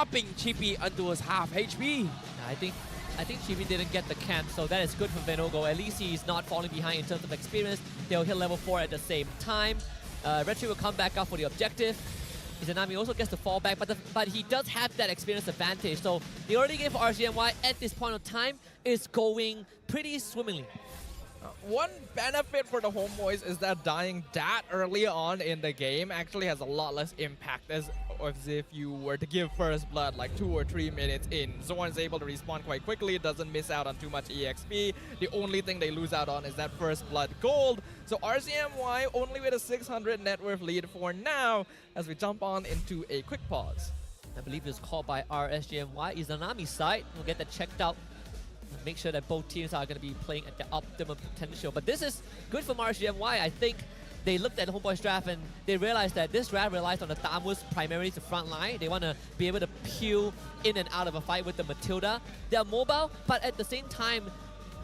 dropping Chippy unto his half HP. I think Chibi didn't get the camp, so that is good for Venogo. At least he's not falling behind in terms of experience. They'll hit level 4 at the same time. Retri will come back up for the objective. Izanami also gets to fall back, but he does have that experience advantage. So the early game for RGMY at this point of time is going pretty swimmingly. One benefit for the Homeboys is that dying that early on in the game actually has a lot less impact as if you were to give first blood like 2 or 3 minutes in. Zorn's able to respawn quite quickly, doesn't miss out on too much EXP. The only thing they lose out on is that first blood gold. So RCMY only with a 600 net worth lead for now as we jump on into a quick pause. I believe it's called by RSGMY. Izanami's side. We'll get that checked out. Make sure that both teams are going to be playing at their optimum potential. But this is good for RGMY. I think they looked at the Homeboys draft and they realized that this draft relies on the Damus primarily to front line. They want to be able to peel in and out of a fight with the Matilda. They are mobile, but at the same time,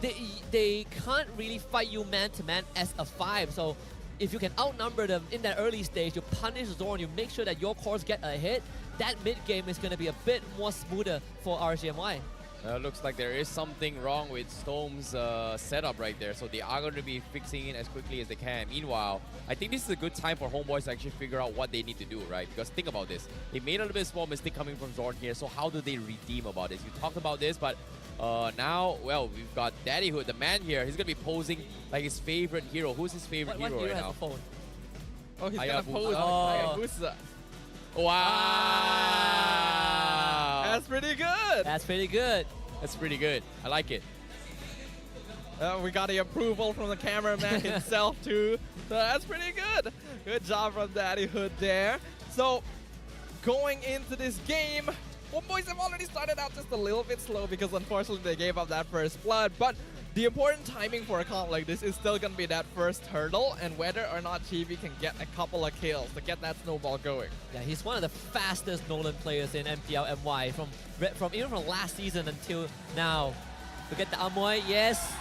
they can't really fight you man-to-man as a 5. So if you can outnumber them in that early stage, you punish Zorn, you make sure that your cores get a hit, that mid-game is going to be a bit more smoother for RGMY. Looks like there is something wrong with Storm's setup right there, so they are going to be fixing it as quickly as they can. Meanwhile, I think this is a good time for Homeboys to actually figure out what they need to do, right? Because think about this. They made a little bit small mistake coming from Zorn here, so how do they redeem about this? You talked about this, but now, well, we've got Daddyhood, the man here. He's going to be posing like his favorite hero. Who's his favorite hero right now? Phone? Oh, he's going to pose Hayabusa. Wow! That's pretty good! That's pretty good. That's pretty good. I like it. We got the approval from the cameraman himself too. So that's pretty good. Good job from Daddyhood there. So going into this game, Homeboys have already started out just a little bit slow because unfortunately they gave up that first blood. But the important timing for a comp like this is still going to be that first hurdle and whether or not Chibi can get a couple of kills to get that snowball going. Yeah, he's one of the fastest Nolan players in MPL MY from even from last season until now. Look at the Amoy, yes.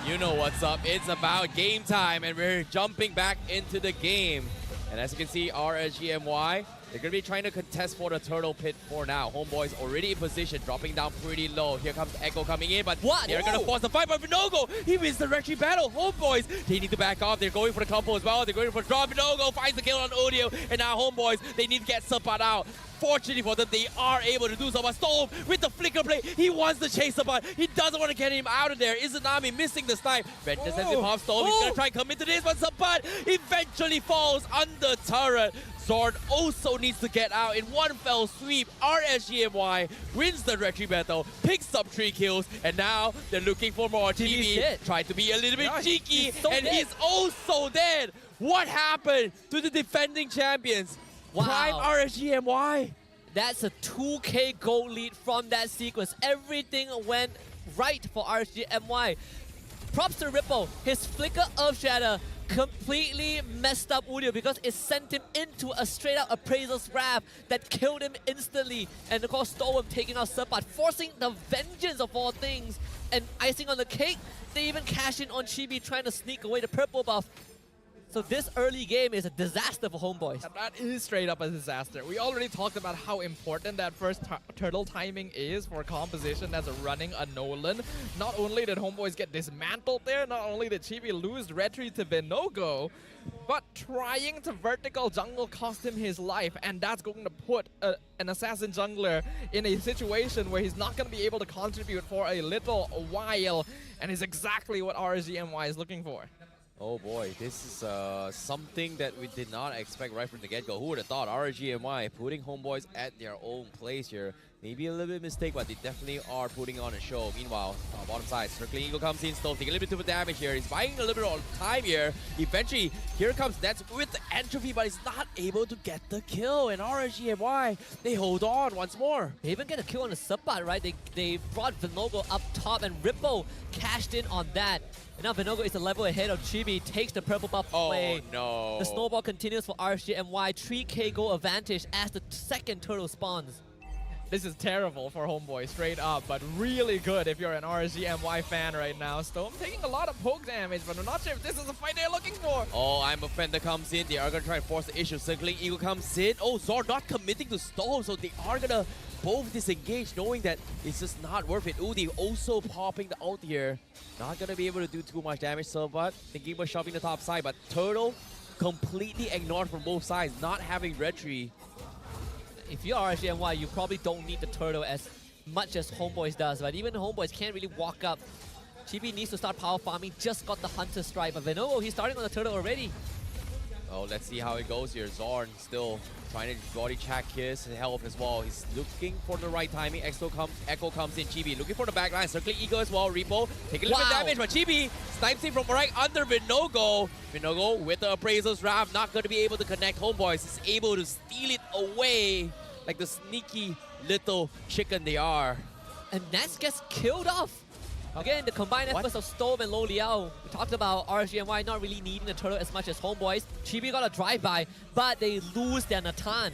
You know what's up. It's about game time and we're jumping back into the game. And as you can see, RSGMY, they're going to be trying to contest for the turtle pit for now. Homeboys already in position, dropping down pretty low. Here comes Echo coming in, but what? They're going to force the fight, but Vinogo, he wins the Retri battle. Homeboys, they need to back off. They're going for the combo as well. They're going for a drop. Vinogo finds the kill on Audio, and now Homeboys, they need to get Sapat out. Fortunately for them, they are able to do so. But Storm with the flicker play, he wants to chase Sapat. He doesn't want to get him out of there. Izanami missing the snipe. Ventus sends him off Storm. He's going to try and commit to this, but Sapat eventually falls under turret. Zorn also needs to get out in one fell sweep. RSGMY wins the Retri battle, picks up 3 kills, and now they're looking for more. TV tried to be a little bit cheeky, he's also dead. What happened to the defending champions? Wow. Prime RSGMY. That's a 2k gold lead from that sequence. Everything went right for RSGMY. Props to Ripple. His flicker of Shatter completely messed up Udio because it sent him into a straight-up Appraiser's Wrath that killed him instantly. And of course, Storm taking out Sapat, forcing the vengeance of all things. And icing on the cake, they even cash in on Chibi trying to sneak away the purple buff. So this early game is a disaster for Homeboys. And that is straight up a disaster. We already talked about how important that first turtle timing is for composition as a running a Nolan. Not only did Homeboys get dismantled there, not only did Chibi lose Retri to Vinogo, but trying to vertical jungle cost him his life, and that's going to put an assassin jungler in a situation where he's not going to be able to contribute for a little while, and is exactly what RSGMY is looking for. Oh boy, this is something that we did not expect right from the get-go. Who would have thought? RGMY putting Homeboys at their own place here. Maybe a little bit of mistake, but they definitely are putting on a show. Meanwhile, bottom side, Circling Eagle comes in, still taking a little bit too much damage here. He's buying a little bit of time here. Eventually, here comes Nets with the entropy, but he's not able to get the kill. And RGMY, they hold on once more. They even get a kill on the Sapat, right? They brought Vinogo up top, and Ripple cashed in on that. And now Vinogo is a level ahead of Chibi, takes the purple buff away. Oh no. The snowball continues for RSGMY, 3k goal advantage as the second turtle spawns. This is terrible for Homeboy, straight up, but really good if you're an RSGMY fan right now. Storm taking a lot of poke damage, but I'm not sure if this is the fight they're looking for. Oh, I'm a Fender comes in. They are going to try and force the issue. Circling Eagle comes in. Oh, Zor not committing to Storm, so they are going to both disengaged, knowing that it's just not worth it. Udi also popping the ult here. Not going to be able to do too much damage, so but thinking about shoving the top side. But Turtle completely ignored from both sides, not having retry. If you're RSGNY, you probably don't need the turtle as much as Homeboys does, but even Homeboys can't really walk up. Chibi needs to start power farming, just got the Hunter Strike, but Venovo, he's starting on the turtle already. Oh, let's see how it goes here. Zorn still trying to body check his health as well. He's looking for the right timing. Echo comes in. Chibi looking for the backline. Circling Ego as well. Repo taking a little bit of damage, but Chibi snipes him from right under Vinogo. Vinogo with the Appraiser's Wrath, not going to be able to connect. Homeboys is able to steal it away like the sneaky little chicken they are. And Nets gets killed off. Again, the combined efforts of Storm and Lo Liao. We talked about RSGNY not really needing the turtle as much as Homeboys. Chibi got a drive-by, but they lose their Natan.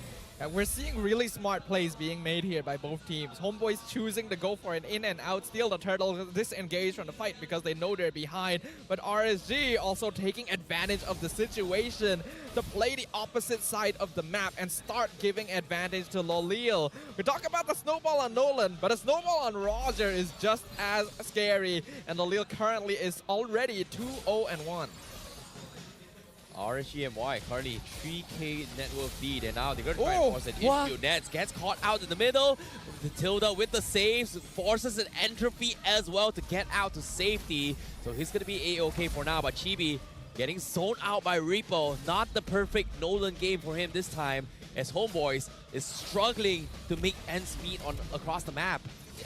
We're seeing really smart plays being made here by both teams. Homeboys choosing to go for an in and out, steal the turtle, disengage from the fight because they know they're behind. But RSG also taking advantage of the situation to play the opposite side of the map and start giving advantage to Lolil. We talk about the snowball on Nolan, but a snowball on Roger is just as scary. And Lolil currently is already 2-0-1. RSGNY currently 3k net worth lead, and now they're going to try and force an infield. Nets gets caught out in the middle. The Tilda with the saves forces an entropy as well to get out to safety. So he's going to be A-OK for now, but Chibi getting zoned out by Repo. Not the perfect Nolan game for him this time, as Homeboys is struggling to make ends meet across the map. Yeah.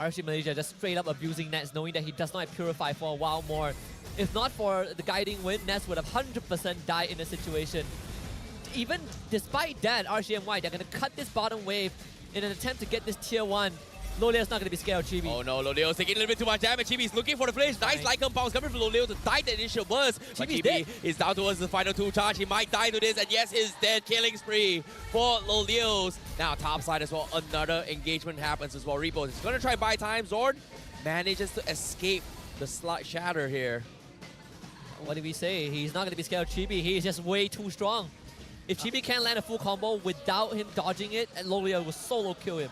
RSG Malaysia just straight up abusing Nets, knowing that he does not purify for a while more. If not for the guiding wind, Nets would have 100% died in the situation. Even despite that, RSGNY, they're going to cut this bottom wave in an attempt to get this tier 1. Loleo's not going to be scared of Chibi. Oh no, Loleo's taking a little bit too much damage. Chibi's looking for the flash. Nice light compounds coming from Loleo to die the initial burst. But Chibi is down towards the final 2 charge. He might die to this, and yes, is dead. Killing spree for Loleo's. Now top side as well, another engagement happens as well. Repo is going to try buy time. Zord manages to escape the slot shatter here. What did we say? He's not going to be scared of Chibi. He's just way too strong. If Chibi can't land a full combo without him dodging it, and Loleo will solo kill him.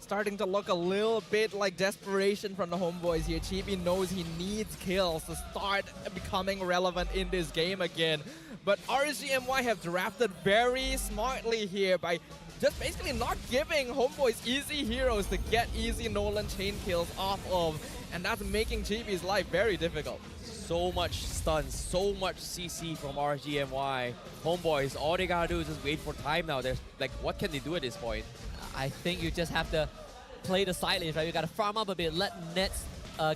Starting to look a little bit like desperation from the Homeboys here. Chibi knows he needs kills to start becoming relevant in this game again. But RSGNY have drafted very smartly here by just basically not giving Homeboys easy heroes to get easy Nolan chain kills off of. And that's making Chibi's life very difficult. So much stuns, so much CC from RSGNY. Homeboys, all they gotta do is just wait for time now. There's like, what can they do at this point? I think you just have to play the side lanes, right? You gotta farm up a bit, let Nets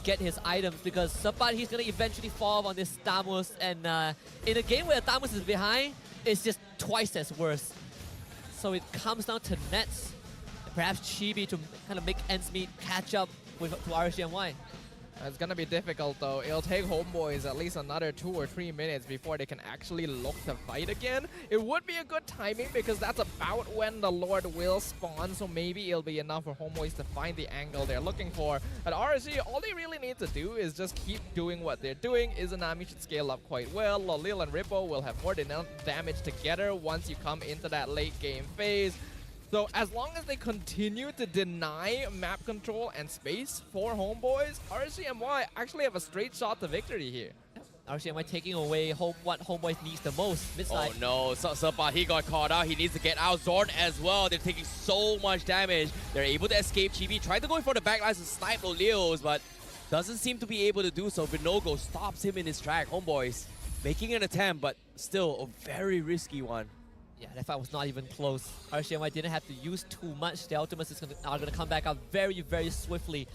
get his items, because somebody he's gonna eventually fall on this Thamus, and in a game where Thamus is behind, it's just twice as worse. So it comes down to Nets, perhaps Chibi to kind of make ends meet, catch up with to RSGNY. It's gonna be difficult though. It'll take Homeboys at least another 2 or 3 minutes before they can actually look to fight again. It would be a good timing because that's about when the Lord will spawn, so maybe it'll be enough for Homeboys to find the angle they're looking for. At RSG, all they really need to do is just keep doing what they're doing. Izanami should scale up quite well. Lolil and Rippo will have more than enough damage together once you come into that late game phase. So as long as they continue to deny map control and space for Homeboys, RSGNY actually have a straight shot to victory here. RSGNY taking away what Homeboys needs the most. Mid-side. Oh no, Sapa, he got caught out. He needs to get out. Zord as well. They're taking so much damage. They're able to escape. Chibi tried to go for the backlines to snipe Loleo's, but doesn't seem to be able to do so. Vinogo stops him in his track. Homeboys making an attempt, but still a very risky one. Yeah, that fight was not even close. RSGNY didn't have to use too much. The ultimates are going to come back up very, very swiftly.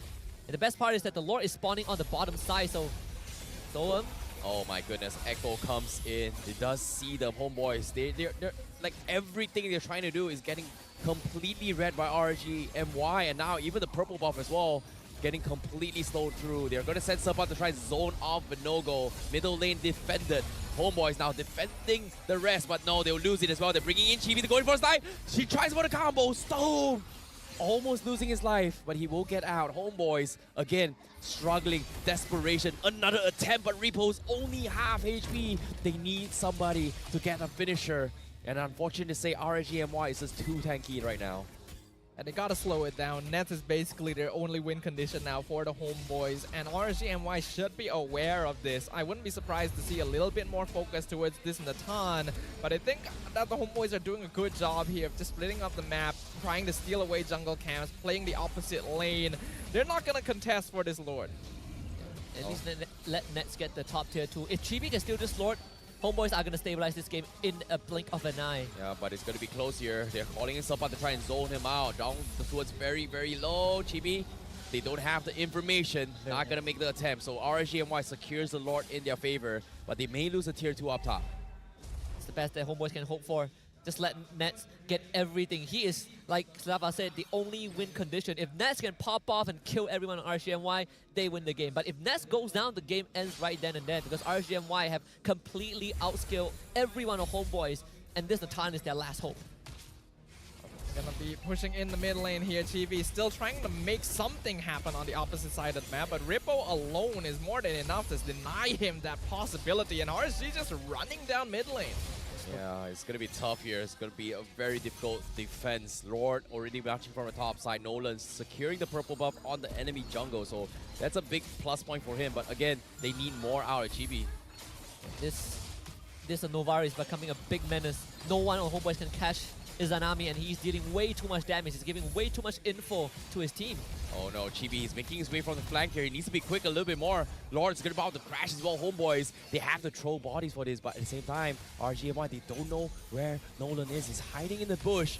And the best part is that the Lord is spawning on the bottom side, so... Oh my goodness, Echo comes in. He does see the Homeboys. They're like, everything they're trying to do is getting completely read by RSGNY, and now even the purple buff as well getting completely slowed through. They're going to send someone to try and zone off Vinogo. Middle lane defended. Homeboys now defending the rest, but no, they'll lose it as well. They're bringing in Chibi to go in for a snipe. She tries for the combo. Stone! Almost losing his life, but he will get out. Homeboys, again, struggling. Desperation. Another attempt, but Repo's only half HP. They need somebody to get a finisher. And unfortunate to say, RSGNY is just too tanky right now. And they gotta slow it down. Nets is basically their only win condition now for the homeboys, and RSGMY should be aware of this. I wouldn't be surprised to see a little bit more focus towards this Natan, but I think that the homeboys are doing a good job here of just splitting up the map, trying to steal away jungle camps, playing the opposite lane. They're not gonna contest for this Lord. At least let Nets get the top tier 2. If Chibi can steal this Lord, homeboys are going to stabilize this game in a blink of an eye. Yeah, but it's going to be close here. They're calling in Sapa to try and zone him out. Down towards very, very low. Chibi, they don't have the information. Not going to make the attempt. So RSGMY secures the Lord in their favor, but they may lose a tier 2 up top. It's the best that homeboys can hope for. Just let Nets get everything. He is, like Slava said, the only win condition. If Nets can pop off and kill everyone on RSGMY, they win the game. But if Nets goes down, the game ends right then and there because RSGMY have completely outskilled everyone on homeboys, and this Natan is their last hope. Gonna be pushing in the mid lane here. Chibi still trying to make something happen on the opposite side of the map, but Rippo alone is more than enough to deny him that possibility, and RSG just running down mid lane. Yeah, it's going to be tough here. It's going to be a very difficult defense. Lord already matching from the top side. Nolan securing the purple buff on the enemy jungle. So that's a big plus point for him. But again, they need more out of Chibi. This Novari is becoming a big menace. No one on homeboys can catch Izanami, and he's dealing way too much damage. He's giving way too much info to his team. Oh no, Chibi is making his way from the flank here. He needs to be quick a little bit more. Lord's going to about to crash as well. Homeboys, they have to throw bodies for this, but at the same time, RGMY, they don't know where Nolan is. He's hiding in the bush.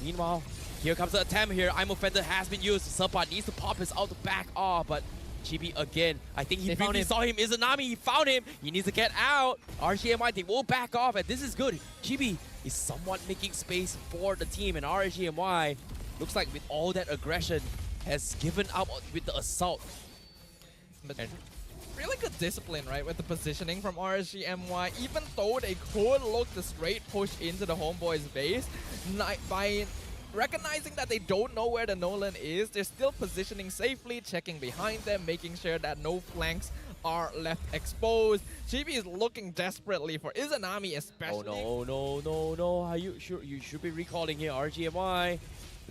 Meanwhile, here comes the attempt here. I'm Offended has been used. Subpot needs to pop his out to back off, but Chibi again. I think he briefly saw him. Izanami, he found him. He needs to get out. RGMY, they will back off, and this is good. Chibi is somewhat making space for the team, and RGMY looks like with all that aggression has given up with the assault. But really good discipline, right, with the positioning from RSGMY. Even though they could look the straight push into the homeboys base, by recognizing that they don't know where the Nolan is, they're still positioning safely, checking behind them, making sure that no flanks are left exposed. Chibi is looking desperately for Izanami especially. Oh no. Are you sure? You should be recalling here, RGMY.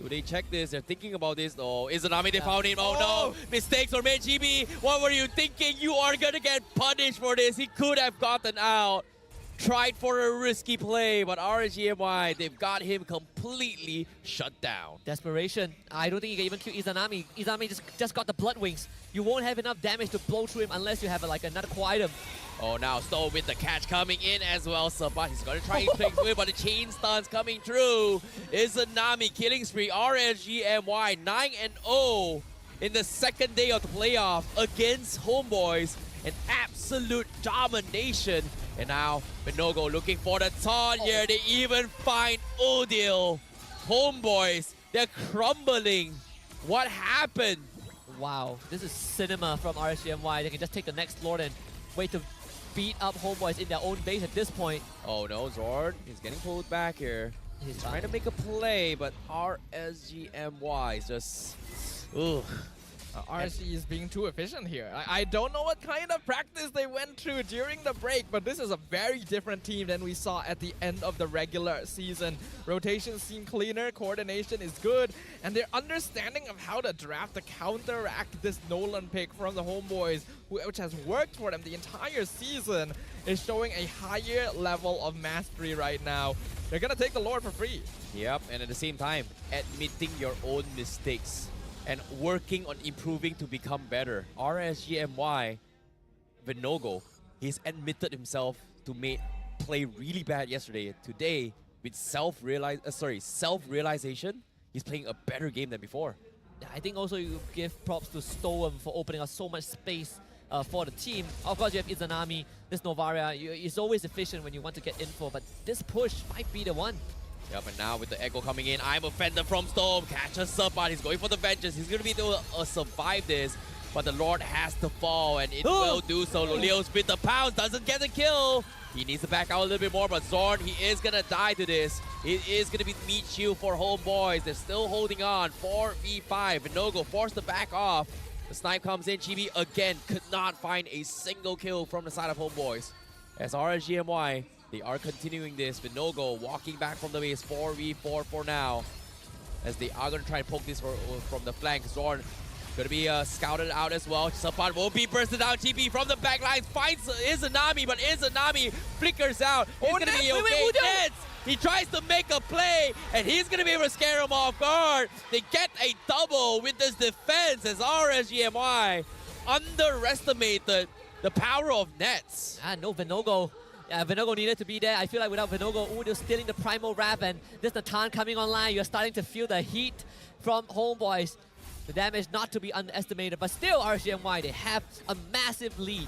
Do they check this? They're thinking about this. Oh, Izanami, they found him. Oh no! Mistakes were made, Chibi. What were you thinking? You are gonna get punished for this. He could have gotten out. Tried for a risky play, but RGMY, they've got him completely shut down. Desperation. I don't think you can even kill Izanami. Izanami just got the blood wings. You won't have enough damage to blow through him unless you have like another core item. Oh, now Stone with the catch coming in as well. Sabat, he's going to try and click through it, but the chain stun's coming through. Izanami killing spree. RSGMY 9-0 in the second day of the playoff against homeboys. An absolute domination. And now Binogo looking for the taunt here. They even find Odil. Homeboys, they're crumbling. What happened? Wow, this is cinema from RSGMY. They can just take the next Lord and wait to beat up homeboys in their own base at this point. Oh no, Zord, he's getting pulled back here. He's trying to make a play, but RSGMY is just... Ugh. RSG is being too efficient here. I don't know what kind of practice they went through during the break, but this is a very different team than we saw at the end of the regular season. Rotations seem cleaner, coordination is good, and their understanding of how to draft to counteract this Nolan pick from the homeboys, which has worked for them the entire season, is showing a higher level of mastery right now. They're gonna take the Lord for free. Yep, and at the same time, admitting your own mistakes and working on improving to become better. RSGMY, Vinogo, he's admitted himself to play really bad yesterday. Today, with self-realization, he's playing a better game than before. Yeah, I think also you give props to Stoem for opening up so much space for the team. Of course, you have Izanami, this Novaria. It's always efficient when you want to get info, but this push might be the one. Yep, and now with the Echo coming in, I'm Offended from Storm. Catches Subot. He's going for the vengeance. He's going to be able to survive this. But the Lord has to fall, and it will do so. Loleo spit the pounds, doesn't get the kill. He needs to back out a little bit more, but Zorn, he is going to die to this. It is going to be meat shield for homeboys. They're still holding on. 4v5. Vinogo forced to back off. The snipe comes in. Chibi, again, could not find a single kill from the side of homeboys. As RSGMY, they are continuing this. Vinogo walking back from the base. 4v4 for now. as they are going to try and poke this from the flank. Zorn going to be scouted out as well. Sapan will be bursted out. GB from the back lines finds Izanami, but Izanami flickers out. He's going to be okay. Nets, he tries to make a play, and he's going to be able to scare him off guard. They get a double with this defense as RSGMY underestimated the power of Nets. No Vinogo. Yeah, Vinogo needed to be there. I feel like without Vinogo, Udio stealing the primal wrap, and this Natan coming online, you're starting to feel the heat from Homeboys. The damage not to be underestimated, but still RSGMY, they have a massive lead.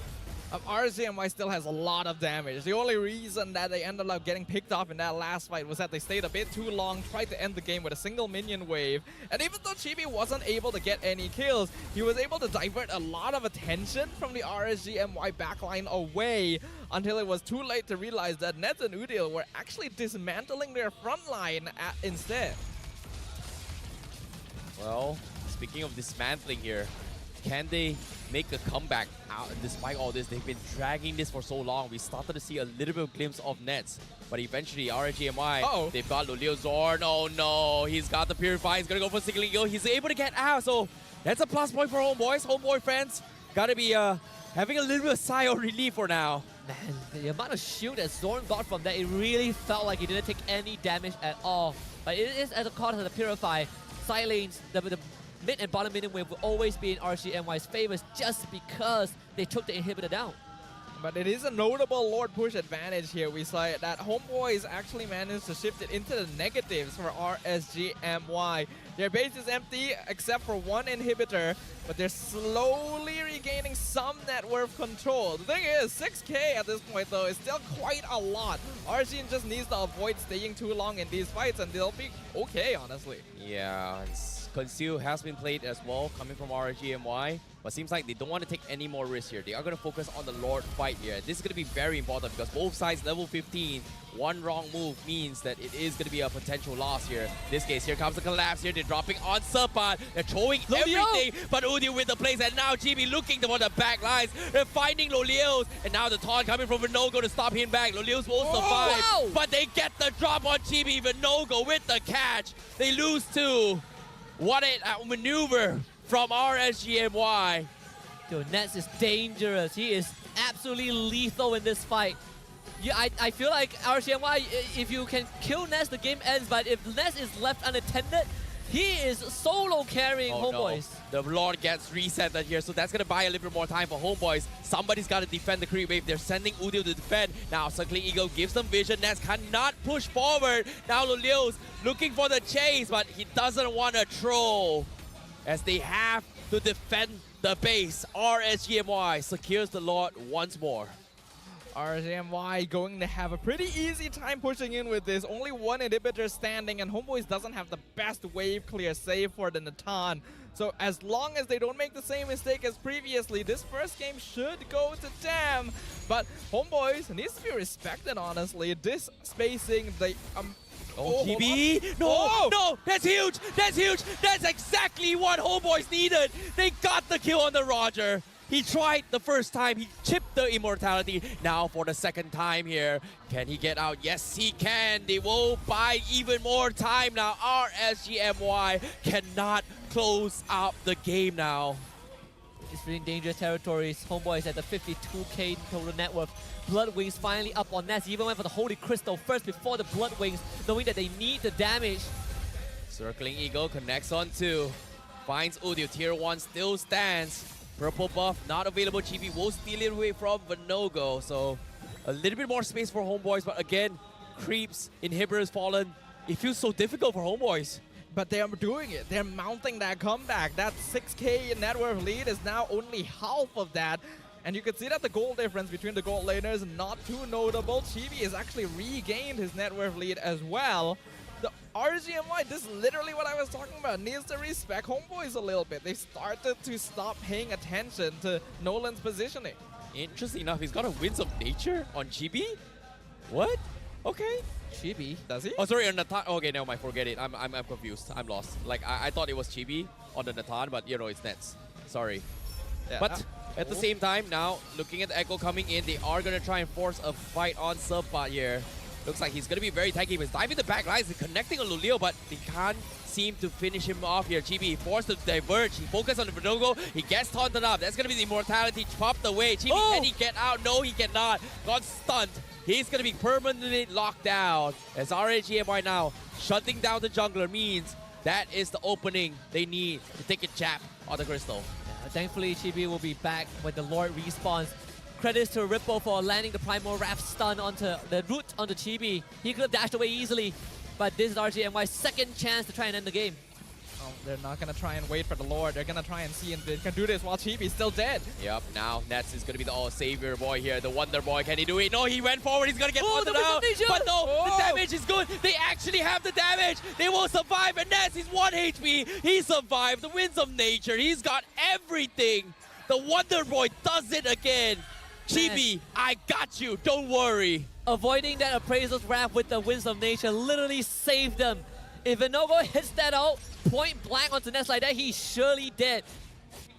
RSGMY still has a lot of damage. The only reason that they ended up getting picked off in that last fight was that they stayed a bit too long, tried to end the game with a single minion wave. And even though Chibi wasn't able to get any kills, he was able to divert a lot of attention from the RSGMY backline away until it was too late to realize that Nets and Udil were actually dismantling their front line instead. Well, speaking of dismantling here, can they make a comeback out despite all this? They've been dragging this for so long. We started to see a little bit of glimpse of Nets, but eventually RSGMY, they've got Lulio Zorn. Oh no, he's got the Purify. He's gonna go for single eagle. He's able to get out, so that's a plus point for Homeboys. Homeboy fans gotta be having a little bit of sigh of relief for now. Man, the amount of shield that Zorn got from that, it really felt like he didn't take any damage at all. But it is at the cost of the Purify. Side lanes, the mid and bottom minion wave will always be in RSGMY's favors just because they took the inhibitor down. But it is a notable Lord push advantage here. We saw that Homeboys actually managed to shift it into the negatives for RSGMY. Their base is empty except for one inhibitor, but they're slowly regaining some net worth control. The thing is, 6k at this point though is still quite a lot. RSG just needs to avoid staying too long in these fights and they'll be okay, honestly. Yeah, Conceal has been played as well, coming from RSGMY, but seems like they don't want to take any more risks here. They are going to focus on the Lord fight here. This is going to be very important because both sides level 15. One wrong move means that it is going to be a potential loss here. In this case, here comes the collapse here. They're dropping on Sapan. They're throwing everything, but Udio with the plays, and now GB looking for the back lines. They're finding Lolios, and now the taunt coming from Vinogo to stop him back. Lolios will survive, but they get the drop on GB. Vinogo with the catch. They lose two. What a maneuver from RSGMY. Dude, Nets is dangerous. He is absolutely lethal in this fight. Yeah, I feel like RSGMY, if you can kill Nets, the game ends. But if Nets is left unattended, he is solo carrying Homeboys. No. The Lord gets reset here, so that's going to buy a little bit more time for Homeboys. Somebody's got to defend the creep wave. They're sending Udio to defend. Now, Circling Eagle gives them vision. Nets cannot push forward. Now, Lulio's looking for the chase, but he doesn't want to troll as they have to defend the base. RSGMY secures the Lord once more. RSGMY going to have a pretty easy time pushing in with this. Only one inhibitor standing, and Homeboys doesn't have the best wave clear save for the Natan. So as long as they don't make the same mistake as previously, this first game should go to them. But Homeboys needs to be respected, honestly. This spacing, they... GB! No, that's huge! That's huge! That's exactly what Homeboys needed! They got the kill on the Roger. He tried the first time, he chipped the immortality. Now for the second time here, can he get out? Yes, he can. They will buy even more time now. RSGMY cannot close out the game now. It's really dangerous territories. Homeboys at the 52k total net worth. Blood Wings finally up on Nets. He even went for the Holy Crystal first before the Blood Wings, knowing that they need the damage. Circling Eagle connects on two. Finds Udio. Tier 1 still stands. Purple buff not available. Chibi will steal it away from Vinogo. So a little bit more space for Homeboys. But again, creeps, inhibitors fallen. It feels so difficult for Homeboys. But they're doing it. They're mounting that comeback. That 6k net worth lead is now only half of that. And you can see that the goal difference between the gold laners is not too notable. Chibi has actually regained his net worth lead as well. The RSGMY, this is literally what I was talking about, needs to respect Homeboys a little bit. They started to stop paying attention to Nolan's positioning. Interesting enough, he's got a Winds of Nature on Chibi? What? Okay. Chibi? Does he? Oh, sorry, on Natan. Okay, never mind, forget it. I'm confused. I'm lost. Like, I thought it was Chibi on the Natan, but you know, it's Nets. Sorry. Yeah, but at the same time, now, looking at the Echo coming in, they are going to try and force a fight on Subpat here. Looks like he's going to be very tanky. He's diving the back lines and connecting on Lulio, but they can't seem to finish him off here. Chibi forced to diverge. He focused on the Vinogo. He gets taunted up. That's going to be the immortality popped away. Chibi, can he get out? No, he cannot. Got stunned. He's going to be permanently locked down. As RHGMY now shutting down the jungler means that is the opening they need to take a jab on the crystal. Yeah, thankfully, Chibi will be back when the Lord respawns. Credits to Ripple for landing the Primal Wrath stun onto the root onto Chibi. He could have dashed away easily, but this is RGMY's second chance to try and end the game. Oh, they're not going to try and wait for the Lord. They're going to try and see if they can do this while Chibi's still dead. Yep, now Nets is going to be the all-savior boy here, the Wonder Boy. Can he do it? No, he went forward. He's going to get taunted out. But no, the damage is good. They actually have the damage. They will survive. And Nets, he's 1 HP. He survived. The winds of nature. He's got everything. The Wonder Boy does it again. Chibi, I got you. Don't worry. Avoiding that Appraiser's Wrath with the Winds of Nature literally saved them. If Vinogo hits that out point blank onto Nets like that, he's surely dead.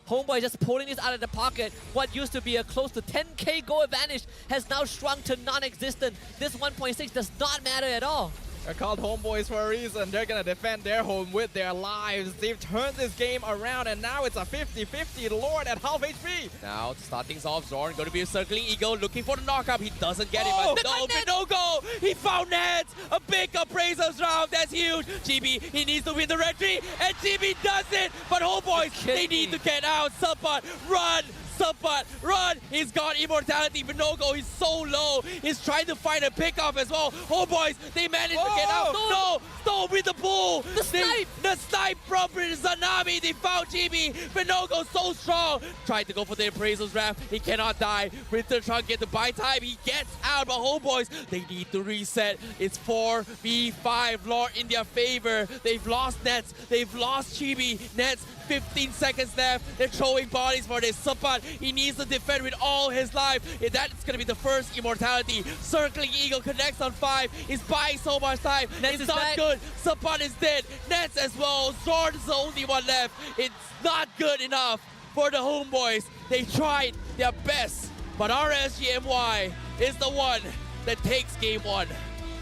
Homeboy just pulling this out of the pocket. What used to be a close to 10k goal advantage has now shrunk to non-existent. This 1.6 does not matter at all. They're called homeboys for a reason. They're going to defend their home with their lives. They've turned this game around, and now it's a 50-50 Lord at half HP. Now, to start things off, Zorn going to be a circling eagle, looking for the knockup. He doesn't get it, but no, Vinogo! He found Nets! A big appraiser's round, that's huge! Chibi, he needs to win the red tree, and Chibi does it! But homeboys, they need to get out. Support, run! Support, run! He's got immortality. Vinogo, he's so low. He's trying to find a pickoff as well. Oh, boys, they managed to get out. No, stop with the bull. The snipe. The snipe from Zanami. They found Chibi. Vinogo so strong. Tried to go for the appraiser's wrath. He cannot die. Winter Trunk get to buy time. He gets out, but homeboys, they need to reset. It's 4v5. Lord in their favor. They've lost Nets. They've lost Chibi. Nets, 15 seconds left. They're throwing bodies for this. Support, he needs to defend with all his life. That's going to be the first immortality. Circling Eagle connects on 5. He's buying so much time. Nets it's is not back. good. Support is dead. Nets as well. Zord is the only one left. It's not good enough for the homeboys. They tried their best, but RSGMY is the one that takes game 1.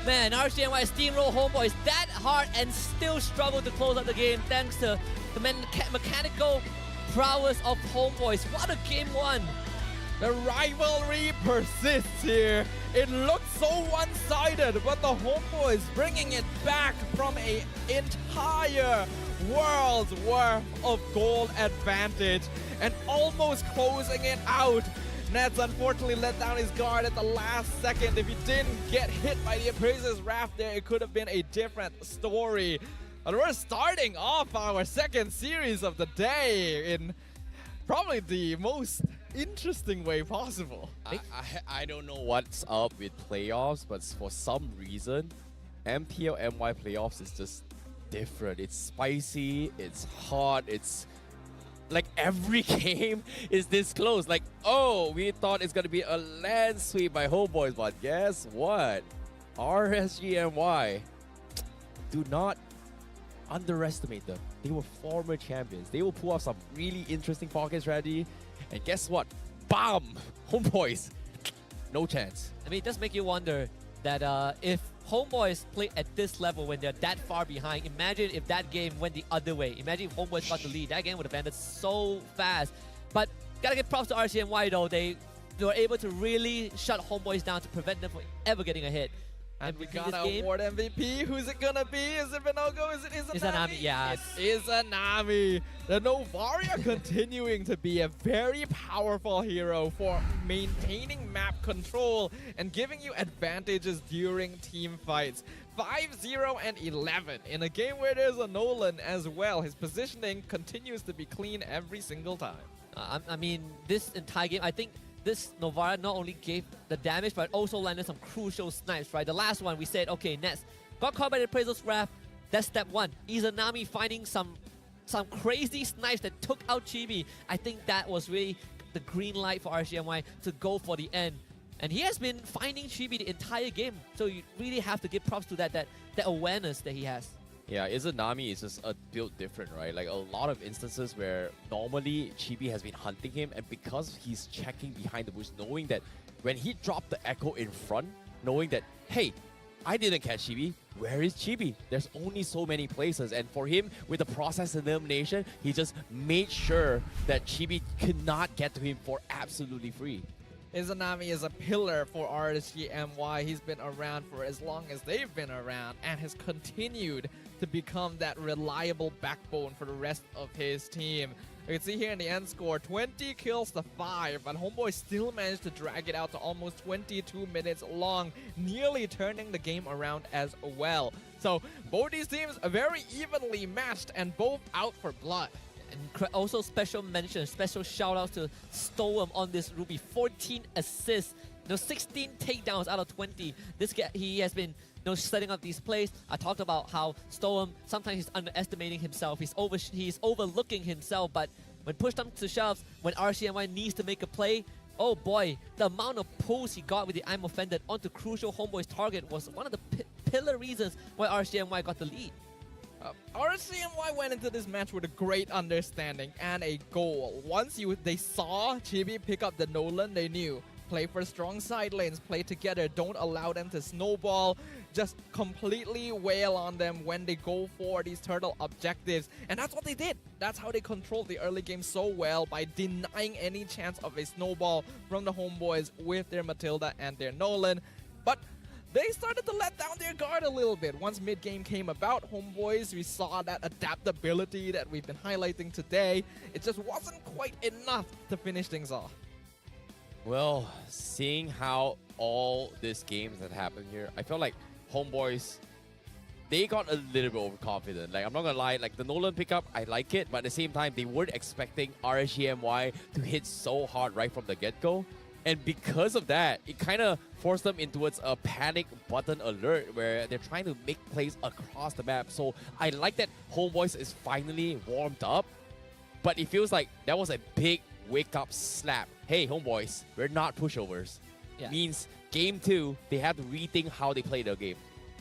Man, RGMY steamroll homeboys that hard and still struggle to close out the game thanks to the mechanical prowess of homeboys. What a game 1! The rivalry persists here. It looks so one-sided, but the homeboys bringing it back from an entire world's worth of gold advantage and almost closing it out. Nets unfortunately let down his guard at the last second. If he didn't get hit by the appraiser's wrath there, it could have been a different story. But we're starting off our second series of the day in probably the most interesting way possible. I don't know what's up with playoffs, but for some reason, MPL MY playoffs is just different. It's spicy, it's hot, it's like every game is this close. Like, oh, we thought it's gonna be a land sweep by homeboys, but guess what? RSGMY, do not underestimate them. They were former champions. They will pull off some really interesting pocket strategy. And guess what? Bam! Homeboys, no chance. I mean, it does make you wonder that if homeboys play at this level when they're that far behind, imagine if that game went the other way. Imagine if homeboys got the lead. That game would have ended so fast. But gotta give props to RCNY though. They were able to really shut homeboys down to prevent them from ever getting a hit. And we gotta award MVP. Who's it gonna be? Is it Vinogo? Is it Izanami? Izanami, yeah. It's Izanami. The Novaria continuing to be a very powerful hero for maintaining map control and giving you advantages during team fights. 5-0 and 11 in a game where there's a Nolan as well. His positioning continues to be clean every single time. I mean, this entire game, I think this Novara not only gave the damage, but also landed some crucial snipes, right? The last one, we said, okay, Nets got caught by the Appraiser's Wrath. That's step 1. Izanami finding some crazy snipes that took out Chibi. I think that was really the green light for RCMY to go for the end. And he has been finding Chibi the entire game. So you really have to give props to that awareness that he has. Yeah, Izanami is just a build different, right? Like a lot of instances where normally Chibi has been hunting him, and because he's checking behind the bush, knowing that when he dropped the echo in front, knowing that, hey, I didn't catch Chibi. Where is Chibi? There's only so many places. And for him, with the process elimination, he just made sure that Chibi could not get to him for absolutely free. Izanami is a pillar for RSGMY. He's been around for as long as they've been around and has continued to become that reliable backbone for the rest of his team. You can see here in the end score, 20 kills to 5, but Homeboy still managed to drag it out to almost 22 minutes long, nearly turning the game around as well. So both these teams are very evenly matched and both out for blood. And also special mention, special shout out to Stoem on this Ruby. 14 assists, 16 takedowns out of 20. This guy, he has been setting up these plays. I talked about how Stoem, sometimes he's underestimating himself. He's overlooking himself, but when pushed up to shoves, when RCMY needs to make a play, oh boy, the amount of pulls he got with the I'm Offended onto crucial Homeboy's target was one of the pillar reasons why RCMY got the lead. RCMY went into this match with a great understanding and a goal. Once they saw Chibi pick up the Nolan, they knew. Play for strong side lanes, play together, don't allow them to snowball, just completely wail on them when they go for these turtle objectives. And that's what they did. That's how they controlled the early game so well, by denying any chance of a snowball from the Homeboys with their Matilda and their Nolan. But they started to let down their guard a little bit. Once mid-game came about, Homeboys, we saw that adaptability that we've been highlighting today. It just wasn't quite enough to finish things off. Well, seeing how all these games that happened here, I felt like Homeboys, they got a little bit overconfident. Like, I'm not gonna lie, like the Nolan pickup, I like it, but at the same time, they weren't expecting RSGMY to hit so hard right from the get-go. And because of that, it kind of forced them into a panic button alert where they're trying to make plays across the map. So I like that Homeboys is finally warmed up, but it feels like that was a big wake-up slap. Hey, Homeboys, we're not pushovers. Yeah. Means game 2, they have to rethink how they play the game.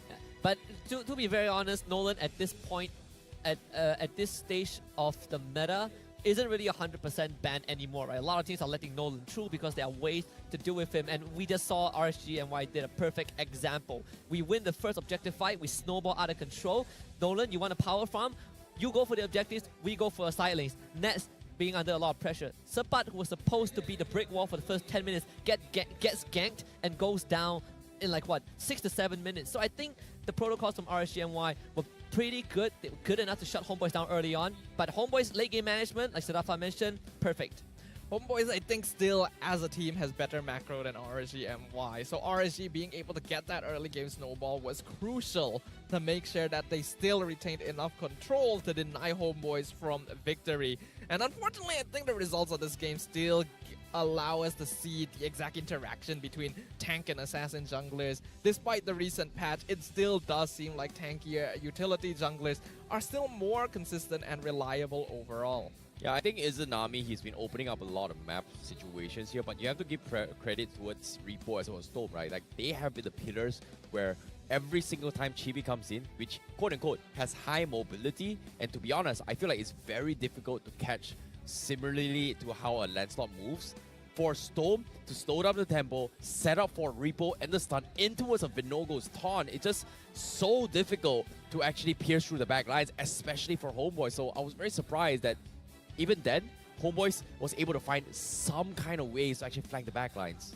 Yeah. But to be very honest, Nolan at this point, at this stage of the meta, isn't really 100% banned anymore, right? A lot of teams are letting Nolan through because there are ways to deal with him, and we just saw RSGMY did a perfect example. We win the first objective fight, we snowball out of control. Nolan, you want a power farm? You go for the objectives, we go for the side lanes. Nets being under a lot of pressure. Sabat, who was supposed to be the brick wall for the first 10 minutes, gets ganked and goes down in like, what, 6 to 7 minutes. So I think the protocols from RSGMY were pretty good. They were good enough to shut Homeboys down early on. But Homeboys' late game management, like Sadafa mentioned, perfect. Homeboys, I think, still as a team has better macro than RSGMY. So RSG being able to get that early game snowball was crucial to make sure that they still retained enough control to deny Homeboys from victory. And unfortunately, I think the results of this game still allow us to see the exact interaction between tank and assassin junglers. Despite the recent patch, it still does seem like tankier utility junglers are still more consistent and reliable overall. Yeah, I think Izanami, he's been opening up a lot of map situations here, but you have to give credit towards Repo as well as Storm, right? Like, they have been the pillars where every single time Chibi comes in, which quote-unquote has high mobility, and to be honest, I feel like it's very difficult to catch similarly to how a Lancelot moves. For Storm to slow down the tempo, set up for Repo and the stun in towards a Vinogo's taunt, it's just so difficult to actually pierce through the back lines, especially for Homeboy. So I was very surprised that even then, Homeboys was able to find some kind of ways to actually flank the back lines.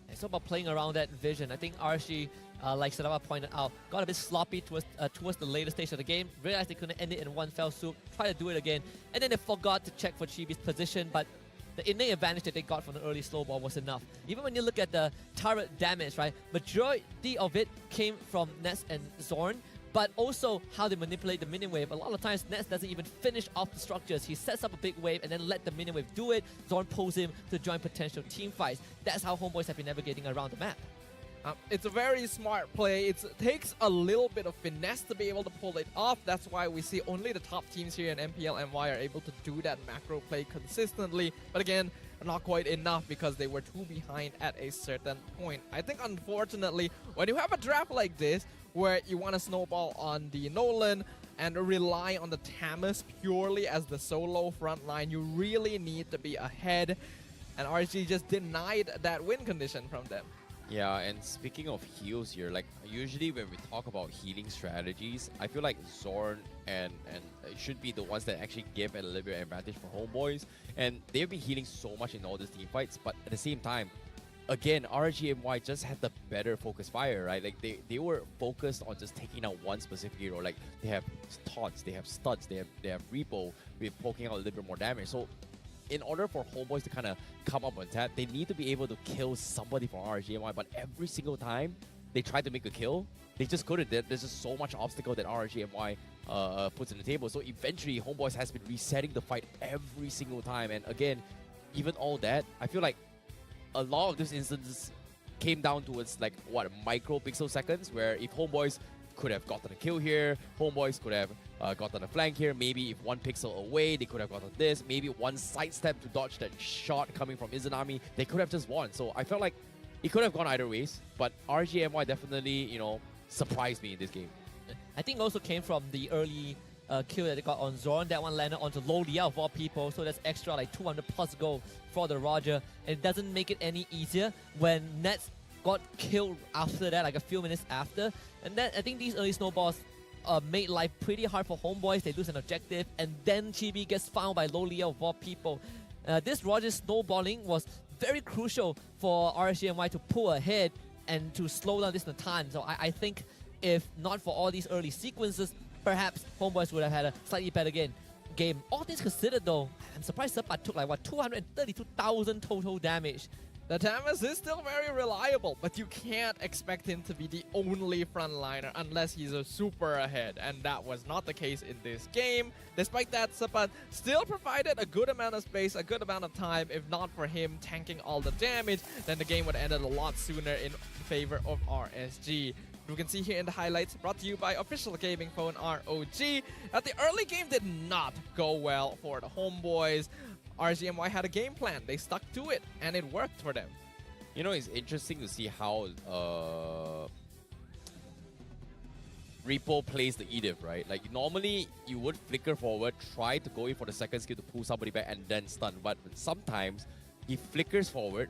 It's all about playing around that vision. I think RSG, like Sadava pointed out, got a bit sloppy towards the later stage of the game, realized they couldn't end it in one fell swoop, try to do it again, and then they forgot to check for Chibi's position, but the innate advantage that they got from the early slow ball was enough. Even when you look at the turret damage, right, majority of it came from Ness and Zorn, but also how they manipulate the minion wave. A lot of times, Ness doesn't even finish off the structures. He sets up a big wave and then let the minion wave do it. Zorn pulls him to join potential team fights. That's how Homeboys have been navigating around the map. It's a very smart play. It takes a little bit of finesse to be able to pull it off. That's why we see only the top teams here in MPL NY are able to do that macro play consistently. But again, not quite enough because they were too behind at a certain point. I think, unfortunately, when you have a draft like this, where you want to snowball on the Nolan and rely on the Tamus purely as the solo front line, you really need to be ahead. And RSG just denied that win condition from them. Yeah, and speaking of heals here, like usually when we talk about healing strategies, I feel like Zorn and it should be the ones that actually give a little bit of advantage for homeboys, and they've been healing so much in all these team fights. But at the same time, again, RGMY just had the better focus fire, right? Like they were focused on just taking out one specific hero. Like they have taunts, they have stuns, they have repo with poking out a little bit more damage. So in order for homeboys to kind of come up on tap, they need to be able to kill somebody from RGMY. But every single time they try to make a kill, they just couldn't. There's just so much obstacle that RGMY puts on the table. So eventually, homeboys has been resetting the fight every single time. And again, even all that, I feel like a lot of these instances came down towards like what, micro pixel seconds, where if homeboys could have gotten a kill here, homeboys could have gotten a flank here, maybe if one pixel away they could have gotten this, maybe one sidestep to dodge that shot coming from Izanami, they could have just won. So I felt like it could have gone either ways, but RGMY definitely, you know, surprised me in this game. I think also came from the early kill that they got on Zorn. That one landed onto low Lia of all people, so that's extra like 200 plus gold for the Roger. And it doesn't make it any easier when Nets got killed after that, like a few minutes after. And then I think these early snowballs made life pretty hard for homeboys. They lose an objective, and then Chibi gets found by low Lia of all people. This Roger snowballing was very crucial for RSGMY to pull ahead and to slow down this Natan. So I think if not for all these early sequences, perhaps homeboys would have had a slightly better game. All things considered though, I'm surprised Sepa took like what, 232,000 total damage. The Tamas is still very reliable, but you can't expect him to be the only frontliner unless he's a super ahead, and that was not the case in this game. Despite that, Sepa still provided a good amount of space, a good amount of time. If not for him tanking all the damage, then the game would have ended a lot sooner in favor of RSG. You can see here in the highlights, brought to you by Official Gaming Phone ROG, that the early game did not go well for the homeboys. RGMY had a game plan, they stuck to it, and it worked for them. You know, it's interesting to see how Repo plays the Edith, right? Like normally you would flicker forward, try to go in for the second skill to pull somebody back and then stun, but sometimes he flickers forward,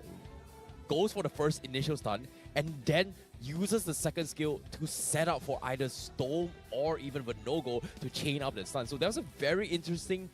goes for the first initial stun, and then uses the second skill to set up for either Storm or even Venogo to chain up the stun. So that was a very interesting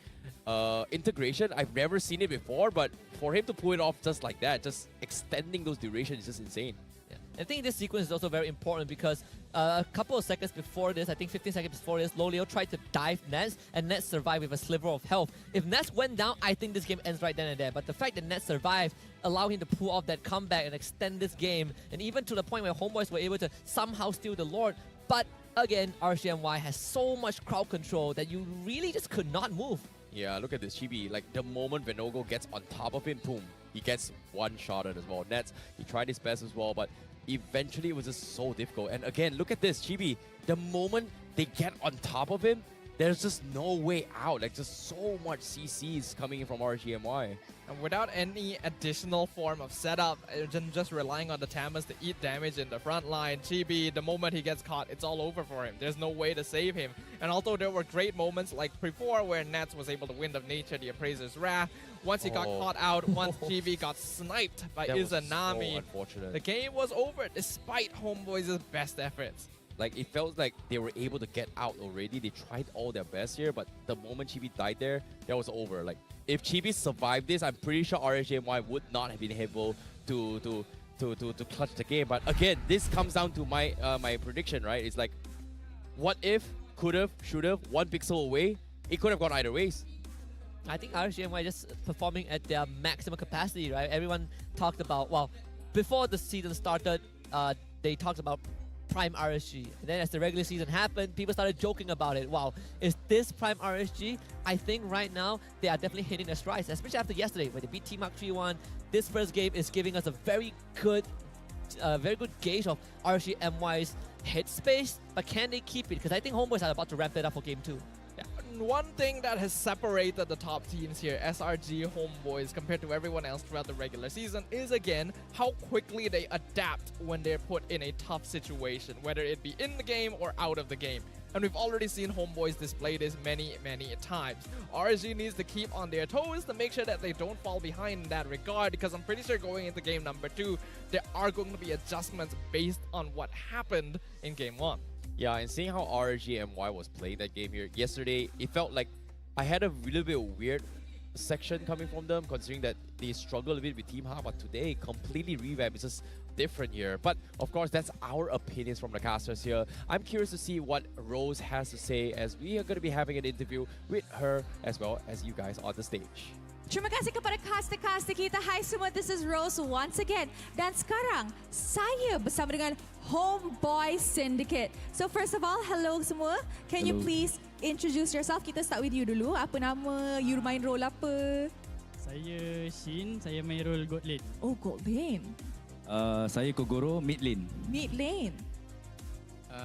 integration. I've never seen it before, but for him to pull it off just like that, just extending those durations is just insane. Yeah. I think this sequence is also very important because a couple of seconds before this, I think 15 seconds before this, Lolio tried to dive Nets, and Nets survived with a sliver of health. If Nets went down, I think this game ends right then and there. But the fact that Nets survived allowed him to pull off that comeback and extend this game, and even to the point where homeboys were able to somehow steal the Lord. But again, RCMY has so much crowd control that you really just could not move. Yeah, look at this Chibi. Like the moment Venogo gets on top of him, boom, he gets one shot at as well. Nets, he tried his best as well, but eventually it was just so difficult. And again, look at this Chibi. The moment they get on top of him, there's just no way out. Like just so much CCs coming in from RGMY. And without any additional form of setup, just relying on the Tamas to eat damage in the front line, Chibi, the moment he gets caught, it's all over for him. There's no way to save him. And although there were great moments like before where Nats was able to Wind of Nature, the Appraiser's Wrath, once he got caught out, once Chibi got sniped by Izanami, so unfortunate. The game was over despite Homeboys' best efforts. Like, it felt like they were able to get out already. They tried all their best here, but the moment Chibi died there, that was over. Like, if Chibi survived this, I'm pretty sure RHMY would not have been able to clutch the game. But again, this comes down to my my prediction, right? It's like, what if, could have, should have, one pixel away, it could have gone either ways. I think RGMY just performing at their maximum capacity, right? Everyone talked about, well, before the season started, they talked about Prime RSG. And then as the regular season happened, people started joking about it. Wow, is this Prime RSG? I think right now, they are definitely hitting their strides, especially after yesterday, where they beat T-Mark 3-1. This first game is giving us a very good gauge of RSGMY's headspace, but can they keep it? Because I think Homeboys are about to ramp it up for game 2. One thing that has separated the top teams here, SRG, Homeboys, compared to everyone else throughout the regular season, is again how quickly they adapt when they're put in a tough situation, whether it be in the game or out of the game. And we've already seen Homeboys display this many times. RSG needs to keep on their toes to make sure that they don't fall behind in that regard, because I'm pretty sure going into game number 2, there are going to be adjustments based on what happened in game 1. Yeah, and seeing how RGMY was playing that game here yesterday, it felt like I had a little bit weird section coming from them, considering that they struggled a bit with Team Ha, but today completely revamped. It's just different here. But of course, that's our opinions from the casters here. I'm curious to see what Rose has to say, as we are going to be having an interview with her as well as you guys on the stage. Terima kasih kepada caster-caster kita. Hai semua, this is Rose once again. Dan sekarang, saya bersama dengan Homeboy Syndicate. So first of all, hello semua. Can you please introduce yourself? Kita start with you dulu. Apa nama? You main role apa? Saya Shin, saya main role God Lane. Oh, Gold Lane. Saya Kogoro, mid lane. Mid Lane.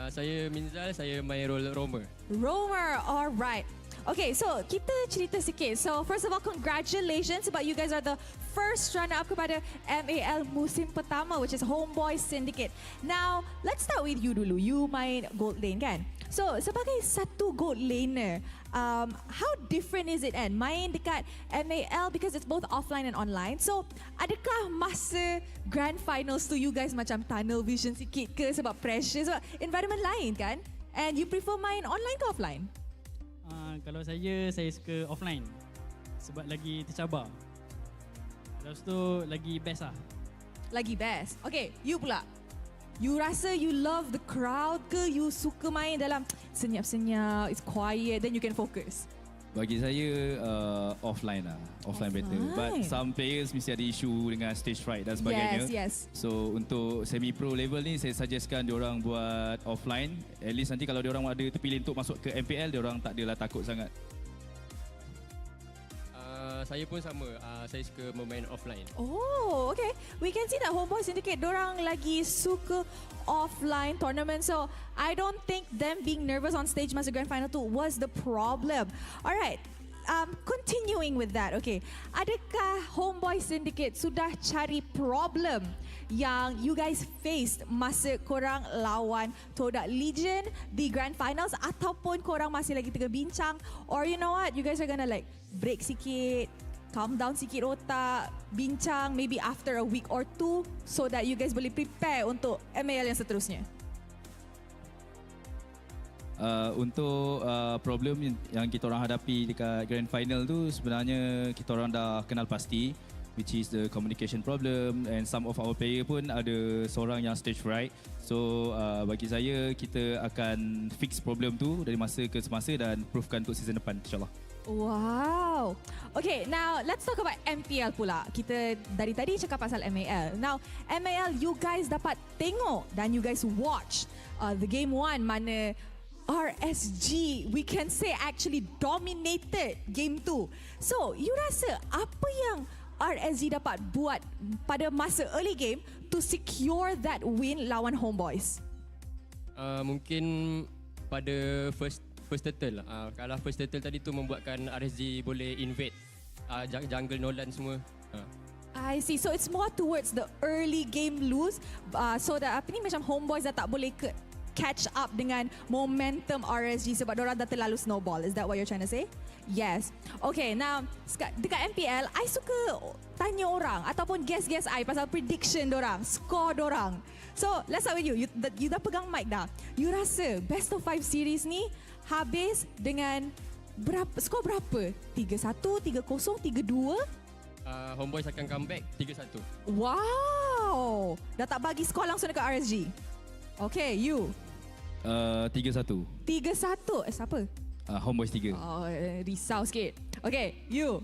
Saya Minzal, saya main role Roamer. Roamer, alright. Okay, so kita cerita sikit. So first of all, congratulations sebab you guys are the first runner-up kepada MAL musim pertama, which is Homeboy Syndicate. Now, let's start with you dulu. You main Gold Lane kan? So, sebagai satu Gold Laner, how different is it main dekat MAL, because it's both offline and online. So, adakah masa Grand Finals tu you guys macam tunnel vision sikit ke sebab pressure, sebab environment lain kan? And you prefer main online ke offline? Kalau saya suka offline sebab lagi tercabar. Lepas tu lagi best lah. Lagi best. Okay, you pula. You rasa you love the crowd ke? You suka main dalam senyap-senyap, it's quiet, then you can focus? Bagi saya offline lah. Offline better. But some players mesti ada isu dengan stage fright dan sebagainya. Yes. So untuk semi-pro level ni saya suggestkan diorang buat offline. At least nanti kalau diorang ada terpilih untuk masuk ke MPL, diorang tak adalah takut sangat. Saya pun sama, saya suka bermain offline. Oh, okay. We can see that Homeboy Syndicate, dorang lagi suka offline tournament. So, I don't think them being nervous on stage masa Grand Final 2 was the problem. Alright. Continuing with that, okay. Adakah Homeboy Syndicate sudah cari problem yang you guys faced masa korang lawan Todak Legion di Grand Finals, ataupun korang masih lagi tengah bincang, or you know what, you guys are gonna like break sikit, calm down sikit otak, bincang maybe after a week or 2 so that you guys boleh prepare untuk MAL yang seterusnya? Untuk problem yang kita orang hadapi dekat Grand Final tu, sebenarnya kita orang dah kenal pasti, which is the communication problem, and some of our player pun ada seorang yang stage fright. So bagi saya, kita akan fix problem tu dari masa ke semasa dan provekan untuk season depan, insyaAllah. Wow. Okay, now let's talk about MPL pula. Kita dari tadi cakap pasal MAL. Now, MAL you guys dapat tengok dan you guys watch the game 1 mana RSG, we can say actually dominated game 2. So, you rasa apa yang RSG dapat buat pada masa early game to secure that win lawan Homeboys? Mungkin pada first turtle. Kalau first turtle tadi tu membuatkan RSG boleh invade jungle Nolan semua. I see. So it's more towards the early game lose, so that apa ni macam Homeboys dah tak boleh catch up dengan momentum RSG sebab diorang dah terlalu snowball. Is that what you're trying to say? Yes. Okay, now dekat MPL, I suka tanya orang ataupun guess I pasal prediction dorang, score dorang. So, let's start with you. You dah pegang mic dah. You rasa best of 5 series ni habis dengan skor berapa? 3-1, 3-0, 3-2? Homeboys akan comeback 3-1. Wow! Dah tak bagi skor langsung dekat RSG. Okay, you? 3-1. 3-1? Siapa? Homeboys 3. Oh, risau sikit. Okay, you?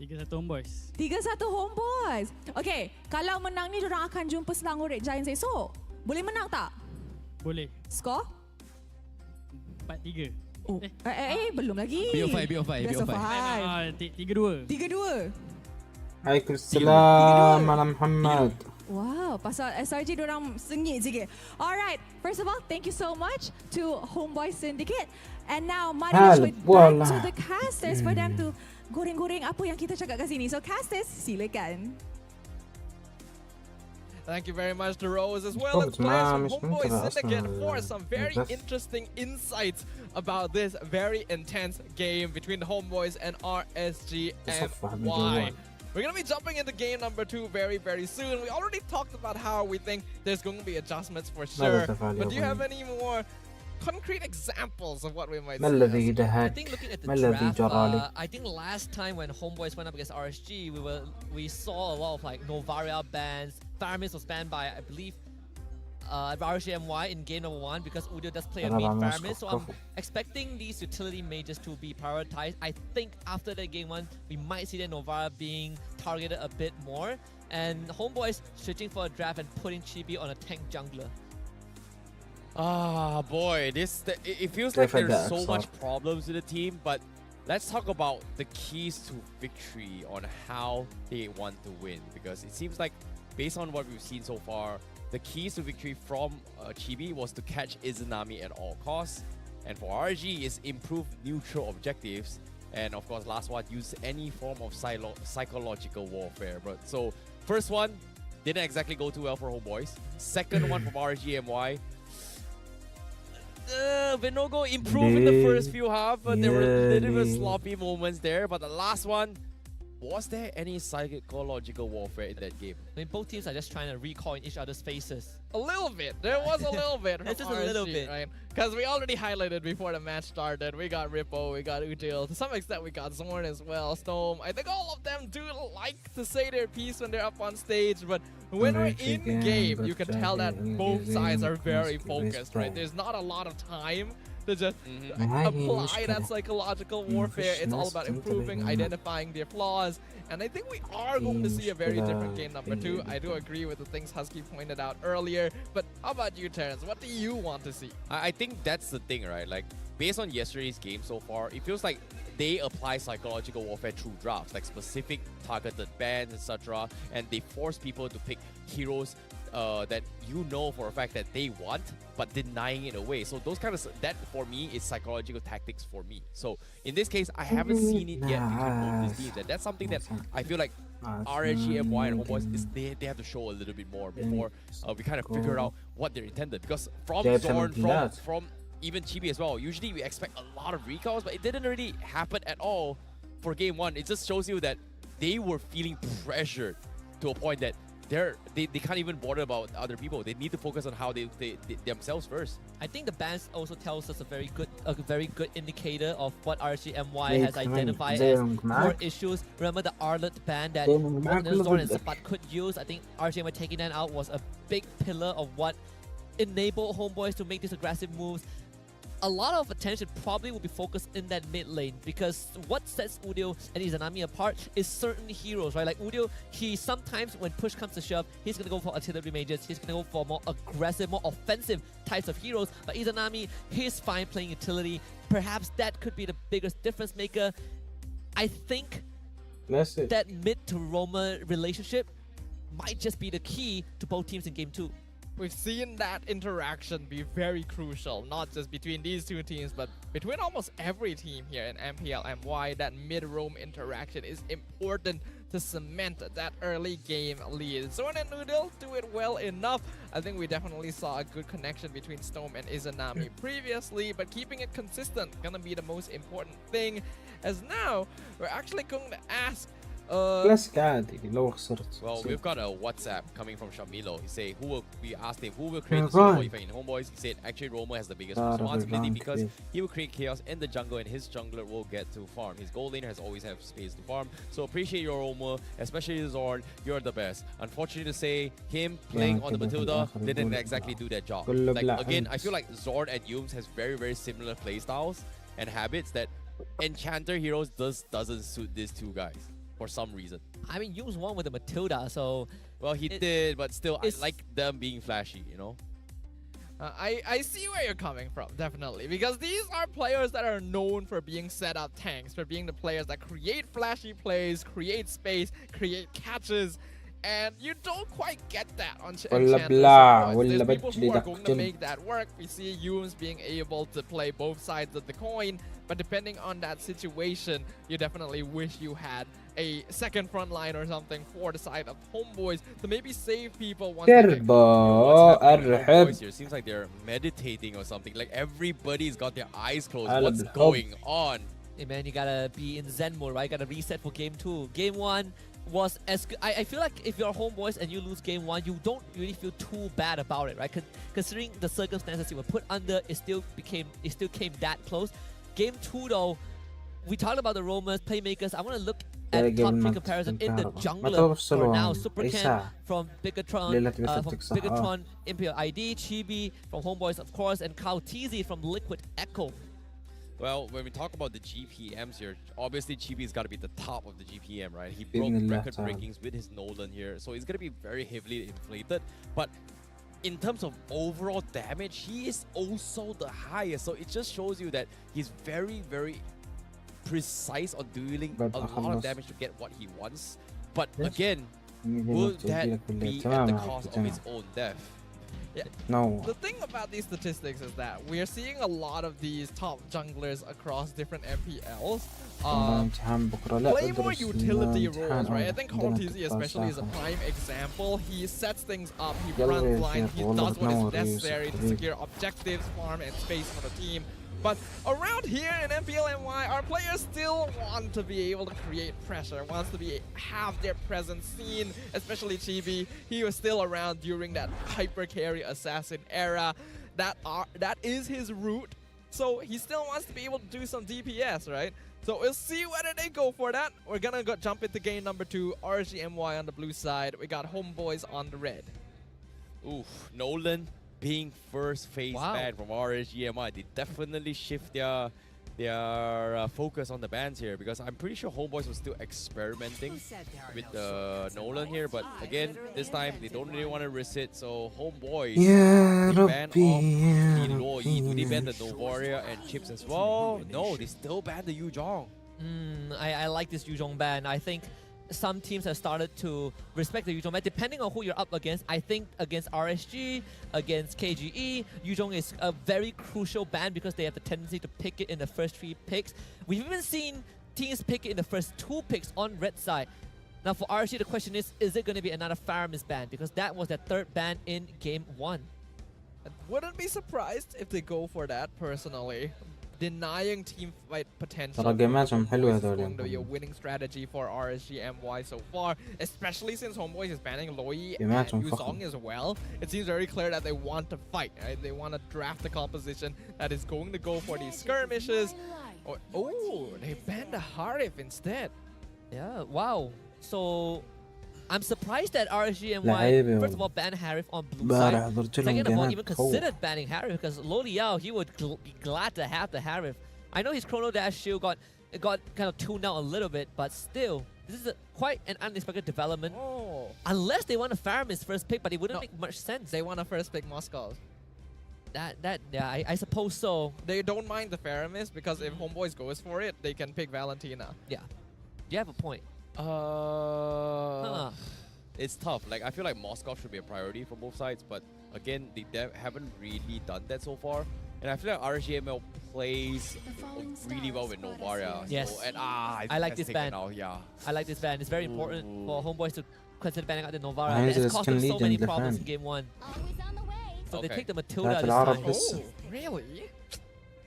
3-1 Homeboys. 3-1 Homeboys. Okay, kalau menang ni diorang akan jumpa Selangor Red Giants esok. Boleh menang tak? Boleh. Skor? 4-3. Oh, belum lagi. BO5. Best of 5. 3-2. 3-2. Waalaikumsalam Malam Muhammad. Wow, pasal SRG diorang sengit sikit. Alright, first of all, thank you so much to Homeboy Syndicate. And now, mari kita back to the casters for them to goreng-goreng apa yang kita cakap kat sini. So, casters, silakan. Thank you very much to Rose as well Oh, as it's players from mom, it's Homeboy interesting. Syndicate for some very That's- interesting insights about this very intense game between the Homeboys and RSGMY. We're going to be jumping into game number 2 very, very soon. We already talked about how we think there's going to be adjustments for sure. But do you have any more concrete examples of what we might ما الذي see? I دهاك think looking at the ما الذي draft, جرى لي I think last time when Homeboys went up against RSG, we saw a lot of like Novaria bans. Faramis was banned by, I believe, RSGMY in game number 1 because Udio does play a main Faramis. So I'm expecting these utility mages to be prioritized. I think after the game 1, we might see the Novara being targeted a bit more. And Homeboys switching for a draft and putting Chibi on a tank jungler. Ah, boy, it feels like Different there's so decks, much problems with the team, but let's talk about the keys to victory on how they want to win, because it seems like based on what we've seen so far, the keys to victory from Chibi was to catch Izanami at all costs, and for RG is improve neutral objectives, and of course last one, use any form of psychological warfare. But so first one didn't exactly go too well for Homeboys. Second one from RGMY, Vinogo improved in the first few half, but there were little bit sloppy moments there. But the last one, was there any psychological warfare in that game? I mean, both teams are just trying to recall in each other's faces. A little bit. There was a little bit. From It's just a RSG, little bit. right? Because we already highlighted before the match started. We got Rippo, we got Util. To some extent, we got Zorn as well. Storm. I think all of them do like to say their piece when they're up on stage, but when we're in game, you can tell that both sides are very focused, right? There's not a lot of time to just apply that psychological warfare. It's all about improving, identifying their flaws. And I think we are going to see a very different game number 2. I do agree with the things Husky pointed out earlier. But how about you, Terrence? What do you want to see? I think that's the thing, right? Like, based on yesterday's game so far, it feels like they apply psychological warfare through drafts, like specific targeted bans, etc. And they force people to pick heroes that you know for a fact that they want, but denying it away. So those kind of, that for me is psychological tactics for me. So in this case, I haven't seen it yet between both these teams, and that's something that I feel like RSG, MY, and Homeboys is they have to show a little bit more before we kind of figure out what they're intended. Because from Zorn, from even Chibi as well, usually we expect a lot of recalls, but it didn't really happen at all for game 1. It just shows you that they were feeling pressured to a point that they can't even bother about other people. They need to focus on how they themselves first. I think the bans also tells us a very good indicator of what RSGMY has identified as core issues. Remember the Arlet ban that Zorn and Sapat could use? I think RSGMY taking that out was a big pillar of what enabled Homeboys to make these aggressive moves. A lot of attention probably will be focused in that mid lane, because what sets Udio and Izanami apart is certain heroes, right? Like Udio, he sometimes, when push comes to shove, he's going to go for artillery mages, he's going to go for more aggressive, more offensive types of heroes. But Izanami, he's fine playing utility. Perhaps that could be the biggest difference maker. I think that mid to Roma relationship might just be the key to both teams in game 2. We've seen that interaction be very crucial, not just between these two teams, but between almost every team here in MPL MY. That mid-roam interaction is important to cement that early game lead. Zorn and Noodle do it well enough. I think we definitely saw a good connection between Storm and Izanami previously, but keeping it consistent gonna be the most important thing. As now, we're actually going to ask Well, we've got a WhatsApp coming from Shamilo. We asked him who will create the super effect in Homeboys. He said actually Roma has the biggest responsibility because he will create chaos in the jungle and his jungler will get to farm. His gold laner has always have space to farm. So appreciate your Roma, especially Zorn. You're the best. Unfortunately to say, him playing on the Matilda didn't exactly do that job. Like again, I feel like Zorn and Yumes has very similar playstyles and habits that Enchanter Heroes doesn't suit these two guys. For some reason. I mean, Yumes won with the Matilda, so... Well, he did, but still, I like them being flashy, you know? I see where you're coming from, definitely. Because these are players that are known for being set up tanks, for being the players that create flashy plays, create space, create catches, and you don't quite get that on Enchanter. There's people who are going to make that work. We see Yumes being able to play both sides of the coin, But depending on that situation, you definitely wish you had a second front line or something for the side of Homeboys to maybe save people once they get What's تربو happening with الرحب Homeboys here? Seems like they're meditating or something. Like everybody's got their eyes closed. قلب What's الحب. going on? Hey man, you gotta be in Zen mode, right? Gotta reset for game 2. Game 1 was as good. I feel like if you're Homeboys and you lose game 1, you don't really feel too bad about it, right? Considering the circumstances you were put under, it still came that close. Game 2 though, we talked about the roamers, playmakers. I want to look at تلاقي top 3 المنطقة comparison in the الكهرباء. ما jungler توصلوا for now. أي Supercam ساعة from Bigatron, ليلة from بيفتك صح Bigatron, Imperial ID, Chibi from Homeboys of course, and Kyle TZ from Liquid Echo. Well, when we talk about the GPMs here, obviously Chibi's got to be the top of the GPM, right? He بإذن broke الله record تعالى. breakings with his Nolan here, so he's going to be very heavily inflated. But in terms of overall damage, he is also the highest. So it just shows you that he's very, very precise on dealing But a lot أخلص. of damage to get what he wants. But Yes. again, يجي will الوقت يجي لك that بالليل. be at تمام the يا cost عبد of his تمام own death? نو The thing about these statistics is that we are seeing a lot of these top junglers across different MPLs. عندنا امتحان بكرة لا Play more ادرس utility الامتحان roles, right? I think Call عندنا TZ تبقى especially is a ساعة. prime example. He sets things up, he يلا runs يا blind, شيخ، he والله does what is بتنور يا يوسف necessary to حبيبي. secure objectives, farm, and space for the team. But around here in MPLNY, our players still want to be able to create pressure, wants to have their presence seen, especially Chibi. He was still around during that hyper carry assassin era. That is his route. So he still wants to be able to do some DPS, right? So we'll see whether they go for that. We're gonna go jump into game number 2, RGMY on the blue side. We got Homeboys on the red. Oof, Nolan being first phase Wow. ban from RSGMI, they definitely shift their focus on the bans here, because I'm pretty sure Homeboys was still experimenting with Nolan here, but again, this time they don't really want to risk it, so Homeboys يا they ban ربي off يا the Loi. Do they ban the ربي Novaria and Chips as well? No, they still ban the Yuzhong. I like this Yuzhong ban. I think some teams have started to respect the Yuzhong ban depending on who you're up against. I think against RSG, against KGE, Yuzhong is a very crucial ban because they have the tendency to pick it in the first 3 picks. We've even seen teams pick it in the first 2 picks on red side. Now for RSG, the question is it going to be another Faramis ban? Because that was their 3rd ban in game 1. I wouldn't be surprised if they go for that personally. Denying team fight potential ترى جيماتهم for حلوة Homeboys is هذول going to be a winning strategy for RSGMY so far, especially since Homeboys is banning Loi and جيماتهم Yuzhong فخم. as well. It seems very clear that they want to fight, right? They want to draft a composition that is going to go for these skirmishes. Oh, they banned the Harif instead. Yeah, wow. So I'm surprised that RSGMY لعيبة first of all banned Harif on blue امبارح side. حضرت لهم Second of all, جيمات even قوة. considered banning Harif because Lo Liao, he would be glad to have the Harif. I know his Chrono Dash shield got kind of tuned out a little bit, but still, this is quite an unexpected development. Oh, Unless they want to farm his first pick, but it wouldn't No. make much sense. they want to first pick Moscow. Yeah, I suppose so. They don't mind the Faramis because if Homeboys goes for it, they can pick Valentina. Yeah, you have a point. It's tough. Like, I feel like Moscow should be a priority for both sides, but again, they haven't really done that so far. And I feel like RGML plays really well with Novaria. Yes. So, and I like this ban. Now, yeah. I like this ban. It's very important for Homeboys to consider banning out the Novara. عايز It's cost them so السكن many lead problems in الفان. game 1. So they Okay. take the Matilda لا في this العرب time. بس. Oh, really?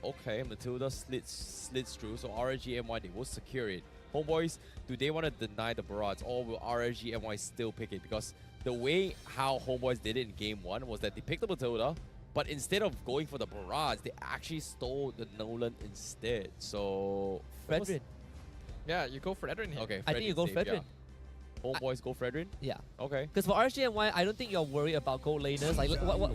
Okay, Matilda slits through, so RGMY, they will secure it. Homeboys, do they want to deny the barrage, or will RGMY still pick it? Because the way how Homeboys did it in game 1 was that they picked the Matilda, but instead of going for the barrage, they actually stole the Nolan instead. So Fredrin. Yeah, you go for Edrin here. Okay, I think you Fredrin's go safe, Fredrin. yeah. Homeboys go Fredrin? Yeah. Okay. Because for RGMY, I don't think you're worried about gold laners. Like,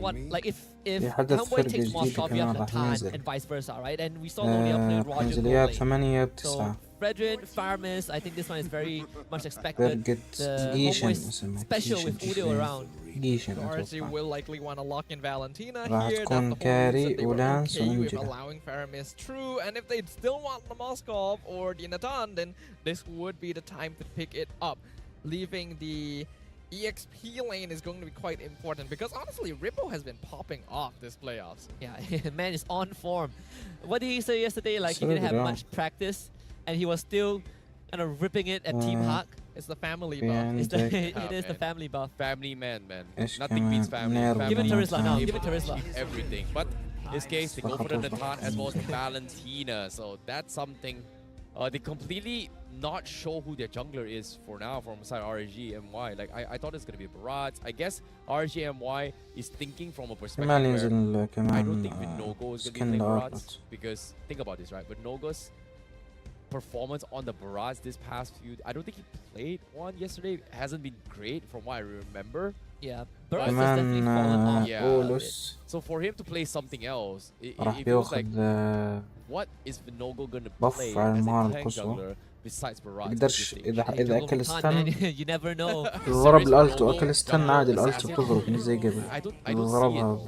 what like if يحدث Homeboy فرق takes جديد Moscow, you have كمان راح Natan ينزل. and vice versa, right? And we saw Lolia playing Roger حنزل gold يا lane. ب8 ب9 So Fredrin, Farmis, I think this one is very much expected. فرقة The جيشن Homeboys اسمها special with Udio around. جيشن So RSG أتوقع. will likely want to lock in Valentina راح here. That's تكون the whole كاري reason they were ولانس okay with وأنجلة. allowing Faramis through. And if they still want the Moskov or the Natan, then this would be the time to pick it up. Leaving the EXP lane is going to be quite important because honestly, Rippo has been popping off this playoffs. Yeah, man is on form. What did he say yesterday? Like he didn't have Yeah. much practice, and he was still kind of ripping it at Team Hawk. It's the family Yeah, buff. It's the, Yeah, it is the man. family buff. Family man. إيش Nothing beats كمان family. نير Family Give it to Rizla now. وبنات. Give it to Rizla. everything. But in this case, they go for the Natan as well as the Valentina. So that's something. They completely not show who their jungler is for now from side RGMY. Like I thought it's gonna be Barats. I guess RGMY is thinking from a perspective احتمال where ينزل I don't كمان think Vinogo is gonna be سكن playing Barats لأربط. because think about this, right? Vinogo's performance on the Barats this past few, I don't think he played one yesterday. Hasn't been great from what I remember. Yeah, Burrows has كمان definitely fallen off. Yeah. أولوس So for him to play something else, it راح feels like بياخذ what is Vinogo gonna buff play على as a المهارة tank القصوى. jungler besides Barats? at this يقدرش stage? إذا Hey, إذا jungle أكل Natan, ستن man, you never know. ضرب Serious الألت Vinogo وأكل ستن عادي الألت assassin. بتضرب مش زي قبل I don't see it. ضربها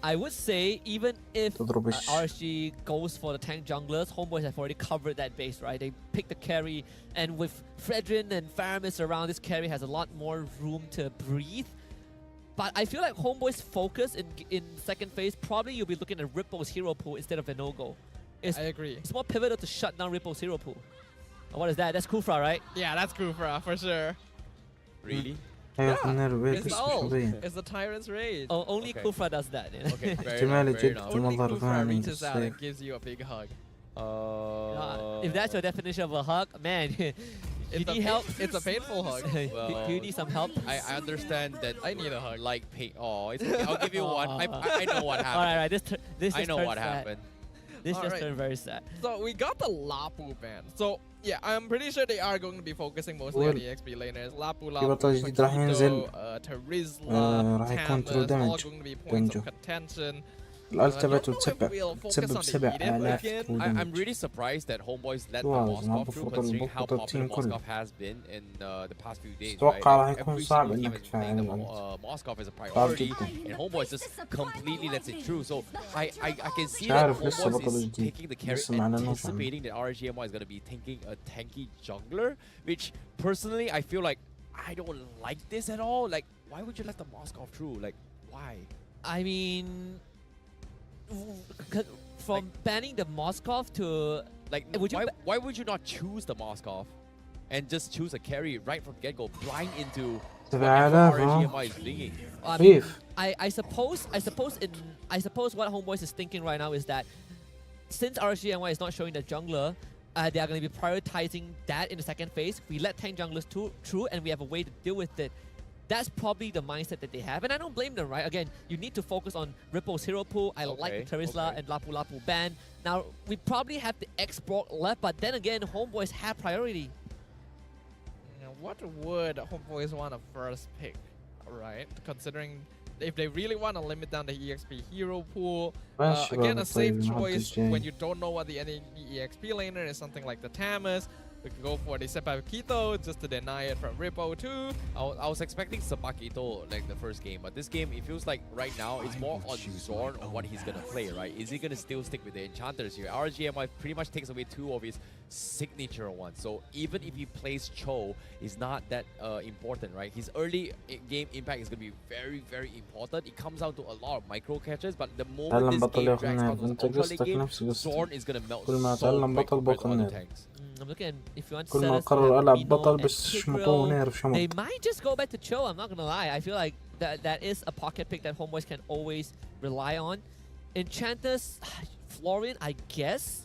I would say even if تضرب إيش RSG goes for the tank junglers, Homeboys have already covered that base, right? They pick the carry, and with Fredrin and Faramis around, this carry has a lot more room to breathe. But I feel like Homeboys' focus in second phase, probably you'll be looking at Ripple's hero pool instead of Vinogo. I agree. It's more pivotal to shut down Ripple's hero pool. And what is that? That's Kufra, right? Yeah, that's Kufra for sure. Really? هي النير It's بس the ult. شوية It's the Tyrant's Rage. Oh, only Okay. Kufra does that. You know? Okay, fair احتمال enough, fair يجيب enough. Only مظهر Kufra ثاني reaches out and بس gives you a big hug. If that's your definition of a hug, man, you It's a need help. It's a painful hug. Do you need some help? I understand that I need a hug. like pain. Oh, it's okay. I'll give you one. I know what happened. All right, this I just know turned what sad. happened. This just Alright. turned very sad. So we got the Lapu ban. So yeah, I'm pretty sure they are going to be focusing mostly on the EXP laners. Lapu, في بطل جديد راح ينزل Tarizla, راح يكون Tamas, true all damage going to be points دمجه. of contention. الألت don't تبعته know if we'll focus تسبب on the 7000 Eden true I'm damage. really surprised that Homeboys let the واو، ما Moskov through, بفضل- considering how بفضل popular التيم كله. Moskov has been in the past few days. أتوقع Right? راح Like, يكون every صعب single team إنك is playing تفعل the الألت. Moskov as a صعب priority, جدا. and Homeboys just completely lets it through. So I can see مش that عارف، لسه Homeboys بطل is جديد. taking the carry, لسه ما أعلنوش عنه. anticipating that RGMY is going to be taking a tanky jungler, which personally I feel like I don't like this at all. Like, why would you let the Moskov through? Like, why? I mean, from banning the Moskov to Like, Would you why would you not choose the Moskov and just choose a carry right from the get-go, blind into whatever 7000 ها؟ RGMY is bringing? I mean, كيف؟ I suppose what Homeboys is thinking right now is that since RGMY is not showing the jungler, they are going to be prioritizing that in the second phase. We let tank junglers through, and we have a way to deal with it. That's probably the mindset that they have, and I don't blame them, right? Again, you need to focus on Ripple's hero pool. I like the Terizla okay. and Lapu Lapu ban. Now, we probably have the X-Brock left, but then again, Homeboys have priority. Now, what would Homeboys want to first pick? Right, considering if they really want to limit down the EXP hero pool, ماشي again بقى a safe طيب المحط choice الجاي. when you don't know what the enemy EXP laner is, something like the Tamas. We could go for the Sepakito just to deny it from Rippo too. I was expecting Sabakito like the first game, but this game it feels like right now it's more on Zorn on what he's gonna play, right? Is he gonna still stick with the enchanters here? RGMI pretty much takes away two of his signature ones, so even if he plays Cho, it's not that important, right? His early game impact is gonna be very, very important. It comes down to a lot of micro catches, but the moment تعلم this بطل game ياخذ drags ناب out to انت the ultra late قصتك game, نفس قصتي Zorn is gonna melt كل ما so تعلم quick بطل compared to بطل other ناب. tanks. I'm looking, if you want to كل set ما us قرر with ألعب Mino بطل and بس شمطه Tigreal, ونير they شمط. might just go back to Cho. I'm not gonna lie. I feel like that is a pocket pick that Homeboys can always rely on. Enchanters, Florian, I guess.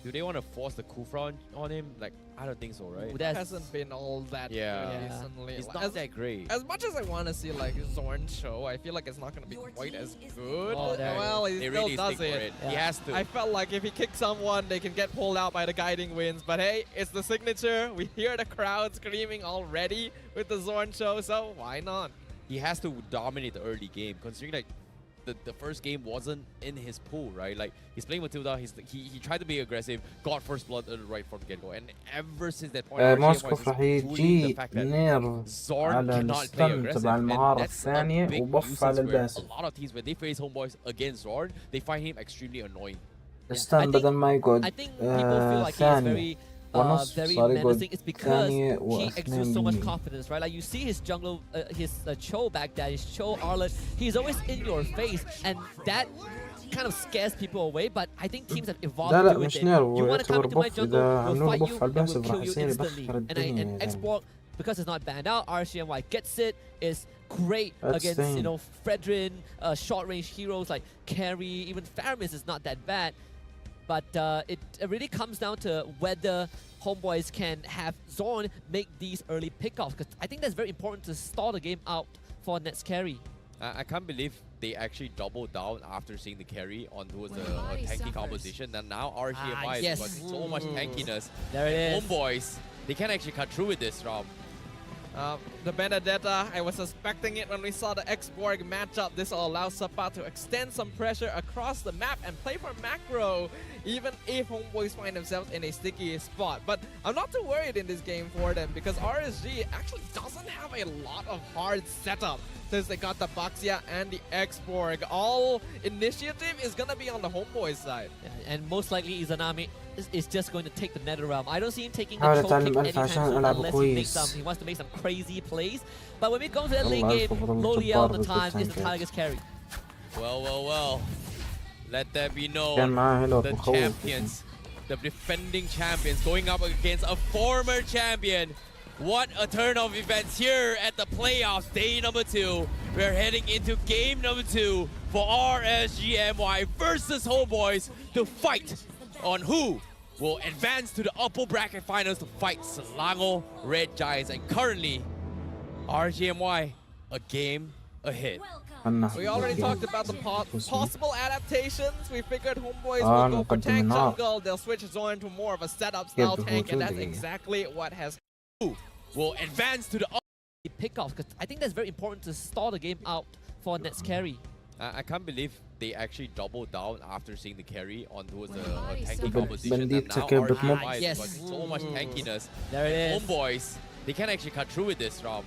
Do they want to force the Kufra on him? Like, I don't think so, right? Ooh, that's Hasn't been all that Yeah. good Yeah. recently. It's Like, not that great. as much as I want to see like Zorn show, I feel like it's not going to be quite as good. Oh, there you Well, he They still really does stick for it. it. He Yeah. has to. I felt like if he kicks someone, they can get pulled out by the guiding winds. But hey, it's the signature. We hear the crowd screaming already with the Zorn show, so why not? He has to dominate the early game, considering like the first game wasn't in his pool, right? Like he's playing Matilda, he tried to be aggressive, got first blood right from the get-go, and ever since that point, RGMY موسكوف is راح bullying the يجي fact that نير Zorn على cannot play الستن aggressive, تبع and المهارة that's a الثانية big وبف على nuisance where الباسل. a lot of teams when they face homeboys against Zorn, they find him extremely annoying. الستن I think- بدل ما يقعد I think people feel like he is ثانية very ونص very صار يقعد menacing, it's because ثانية he exudes so much و2 confidence, right? Like you see his jungle, his Cho back there, his Cho Arlet, he's always in your face, and that kind of scares people away. But I think teams have evolved لا لا to it. مش نير You want to come ويعتبر into my بوف jungle, إذا we'll عملوا له fight بوف you, على and we'll الباسف راح kill you يصير instantly. يبخر And الدنيا يعني. Export, because it's not banned out, RCMY gets it, is great That's against, insane. you know, Fredrin, short range heroes like Carry, even Faramis is not that bad. But it really comes down to whether Homeboys can have Zorn make these early pickoffs, because I think that's very important to stall the game out for Nets Carry. I can't believe they actually doubled down after seeing the carry on towards a tanky composition. And now RGMI yes. has got so much tankiness. There it is. Homeboys, they can actually cut through with this, Rom. The Benedetta, I was suspecting it when we saw the X-Borg matchup. This will allow Sapa to extend some pressure across the map and play for macro, even if Homeboys find themselves in a sticky spot. But I'm not too worried in this game for them, because RSG actually doesn't have a lot of hard setup, since they got the Baxia and the X-Borg. All initiative is going to be on the Homeboys side. Yeah, and most likely Izanami is just going to take the Nether Realm. I don't see him taking the حاول choke أتعلم kick ألف anytime عشان soon ألعب unless كويس. he wants to make some crazy plays. But when we come to that late والله game, أعرف أفضل Loliel جبار the ضد time is the التانكات. Tigers carry. Well. Let that be كان known. معاه هيلو The مخوف. champions, the defending champions, going up against a former champion. What a turn of events here at the playoffs, day number 2. We're heading into game number 2 for RSGMY versus Homeboys to fight on who will advance to the upper bracket finals to fight Selangor Red Giants. And currently, RGMY a game ahead. We already talked about the possible adaptations. We figured Homeboys Ah, will go for نقدم tank النار. jungle. They'll switch Zorn to more of a setup style يبدو tank, and that's وجودي. exactly what has Who will advance to the Pickoffs, because I think that's very important to stall the game out for Nets carry. I can't believe they actually doubled down after seeing the carry on towards a tanky Bandit composition. And now take a bit more. RGMI has Yes. got so much tankiness. There it is. Homeboys, they can actually cut through with this, Rom.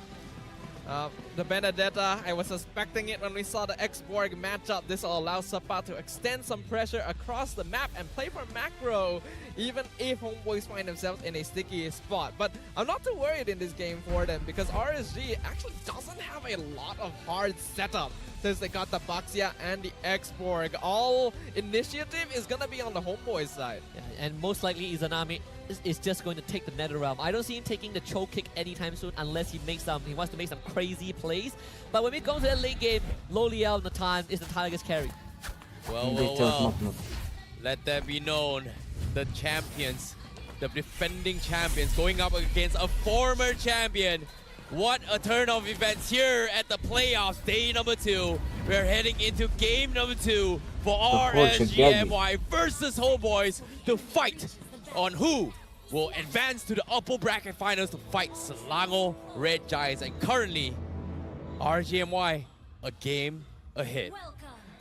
the Benedetta. I was suspecting it when we saw the X-Borg matchup. This will allow Sapa to extend some pressure across the map and play for macro, even if Homeboys find themselves in a sticky spot. But I'm not too worried in this game for them, because RSG actually doesn't have a lot of hard setup, since they got the Baxia and the X-Borg. All initiative is going to be on the Homeboys side. Yeah, and most likely Izanami is just going to take the Nether Realm. I don't see him taking the choke kick anytime soon unless he wants to make some crazy plays. But when we come to that late game, Loliel the time is the Tigers carry. Well. Let that be known. The champions, the defending champions, going up against a former champion. What a turn of events here at the playoffs, day number 2. We're heading into game number 2 for RSGMY versus Homeboys to fight on who will advance to the upper bracket finals to fight Selangor Red Giants. And currently, RGMY a game ahead.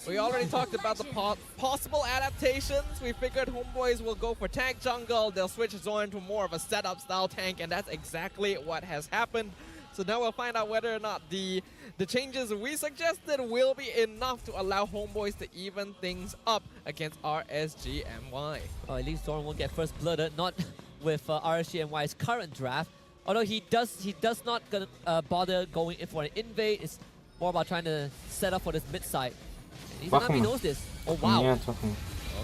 We already talked about the possible adaptations. We figured Homeboys will go for tank jungle. They'll switch Zorn to more of a setup style tank, and that's exactly what has happened. So now we'll find out whether or not the changes we suggested will be enough to allow Homeboys to even things up against RSGMY. Oh, at least Zorn won't get first blooded, not with RSGMY's current draft. Although he does not gonna bother going in for an invade. It's more about trying to set up for this mid side. Izanami knows this. Oh wow.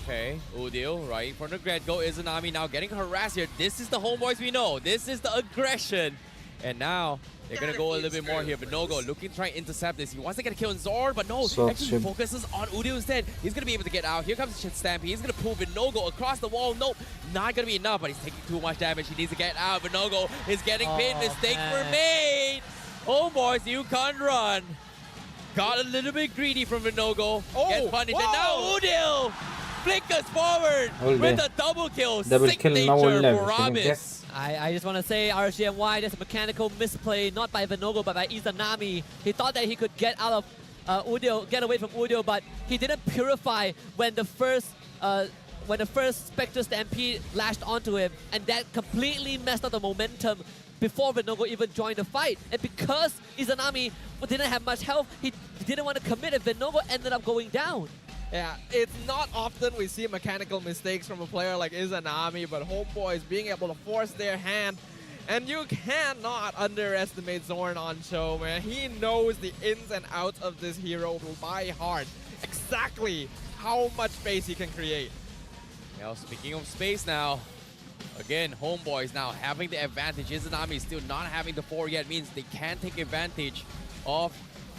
Okay, Udil right in front of Gredgo. Izanami now getting harassed here. This is the Homeboys we know. This is the aggression. And now they're going to go a little bit more here. But Nogo looking to try and intercept this. He wants to get a kill on Zord, but no. Actually focuses on Udil instead. He's going to be able to get out. Here comes the Stampede. He's going to pull Vinogo across the wall. Nope, not going to be enough, but he's taking too much damage. He needs to get out. Vinogo is getting pinned. Mistakes were made. Homeboys, you can't run. Got a little bit greedy from Vinogo. Gets punished. And now Udil flickers forward with a double kill. Signature for Ramis. I just want to say RGMY, there's a mechanical misplay, not by Vinogo, but by Izanami. He thought that he could get out of Udil, get away from Udil, but he didn't purify when the first Spectre Stampede lashed onto him, and that completely messed up the momentum before Vinogo even joined the fight. And because Izanami didn't have much health, he didn't want to commit, and Vinogo ended up going down. Yeah, it's not often we see mechanical mistakes from a player like Izanami, but Homeboys being able to force their hand. And you cannot underestimate Zorn on show, man. He knows the ins and outs of this hero by heart. Exactly how much space he can create. Now, speaking of space now, again, Homeboys now having the advantage. Izanami still not having the 4 yet, means they can take advantage of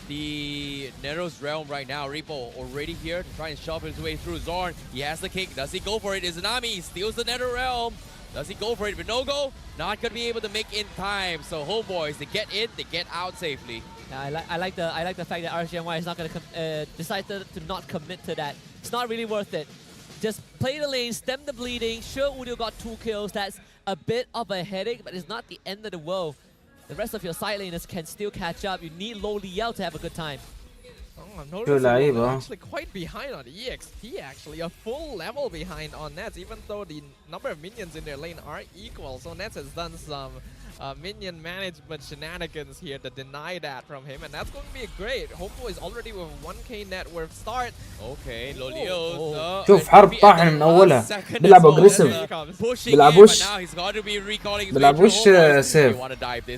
the Nero's realm right now. Repo already here to try and shove his way through. Zorn, he has the kick. Does he go for it? Izanami steals the Nether realm. Does he go for it? Vinogo not going to be able to make in time. So Homeboys, they get in, they get out safely. Yeah, I like the fact that RGMY is not going to decide to not commit to that. It's not really worth it. Just play the lane, stem the bleeding. Sure, Udio got 2 kills. That's a bit of a headache, but it's not the end of the world. The rest of your side laners can still catch up. You need Low Liao to have a good time. Oh, I'm noticing actually quite behind on EX. He actually a full level behind on Nets, even though the number of minions in their lane are equal. So Nets has done some minion management shenanigans here to deny that from him, and that's going to be great. Homeboy is already with a 1k net worth start. Okay, Lolio. شوف حرب طاحن من اولها بيلعبوا اجريسيف بيلعبوش بيلعبوش سيف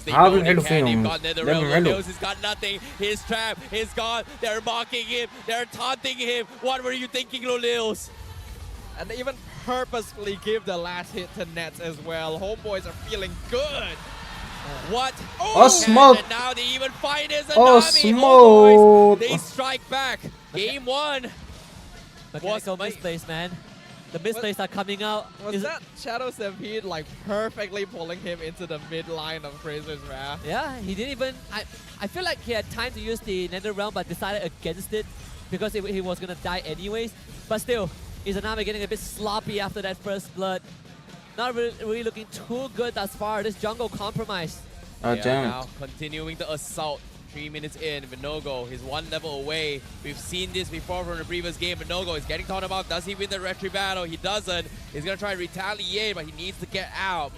هذا الحلو فيهم لعبهم حلو. He's got nothing. His trap is gone. They're mocking him. They're taunting him. What were you thinking, Lolios? And they even purposefully give the last hit to Nets as well. Homeboys are feeling good. What? Oh, smoke. And now they even find his Oh, Anami. smoke. Homeboys, they strike back. Game 1. Mechanical misplays, man. The misplays are coming out. Was that Shadow Stampede like perfectly pulling him into the mid line of Fraser's Wrath? Yeah, he didn't even... I feel like he had time to use the Nether Realm, but decided against it because he was going to die anyways. But still, Izanami getting a bit sloppy after that first blood. Not really looking too good thus far. This jungle compromise. Oh, damn it. Now continuing the assault. 3 minutes in, Vinogo is 1 level away. We've seen this before from the previous game. Vinogo is getting talked about. Does he win the retry battle? He doesn't. He's going to try and retaliate, but he needs to get out.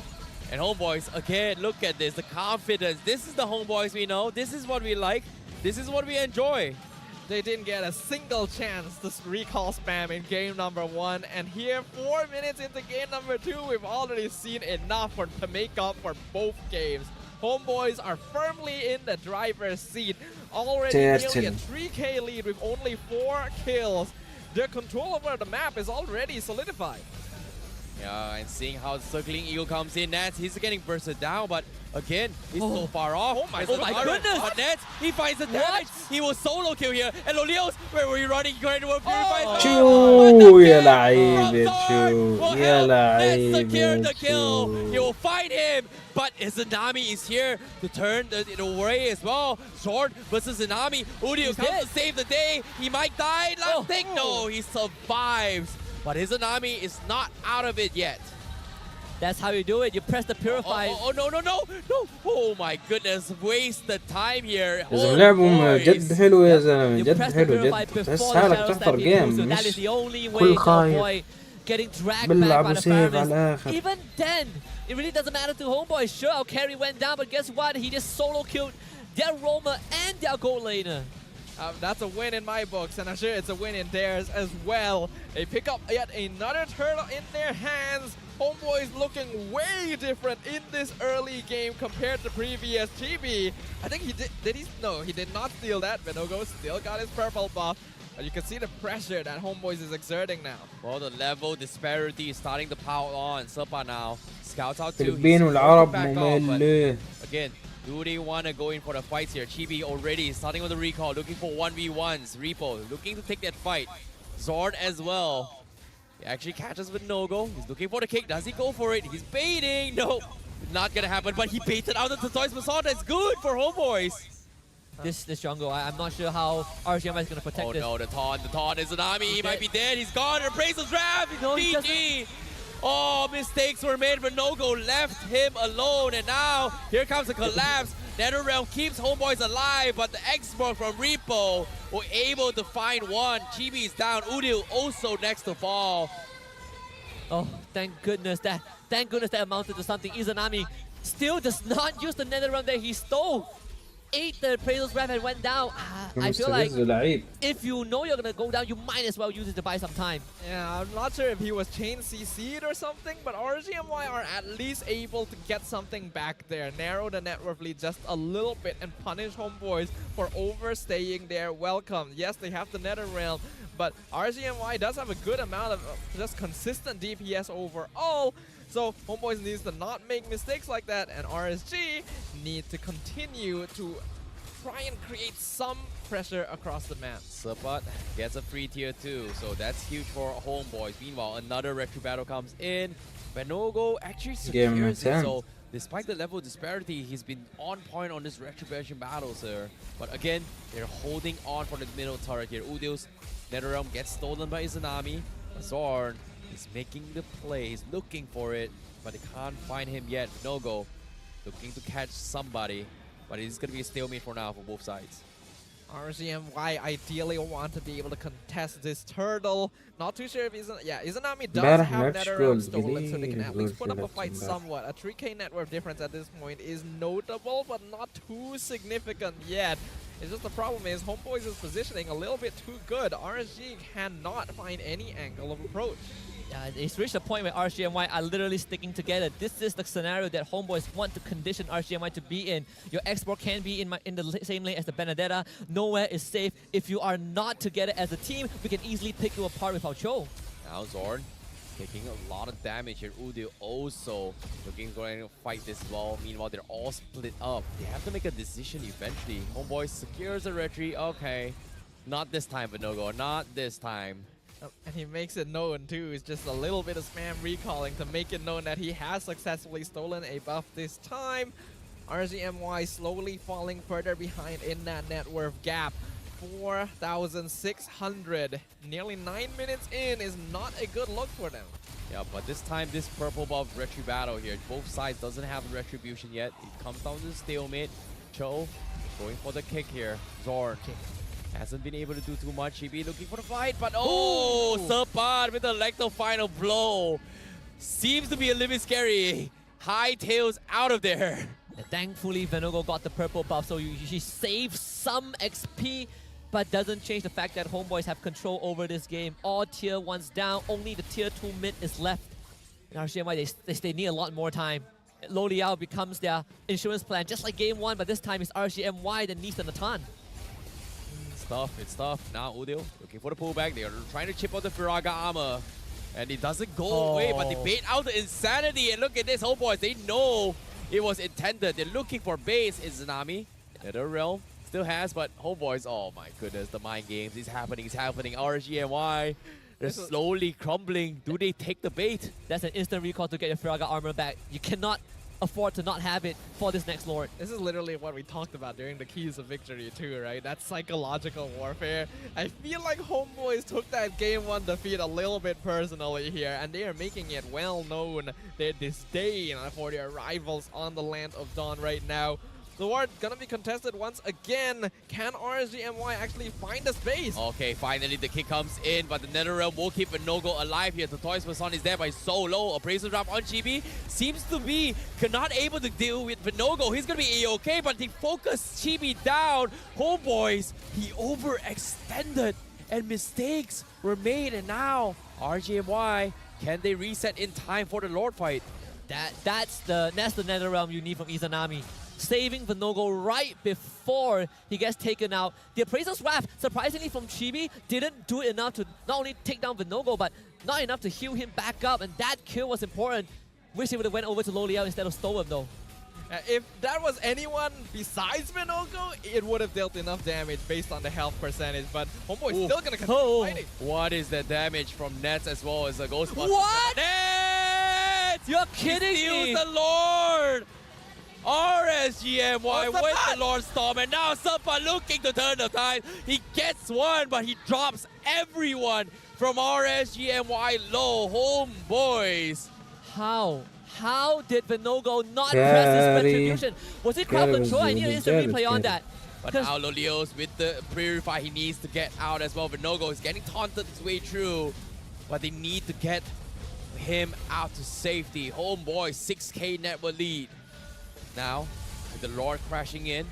And Homeboys, again, look at this. The confidence. This is the Homeboys we know. This is what we like. This is what we enjoy. They didn't get a single chance to recall spam in game number 1. And here, 4 minutes into game number 2, we've already seen enough to make up for both games. Homeboys are firmly in the driver's seat. Already nearly a 3k lead with only 4 kills. Their control over the map is already solidified. Yeah, and seeing how Circling Eagle comes in, Nats, he's getting bursted down, but again, he's so far off. Oh my goodness! But Nats, he finds the damage. He will solo kill here. And Lolios, where were you running? Going to work purified. شو يا لعيبة شو يا Nets secured لعيبة the kill. شو. He will fight him, but Izanami is here to turn it away as well. Sword versus Izanami. Udio comes to save the day. He might die. Last thing, no, he survives. But Izanami is not out of it yet. That's how you do it. You press the purify. Oh, no. Oh my goodness, waste the time here. يا زلمة لعبهم جد حلو يا زلمة You جد press the حلو purify جد before تحس the حالك shadow تحضر stampede جيم moves. That is مش the only way كل to خايف. avoid getting dragged back بيلعبوا by the سيف على Paramis. الآخر. Even then, it really doesn't matter to Homeboy. Sure, our carry went down, but guess what? He just solo killed their roamer and their gold laner. That's a win in my books, and I'm sure it's a win in theirs as well. They pick up yet another turtle in their hands. Homeboys looking way different in this early game compared to previous GB. I think he did he? No, he did not steal that. Vinogo still got his purple buff. But you can see the pressure that Homeboys is exerting now. Well, the level disparity is starting to pile on. Supa now scouts out to الفلبين والعرب ممل. again, do they want to go in for the fights here? Chibi already starting with the recall, looking for 1v1s. Repo looking to take that fight. Zord as well. He actually catches with Nogo. He's looking for the kick. Does he go for it? He's baiting. No, not gonna happen. But he baited out the Tortoise Basalt. That's good for Homeboys. This jungle, I'm not sure how RGMI is going to protect this. Oh no, the taunt is an army. He might be dead. He's gone. Appraisal's draft. No, he GG. Oh, mistakes were made, but Nogo left him alone. And now, here comes the collapse. NetherRealm keeps Homeboys alive, but the export from Repo were able to find one. Chibi is down. Udil also next to fall. Oh, thank goodness that amounted to something. Izanami still does not use the NetherRealm that he stole. ate the Appraisal's Wrath and went down. I feel like if you know you're gonna go down, you might as well use it to buy some time. Yeah, I'm not sure if he was chain CC'd or something, but RGMY are at least able to get something back there. Narrow the net worth lead just a little bit and punish Homeboys for overstaying their welcome. Yes, they have the Nether Realm, but RGMY does have a good amount of just consistent DPS overall. So Homeboys needs to not make mistakes like that, and RSG need to continue to try and create some pressure across the map. Sabat gets a free tier 2, so that's huge for Homeboys. Meanwhile, another retro battle comes in. Benogo actually secures it, so despite the level disparity, he's been on point on this retribution battle, sir. But again, they're holding on for the middle turret here. Udil's Netherrealm gets stolen by Izanami. Zorn is making the play, he's looking for it, but they can't find him yet. Benogo looking to catch somebody, but it's going to be a stalemate for now for both sides. RGMY ideally want to be able to contest this turtle. Not too sure if Izanami does have Netherrealm stolen, so they can at least put up a fight somewhat. A 3k net worth difference at this point is notable, but not too significant yet. It's just the problem is Homeboys' positioning a little bit too good. RSG cannot find any angle of approach. Yeah, it's reached a point where RGMY are literally sticking together. This is the scenario that Homeboys want to condition RGMY to be in. Your export can be in the same lane as the Benedetta. Nowhere is safe. If you are not together as a team, we can easily pick you apart with our Cho. Now Zorn taking a lot of damage here. Udil also looking going to fight this well. Meanwhile, they're all split up. They have to make a decision eventually. Homeboys secures a retreat. Okay. Not this time, Benogo. Not this time. And he makes it known too. It's just a little bit of spam recalling to make it known that he has successfully stolen a buff this time. RGMY slowly falling further behind in that net worth gap. 4,600. Nearly 9 minutes in is not a good look for them. Yeah, but this time, this purple buff retri battle here, both sides doesn't have retribution yet. It comes down to stalemate. Cho going for the kick here. Zorn hasn't been able to do too much. Chibi looking for the fight, but Sabat with the Lecto final blow. Seems to be a little bit scary. High tails out of there. And thankfully, Benogo got the purple buff, so he saves some XP, but doesn't change the fact that Homeboys have control over this game. All tier 1s down, only the tier 2 mid is left. And RGMY, they need a lot more time. Lo Liao becomes their insurance plan, just like game 1, but this time it's RGMY that needs the Natan. It's tough. Now Udil looking for the pullback. They are trying to chip out the Firaga armor. And it doesn't go away, but they bait out the insanity. And look at this, Homeboys. They know it was intended. They're looking for base. Izanami. Netherrealm still has, but Homeboys, oh my goodness, the mind games. It's happening. RGMY, they're slowly crumbling. Do they take the bait? That's an instant recall to get your Firaga armor back. You cannot afford to not have it for this next Lord. This is literally what we talked about during the keys of victory too, right? That psychological warfare. I feel like Homeboys took that game 1 defeat a little bit personally here, and they are making it well known their disdain for their rivals on the land of Dawn right now. The war gonna be contested once again. Can RSGMY actually find the space? Okay, finally the kick comes in, but the Netherrealm will keep Benogo alive here. The Toys Person is there by so low. Appraisal drop on Chibi. Seems to be not able to deal with Benogo. He's gonna be A-okay, but they focus Chibi down. Homeboys, he overextended and mistakes were made, and now RGMY, can they reset in time for the Lord fight? That's the Netherrealm you need from Izanami. Saving Benogo right before he gets taken out. The Appraisal's Wrath, surprisingly from Chibi, didn't do enough to not only take down Benogo, but not enough to heal him back up, and that kill was important. Wish he would have went over to Lo Liao instead of stole him though. If that was anyone besides Benogo, it would have dealt enough damage based on the health percentage, but Homeboy's still gonna continue fighting. What is the damage from Nets as well as a Ghostbuster? What? Nets! You're kidding me! the Lord! RSGMY with the Lord Storm, and now Sabat looking to turn the tide. He gets one, but he drops everyone from RSGMY low. Homeboys. How? How did Benogo not press his retribution? Was it crowd control? I need an instant replay on that. But now Lolios with the Purify, he needs to get out as well. Benogo is getting taunted his way through, but they need to get him out to safety. Homeboy, 6k net will lead. Now, with the Lord crashing in,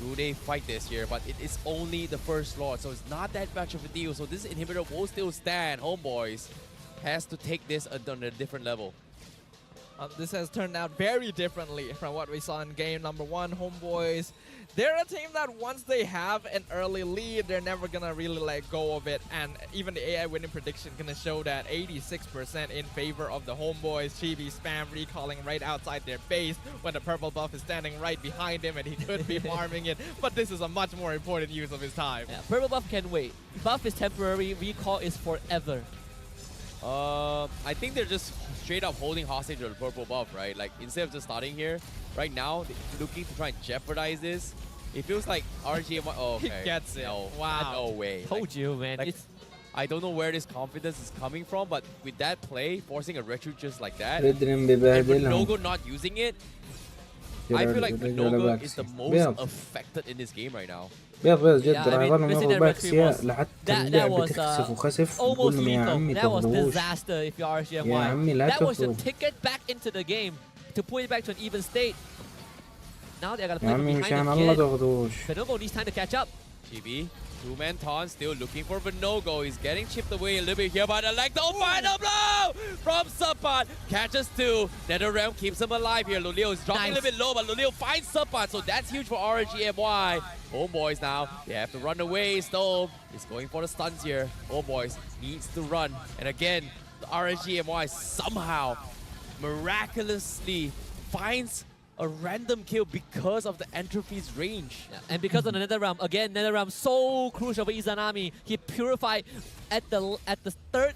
do they fight this here? But it is only the first Lord, so it's not that much of a deal. So this inhibitor will still stand. Homeboys has to take this on a different level. This has turned out very differently from what we saw in game number 1. Homeboys, they're a team that once they have an early lead, they're never gonna really let go of it. And even the AI winning prediction gonna show that 86% in favor of the Homeboys. Chibi spam recalling right outside their base when the purple buff is standing right behind him and he could be farming it. But this is a much more important use of his time. Yeah, purple buff can wait. Buff is temporary, recall is forever. I think they're just straight up holding hostage to the purple buff, right? Like, instead of just starting here, right now, they're looking to try and jeopardize this. It feels like RGM. Oh, okay. He gets it. No, Wow. No way. Told you, man. like, It's I don't know where this confidence is coming from, but with that play, forcing a retro just like that, بدري and ببهدلهم. Nogo not using it, I feel like Nogo is the most affected in this game right now. بيض جد Yeah, I mean, درايفرنا missing مرة that باكس retreat يا was- لحتى that اللعبة was تخسف وخسف almost تقول لهم يا lethal. عمي That was تغضبوش disaster if you're RGMY. يا عمي لا That was the تغضب ticket back into the game to put it back to an even state. Now they're gonna يا play from عمي behind مشان the الله kid. تغضبوش Venogo needs time to catch up. GB, two-man taunt, still looking for Venogo. He's getting chipped away a little bit here, but like the final blow from Subpot. Catches two. NetherRealm keeps him alive here. Lulio is dropping a little bit low, but Lulio finds Subpot, so that's huge for RGMY. Homeboys now, they have to run away. Stove is going for the stuns here. Homeboys needs to run. And again, the RGMY somehow, miraculously finds a random kill because of the Entropy's range. Yeah, and because of the NetherRealm, again, NetherRealm so crucial for Izanami. He purified at the third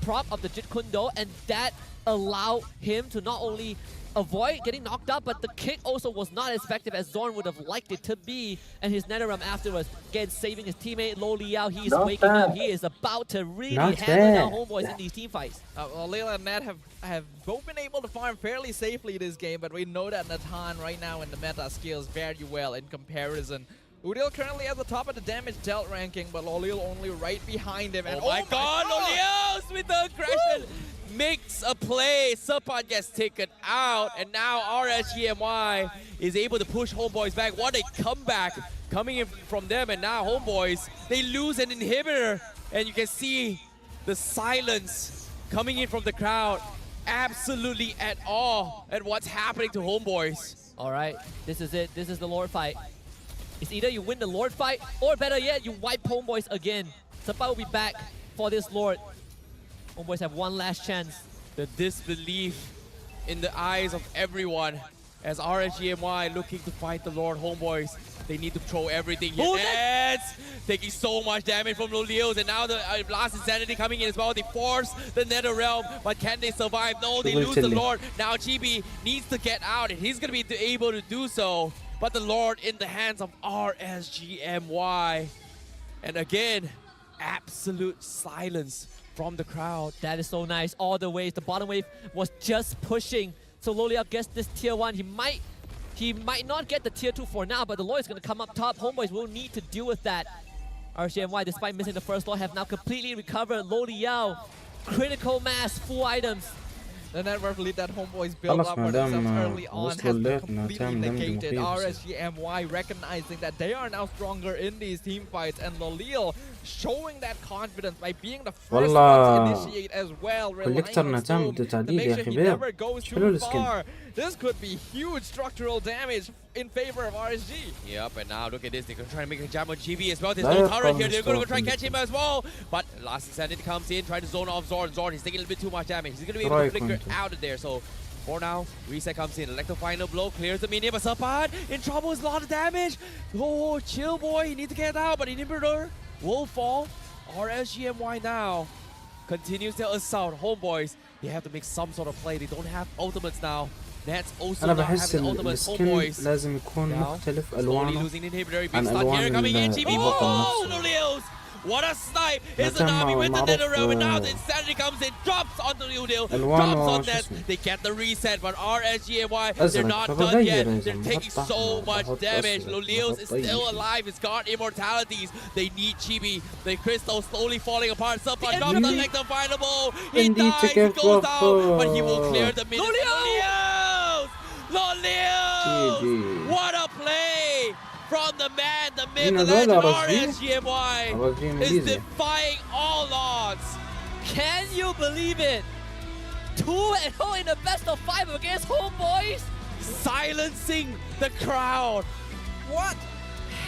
prop of the Jit Kundo, and that allowed him to not only avoid getting knocked out, but the kick also was not as effective as Zorn would have liked it to be. And his NetherRealm afterwards, again, saving his teammate Lo Liao. He is Not waking up. bad. He is about to really Not hammer down bad. Homeboys in these team fights. Well, Layla and Nat have both been able to farm fairly safely this game, but we know that Natan right now in the meta scales very well in comparison. Udil currently at the top of the damage dealt ranking, but Lolil only right behind him. And Oh my god, Lolios with the aggression makes a play. Subpot gets taken out, and now RSGMY is able to push Homeboys back. What a comeback coming in from them, and now Homeboys, they lose an inhibitor, and you can see the silence coming in from the crowd. Absolutely at awe at what's happening to Homeboys. All right, this is it. This is the Lord fight. It's either you win the Lord fight, or better yet, you wipe Homeboys again. Subpot will be back for this Lord. Homeboys have one last chance. The disbelief in the eyes of everyone as RSGMY looking to fight the Lord. Homeboys, they need to throw everything here. Oh, Nets taking so much damage from Lolios, and now the Blast Insanity coming in as well. They force the NetherRealm, but can they survive? No, they lose the Lord. Now Chibi needs to get out, and he's going to be able to do so. But the Lord in the hands of RSGMY. And again, absolute silence from the crowd. That is so nice. All the ways. The bottom wave was just pushing. So Loliao gets this tier 1. He might not get the tier 2 for now, but the Lord is going to come up top. Homeboys will need to deal with that. RCMY, despite missing the first Lord, have now completely recovered. Loliao, critical mass, full items. The network lead that Homeboys built up for themselves early on has been completely negated. RSGMY recognizing that they are now stronger in these team fights, and Lolil showing that confidence by being the first one to initiate as well, relying on Stone to make sure he never goes too far. This could be huge structural damage in favor of RSG. Yep, and now look at this. They're going to try to make a jam on GB as well. There's no turret here. They're going to try and catch him as well. But Last Insanity comes in, trying to zone off Zorn. Zorn, he's taking a little bit too much damage. He's going to be able to flicker out of there. So for now, Reset comes in. Electro final blow, clears the minion, but Subpot in trouble. Is a lot of damage. Oh, chill, boy. He needs to get out, but Inhibitor will fall. RSGMY now continues their assault. Homeboys, they have to make some sort of play. They don't have ultimates now. Nets also أنا not بحس having ultimates. السكيل Homeboys لازم يكون مختلف slowly ألوانه losing inhibitor. Big عن stun here ألوان coming in. GB. البطل Oh, نفسه. Lolios! What a snipe! Is نتم Nami with the معروف NetherRealm, and now the Insanity comes in, drops onto Udil, ألوانه drops on شو Nets. اسمه؟ They get the reset, but RSGMY, they're أزرق not done فبغير yet. إذا They're taking بحط so أحمر، much بحط damage. أزرق، Lolios is بحط أي still شيء. alive. He's got immortalities. They need Chibi. The crystal slowly falling apart. Subpot drops the Electro final blow. He Indeed, dies, he take goes care down, but he of- will clear the mid. Lolios! Lolios! GG. What a play from the man, the myth, the Yine böyle legend, arası. RSGMY Arası yine is değil. defying all odds. Can you believe it? 2-0 in the best of 5 against Homeboys. Silencing the crowd. What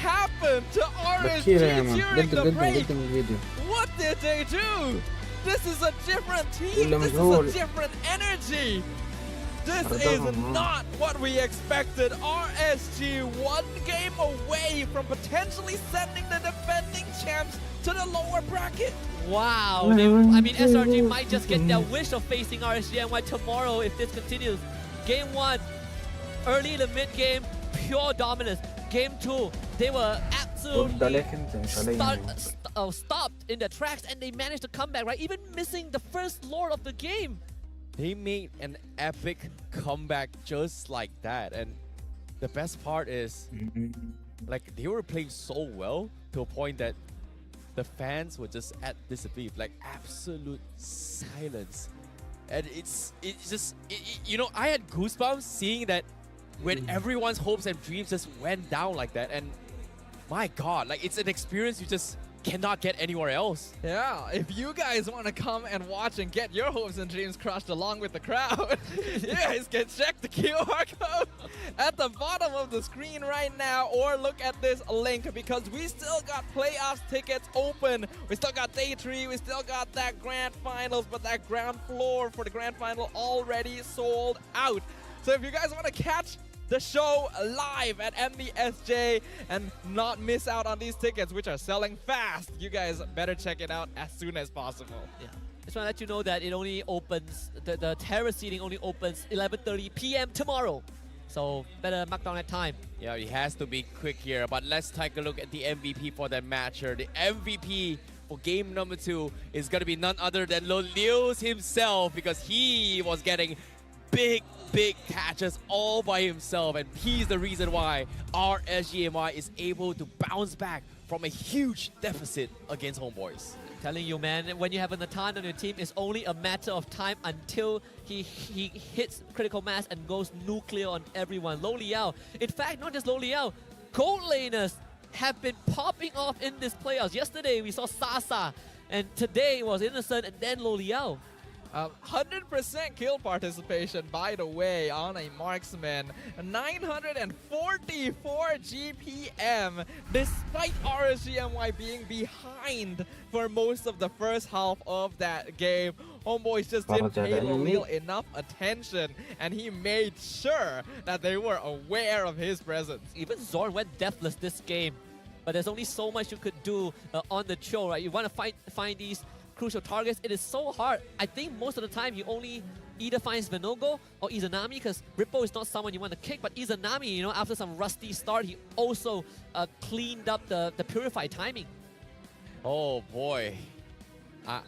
happened to RSG بكير hemen. during the قدم break? قدم الفيديو. What did they do? This is a different team. ولا This is مجهول. a different energy. This is أرضهم. not what we expected. RSG one game away from potentially sending the defending champs to the lower bracket. Wow. I mean, SRG might just get their wish of facing RSGNY tomorrow if this continues. Game 1, early in the mid game, pure dominance. Game 2, they were absolutely رد عليك انت مش علي. stopped in their tracks and they managed to come back, right? Even missing the first lord of the game. They made an epic comeback just like that. And the best part is, like, they were playing so well to a point that the fans were just at disbelief, like absolute silence. And it's just, you know, I had goosebumps seeing that when everyone's hopes and dreams just went down like that. And my God, like, it's an experience you just cannot get anywhere else. Yeah, if you guys want to come and watch and get your hopes and dreams crushed along with the crowd, you guys can check the QR code at the bottom of the screen right now, or look at this link, because we still got playoffs tickets open. We still got day 3, we still got that grand finals, but that ground floor for the grand final already sold out. So if you guys want to catch the show live at MBSJ and not miss out on these tickets, which are selling fast, you guys better check it out as soon as possible. Yeah. Just want to let you know that it only opens, the terrace seating only opens 11:30 p.m. tomorrow. So better mark down that time. Yeah, it has to be quick here. But let's take a look at the MVP for that match here. The MVP for game number 2 is going to be none other than Lolius himself, because he was getting big catches all by himself, and he's the reason why RSGMI is able to bounce back from a huge deficit against Homeboys. I'm telling you, man, when you have a Natan on your team, it's only a matter of time until he hits critical mass and goes nuclear on everyone. Lo Liao, in fact, not just Lo Liao, gold laners have been popping off in this playoffs. Yesterday we saw Sasa, and today it was Innocent and then Lo Liao. 100% kill participation, by the way, on a marksman. 944 GPM, despite RSGMY being behind for most of the first half of that game. Homeboys just didn't pay Lolil enough attention, and he made sure that they were aware of his presence. Even Zorn went deathless this game, but there's only so much you could do on the show, right? You want to find these crucial targets. It is so hard. I think most of the time you only either find Venogo or Izanami, because Rippo is not someone you want to kick, but Izanami, you know, after some rusty start, he also cleaned up the Purify timing. Oh boy. I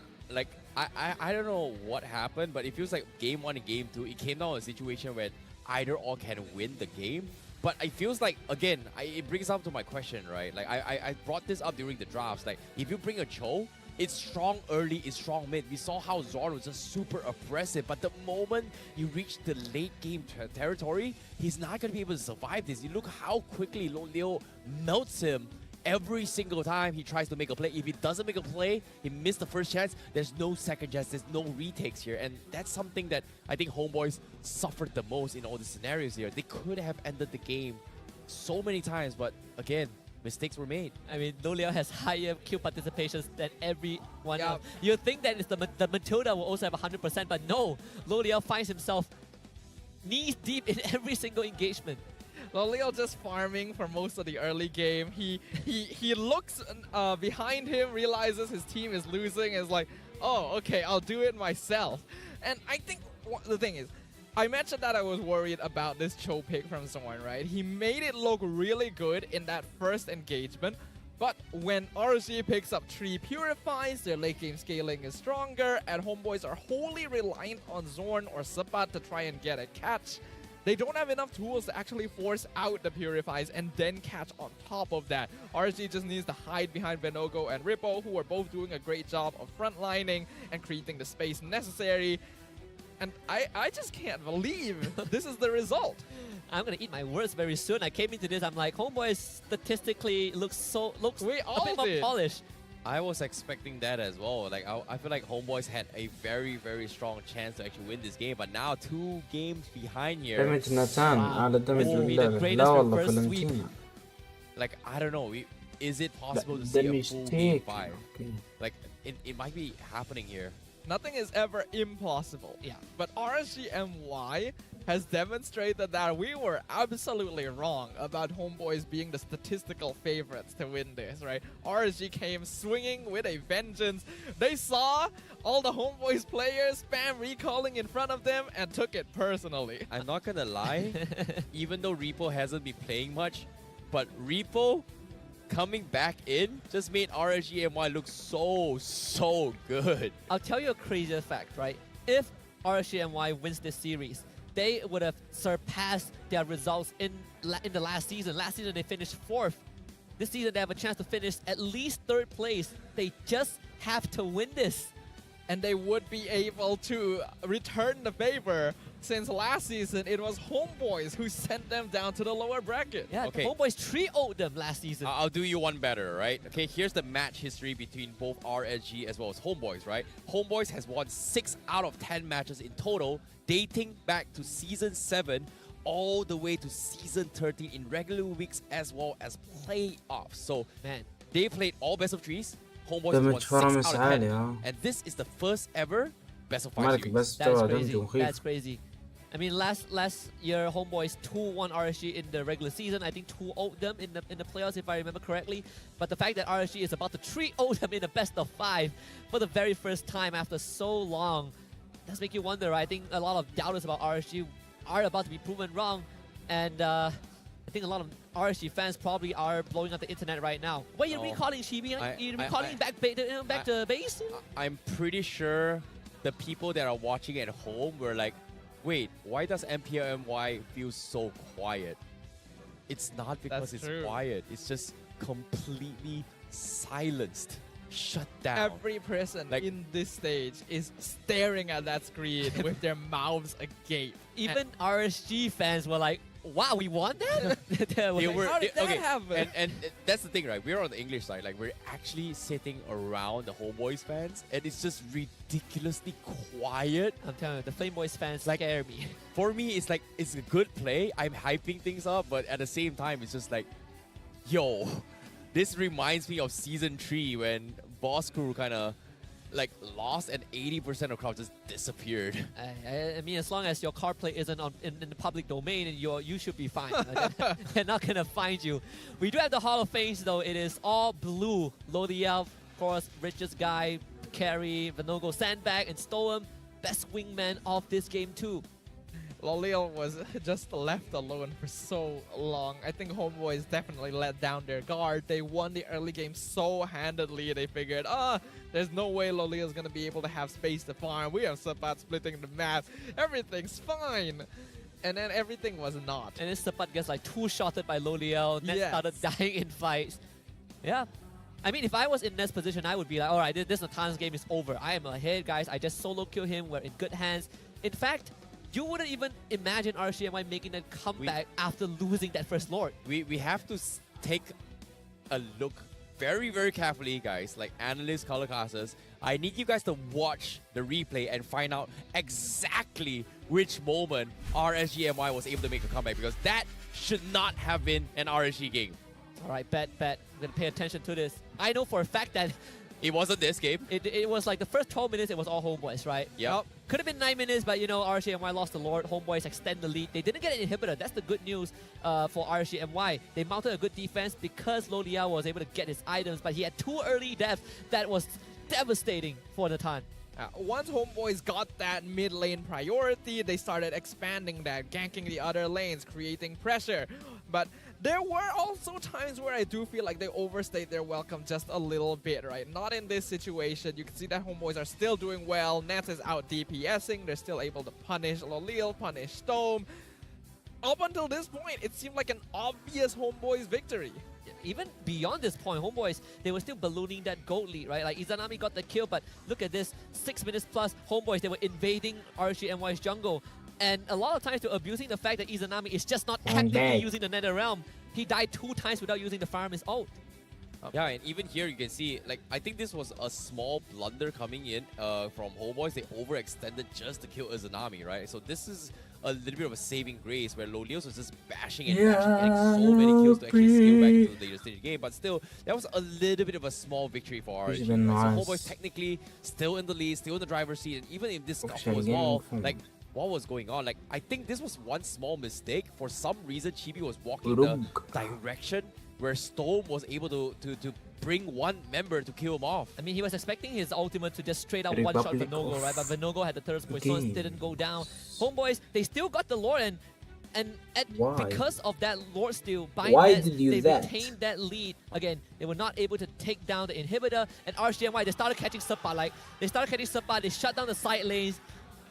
don't know what happened, but it feels like game 1 and game 2, it came down to a situation where either or can win the game. But it feels like, again, it brings up to my question, right? Like, I brought this up during the drafts. Like, if you bring a Cho, it's strong early, it's strong mid. We saw how Zorn was just super oppressive, but the moment you reach the late game territory, he's not going to be able to survive this. You look how quickly Leo melts him every single time he tries to make a play. If he doesn't make a play, he missed the first chance, there's no second chance, there's no retakes here. And that's something that I think Homeboys suffered the most in all the scenarios here. They could have ended the game so many times, but again, mistakes were made. I mean, Lo Liao has higher kill participations than everyone Yeah. else. You'd think that it's the Matilda will also have 100%, but no, Lo Liao finds himself knees deep in every single engagement. Lolil just farming for most of the early game. He looks behind him, realizes his team is losing, and is like, oh, okay, I'll do it myself. And I think the thing is, I mentioned that I was worried about this Cho pick from Zorn, right? He made it look really good in that first engagement, but when RSG picks up 3 Purifies, their late game scaling is stronger, and Homeboys are wholly reliant on Zorn or Sabat to try and get a catch. They don't have enough tools to actually force out the Purifies and then catch on top of that. RSG just needs to hide behind Venogo and Rippo, who are both doing a great job of frontlining and creating the space necessary. And I just can't believe this is the result. I'm gonna eat my words very soon. I came into this, I'm like, Homeboys statistically looks We a all bit more did. polished. I was expecting that as well. Like I feel like Homeboys had a very, very strong chance to actually win this game, but now 2 games behind here. دمج ناتان على دمج This will be the اللعبة. greatest لا والله reverse فلنتينا. Like I don't know. Is it possible to ده see a full game مشتيك. 5? Okay. Like it might be happening here. Nothing is ever impossible. Yeah. But RSGMY has demonstrated that we were absolutely wrong about Homeboys being the statistical favorites to win this, right? RSG came swinging with a vengeance. They saw all the Homeboys players spam recalling in front of them and took it personally. I'm not gonna lie, even though Repo hasn't been playing much, but Repo coming back in just made RSGMY look so good. I'll tell you a crazier fact, right? If RSGMY wins this series, they would have surpassed their results in the last season. Last season they finished 4th. This season they have a chance to finish at least 3rd place. They just have to win this. And they would be able to return the favor, since last season it was Homeboys who sent them down to the lower bracket. Yeah, Okay. the Homeboys 3-0'd them last season. I'll do you one better, right? Okay, here's the match history between both RSG as well as Homeboys, right? Homeboys has won 6 out of 10 matches in total, dating back to Season 7 all the way to Season 13 in regular weeks as well as playoffs. So, Man, they played all best of 3s. Homeboys دمج won 6 فرامس out of عالي 10. ها. And this is the first ever best of 5 مالك series. بس that's ترى crazy. دمج مخيف. That's crazy. I mean, last year Homeboys 2-1 RSG in the regular season. I think 2-0'd them in the playoffs if I remember correctly. But the fact that RSG is about to 3-0 them in the best of 5 for the very first time after so long does make you wonder. I think a lot of doubters about RSG are about to be proven wrong, and I think a lot of RSG fans probably are blowing up the internet right now. What are you No. recalling, Chibi? You I- recalling back to base? I'm pretty sure the people that are watching at home were like, wait, why does MPLMY feel so quiet? It's not because That's it's true. quiet. It's just completely silenced. Shut down. Every person Like- in this stage is staring at that screen with their mouths agape. Even RSG fans were like, wow, we won that? They were They like, were- how did that okay, happen? and that's the thing, right? We're on the English side. Like, we're actually sitting around the Homeboys fans, and it's just ridiculously quiet. I'm telling you, the Flame Boys fans scare me. For me, it's like, it's a good play. I'm hyping things up, but at the same time, it's just like, yo, this reminds me of Season 3 when Boss Crew kind of like lost and 80% of crowd just disappeared. I mean, as long as your card play isn't in the public domain, and you should be fine. They're not going to find you. We do have the Hall of Fames, though. It is all blue. Lodiel, of course, richest guy, Carry, Vanogo, Sandbag, and Stoem, best wingman of this game, too. Lolil was just left alone for so long. I think Homeboys definitely let down their guard. They won the early game so handedly. They figured, there's no way Lolil's gonna be able to have space to farm. We have Sapat splitting the map. Everything's fine. And then everything was not. And then Sapat gets like 2-shotted by Loliel. Nets Yes. started dying in fights. Yeah. I mean, if I was in Nets' position, I would be like, all right, this Natan's game is over. I am ahead, guys. I just solo kill him. We're in good hands. In fact, you wouldn't even imagine RCMY making a comeback after losing that first Lord. We have to take a look very, very carefully, guys, like analysts, color casters. I need you guys to watch the replay and find out exactly which moment RSGMY was able to make a comeback, because that should not have been an RSG game. All right, bet. I'm going to pay attention to this. I know for a fact that It wasn't this game. it was like the first 12 minutes, it was all Homeboys, right? Yep. Could have been 9 minutes, but you know, RSGMY lost the Lord. Homeboys extend the lead. They didn't get an inhibitor. That's the good news for RSGMY. They mounted a good defense because Lodiel was able to get his items, but he had 2 early deaths that was devastating for Natan. Once Homeboys got that mid lane priority, they started expanding that, ganking the other lanes, creating pressure. But there were also times where I do feel like they overstayed their welcome just a little bit, right? Not in this situation. You can see that Homeboys are still doing well. Nets is out DPSing. They're still able to punish Lolil, punish Stome. Up until this point, it seemed like an obvious Homeboys victory. even beyond this point, Homeboys, they were still ballooning that gold lead, right? Like Izanami got the kill, but look at this, 6 minutes plus, Homeboys, they were invading RSGNY's jungle. And a lot of times they're abusing the fact that Izanami is just not actively using the Nether Realm. He died 2 times without using the Fireman's ult. Yeah, and even here you can see, like, I think this was a small blunder coming in from Homeboys. They overextended just to kill Izanami, right? So this is a little bit of a saving grace where Lolios was just bashing and bashing, getting so many kills to actually scale back into the later stage of the game. But still, that was a little bit of a small victory for RSG. Right? Nice. So Homeboys technically still in the lead, still in the driver's seat, and even in this scuffle as well, like, what was going on? Like, I think this was one small mistake. For some reason, Chibi was walking the direction where Storm was able to bring one member to kill him off. I mean, he was expecting his ultimate to just straight out one-shot Venogo, right? But Venogo had the third position, didn't go down. Homeboys, they still got the Lord, and because of that Lord steal, they retained that lead. Again, they were not able to take down the inhibitor, and RSGNY, they started catching Sepa, they shut down the side lanes.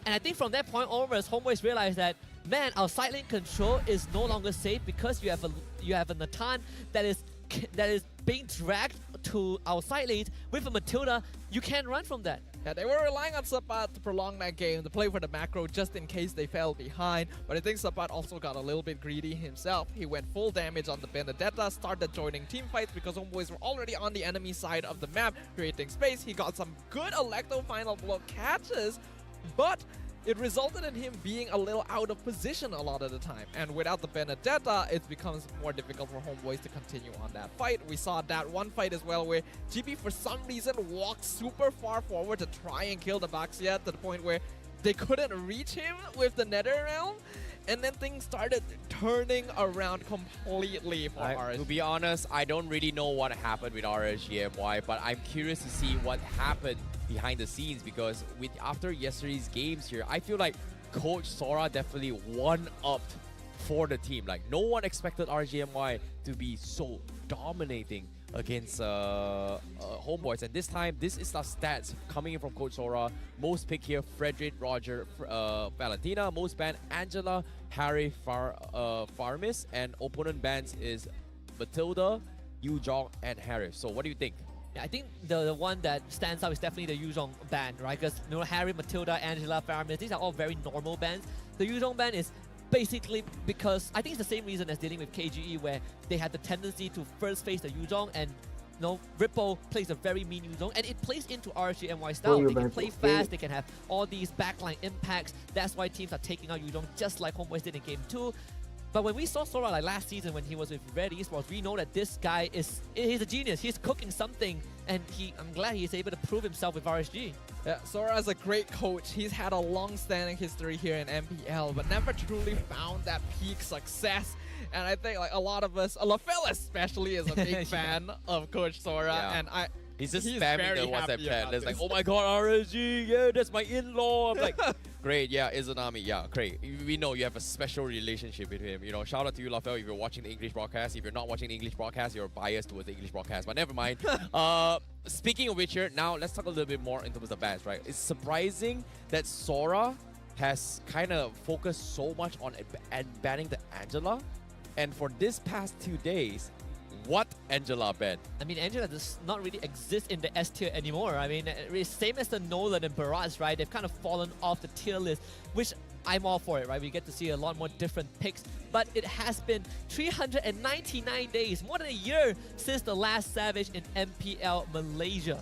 And I think from that point onwards, Homeboys realized that, man, our side lane control is no longer safe because you have a Natan that is being dragged to our side lanes with a Matilda. You can't run from that. Yeah, they were relying on Sapat to prolong that game, to play for the macro just in case they fell behind. But I think Sapat also got a little bit greedy himself. He went full damage on the Benedetta, started joining team fights because Homeboys were already on the enemy side of the map, creating space. He got some good Electro final blow catches, but it resulted in him being a little out of position a lot of the time. And without the Benedetta, it becomes more difficult for Homeboys to continue on that fight. We saw that one fight as well where GB for some reason walked super far forward to try and kill the Baxia to the point where they couldn't reach him with the Nether Realm. And then things started turning around completely for RSG. To be honest, I don't really know what happened with RSGMY, but I'm curious to see what happened behind the scenes, because after yesterday's games here, I feel like Coach Sora definitely one-upped for the team. Like, no one expected RSGMY to be so dominating against Homeboys, and this time this is the stats coming in from Coach Sora. Most pick here: Frederick, Roger, Valentina. Most ban: Angela, Harry, Farmis, and opponent bans is Matilda, Yujong, and Harris. So what do you think? Yeah, I think the one that stands out is definitely the Yuzhong ban, right? Because Harry, Matilda, Angela, Farmis, these are all very normal bans. The Yuzhong ban is basically because I think it's the same reason as dealing with KGE, where they had the tendency to first face the Yuzhong, and Ripple plays a very mean Yuzhong, and it plays into RSGNY style. They can play fast, they can have all these backline impacts. That's why teams are taking out Yuzhong just like Homeboys did in Game 2. But when we saw Sora like last season when he was with Red Esports, we know that this guy he's a genius. He's cooking something, and I'm glad he's able to prove himself with RSG. Yeah, Sora is a great coach. He's had a long-standing history here in MPL, but never truly found that peak success. And I think like a lot of us, LaFell especially, is a big fan of Coach Sora, and He's just spamming the WhatsApp chat. It's like, oh my god, RSG, yeah, that's my in-law. I'm like, great, yeah, Izanami, yeah, great. We know you have a special relationship with him. You know, shout out to you, LaFell, if you're watching the English broadcast. If you're not watching the English broadcast, you're biased towards the English broadcast. But never mind. Speaking of which here, now let's talk a little bit more in terms of bans, right? It's surprising that Sora has kind of focused so much on banning the Angela. And for this past 2 days, what Angela ban? I mean, Angela does not really exist in the S tier anymore. I mean, it's same as the Nolan and Barrage, right? They've kind of fallen off the tier list, which I'm all for it, right? We get to see a lot more different picks, but it has been 399 days, more than a year since the last Savage in MPL Malaysia.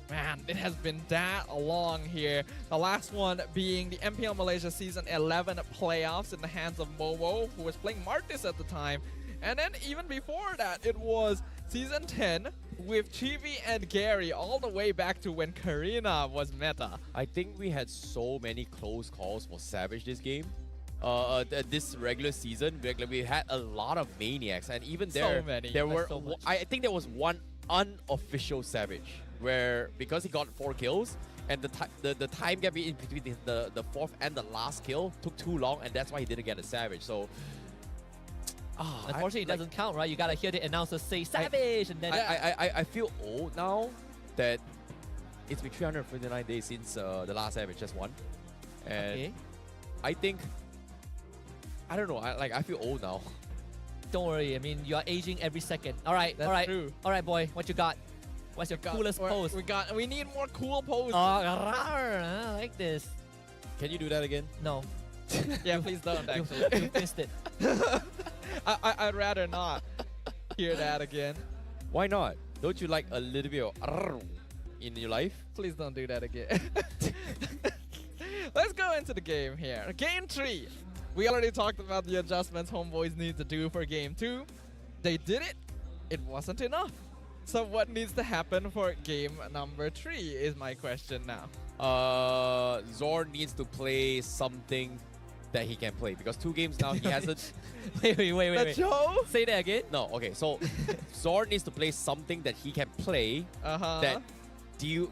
Man, it has been that long here. The last one being the MPL Malaysia Season 11 playoffs in the hands of Momo, who was playing Martis at the time. And then even before that, it was Season 10 with Chibi and Gary all the way back to when Karina was meta. I think we had so many close calls for Savage this game. This regular season, we had a lot of maniacs, and even there, I think there was one unofficial Savage where, because he got 4 kills, and the time gap in between the fourth and the last kill took too long, and that's why he didn't get a Savage. So unfortunately, it doesn't count, right? You gotta hear the announcers say Savage, and then I feel old now that it's been 359 days since the last Savage just won, and I think, I don't know, I feel old now. Don't worry. I mean, you are aging every second. All right, That's all right, true. all right, boy. What you got? What's your coolest pose? We need more cool poses. I like this. Can you do that again? No, Yeah, please don't. you, Actually, you missed it. I'd rather not hear that again. Why not? Don't you like a little bit of arrr in your life? Please don't do that again. Let's go into the game here. Game 3. We already talked about the adjustments Homeboys need to do for Game 2. They did it. It wasn't enough. So what needs to happen for game number 3 is my question now. Zorn needs to play something that he can play because 2 games now he hasn't. Wait. Joe? Say that again. No, okay. So Zorn needs to play something that he can play that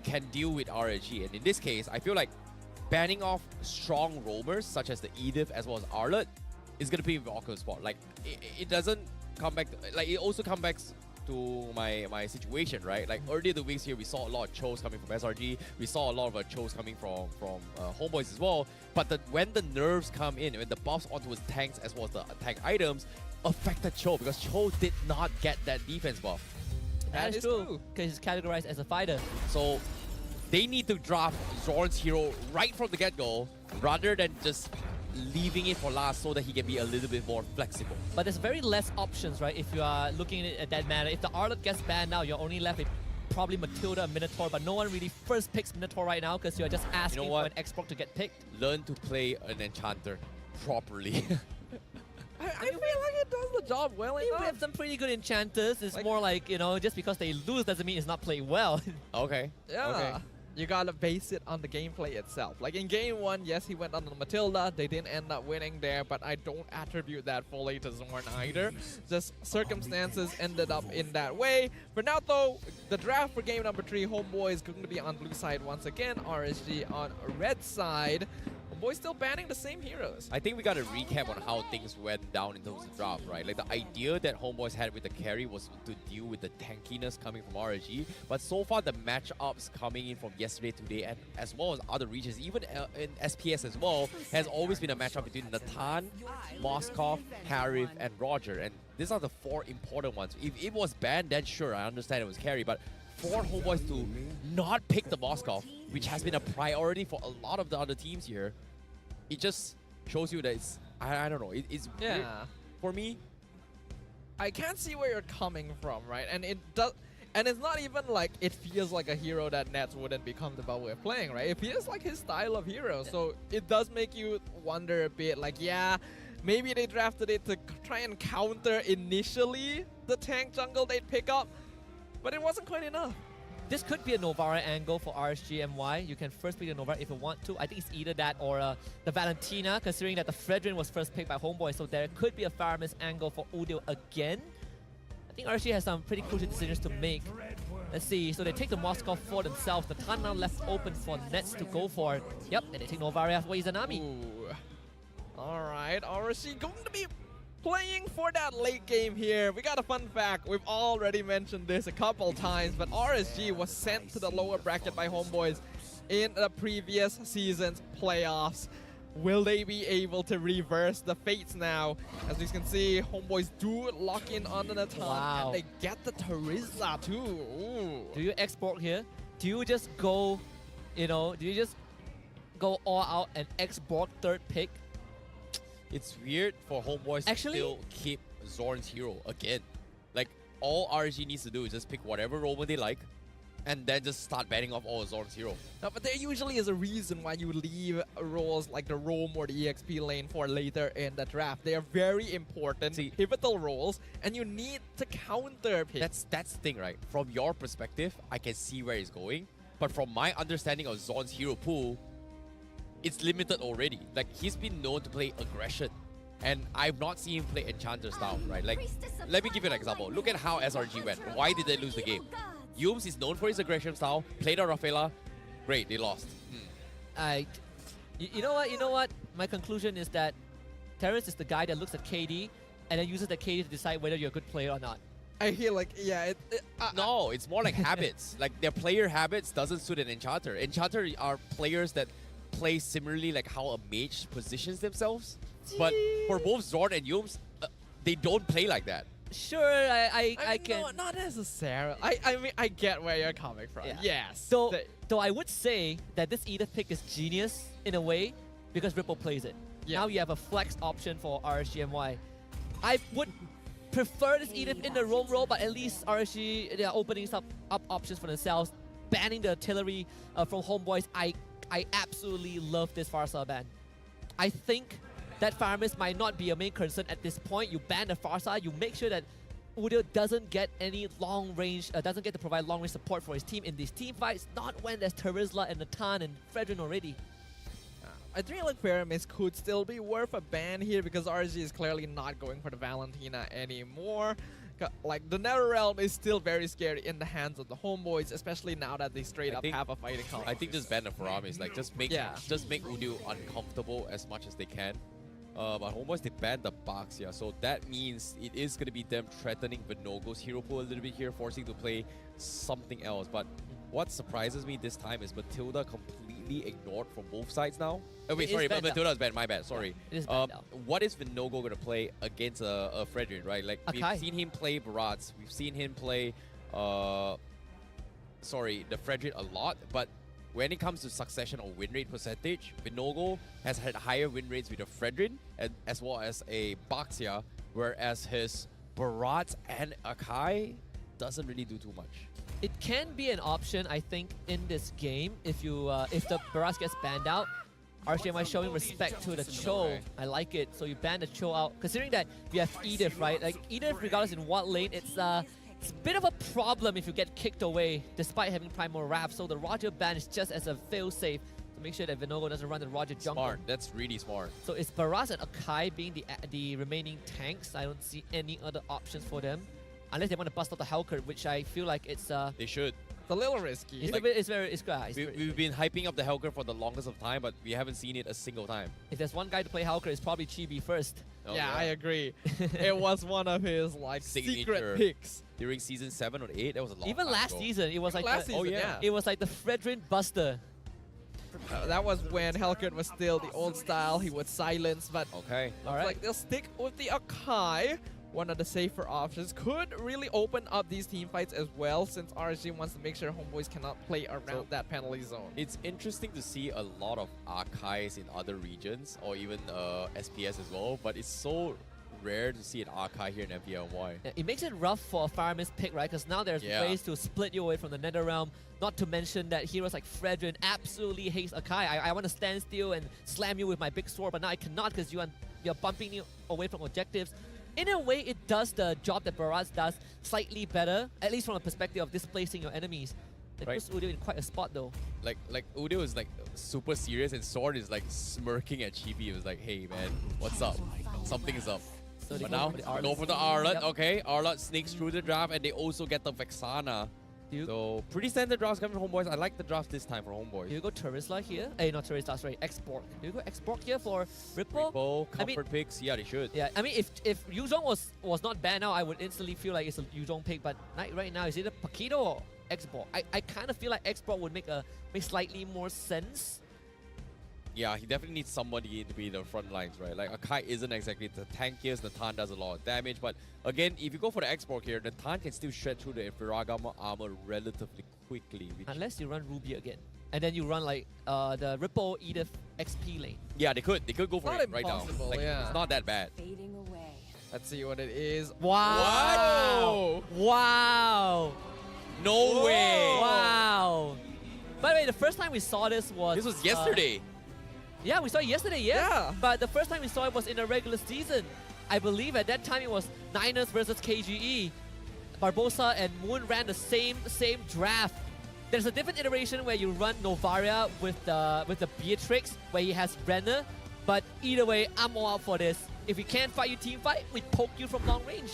can deal with RSG. And in this case, I feel like banning off strong roamers such as the Edith as well as Arlott is gonna be an awkward spot. Like it doesn't come back. Like it also comes back to my situation, right? Like earlier the weeks here, we saw a lot of chose coming from SRG. We saw a lot of chose coming from Homeboys as well. But when the nerves come in, when the buffs onto his tanks as well as the attack items affected Cho because Cho did not get that defense buff. That is true. Because he's categorized as a fighter. So they need to draft Zorn's hero right from the get-go rather than just leaving it for last so that he can be a little bit more flexible. But there's very less options, right? If you are looking at it at that manner. If the Arlott gets banned now, you're only left with probably Matilda and Minotaur, but no one really first picks Minotaur right now because you're just asking for an export to get picked. Learn to play an enchanter properly. I feel like it does the job well We enough. have some pretty good enchanters. It's more like, you know, just because they lose doesn't mean it's not played well. Okay. Yeah. Okay. You gotta base it on the gameplay itself. Like in game 1, yes, he went on the Matilda. They didn't end up winning there, but I don't attribute that fully to Zorn either. Just circumstances ended up in that way. For now, though, the draft for game number 3, Homeboy is going to be on blue side once again. RSG on red side. Homeboy still banning the same heroes. I think we got to recap on how things went down in terms of draft, right? Like the idea that Homeboys had with the carry was to deal with the tankiness coming from RSG, but so far the matchups coming in from yesterday, today, and as well as other regions, even in SPS as well, has always been a matchup between Natan, Moskov, Harif, and Roger, and these are the 4 important ones. If it was banned, then sure, I understand it was carry, but for Homeboys to not pick the Moskov, which has been a priority for a lot of the other teams here, it just shows you that it's, I don't know, it's weird. For me, I can't see where you're coming from, right? And it does, and it's not even like it feels like a hero that Nets wouldn't be comfortable with playing, right? It feels like his style of hero, so it does make you wonder a bit, like, yeah, maybe they drafted it to try and counter initially the tank jungle they'd pick up, but it wasn't quite enough. This could be a Novara angle for RSGMY. You can first pick the Novara if you want to. I think it's either that or the Valentina, considering that the Fredrin was first picked by Homeboy. So there could be a Faramis angle for Udyr again. I think RSG has some pretty crucial decisions to make. Let's see. So they take the Moskov for themselves. The turn now left open for Nets to go for. Yep, and they take Novara for Izanami. Alright, RSG going to be playing for that late game here. We got a fun fact. We've already mentioned this a couple times, but RSG was sent to the lower bracket by Homeboys in the previous season's playoffs. Will they be able to reverse the fates now? As you can see, Homeboys do lock in on the Natan, and they get the Teresa too. Ooh. Do you export here? Do you just go, you know, do you just go all out and export third pick? It's weird for Homeboys to still keep Zorn's hero again. Like, all RSG needs to do is just pick whatever roamer they like, and then just start banning off all of Zorn's hero. No, but there usually is a reason why you leave roles like the roam or the EXP lane for later in the draft. They are very important, pivotal roles, and you need to counter pick. That's the thing, right? From your perspective, I can see where he's going, but from my understanding of Zorn's hero pool, it's limited already. Like, he's been known to play aggression, and I've not seen him play Enchanter style, right? Like, let me give you an example. Look at how SRG went. Why did they lose the game? Yums is known for his aggression style, played on Rafaela, great, they lost. You know what? My conclusion is that Terrence is the guy that looks at KD and then uses the KD to decide whether you're a good player or not. I hear like, yeah, no, it's more like habits. Like, their player habits doesn't suit an Enchanter. Enchanter are players that play similarly like how a mage positions themselves. But for both Zorn and Yums, they don't play like that. Sure, I can. No, not necessarily. I mean, I get where you're coming from. Yeah. Yes. Though I would say that this Edith pick is genius in a way because Ripple plays it. Yeah. Now you have a flex option for RSGMY. I would prefer this Edith in the roam role, but at least RSG, they are opening up options for themselves. Banning the artillery from Homeboys. I absolutely love this Farsa ban. I think that Faramis might not be a main concern at this point. You ban the Farsa, you make sure that Udyr doesn't get any long range, doesn't get to provide long range support for his team in these team fights, not when there's Terizla and Natan and Fredrin already. I think like Faramis could still be worth a ban here because RSG is clearly not going for the Valentina anymore. Like the NetherRealm is still very scary in the hands of the Homeboys, especially now that they straight up have a fighting comp. I think just ban the Faramis, like just make Udyr uncomfortable as much as they can. But Homeboys, they banned the box, yeah, so that means it is going to be them threatening Vinogo's hero pool a little bit here, forcing to play something else. But what surprises me this time is Matilda completely ignored from both sides now. Oh, wait, sorry, Matilda is banned, my bad, sorry. It is banned now. What is Vinogo going to play against a Fredrin, right? Like, we've seen him play Barats, we've seen him play, the Fredrin a lot, but when it comes to succession or win rate percentage, Vinogo has had higher win rates with a Fredrin as well as a Baxia, whereas his Barats and Akai doesn't really do too much. It can be an option, I think, in this game if you if the Barats gets banned out. RSGMY showing respect to the Cho. I like it. So you ban the Cho out. Considering that we have Edith, right? Like Edith, regardless in what lane, it's a bit of a problem if you get kicked away despite having Primal Wrath. So the Roger ban is just as a fail-safe to make sure that Vinogo doesn't run the Roger jungle. Smart. That's really smart. So it's Barats and Akai being the remaining tanks. I don't see any other options for them. Unless they want to bust out the Helcurt, which I feel like it's they should. It's a little risky. We've been hyping up the Helcurt for the longest of time, but we haven't seen it a single time. If there's one guy to play Helcurt, it's probably Chibi first. Oh, yeah, I agree. It was one of his like secret picks during season 7 or 8. That was a long Even time last ago. season, it was like it was like the Fredrin Buster. That was when Helcurt was still the old style. He would silence, but okay, like they'll stick with the Akai. One of the safer options could really open up these team fights as well, since RSG wants to make sure Homeboys cannot play around that penalty zone. It's interesting to see a lot of Akais in other regions, or even SPS as well, but it's so rare to see an Akai here in MPLY. Yeah, it makes it rough for a Faramis pick, right? Because now there's ways to split you away from the NetherRealm. Not to mention that heroes like Fredrin absolutely hates Akai. I want to stand still and slam you with my big sword, but now I cannot because you're bumping you away from objectives. In a way, it does the job that Barats does slightly better, at least from a perspective of displacing your enemies. It puts Udyr in quite a spot though. Like Udyr is like super serious, and Sword is like smirking at Chibi. It was like, hey man, what's up? Something is up. So but now, go for the Arlet. Okay, Arlet sneaks through the draft, and they also get the Vexana. So, pretty standard drafts coming from Homeboys. I like the draft this time for Homeboys. Do you go Terizla here? Not Terizla, sorry, Export. Do you go Export here for Ripple? Ripple, comfort picks, yeah, they should. Yeah, I mean, if Yuzhong was not banned now, I would instantly feel like it's a Yuzhong pick, but right now, is it a Paquito or Export? I kind of feel like Export would make slightly more sense. Yeah, he definitely needs somebody to be the front lines, right? Like, Akai isn't exactly the tankiest, Natan does a lot of damage, but again, if you go for the export here, Natan can still shred through the Infragama armor relatively quickly. Unless you run Ruby again. And then you run like the Ripple Edith XP lane. Yeah, they could go for it right now. Like, yeah. It's not that bad. Fading away. Let's see what it is. Wow! Wow! No way! Wow! By the way, the first time we saw this was... This was yesterday. Yeah, we saw it yesterday, yeah. But the first time we saw it was in the regular season. I believe at that time it was Niners versus KGE. Barbosa and Moon ran the same draft. There's a different iteration where you run Novaria with the Beatrix, where he has Renner. But either way, I'm all out for this. If we can't fight you team fight, we poke you from long range.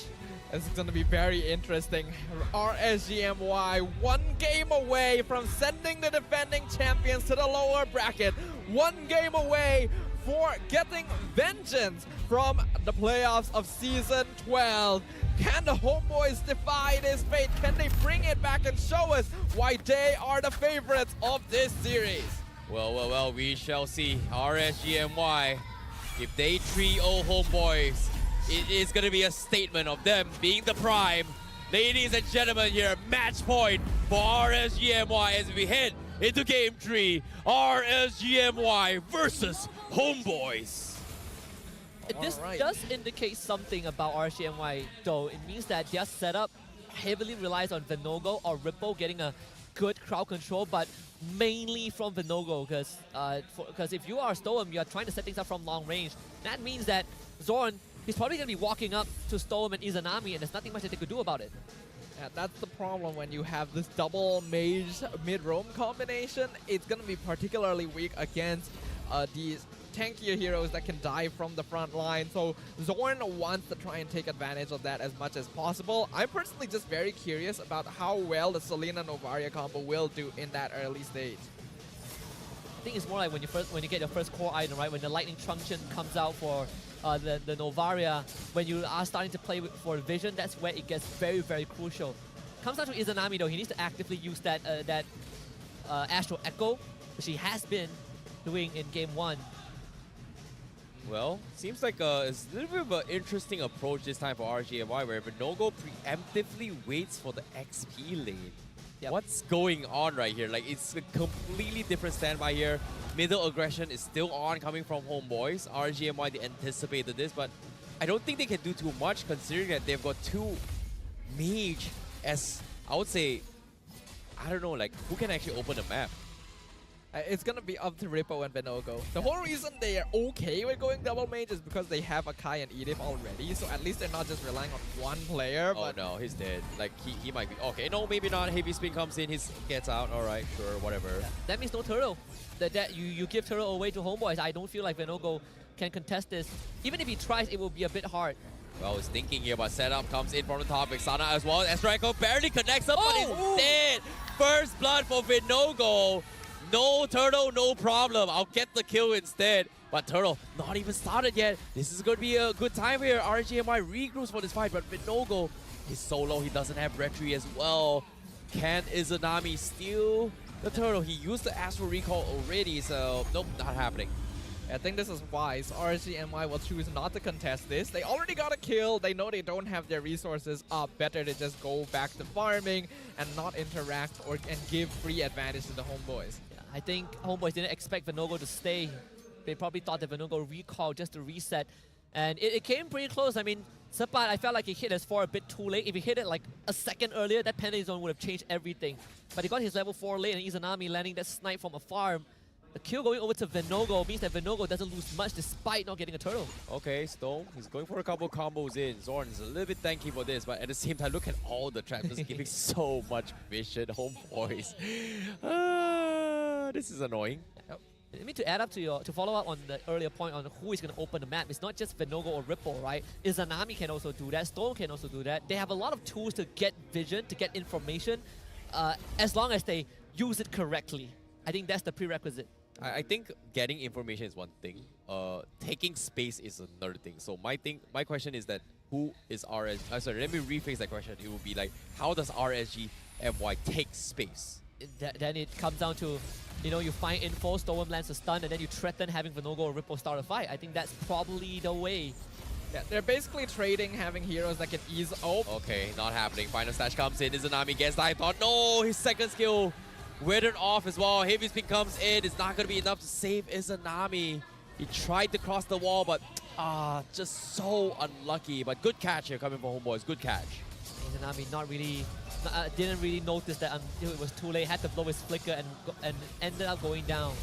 This is going to be very interesting. RSGMY 1 game away from sending the defending champions to the lower bracket. 1 game away for getting vengeance from the playoffs of Season 12. Can the Homeboys defy this fate? Can they bring it back and show us why they are the favorites of this series? Well, we shall see. RSGMY, if they 3-0 Homeboys, it is going to be a statement of them being the prime. Ladies and gentlemen, here, match point for RSGMY as we head into Game 3. RSGMY versus Homeboys. This does indicate something about RSGMY though. It means that their setup heavily relies on Vinogo or Ripple getting a good crowd control, but mainly from Vinogo, because if you are Stoem, you are trying to set things up from long range. That means that Zorn, he's probably going to be walking up to Stoem and Izanami, and there's nothing much that they could do about it. Yeah, that's the problem when you have this double mage mid-roam combination. It's going to be particularly weak against these tankier heroes that can dive from the front line. So Zorn wants to try and take advantage of that as much as possible. I'm personally just very curious about how well the Selena Novaria combo will do in that early stage. I think it's more like when you get your first core item, right? When the Lightning Truncheon comes out for the Novaria, when you are starting to play for Vision, that's where it gets very, very crucial. Comes down to Izanami though, he needs to actively use that Astral Echo, which he has been doing in Game 1. Well, seems like it's a little bit of an interesting approach this time for RGMY, where Vinogo preemptively waits for the XP lane. Yep. What's going on right here? Like, it's a completely different standby here. Middle aggression is still on, coming from Homeboys. RGMY, they anticipated this, but I don't think they can do too much, considering that they've got two mage as, I would say, I don't know, like, who can actually open the map? It's going to be up to Rippo and Vinogo. The whole reason they are okay with going double mage is because they have Akai and Edith already, so at least they're not just relying on one player. Oh no, he's dead. Like, he might be... Okay, no, maybe not. Heavy Spin comes in, he gets out. Alright, sure, whatever. Yeah. That means no turtle. You give turtle away to Homeboys. I don't feel like Vinogo can contest this. Even if he tries, it will be a bit hard. Well, he's thinking here, but setup comes in from the top. Sana as well. Estreko barely connects up, but he's dead. First blood for Vinogo. No turtle, no problem. I'll get the kill instead. But turtle not even started yet. This is going to be a good time here. RGMY regroups for this fight, but Vinogo is solo. He doesn't have Retri as well. Can Izanami steal the turtle? He used the Astral Recall already, so nope, not happening. I think this is wise. RGMY will choose not to contest this. They already got a kill. They know they don't have their resources up. Better to just go back to farming and not interact and give free advantage to the Homeboys. I think Homeboys didn't expect Vinogo to stay. They probably thought that Vinogo recalled just to reset. And it came pretty close. I mean, Sapat, I felt like he hit his 4 a bit too late. If he hit it like a second earlier, that penalty zone would have changed everything. But he got his level 4 late, and Izanami landing that snipe from a farm. The kill going over to Vinogo means that Vinogo doesn't lose much despite not getting a turtle. Okay, Stone, he's going for a couple combos in. Zorn is a little bit tanky for this, but at the same time, look at all the traps, just giving so much vision. Homeboys. This is annoying. I mean, to add up to follow up on the earlier point on who is going to open the map, it's not just Vinogo or Ripple, right? Izanami can also do that, Stone can also do that. They have a lot of tools to get vision, to get information, as long as they use it correctly. I think that's the prerequisite. I think getting information is one thing. Taking space is another thing. So my question is that who is RSG? Sorry, let me rephrase that question. It would be like, how does RSGMY take space? Then it comes down to, you find info, Storm lands a stun, and then you threaten having Vinogo or Ripple start a fight. I think that's probably the way. Yeah, they're basically trading having heroes that can ease up. Okay, not happening. Final stash comes in. Izanami gets the thought. No, his second skill withered off as well. Heavy Spin comes in. It's not going to be enough to save Izanami. He tried to cross the wall, but just so unlucky. But good catch here coming from Homeboys. Good catch. Izanami didn't really notice that until it was too late. Had to blow his flicker and ended up going down.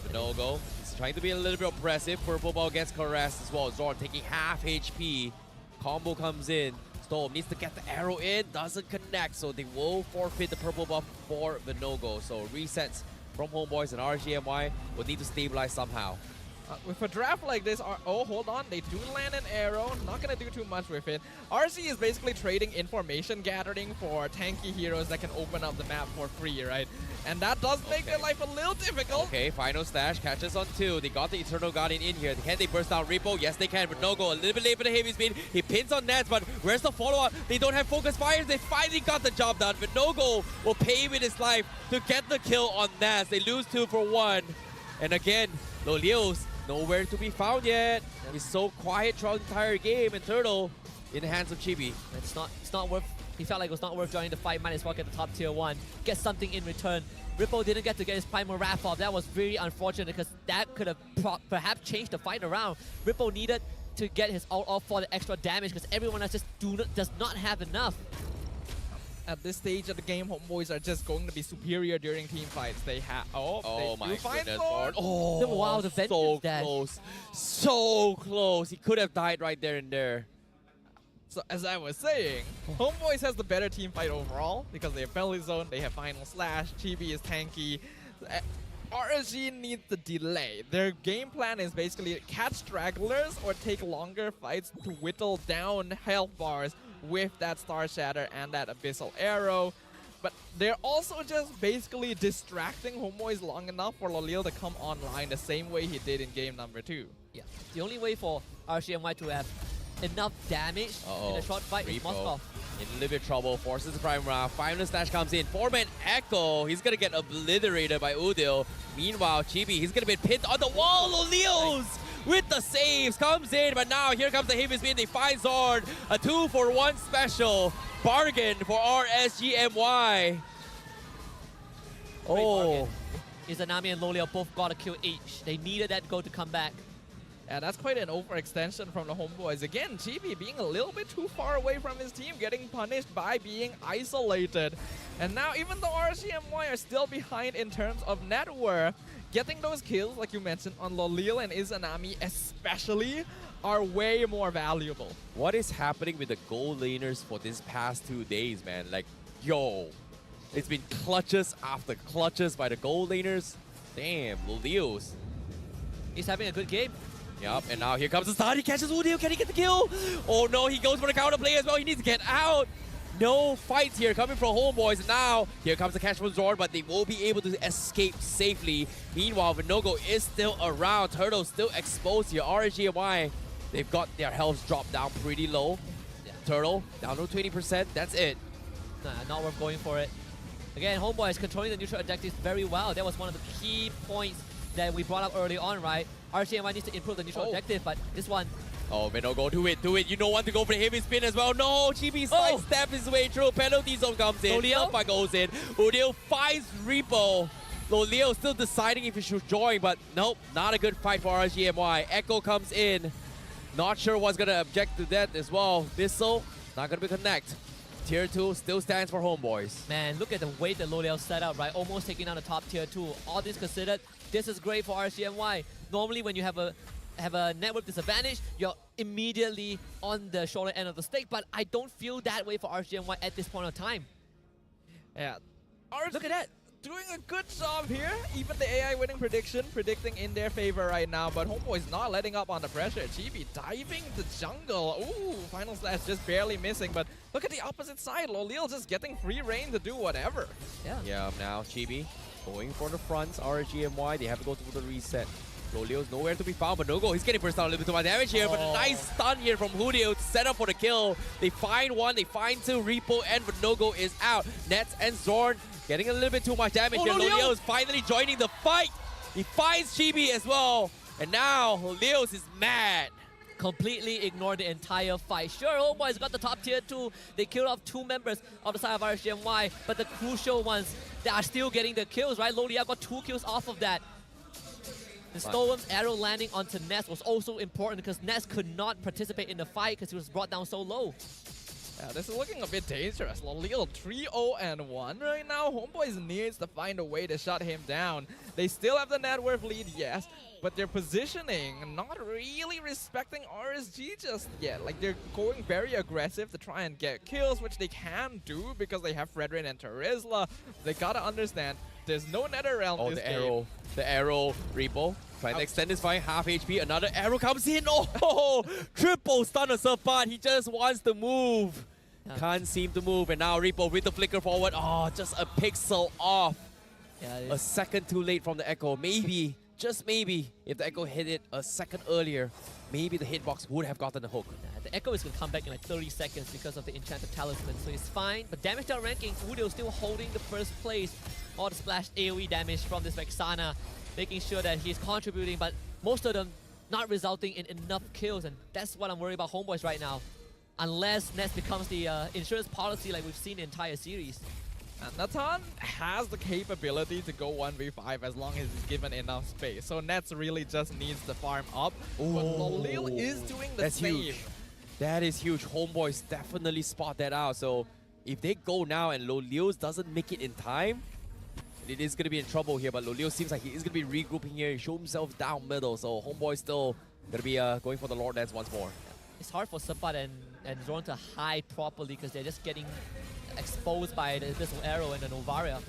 Vinogo is trying to be a little bit oppressive. Purple Ball gets caressed as well. Zorn taking half HP. Combo comes in. Storm needs to get the arrow in. Doesn't connect, so they will forfeit the purple buff for Vinogo. So resets from Homeboys, and RGMY will need to stabilize somehow. With a draft like this, hold on, they do land an arrow. Not going to do too much with it. RC is basically trading information gathering for tanky heroes that can open up the map for free, right? And that does make their life a little difficult. Okay, final stash catches on 2. They got the Eternal Guardian in here. Can they burst down Repo? Yes, they can. Vinogo a little bit late for the heavy speed. He pins on Nets, but where's the follow-up? They don't have focus fires. They finally got the job done. Vinogo will pay with his life to get the kill on Nats. They lose 2 for 1. And again, Lolios nowhere to be found yet. He's so quiet throughout the entire game, and Turtle in the hands of Chibi. It's not worth. He felt like it was not worth joining the fight. Might as well get the top tier 1. Get something in return. Ripple didn't get to get his Primal Wrath off. That was very unfortunate because that could have perhaps changed the fight around. Ripple needed to get his ult off for the extra damage because everyone else just does not have enough. At this stage of the game, Homeboys are just going to be superior during team fights. They have. Oh they my find goodness, Thorn. Lord. Oh, Wow, the so vengeance dash. close. So close. He could have died right there and there. So as I was saying, Homeboys has the better team fight overall because they have Penalty Zone, they have Final Slash, Chibi is tanky. RSG needs the delay. Their game plan is basically catch stragglers or take longer fights to whittle down health bars with that Star Shatter and that Abyssal Arrow. But they're also just basically distracting Homeboys long enough for Lolil to come online the same way he did in game number 2. Yeah. The only way for RCMY to have enough damage in a short fight is Moskov. In a little bit of trouble, forces the Prime Round. 5-minute Slash comes in. 4-man Echo, he's gonna get obliterated by Udil. Meanwhile, Chibi, he's gonna be pinned on the wall. Lolios with the saves comes in, but now here comes the heavy spin. They find Zord. A 2-for-1 special bargain for RSGMY. Oh. Izanami and Lolio both got a kill each. They needed that goal to come back. Yeah, that's quite an overextension from the Homeboys. Again, Chibi being a little bit too far away from his team, getting punished by being isolated. And now, even though RCMY are still behind in terms of net worth, getting those kills, like you mentioned, on Lolil and Izanami especially, are way more valuable. What is happening with the gold laners for this past 2 days, man? Like, yo, it's been clutches after clutches by the gold laners. Damn, Lolios. He's having a good game. Yup, and now here comes the start. He catches Udil. Can he get the kill? Oh no, he goes for the counter play as well. He needs to get out. No fights here coming from Homeboys. And now, here comes the catch from Zord, but they will be able to escape safely. Meanwhile, Vinogo is still around. Turtle still exposed here. RSGMY, they've got their health dropped down pretty low. Yeah. Turtle, down to 20%. That's it. Nah, not worth going for it. Again, Homeboy is controlling the neutral objectives very well. That was one of the key points that we brought up early on, right? RCMY needs to improve the neutral objective, but this one... Oh, Vinogo, do it. You don't want to go for the heavy spin as well. No, Chibi sidesteps his way through. Penalty zone comes in. Alpha goes in. Udil finds Repo. Lolio still deciding if he should join, but nope, not a good fight for RSGMY. Echo comes in. Not sure what's going to object to that as well. Bissell, not going to be connect. Tier 2 still stands for Homeboys. Man, look at the way that Lolio set up, right? Almost taking down the top tier 2. All this considered, this is great for RCMY. Normally, when you have a network disadvantage, you're immediately on the shoulder end of the stake, but I don't feel that way for RCMY at this point of time. Yeah. Look at that. Doing a good job here. Even the AI winning prediction, predicting in their favor right now, but Homeboy's not letting up on the pressure. Chibi diving the jungle. Ooh, Final Slash just barely missing, but look at the opposite side. Lolil just getting free reign to do whatever. Yeah, now Chibi going for the fronts. RSGMY, they have to go through the reset. Lolio's nowhere to be found, but Nogo, he's getting burst down a little bit too much damage here, but a nice stun here from Hudil to set up for the kill. They find one, they find two, Repo and Nogo is out. Nets and Zorn getting a little bit too much damage here. Lolio is finally joining the fight. He finds Chibi as well, and now Lolios is mad. Completely ignored the entire fight. Sure, Homeboys got the top tier 2. They killed off 2 members of the side of RSGMY, but the crucial ones, they are still getting the kills, right? Lolia got 2 kills off of that. The Storm's arrow landing onto Ness was also important because Ness could not participate in the fight because he was brought down so low. Yeah, this is looking a bit dangerous. Lolil 3-0-1 right now. Homeboys needs to find a way to shut him down. They still have the net worth lead, yes, but their positioning not really respecting RSG just yet. Like, they're going very aggressive to try and get kills, which they can do because they have Fredrin and Terizla. They gotta understand, there's no nether realm this game. The arrow, Repo. Trying to extend his fight, half HP. Another arrow comes in. Oh, triple stun of Surpat. He just wants to move. Can't seem to move. And now Repo with the flicker forward. Oh, just a pixel off. A second too late from the Echo. Maybe, just maybe, if the Echo hit it a second earlier, maybe the hitbox would have gotten the hook. The Echo is going to come back in like 30 seconds because of the Enchanted Talisman, so it's fine. But damage down ranking, Udil still holding the first place. All the splash AoE damage from this Vexana, making sure that he's contributing, but most of them not resulting in enough kills, and that's what I'm worried about Homeboys right now. Unless Nets becomes the insurance policy like we've seen the entire series. And Nathan has the capability to go 1v5 as long as he's given enough space. So Nets really just needs to farm up. But Lolil is doing the same. Huge. That is huge. Homeboys definitely spot that out. So if they go now and Lolil doesn't make it in time, it is going to be in trouble here. But Lolil seems like he is going to be regrouping here. He showed himself down middle. So Homeboys still going to be going for the Lord Dance once more. It's hard for Sapat and Zorn to hide properly because they're just getting exposed by the Abyssal Arrow and the Novaria.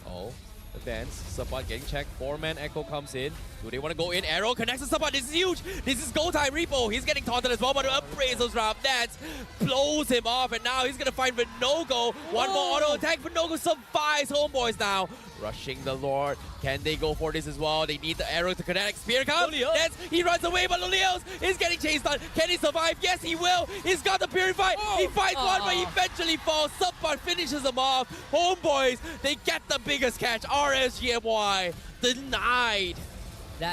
Oh, the dance. Sapat getting checked. 4-man Echo comes in. Do they want to go in? Arrow connects to Sapat. This is huge. This is go time. Repo. He's getting taunted as well, but Appraisal's round. Nats blows him off, and now he's going to find Vinogo. One more auto attack. Vinogo survives Homeboys now. Rushing the Lord. Can they go for this as well? They need the arrow to connect. Spear comes. Nats, he runs away, but Lolios is getting chased on. Can he survive? Yes, he will. He's got the Purify. He fights one, but he eventually falls. Subpart finishes him off. Homeboys, they get the biggest catch. RSGMY denied.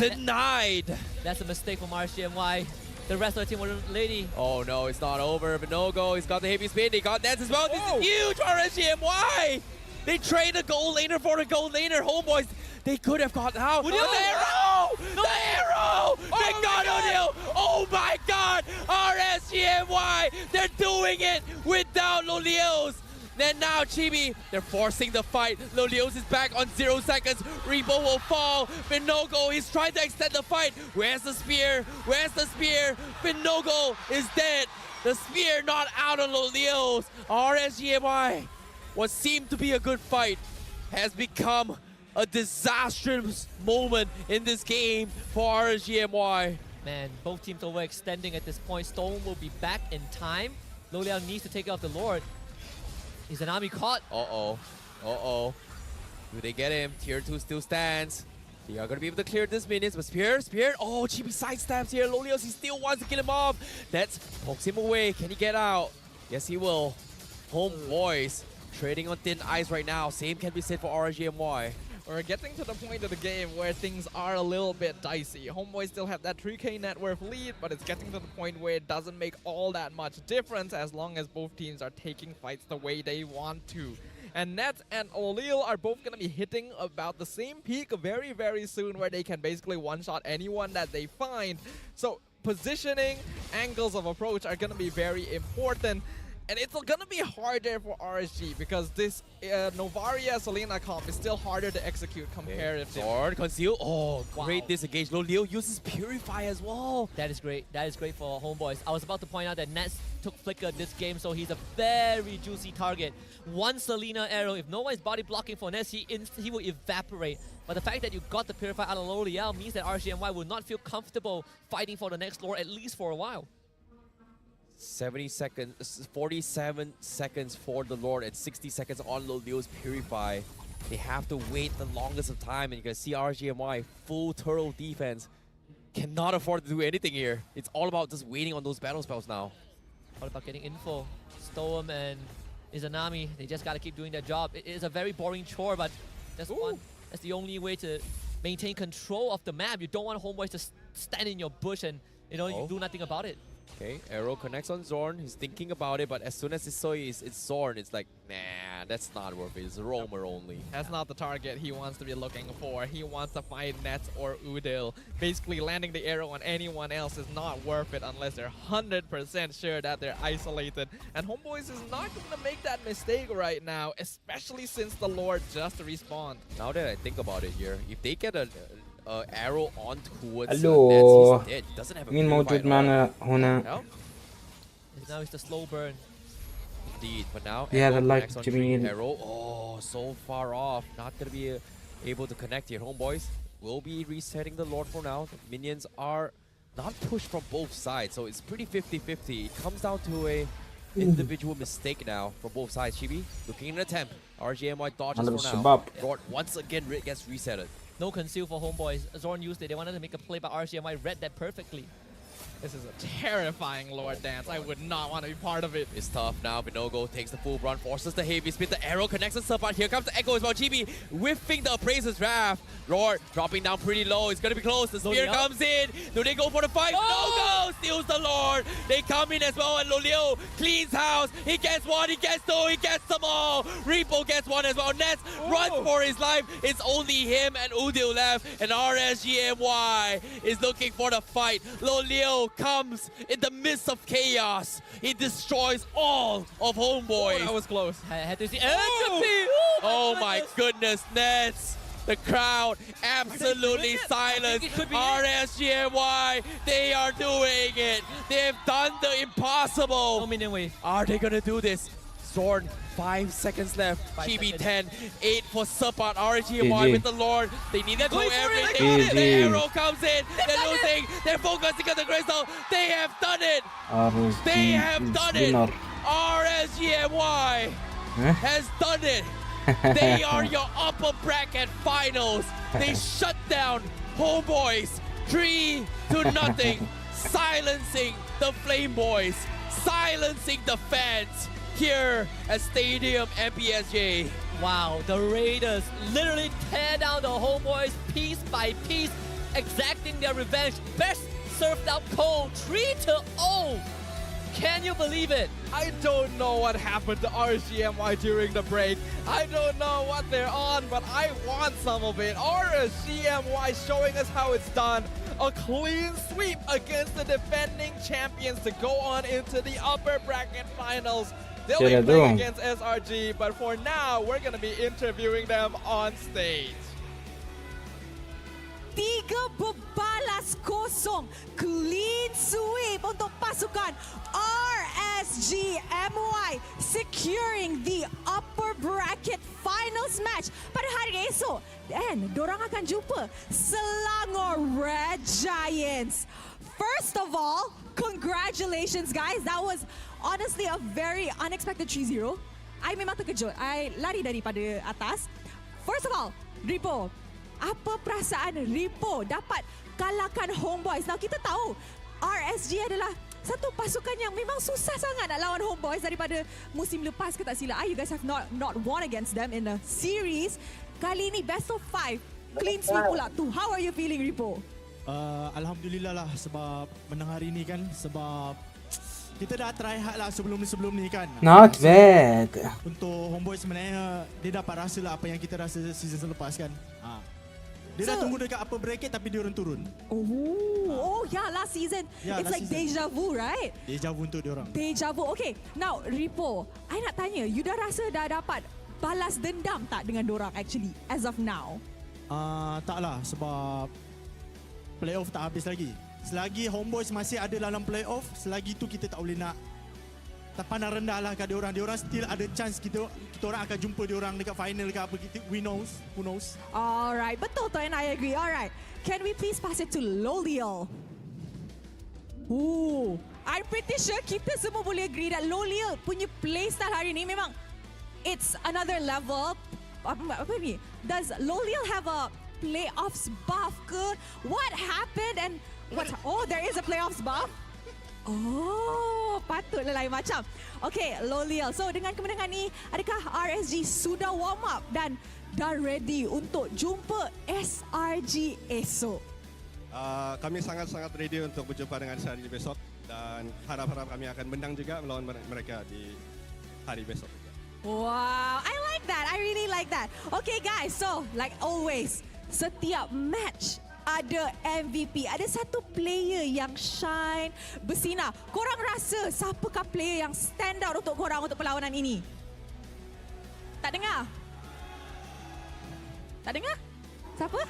Denied. That's a mistake from RSGMY. The rest of the team were lady. Oh no, it's not over. Vinogo, he's got the heavy spin. They got Nats as well. This is huge for RSGMY. They trade a gold laner for a gold laner. Homeboys, they could have gotten out. The arrow! The arrow! They got O'Neal! Oh my god! RSGMY! They're doing it without Lolios! Then now Chibi, they're forcing the fight. Lolios is back on 0 seconds. Rebo will fall. Vinogo, he's trying to extend the fight. Where's the spear? Where's the spear? Vinogo is dead. The spear not out on Lolios. RSGMY, what seemed to be a good fight, has become a disastrous moment in this game for RSGMY. Man, both teams overextending at this point. Stone will be back in time. Loliao needs to take out the Lord. Is Izanami caught? Uh-oh. Uh-oh. Do they get him? Tier 2 still stands. They are going to be able to clear this minions, but Spear. Oh, Chibi sidesteps here. Lolios, he still wants to kill him off. Nets pokes him away. Can he get out? Yes, he will. Homeboys trading on thin ice right now. Same can be said for RSGMY. We're getting to the point of the game where things are a little bit dicey. Homeboys still have that 3k net worth lead, but it's getting to the point where it doesn't make all that much difference as long as both teams are taking fights the way they want to. And Nets and Olil are both going to be hitting about the same peak very, very soon where they can basically one-shot anyone that they find. So positioning, angles of approach are going to be very important. And it's going to be harder for RSG because this Novaria Selena comp is still harder to execute comparatively. Sword, conceal. Oh, great disengage. Lolio uses Purify as well. That is great. That is great for Homeboys. I was about to point out that Nets took Flicker this game, so he's a very juicy target. One Selena arrow, if no one is body blocking for Nets, he will evaporate. But the fact that you got the Purify out of L'Oreal means that RSGMY will not feel comfortable fighting for the next lore, at least for a while. 70 seconds, 47 seconds for the Lord and 60 seconds on Lolio's Purify. They have to wait the longest of time, and you can see RGMY full turtle defense cannot afford to do anything here. It's all about just waiting on those battle spells now. All about getting info. Storm and Izanami, they just gotta keep doing their job. It is a very boring chore, but that's the only way to maintain control of the map. You don't want Homeboys to stand in your bush and you do nothing about it. Okay, arrow connects on Zorn. He's thinking about it, but as soon as he saw it's Zorn, it's like, nah, that's not worth it. It's Roamer only. That's not the target he wants to be looking for. He wants to find Nets or Udil. Basically, landing the arrow on anyone else is not worth it unless they're 100% sure that they're isolated. And Homeboys is not going to make that mistake right now, especially since the Lord just respawned. Now that I think about it here, if they get a arrow on towards Hello. Nets, he's dead. He doesn't have a مين موجود معنا هنا؟ Now it's the slow burn. Indeed, but now في هذا اللايك connects on جميل. arrow. Oh, so far off. Not gonna be able to connect here. Homeboys will be resetting the Lord for now. The minions are not pushed from both sides, so it's pretty 50-50. It comes down to a individual mistake now from both sides. Chibi looking at an attempt. RGMY dodges for now. Lord once again gets resetted. No conceal for Homeboys. Zorn used it. They wanted to make a play, but RCMY read that perfectly. This is a terrifying Lord Dance. I would not want to be part of it. It's tough now. Binogo takes the full run, forces the heavy spin. The arrow connects the support. Here comes the echo as well. GB whiffing the Appraiser's Wrath. Lord dropping down pretty low. It's going to be close. The spear comes in. Do they go for the fight? No! Steals the Lord. They come in as well. And Lolio cleans house. He gets one. He gets two. He gets them all. Repo gets one as well. Nets runs for his life. It's only him and Udil left. And RSGMY is looking for the fight. Lolio comes in the midst of chaos. He destroys all of Homeboys. That was close. Had to see. Oh my goodness, Nets. The crowd absolutely silent. RSGMY, they are doing it. They've done the impossible. No minion wave. Are they gonna do this? Zorn, 5 seconds left. Chibi 10, 8 for support. RSGMY with the Lord. They need to do everything. The arrow comes in. They're losing. They're focusing on the crystal. They have done it. They have done it. RSGMY has done it. They are your upper bracket finals. They shut down Homeboys 3-0, silencing the Flame Boys, silencing the fans here at Stadium MPSJ. Wow, the Raiders literally tear down the Homeboys piece by piece, exacting their revenge. Best served out cold, 3-0. Can you believe it? I don't know what happened to RSGMY during the break. I don't know what they're on, but I want some of it. RSGMY showing us how it's done. A clean sweep against the defending champions to go on into the upper bracket finals. They'll be playing against SRG, but for now, we're going to be interviewing them on stage. 3-0 clean sweep untuk pasukan RSGMY securing the upper bracket finals match pada hari esok. Dan dorang akan jumpa Selangor Red Giants. First of all, congratulations guys. That was honestly a very unexpected 3-0. I memang terkejut. I lari daripada atas. First of all, Ripo, apa perasaan Ripo dapat kalahkan Homeboys? Now kita tahu RSG adalah satu pasukan yang memang susah sangat nak lawan Homeboys daripada musim lepas ke tak silap. You guys have not won against them in a series. Kali ini best of 5, clean sweep pula tu. How are you feeling, Ripo? Alhamdulillah lah sebab menang hari ni kan, sebab kita dah try hard lah sebelum ni kan. Not bad. Untuk Homeboys sebenarnya dia dapat rasa lah apa yang kita rasa season selepas kan. Dia dah tunggu dekat upper bracket tapi dia orang turun. Oh yeah, last season. Yeah, it's like season. deja vu, right? Deja vu untuk dia orang. Deja vu. Okay, now Ripo, I nak tanya, you dah rasa dah dapat balas dendam tak dengan dorang actually as of now? Tak lah sebab playoff tak habis lagi. Selagi Homeboys masih ada dalam playoff, selagi tu kita tak boleh nak pandang rendah lah kat diorang. Diorang still ada chance kita orang akan jumpa diorang dekat final ke apa. Who knows. Alright, betul tu and I agree. Alright, can we please pass it to Loliel? I'm pretty sure kita semua boleh agree that Loliel punya playstyle hari ni memang it's another level. Apa ni? Does Loliel have a playoffs buff ke? What happened and there is a playoffs buff? Oh, patutlah lain macam. Okay, Loliel. So, dengan kemenangan ni, adakah RSG sudah warm up dan dah ready untuk jumpa SRG esok? Kami sangat-sangat ready untuk berjumpa dengan SRG besok dan harap-harap kami akan menang juga melawan mereka di hari besok. Wow, I like that. I really like that. Okay guys, so like always, setiap match ada MVP, ada satu player yang shine, bersinar. Korang rasa siapakah player yang stand out untuk korang untuk perlawanan ini? Tak dengar? Tak dengar? Siapa?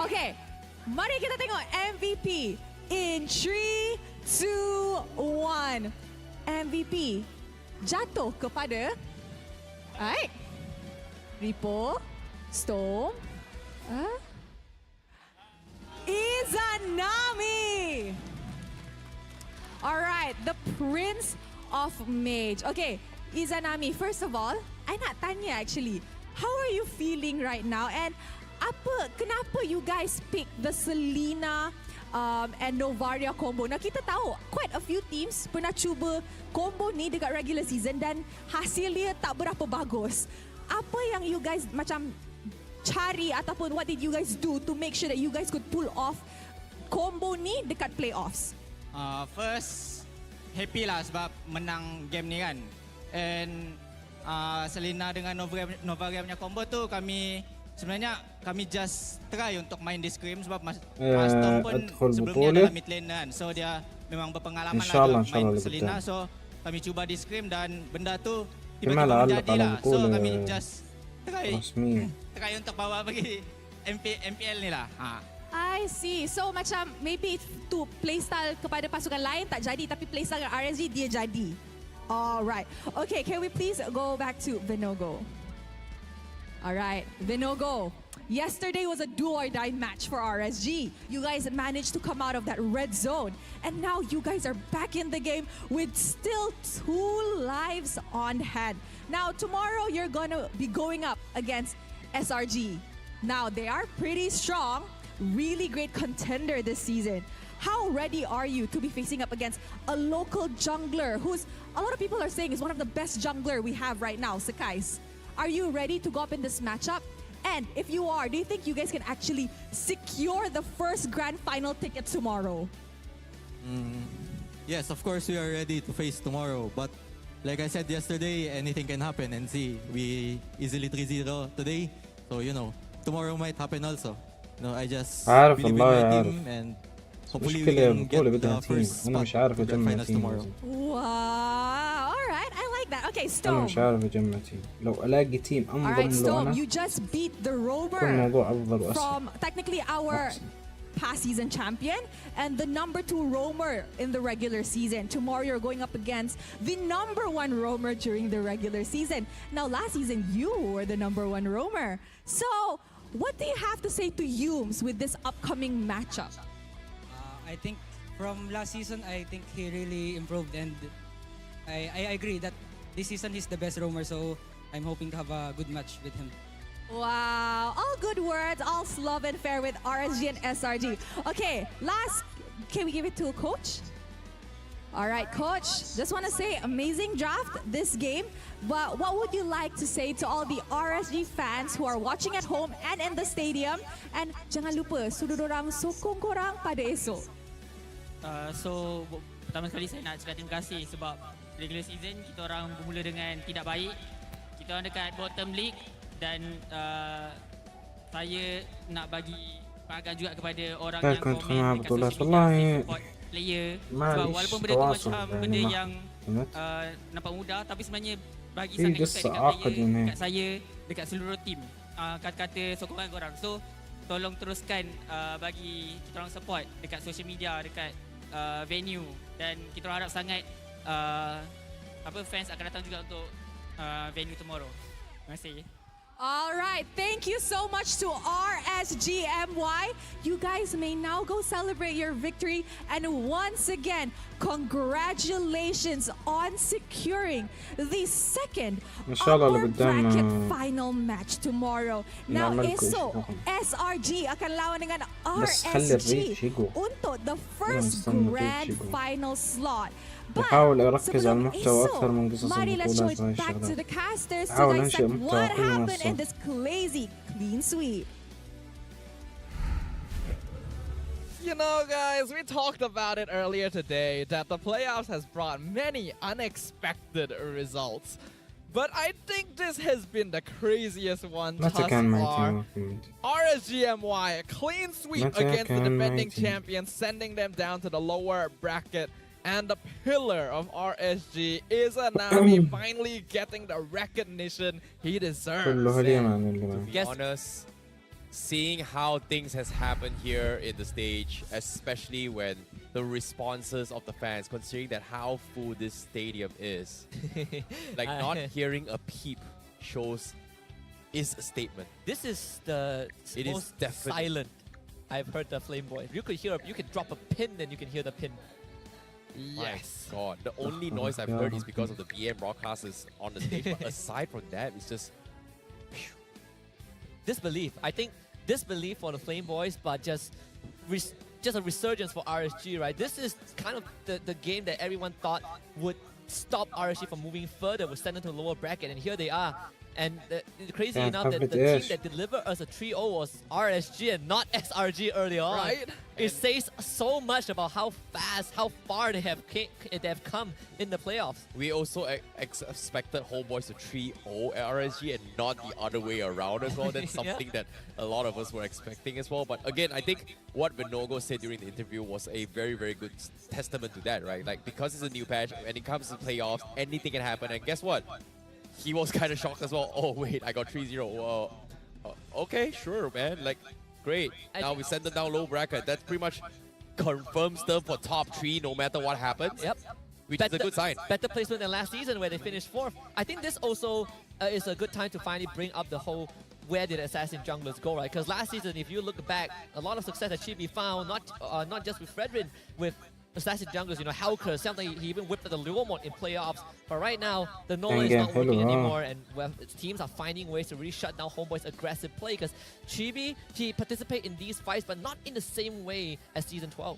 Okay, mari kita tengok MVP in 3, 2, 1. MVP jatuh kepada Ripo, Storm, Izanami. Alright, the Prince of Mage. Okay, Izanami, first of all, I nak tanya actually, how are you feeling right now? And kenapa you guys pick the Selena and Novaria combo. Nah, kita tahu quite a few teams pernah cuba combo ni dekat regular season dan hasilnya tak berapa bagus. Apa yang you guys macam cari ataupun what did you guys do to make sure that you guys could pull off combo ni dekat playoffs? First, happy lah sebab menang game ni kan. And Selena dengan Novaria punya combo tu sebenarnya kami just try untuk main di scrim sebab Mas Tom pun sebelumnya dalam mid lane kan. So dia memang berpengalaman lah main Selena. So kami cuba di scrim dan benda tu tiba-tiba menjadi lah. So kami just try untuk bawa pergi MPL ni lah. I see. So macam maybe to playstyle kepada pasukan lain tak jadi tapi playstyle dengan RSG dia jadi. Alright. Okay, can we please go back to Vinogo? Alright, Vinogo. Yesterday was a do or die match for RSG. You guys managed to come out of that red zone. And now you guys are back in the game with still 2 lives on hand. Now tomorrow you're gonna be going up against SRG. Now they are pretty strong, really great contender this season. How ready are you to be facing up against a local jungler who's a lot of people are saying is one of the best jungler we have right now, Sakais? Are you ready to go up in this matchup? And if you are, do you think you guys can actually secure the first grand final ticket tomorrow? Yes, of course we are ready to face tomorrow. But like I said yesterday, anything can happen. And see, we easily 3-0 today. So, tomorrow might happen also. I just believe in my team and hopefully we can get the first spot to the finals tomorrow. Wow, alright, I like that. Okay, Stone. مش عارف اجمع تيم لو الاقي تيم Alright, انضم له Stone, انا you just beat the كل Rover الموضوع افضل واسهل from technically our past season champion and the number 2 roamer in the regular season. Tomorrow you're going up against the number 1 roamer during the regular season. Now last season you were the number 1 roamer. So what do you have to say to Humes with this upcoming matchup? I think from last season, I think he really improved and I agree that this season he's the best roamer, so I'm hoping to have a good match with him. Wow, all good words, all love and fair with RSG and SRG. Okay, last, can we give it to a coach? All right, coach, just want to say amazing draft this game, but what would you like to say to all the RSG fans who are watching at home and in the stadium? And jangan lupa, suruh dorang sokong korang pada esok. So, pertama sekali saya nak cakap terima kasih sebab regular season kita orang bermula dengan tidak baik. Kita orang dekat bottom league dan saya nak bagi penghargaan juga kepada orang yang komen dekat social media support player sebab walaupun benda tu macam benda yang nampak mudah tapi sebenarnya bagi sangat impact dekat player, dekat saya, dekat seluruh tim kata-kata sokongan korang. So tolong teruskan bagi kita orang support dekat social media, dekat venue dan kita orang harap sangat fans akan datang juga untuk venue tomorrow. Terima kasih. All right, thank you so much to RSGMY. You guys may now go celebrate your victory. And once again, congratulations on securing the second upper bracket final match tomorrow. Now, esok, SRG akan lawan dengan RSG untuk the first grand final slot. بحاول أركز على المحتوى أكثر من قصص البطولات وهاي الشغلات. أحاول أنشئ محتوى كل منصة. In this crazy clean sweep. Guys, we talked about it earlier today that the playoffs has brought many unexpected results. But I think this has been the craziest one thus far. RSGMY, a clean sweep against the defending champions, sending them down to the lower bracket. And the pillar of RSG is Anami finally getting the recognition he deserves. To be honest, seeing how things has happened here in the stage, especially when the responses of the fans, considering that how full this stadium is, like not hearing a peep shows is a statement. This is the most silent I've heard the Flame Boy. You could drop a pin and you can hear the pin. Yes. My God, the only noise I've heard is because of the BM broadcasters on the stage. But aside from that, it's just disbelief. I think disbelief for the Flame Boys, but just just a resurgence for RSG, right? This is kind of the game that everyone thought would stop RSG from moving further, would send them to the lower bracket, and here they are. And crazy enough that the team that delivered us a 3-0 was RSG and not SRG early on. Right? It says so much about how fast, how far they have come in the playoffs. We also expected Homeboys to 3-0 at RSG and not the other way around as well. That's something that a lot of us were expecting as well. But again, I think what Vinogo said during the interview was a very, very good testament to that, right? Like, because it's a new patch, when it comes to playoffs, anything can happen. And guess what? He was kind of shocked as well. Oh, wait, I got 3-0. Okay, sure, man. Like, great. Now we send them down low bracket. That pretty much confirms them for top 3 no matter what happens. Yep. Which is a good sign. Better placement than last season where they finished 4th. I think this also is a good time to finally bring up the whole where did Assassin junglers go, right? Because last season, if you look back, a lot of success that Chibi found, not just with Fredrin, with Assassin junglers, you know, Hauker, something he even whipped at the Lure mode in playoffs. But right now, the Nola is not working anymore, and teams are finding ways to really shut down Homeboy's aggressive play. Because Chibi, he participates in these fights, but not in the same way as Season 12.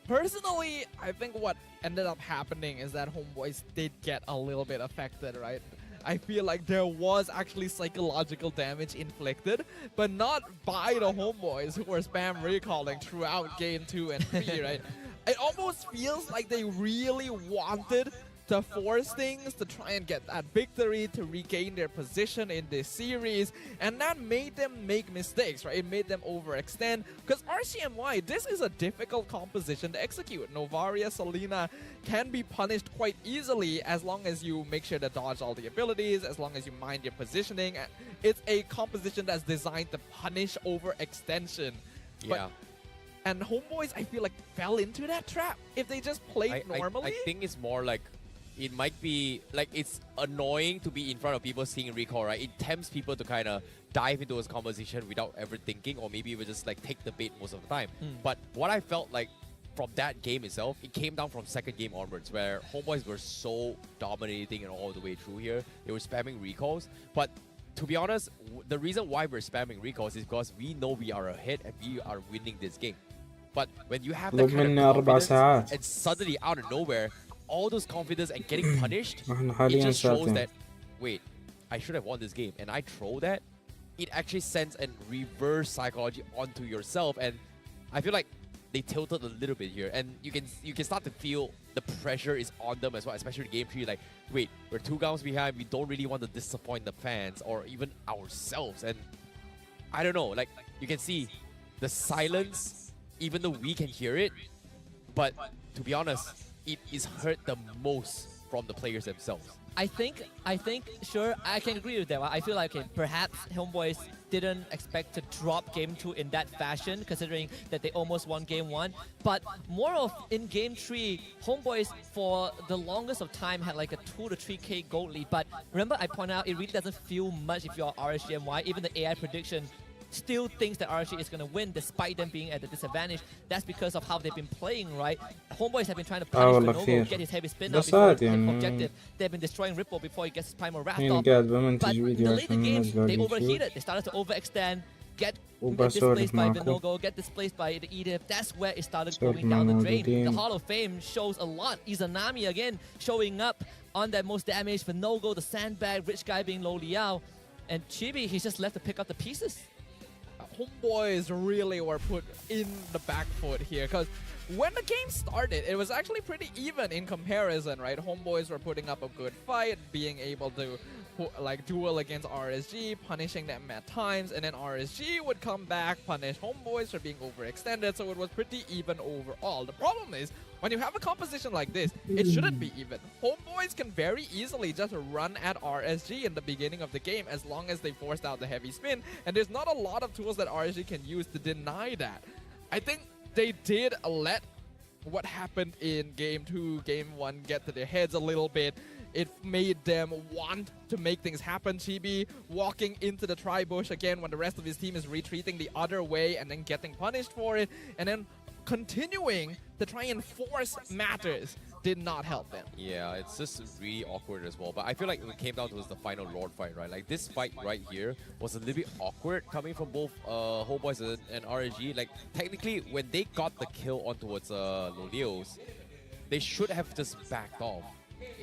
Personally, I think what ended up happening is that Homeboys did get a little bit affected, right? I feel like there was actually psychological damage inflicted, but not by the Homeboys who were spam recalling throughout game 2 and 3, right? It almost feels like they really wanted to force things to try and get that victory, to regain their position in this series, and that made them make mistakes, right? It made them overextend, because RCMY, this is a difficult composition to execute. Novaria, Selena can be punished quite easily as long as you make sure to dodge all the abilities, as long as you mind your positioning. It's a composition that's designed to punish overextension. Yeah. And Homeboys, I feel like, fell into that trap. If they just played normally. I think it's more like, it might be like it's annoying to be in front of people seeing recall, right? It tempts people to kind of dive into his conversation without ever thinking, or maybe even just like take the bait most of the time. But what I felt like from that game itself, it came down from second game onwards, where Homeboys were so dominating and all the way through here. They were spamming recalls. But to be honest, the reason why we're spamming recalls is because we know we are ahead and we are winning this game. But when you have that kind of confidence, and suddenly out of nowhere, all those confidence and getting punished, it just shows that, wait, I should have won this game. And I throw that, it actually sends a reverse psychology onto yourself. And I feel like they tilted a little bit here. And you can start to feel the pressure is on them as well, especially in game 3. Like, wait, we're 2 rounds behind. We don't really want to disappoint the fans or even ourselves. And I don't know, like, you can see the silence, even though we can hear it. But to be honest, it is hurt the most from the players themselves. I think, sure, I can agree with that. I feel like, okay, perhaps Homeboys didn't expect to drop game 2 in that fashion, considering that they almost won game 1. But more of in game 3, Homeboys for the longest of time had like a 2 to 3k gold lead. But remember, I pointed out, it really doesn't feel much if you're RSGMY. Even the AI prediction still thinks that RSG is going to win despite them being at a disadvantage. That's because of how they've been playing, right? Homeboys have been trying to punish Vinogo, get his heavy spin up before his objective. They've been destroying Ripple before he gets his primal wrath off. But in the later games, they overheated. They started to overextend, get displaced by Vinogo, get displaced by the Edith. That's where it started going down the drain. The Hall of Fame shows a lot. Izanami again showing up on that most damage. Vinogo, the sandbag, rich guy being low Liao. And Chibi, he's just left to pick up the pieces. Homeboys really were put in the back foot here, because when the game started, it was actually pretty even in comparison, right? Homeboys were putting up a good fight, being able to like duel against RSG, punishing them at times, and then RSG would come back, punish Homeboys for being overextended, so it was pretty even overall. The problem is, when you have a composition like this, it shouldn't be even. Homeboys can very easily just run at RSG in the beginning of the game as long as they forced out the heavy spin, and there's not a lot of tools that RSG can use to deny that. I think they did let what happened in game 2, game 1 get to their heads a little bit. It made them want to make things happen. Chibi walking into the tri-bush again when the rest of his team is retreating the other way and then getting punished for it, and then continuing to try and force matters did not help them. Yeah, it's just really awkward as well. But I feel like it came down to the final Lord fight, right? Like this fight right here was a little bit awkward coming from both Homeboys and RSG. Like technically, when they got the kill on towards Lolios, they should have just backed off.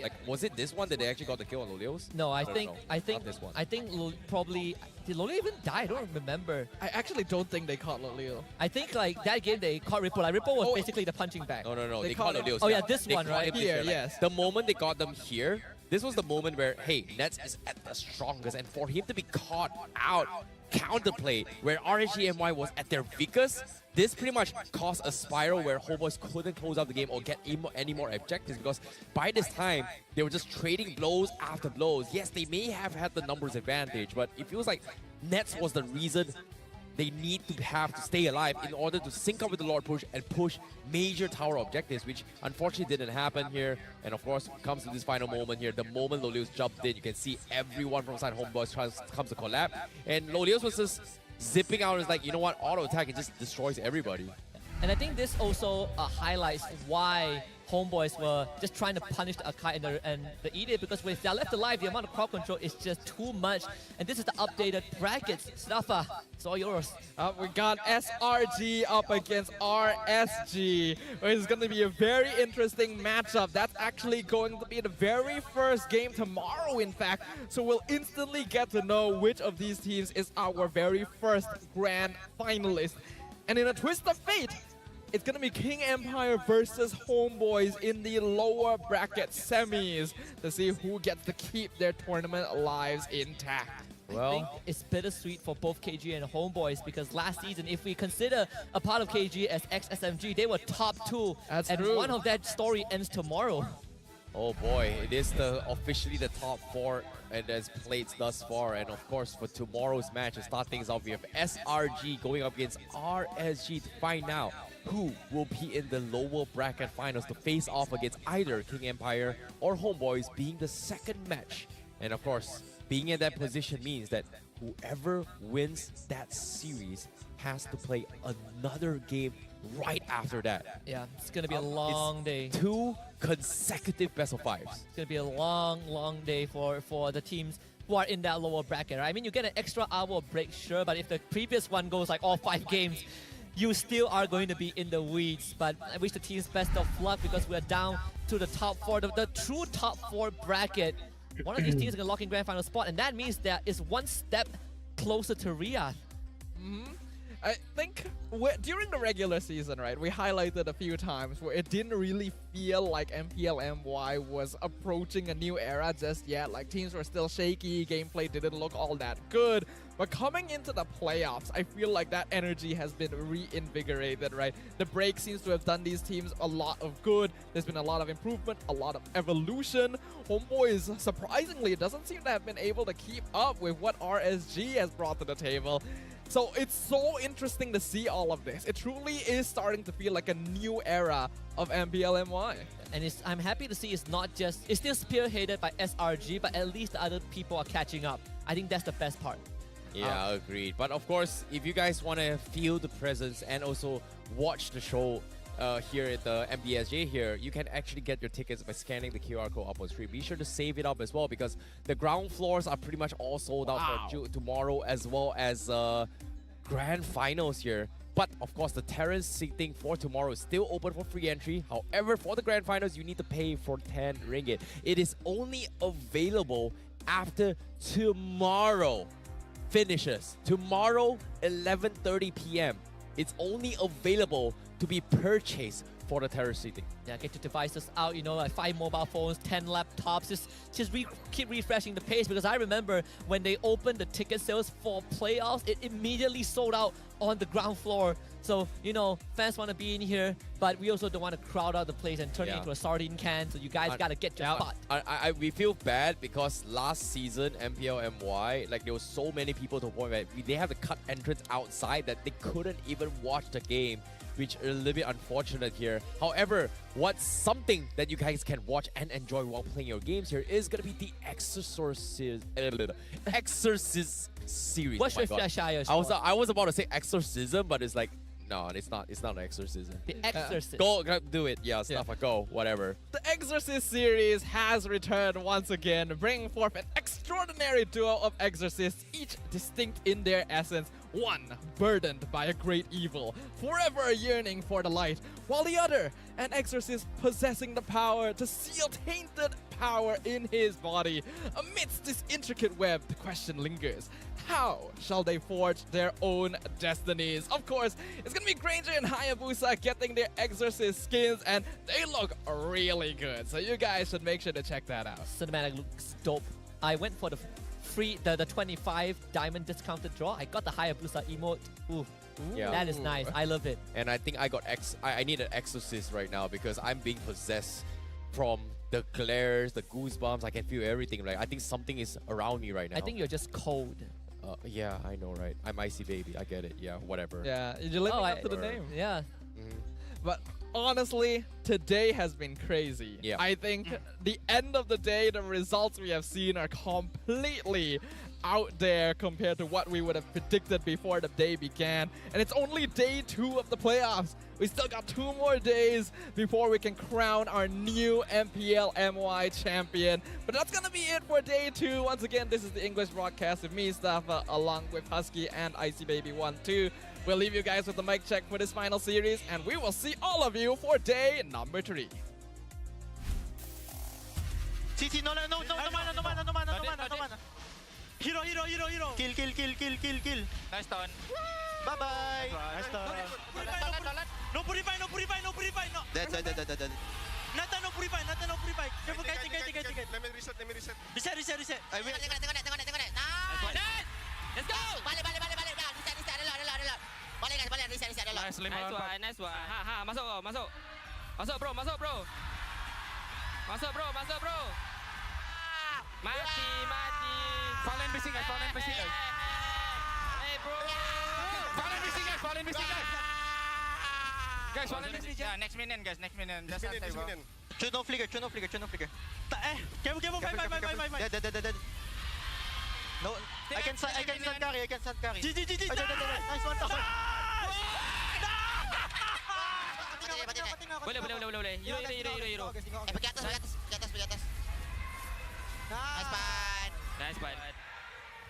Like, was it this one that they actually got the kill on Lolios? No, I think not this one. I think probably did Lolio even die? I don't remember. I actually don't think they caught Lolio. I think like that game they caught Ripple. Like Ripple was basically the punching bag. No. They caught Lolios. Oh yeah, this they one, right? Here, like, yes. The moment they got them here, this was the moment where, hey, Nets is at the strongest, and for him to be caught out, counterplay, where RHGMY was at their weakest, this pretty much caused a spiral where Homeboys couldn't close out the game or get any more objectives, because by this time, they were just trading blows after blows. Yes, they may have had the numbers advantage, but it feels like Nets was the reason they need to have to stay alive in order to sync up with the Lord push and push major tower objectives, which unfortunately didn't happen here. And of course, comes to this final moment here. The moment Lolios jumped in, you can see everyone from side Homeboys comes to collab. And Lolios was just zipping out and is like, you know what, auto attack, it just destroys everybody. And I think this also highlights why Homeboys were just trying to punish the Akai and the Edict, because if they're left alive, the amount of crowd control is just too much. And this is the updated brackets. Staffa, it's all yours. We got SRG up against RSG. It's going to be a very interesting matchup. That's actually going to be the very first game tomorrow, in fact. So we'll instantly get to know which of these teams is our very first grand finalist. And in a twist of fate, it's going to be King Empire versus Homeboys in the lower bracket semis to see who gets to keep their tournament lives intact. I think it's bittersweet for both KG and Homeboys, because last season, if we consider a part of KG as ex-SMG, they were top 2. That's and true. one of that story ends tomorrow. Oh boy, it is officially the top 4 and as played thus far. And of course, for tomorrow's match, to start things off, we have SRG going up against RSG to find out who will be in the lower bracket finals to face off against either King Empire or Homeboys, being the second match. And of course, being in that position means that whoever wins that series has to play another game right after that. Yeah, it's going to be a long day. 2 consecutive best of 5s. It's going to be a long day for the teams who are in that lower bracket, right? I mean, you get an extra hour break, sure, but if the previous one goes like all 5 games, you still are going to be in the weeds. But I wish the teams best of luck, because we're down to the top 4, the true top 4 bracket. One of these teams is going to lock in grand final spot, and that means that is one step closer to Riyadh. I think during the regular season, right, we highlighted a few times where it didn't really feel like MPLMY was approaching a new era just yet. Like, teams were still shaky, gameplay didn't look all that good. But coming into the playoffs, I feel like that energy has been reinvigorated, right? The break seems to have done these teams a lot of good. There's been a lot of improvement, a lot of evolution. Homeboys, surprisingly, doesn't seem to have been able to keep up with what RSG has brought to the table. So it's so interesting to see all of this. It truly is starting to feel like a new era of MPLMY. And I'm happy to see it's still spearheaded by SRG, but at least the other people are catching up. I think that's the best part. Yeah, agreed. But of course, if you guys want to feel the presence and also watch the show here at the MBSJ here, you can actually get your tickets by scanning the QR code up on screen. Be sure to save it up as well, because the ground floors are pretty much all sold out for tomorrow, as well as grand finals here. But of course, the terrace seating for tomorrow is still open for free entry. However, for the grand finals, you need to pay for 10 ringgit. It is only available after tomorrow finishes. Tomorrow, 11:30 p.m. It's only available to be purchased for the terrace seating. Yeah, get your devices out, you know, like 5 mobile phones, 10 laptops, just keep refreshing the pace, because I remember when they opened the ticket sales for playoffs, it immediately sold out on the ground floor. So, you know, fans want to be in here, but we also don't want to crowd out the place and turn it into a sardine can, so you guys got to get your spot. We feel bad because last season, MPLMY, like there were so many people to the point where they have to cut entrance outside that they couldn't even watch the game, which is a little bit unfortunate here. However, what's something that you guys can watch and enjoy while playing your games here is going to be the Exorcist series. What's oh your Flash Eye? I was about to say exorcism, but it's like, No, it's not. It's not an exorcism. The Exorcist. Go do it. Yeah, Staffa, go. Whatever. The Exorcist series has returned once again, bringing forth an extraordinary duo of exorcists, each distinct in their essence. One burdened by a great evil, forever yearning for the light, while the other, an exorcist possessing the power to seal tainted power in his body. Amidst this intricate web, the question lingers. How shall they forge their own destinies? Of course, it's gonna be Granger and Hayabusa getting their exorcist skins, and they look really good. So you guys should make sure to check that out. Cinematic looks dope. I went for the 25 diamond discounted draw. I got the Hayabusa emote. Ooh. Yeah. That is nice. I love it. And I think I got I need an exorcist right now because I'm being possessed from the glares, the goosebumps. I can feel everything. Right? I think something is around me right now. I think you're just cold. Yeah, I know, right? I'm Icy Baby. I get it. Yeah, whatever. Yeah, you're living up to the name. Yeah. But honestly, today has been crazy. Yeah. I think the end of the day, the results we have seen are completely out there compared to what we would have predicted before the day began. And it's only day 2 of the playoffs. We still got 2 more days before we can crown our new MPL MY champion. But that's gonna be it for day 2. Once again, this is the English broadcast with me, Staffa, along with Husky and Icy Baby 1-2. We'll leave you guys with the mic check for this final series, and we will see all of you for day number 3. CC, no mana. Hero. Kill. Nice turn. Bye-bye. Nice turn. No purify. Dead. Nata no purify. Careful, guys. Let me reset. Reset. I will. Tengok ni. Nice. Let's go. Balik. Reset reload. Balik guys, reset reload. Nice one. Ha, masuk bro. Masuk bro. Mati. Fallen missing guys. Hey bro. Fallen missing guys. Guys, fallen missing. Yeah, next minion. Just This minion. Shoot no flicker. Careful. Bye. Dead. No, I can stun carry. GG. Nice one. Boleh. Hero. Pergi atas. Nice ban.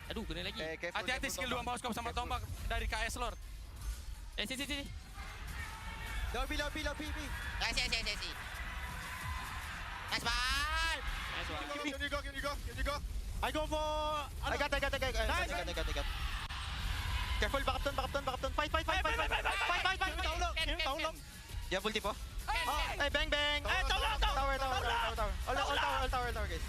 Aduh, kena lagi. Hati-hati skill 2 mouse kau sama tombak dari KS Lord. Sini. Lobby. Guys, nice ban. Can you go? I go for... I got. Careful, back up turn. Fight. You have ulti po? Hey, bang. Tower. All tower, guys.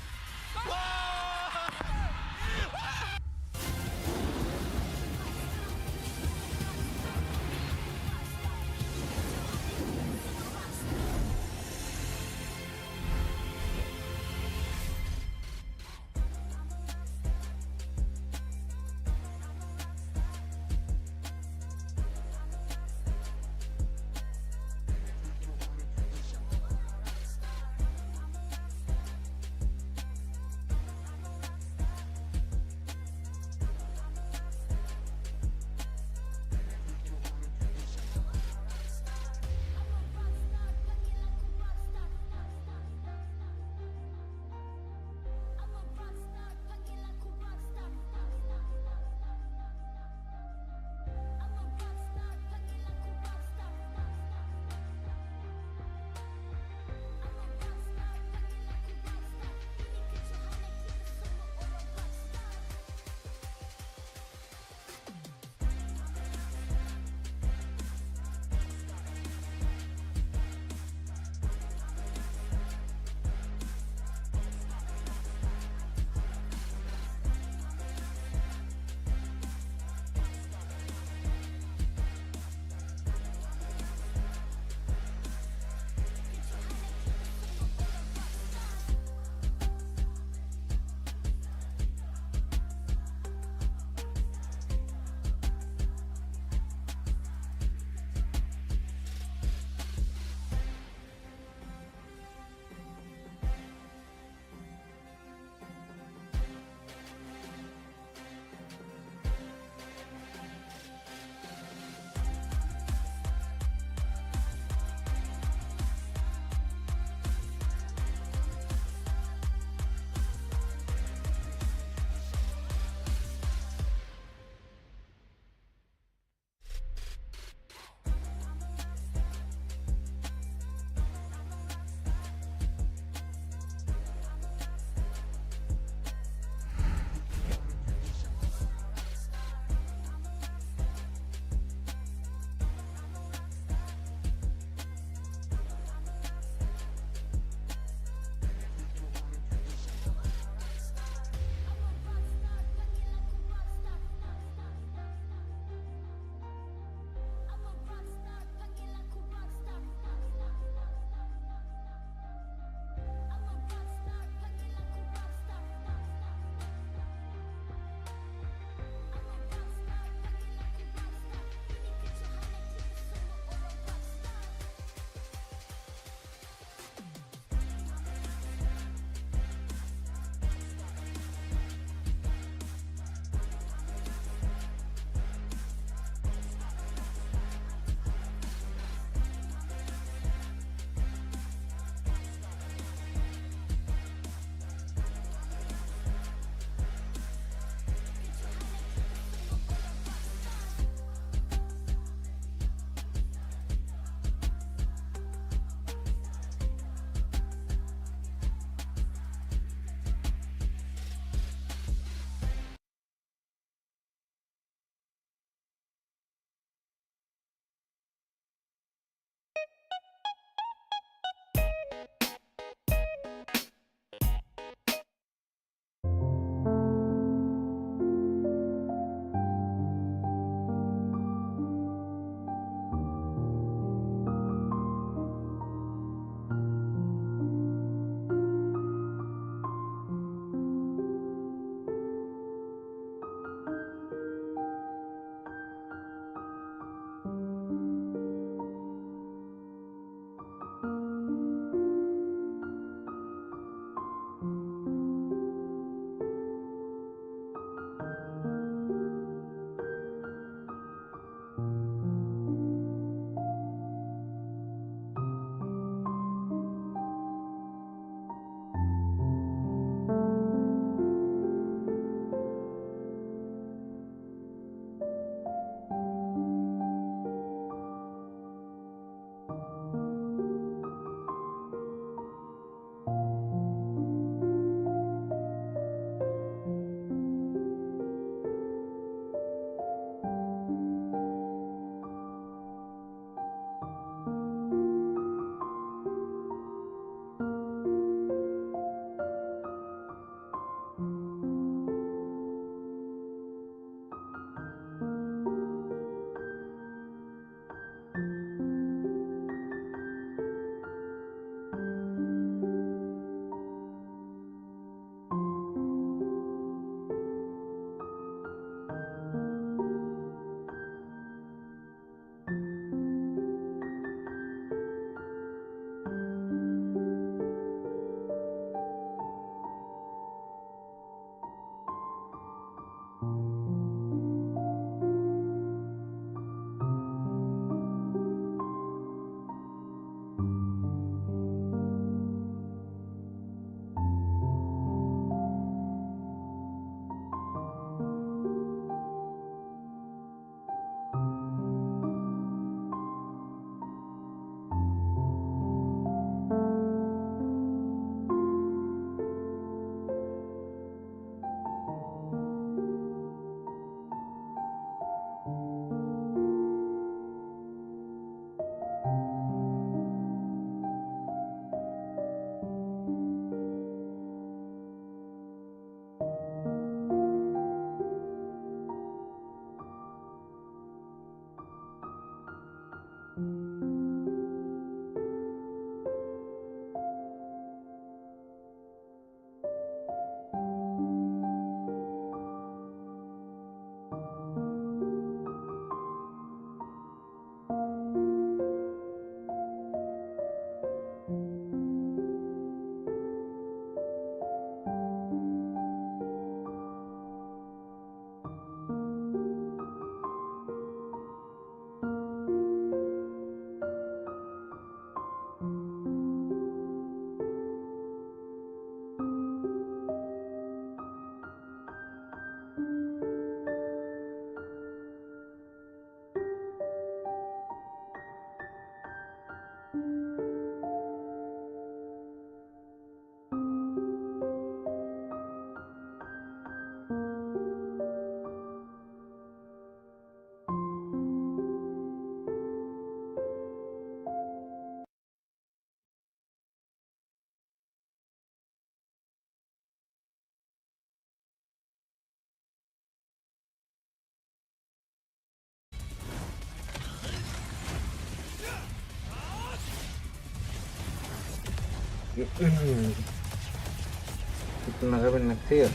كنا غبنا كثير.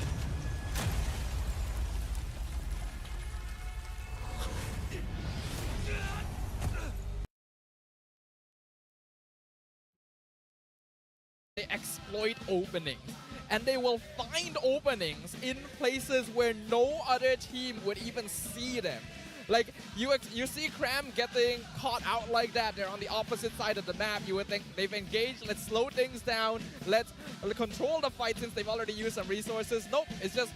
They exploit openings, and they will find openings in places where no other team would even see them. Like, you see Cram getting caught out like that. They're on the opposite side of the map. You would think they've engaged. Let's slow things down. Let's control the fight since they've already used some resources. Nope, it's just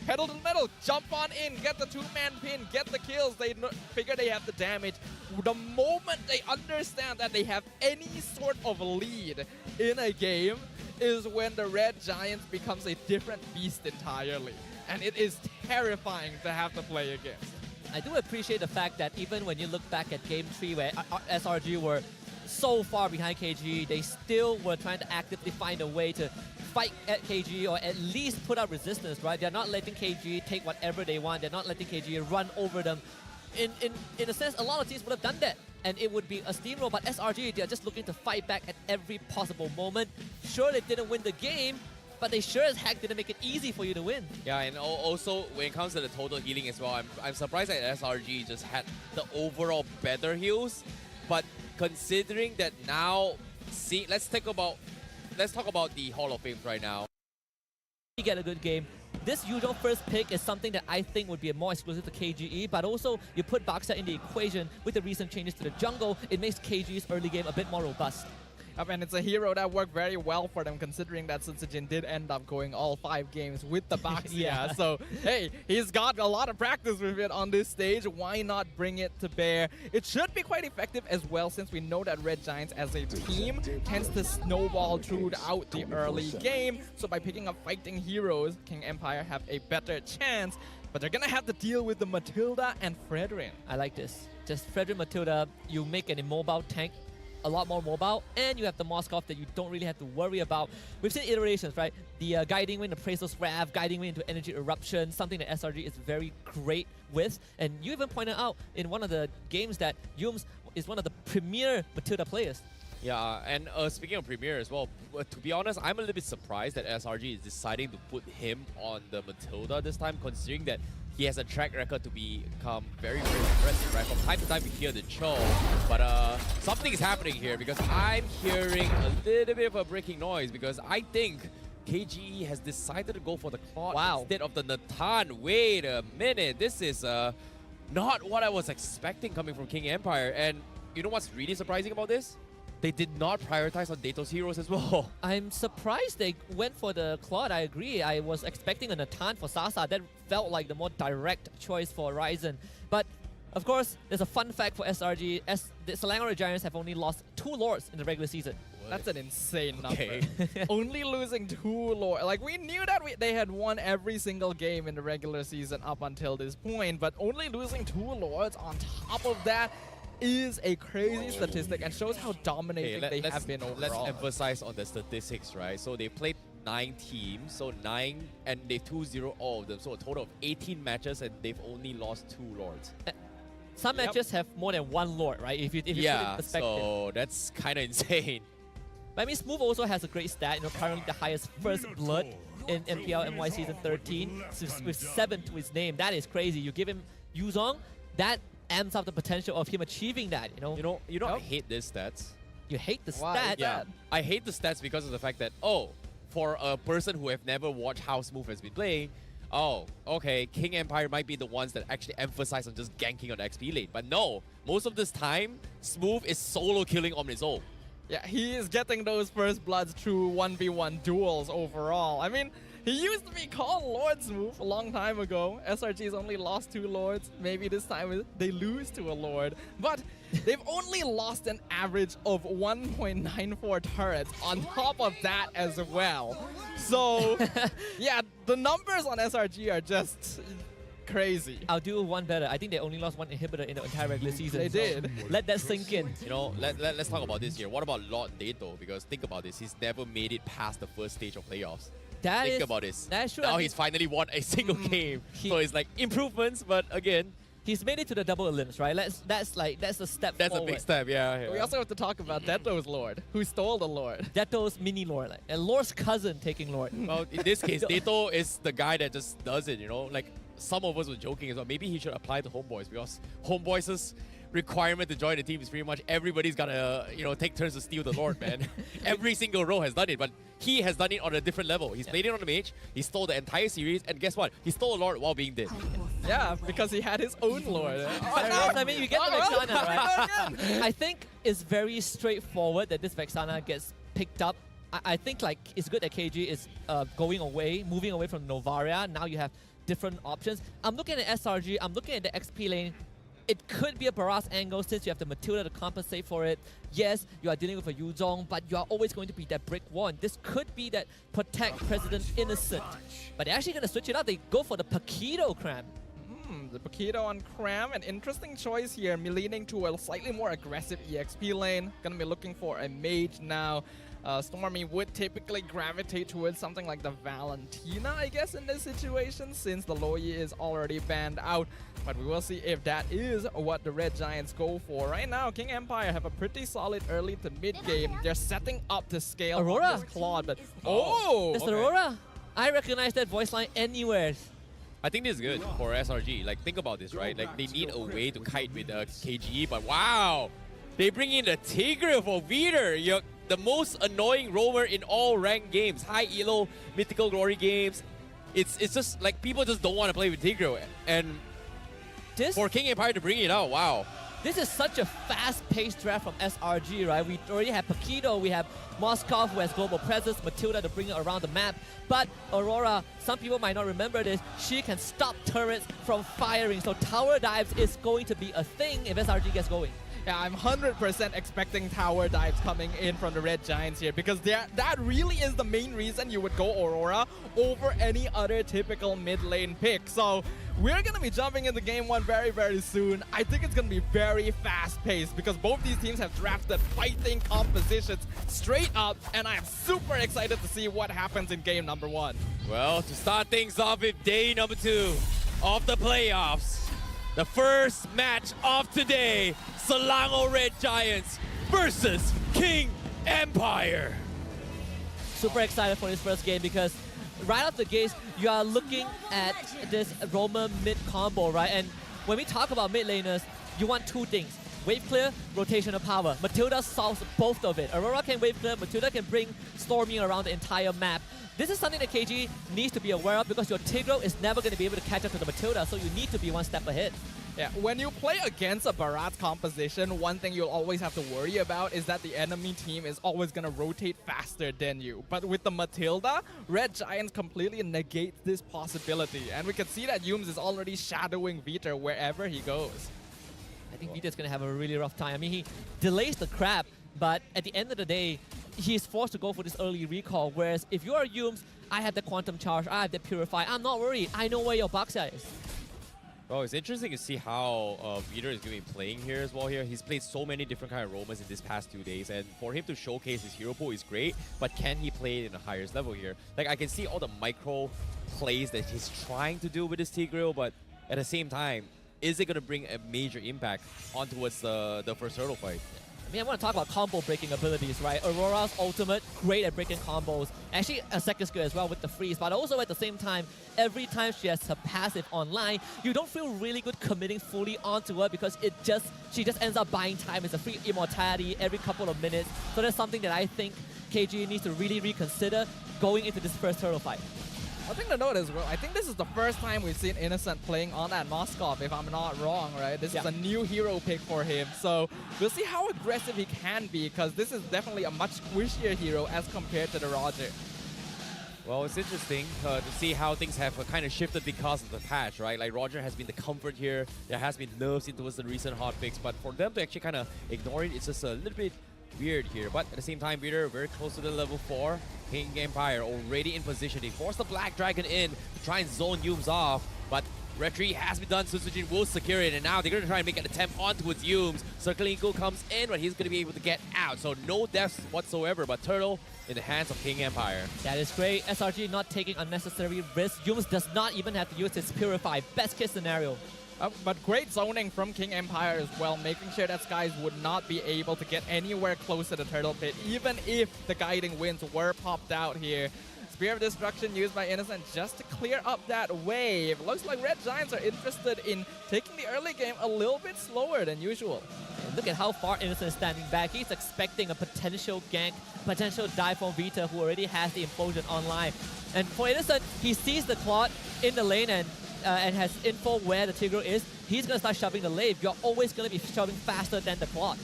pedal to the metal. Jump on in, get the two-man pin, get the kills. They figure they have the damage. The moment they understand that they have any sort of lead in a game is when the Red Giants becomes a different beast entirely. And it is terrifying to have to play against. I do appreciate the fact that even when you look back at Game 3 where SRG were so far behind KG, they still were trying to actively find a way to fight at KG or at least put up resistance, right? They're not letting KG take whatever they want. They're not letting KG run over them. In a sense, a lot of teams would have done that, and it would be a steamroll, but SRG, they're just looking to fight back at every possible moment. Sure, they didn't win the game, but they sure as heck didn't make it easy for you to win. Yeah, and also when it comes to the total healing as well, I'm surprised that SRG just had the overall better heals. But considering that now, let's talk about the Hall of Fame right now. You get a good game. This usual first pick is something that I think would be more exclusive to KGE, but also you put Baksa in the equation with the recent changes to the jungle, it makes KG's early game a bit more robust. And it's a hero that worked very well for them, considering that Sunsujin did end up going all 5 games with the Baxia. Yeah. So, hey, he's got a lot of practice with it on this stage. Why not bring it to bear? It should be quite effective as well, since we know that Red Giants as a team tends to snowball throughout the early game. So by picking up fighting heroes, King Empire have a better chance. But they're going to have to deal with the Matilda and Fredrin. I like this. Just Fredrin Matilda, you make an immobile tank a lot more mobile, and you have the Moskov that you don't really have to worry about. We've seen iterations, right? The Guiding Wind, Appraisal's Wrath, Guiding Wind into Energy Eruption, something that SRG is very great with. And you even pointed out in one of the games that Yums is one of the premier Matilda players. Yeah, and speaking of Premier as well, to be honest, I'm a little bit surprised that SRG is deciding to put him on the Matilda this time, considering that he has a track record to become very, very impressive, right? From time to time we hear the Cho, but something is happening here because I'm hearing a little bit of a breaking noise because I think KGE has decided to go for the Claude instead of the Natan. Wait a minute, this is not what I was expecting coming from King Empire. And you know what's really surprising about this? They did not prioritize on day2's heroes as well. I'm surprised they went for the Claude, I agree. I was expecting a Natan for Sasa. That felt like the more direct choice for Ryzen. But, of course, there's a fun fact for SRG. The Selangor Giants have only lost 2 Lords in the regular season. That's an insane number. Only losing 2 Lords. Like, we knew that they had won every single game in the regular season up until this point, but only losing 2 Lords on top of that is a crazy statistic and shows how dominating they have been overall. Let's emphasize on the statistics, right? So they played 9 teams, so 9, and they 2-0 all of them. So a total of 18 matches, and they've only lost 2 Lords. Some matches have more than 1 Lord, right? If you put it in perspective. So that's kind of insane. But I mean, Smooth also has a great stat. You know, currently the highest first blood in MPL MY Season 13 with 7 to his name. That is crazy. You give him Yuzong, that amps up the potential of him achieving that, you know? You know, I hate these stats. You hate the stats? Yeah, I hate the stats because of the fact that, for a person who have never watched how Smooth has been playing, okay, King Empire might be the ones that actually emphasize on just ganking on the XP lane. But no, most of this time, Smooth is solo killing on his own. Yeah, he is getting those first bloods through 1v1 duels overall. I mean, he used to be called Lord Smooth a long time ago. SRG's only lost 2 Lords. Maybe this time they lose to a Lord. But they've only lost an average of 1.94 turrets on top of that as well. So, yeah, the numbers on SRG are just crazy. I'll do one better. I think they only lost 1 inhibitor in the entire regular season. They did. Let that sink in. You know, let's talk about this here. What about Lord Dato? Because think about this. He's never made it past the first stage of playoffs. Think about this. That's true. Now he's finally won a single game. So it's like improvements, but again, he's made it to the double elims, right? That's a step That's forward. a big step, yeah. We also have to talk about Deto's Lord, who stole the Lord. Deto's mini Lord, like, and Lord's cousin taking Lord. Well, in this case, Dato is the guy that just does it, you know? Like, some of us were joking as well. Maybe he should apply to Homeboys, because Homeboys' requirement to join the team is pretty much everybody's gotta, take turns to steal the Lord, man. Every single row has done it, but he has done it on a different level. He's played it on the mage, he stole the entire series, and guess what? He stole a Lord while being dead. Yeah, because he had his own Lord. I mean, you get the Vexana, right? I think it's very straightforward that this Vexana gets picked up. I think like it's good that KG is moving away from Novaria. Now you have different options. I'm looking at SRG, I'm looking at the XP lane. It could be a Barras angle since you have the Matilda to compensate for it. Yes, you are dealing with a Yuzong, but you are always going to be that brick one. This could be that protect President Innocent. But they're actually going to switch it up. They go for the Paquito Cram. The Paquito on Cram, an interesting choice here. Me leaning to a slightly more aggressive EXP lane. Gonna be looking for a mage now. Stormy would typically gravitate towards something like the Valentina, I guess, in this situation, since the Loyi is already banned out. But we will see if that is what the Red Giants go for. Right now, King Empire have a pretty solid early to mid game. They're setting up to scale Aurora. on this Claude, but It's Aurora. I recognize that voice line anywhere. I think this is good for SRG. Like, think about this, right? Like, they need a way to kite with KGE, but wow! They bring in the Tigreal for Veeder. The most annoying roamer in all ranked games. High elo, mythical glory games. It's just like people just don't want to play with Tigreal. And for King Empire to bring it out, wow. This is such a fast-paced draft from SRG, right? We already have Paquito, we have Moskov who has global presence, Matilda to bring it around the map. But Aurora, some people might not remember this, she can stop turrets from firing. So tower dives is going to be a thing if SRG gets going. Yeah, I'm 100% expecting tower dives coming in from the Red Giants here, because that really is the main reason you would go Aurora over any other typical mid lane pick. So we're going to be jumping into game one very, very soon. I think it's going to be very fast paced because both these teams have drafted fighting compositions straight up, and I am super excited to see what happens in game number one. Well, to start things off with day number 2 of the playoffs, the first match of today, Selangor Red Giants versus King Empire. Super excited for this first game because right off the gates, you are looking at this Roamer mid combo, right? And when we talk about mid laners, you want two things. Wave clear, rotational power. Matilda solves both of it. Aurora can wave clear, Matilda can bring Stormy around the entire map. This is something that KG needs to be aware of because your Tigreal is never going to be able to catch up to the Matilda, so you need to be one step ahead. Yeah, when you play against a Barat composition, one thing you'll always have to worry about is that the enemy team is always going to rotate faster than you. But with the Matilda, Red Giants completely negate this possibility. And we can see that Yums is already shadowing Veeder wherever he goes. I think Veeder's going to have a really rough time. I mean, he delays the crab, but at the end of the day, he's forced to go for this early recall. Whereas if you are Yums, I have the Quantum Charge, I have the Purify. I'm not worried. I know where your Baxia is. Oh, it's interesting to see how Veeder is going to be playing here as well. He's played so many different kind of roamers in these past 2 days, and for him to showcase his hero pool is great, but can he play it in a higher level here? Like, I can see all the micro plays that he's trying to do with his Tigreal, but at the same time, is it going to bring a major impact on towards the first hurdle fight? I mean, I want to talk about combo breaking abilities, right? Aurora's ultimate, great at breaking combos. Actually, a second skill as well with the freeze, but also at the same time, every time she has her passive online, you don't feel really good committing fully onto her because she just ends up buying time. It's a free immortality every couple of minutes. So that's something that I think KG needs to really reconsider going into this first hurdle fight. One thing to note as well, I think this is the first time we've seen Innocent playing on that Moskov, if I'm not wrong, right? This is a new hero pick for him, so we'll see how aggressive he can be, because this is definitely a much squishier hero as compared to the Roger. Well, it's interesting to see how things have kind of shifted because of the patch, right? Like, Roger has been the comfort here. There has been nerfs into the recent hotfix, but for them to actually kind of ignore it, it's just a little bit weird here. But at the same time, Veeder very close to the level 4. King Empire already in position. They force the Black Dragon in to try and zone Yums off, but retreat has been done. Susujin will secure it, and now they're going to try and make an attempt on towards Yums. Circling Eagle comes in, but he's going to be able to get out. So no deaths whatsoever, but Turtle in the hands of King Empire. That is great. SRG not taking unnecessary risks. Yums does not even have to use his Purify. Best case scenario. But great zoning from King Empire as well, making sure that Skies would not be able to get anywhere close to the Turtle Pit, even if the guiding winds were popped out here. Spear of Destruction used by Innocent just to clear up that wave. Looks like Red Giants are interested in taking the early game a little bit slower than usual. And look at how far Innocent is standing back. He's expecting a potential gank, potential dive from Vita, who already has the Implosion online. And for Innocent, he sees the Claude in the lane and has info where the Tigreal is. He's going to start shoving the lane. You're always going to be shoving faster than the Claude.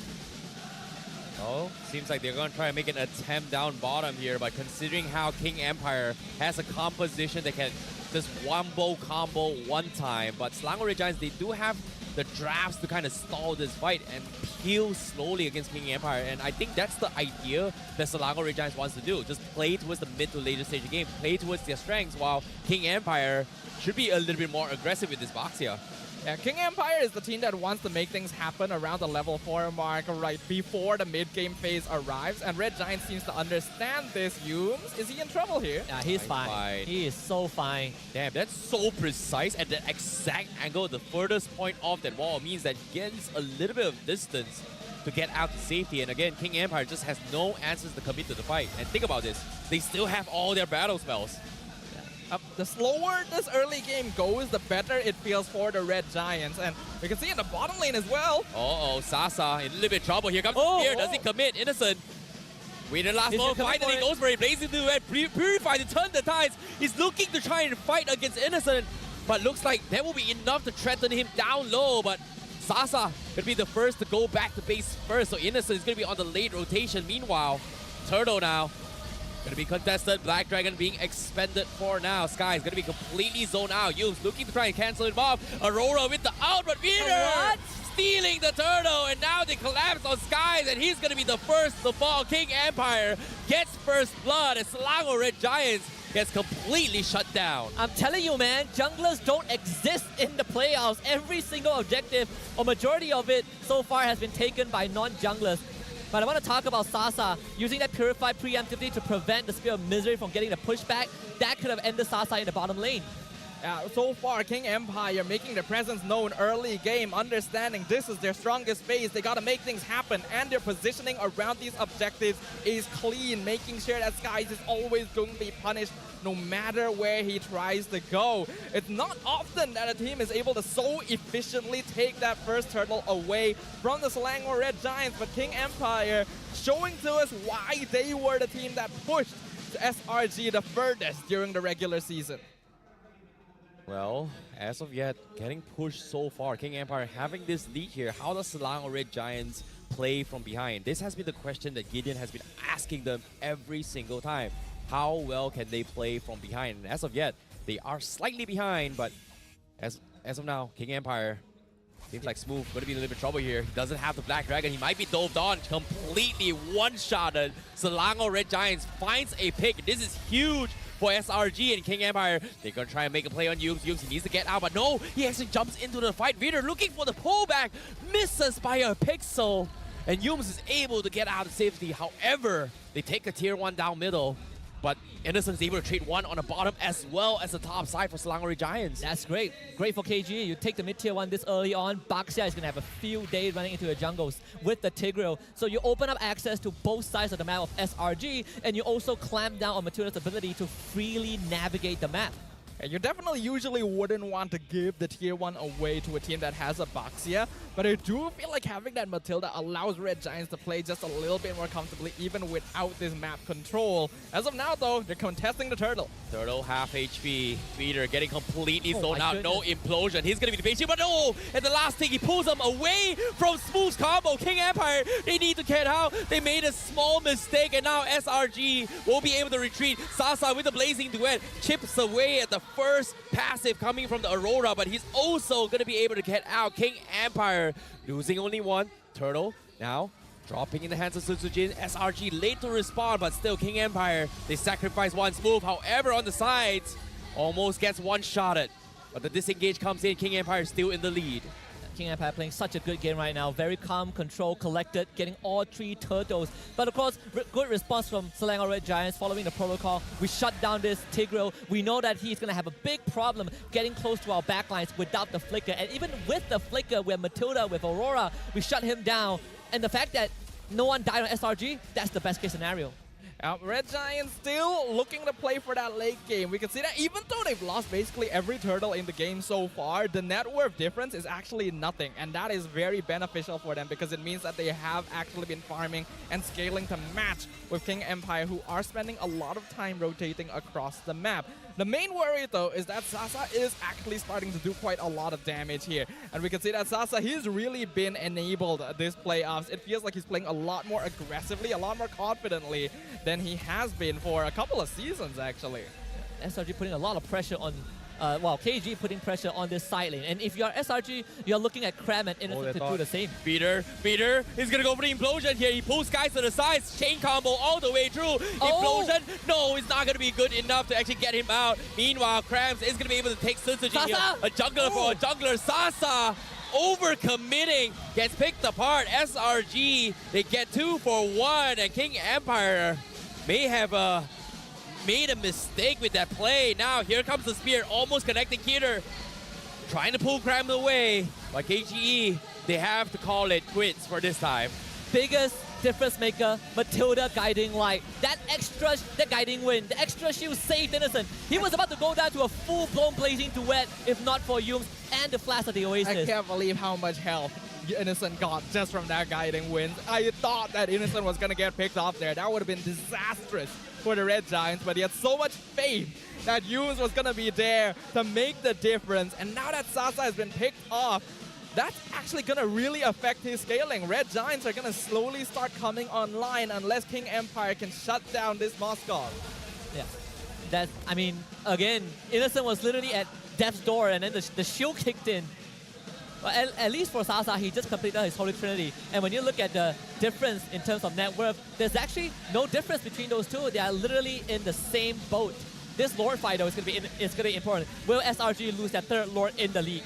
Oh, seems like they're going to try and make an attempt down bottom here, but considering how King Empire has a composition that can just wombo combo one time, but Selangor Red Giants, they do have the drafts to kind of stall this fight and peel slowly against King Empire, and I think that's the idea that Selangor Red Giants wants to do. Just play towards the mid to later stage of the game, play towards their strengths, while King Empire should be a little bit more aggressive with this box here. Yeah, King Empire is the team that wants to make things happen around the level 4 mark right before the mid-game phase arrives, and Red Giant seems to understand this. Yums, is he in trouble here? Yeah, he's fine. He is so fine. Damn, that's so precise at the exact angle. The furthest point of that wall means that he gets a little bit of distance to get out to safety. And again, King Empire just has no answers to commit to the fight. And think about this. They still have all their battle spells. The slower this early game goes, the better it feels for the Red Giants. And we can see in the bottom lane as well. Uh-oh, Sasa in a little bit of trouble. Here comes Spear. Does he commit? Innocent. Wait, the last moment, finally goes for it. Blazing through it. Purify to turn the tides. He's looking to try and fight against Innocent, but looks like that will be enough to threaten him down low. But Sasa could be the first to go back to base first, so Innocent is going to be on the late rotation. Meanwhile, Turtle now gonna be contested. Black Dragon being expended for now. Sky is gonna be completely zoned out. Yums looking to try and cancel it off. Aurora with the out, but Peter stealing the turtle, and now they collapse on Skies, and he's gonna be the first to fall. King Empire gets first blood as Selangor Red Giants gets completely shut down. I'm telling you, man, junglers don't exist in the playoffs. Every single objective, or majority of it so far, has been taken by non-junglers. But I want to talk about Sasa using that Purify preemptively to prevent the Spear of Misery from getting the pushback. That could have ended Sasa in the bottom lane. So far, King Empire making their presence known early game, understanding this is their strongest phase. They got to make things happen, and their positioning around these objectives is clean, making sure that Skies is always going to be punished no matter where he tries to go. It's not often that a team is able to so efficiently take that first turtle away from the Selangor Red Giants, but King Empire showing to us why they were the team that pushed SRG the furthest during the regular season. Well, as of yet, getting pushed so far. King Empire having this lead here. How does Selangor Red Giants play from behind? This has been the question that Gideon has been asking them every single time. How well can they play from behind? And as of yet, they are slightly behind, but as of now, King Empire seems like Smooth going to be in a little bit of trouble here. He doesn't have the Black Dragon. He might be doved on. Completely one-shotted. Selangor Red Giants finds a pick. This is huge for SRG and King Empire. They're going to try and make a play on Yums. Yums, he needs to get out, but no, he actually jumps into the fight. Vader looking for the pullback, misses by a pixel, and Yums is able to get out of safety. However, they take a tier 1 down middle, but Innocent is able to trade one on the bottom as well as the top side for Selangor Red Giants. That's great. Great for KG. You take the mid-tier 1 this early on. Baxia is going to have a field day running into the jungles with the Tigreal. So you open up access to both sides of the map of SRG, and you also clamp down on Matilda's ability to freely navigate the map. And you definitely usually wouldn't want to give the tier 1 away to a team that has a Baxia, but I do feel like having that Matilda allows Red Giants to play just a little bit more comfortably even without this map control. As of now though, they're contesting the Turtle. Turtle half HP. Peter getting completely zoned out. No implosion. He's going to be the patient, but no! At the last thing, he pulls them away from Smooth's combo. King Empire, they need to get out. They made a small mistake, and now SRG will be able to retreat. Sasa with the Blazing Duet chips away at the first passive coming from the Aurora, but he's also going to be able to get out. King Empire losing only one. Turtle now dropping in the hands of Sutsujin. SRG late to respond, but still King Empire, they sacrifice one Smooth. However, on the sides, almost gets one-shotted. But the disengage comes in. King Empire still in the lead. King Empire playing such a good game right now. Very calm, controlled, collected, getting all 3 turtles. But of course, good response from Selangor Red Giants following the protocol. We shut down this Tigreal. We know that he's going to have a big problem getting close to our backlines without the flicker. And even with the flicker, with Matilda, with Aurora, we shut him down. And the fact that no one died on SRG, that's the best case scenario. Red Giants still looking to play for that late game. We can see that even though they've lost basically every turtle in the game so far, the net worth difference is actually nothing. And that is very beneficial for them because it means that they have actually been farming and scaling to match with King Empire, who are spending a lot of time rotating across the map. The main worry though is that Sasa is actually starting to do quite a lot of damage here. And we can see that Sasa, he's really been enabled this playoffs. It feels like he's playing a lot more aggressively, a lot more confidently than he has been for a couple of seasons actually. SRG putting a lot of pressure on, KG putting pressure on this side lane. And if you're SRG, you're looking at Cram and Innocent to do the same. Peter is gonna go for the implosion here. He pulls guys to the sides, chain combo all the way through. Implosion, no, it's not gonna be good enough to actually get him out. Meanwhile, Krams is gonna be able to take Sunsujin here. A jungler for a jungler. Sasa over-committing, gets picked apart. SRG, they get 2 for 1, and King Empire may have made a mistake with that play. Now here comes the spear, almost connecting Keter. Trying to pull Cram away, but KGE, they have to call it quits for this time. Biggest difference maker, Matilda guiding light. That guiding wind, the extra shield saved Innocent. He was about to go down to a full-blown blazing duet if not for Yums and the flash of the Oasis. I can't believe how much health Innocent got just from that guiding wind. I thought that Innocent was gonna get picked off there. That would have been disastrous for the Red Giants, but he had so much faith that Yums was gonna be there to make the difference. And now that Sasa has been picked off, that's actually gonna really affect his scaling. Red Giants are gonna slowly start coming online unless King Empire can shut down this Moskov. Yeah, again, Innocent was literally at death's door, and then the shield kicked in. But at least for Sasa, he just completed his Holy Trinity. And when you look at the difference in terms of net worth, there's actually no difference between those two. They are literally in the same boat. This Lord fight, though, is going to be important. Will SRG lose their 3rd Lord in the league?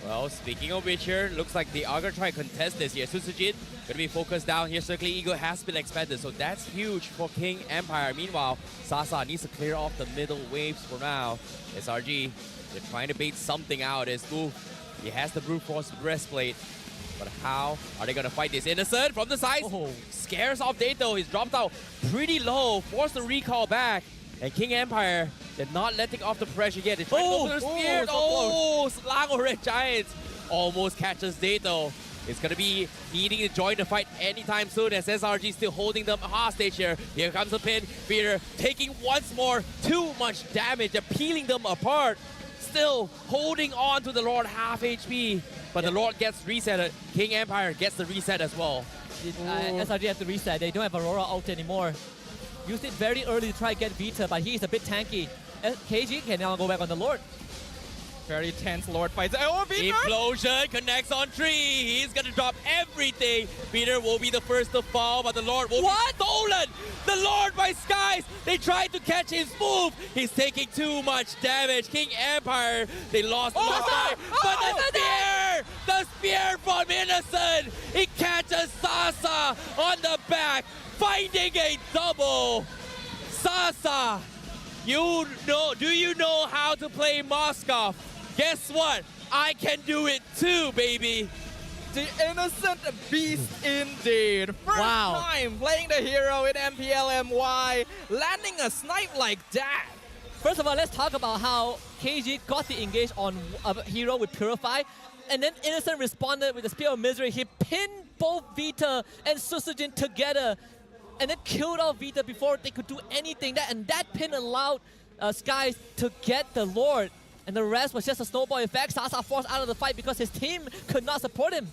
Well, speaking of which here, looks like they are going to try to contest this here. Sunsujin going to be focused down here. Circling Eagle has been expanded, so that's huge for King Empire. Meanwhile, Sasa needs to clear off the middle waves for now. SRG, they're trying to bait something out. His move, he has the Brute Force breastplate. But how are they going to fight this? Innocent from the side. Scares off day2. He's dropped out pretty low. Forced to recall back. And King Empire, they're not letting off the pressure yet. They try to go for the spear. Selangor Red Giants almost catches day2. It's going to be needing to join the fight anytime soon as SRG still holding them hostage here. Here comes the pin. Peter taking once more too much damage. They're peeling them apart. Still holding on to the Lord half HP. But the Lord gets resetted. King Empire gets the reset as well. SRG has to reset. They don't have Aurora ult anymore. Used it very early to try to get Vita, but he's a bit tanky. KG can now go back on the Lord. Very tense Lord fights. Oh, Peter! Implosion connects on 3. He's gonna drop everything. Peter will be the first to fall, but the Lord will be stolen. The Lord by Skies. They tried to catch his move. He's taking too much damage. King Empire, they lost but the spear from Innocent. It catches Sasa on the back, finding a double. Sasa, do you know how to play Moskov? Guess what? I can do it too, baby. The Innocent beast indeed. First time playing the hero in MPLMY, landing a snipe like that. First of all, let's talk about how KG got the engage on a hero with Purify, and then Innocent responded with the Spear of Misery. He pinned both Vita and Sunsujin together, and then killed off Vita before they could do anything. That pin allowed Skies to get the Lord. And the rest was just a snowball effect. Sasa forced out of the fight because his team could not support him.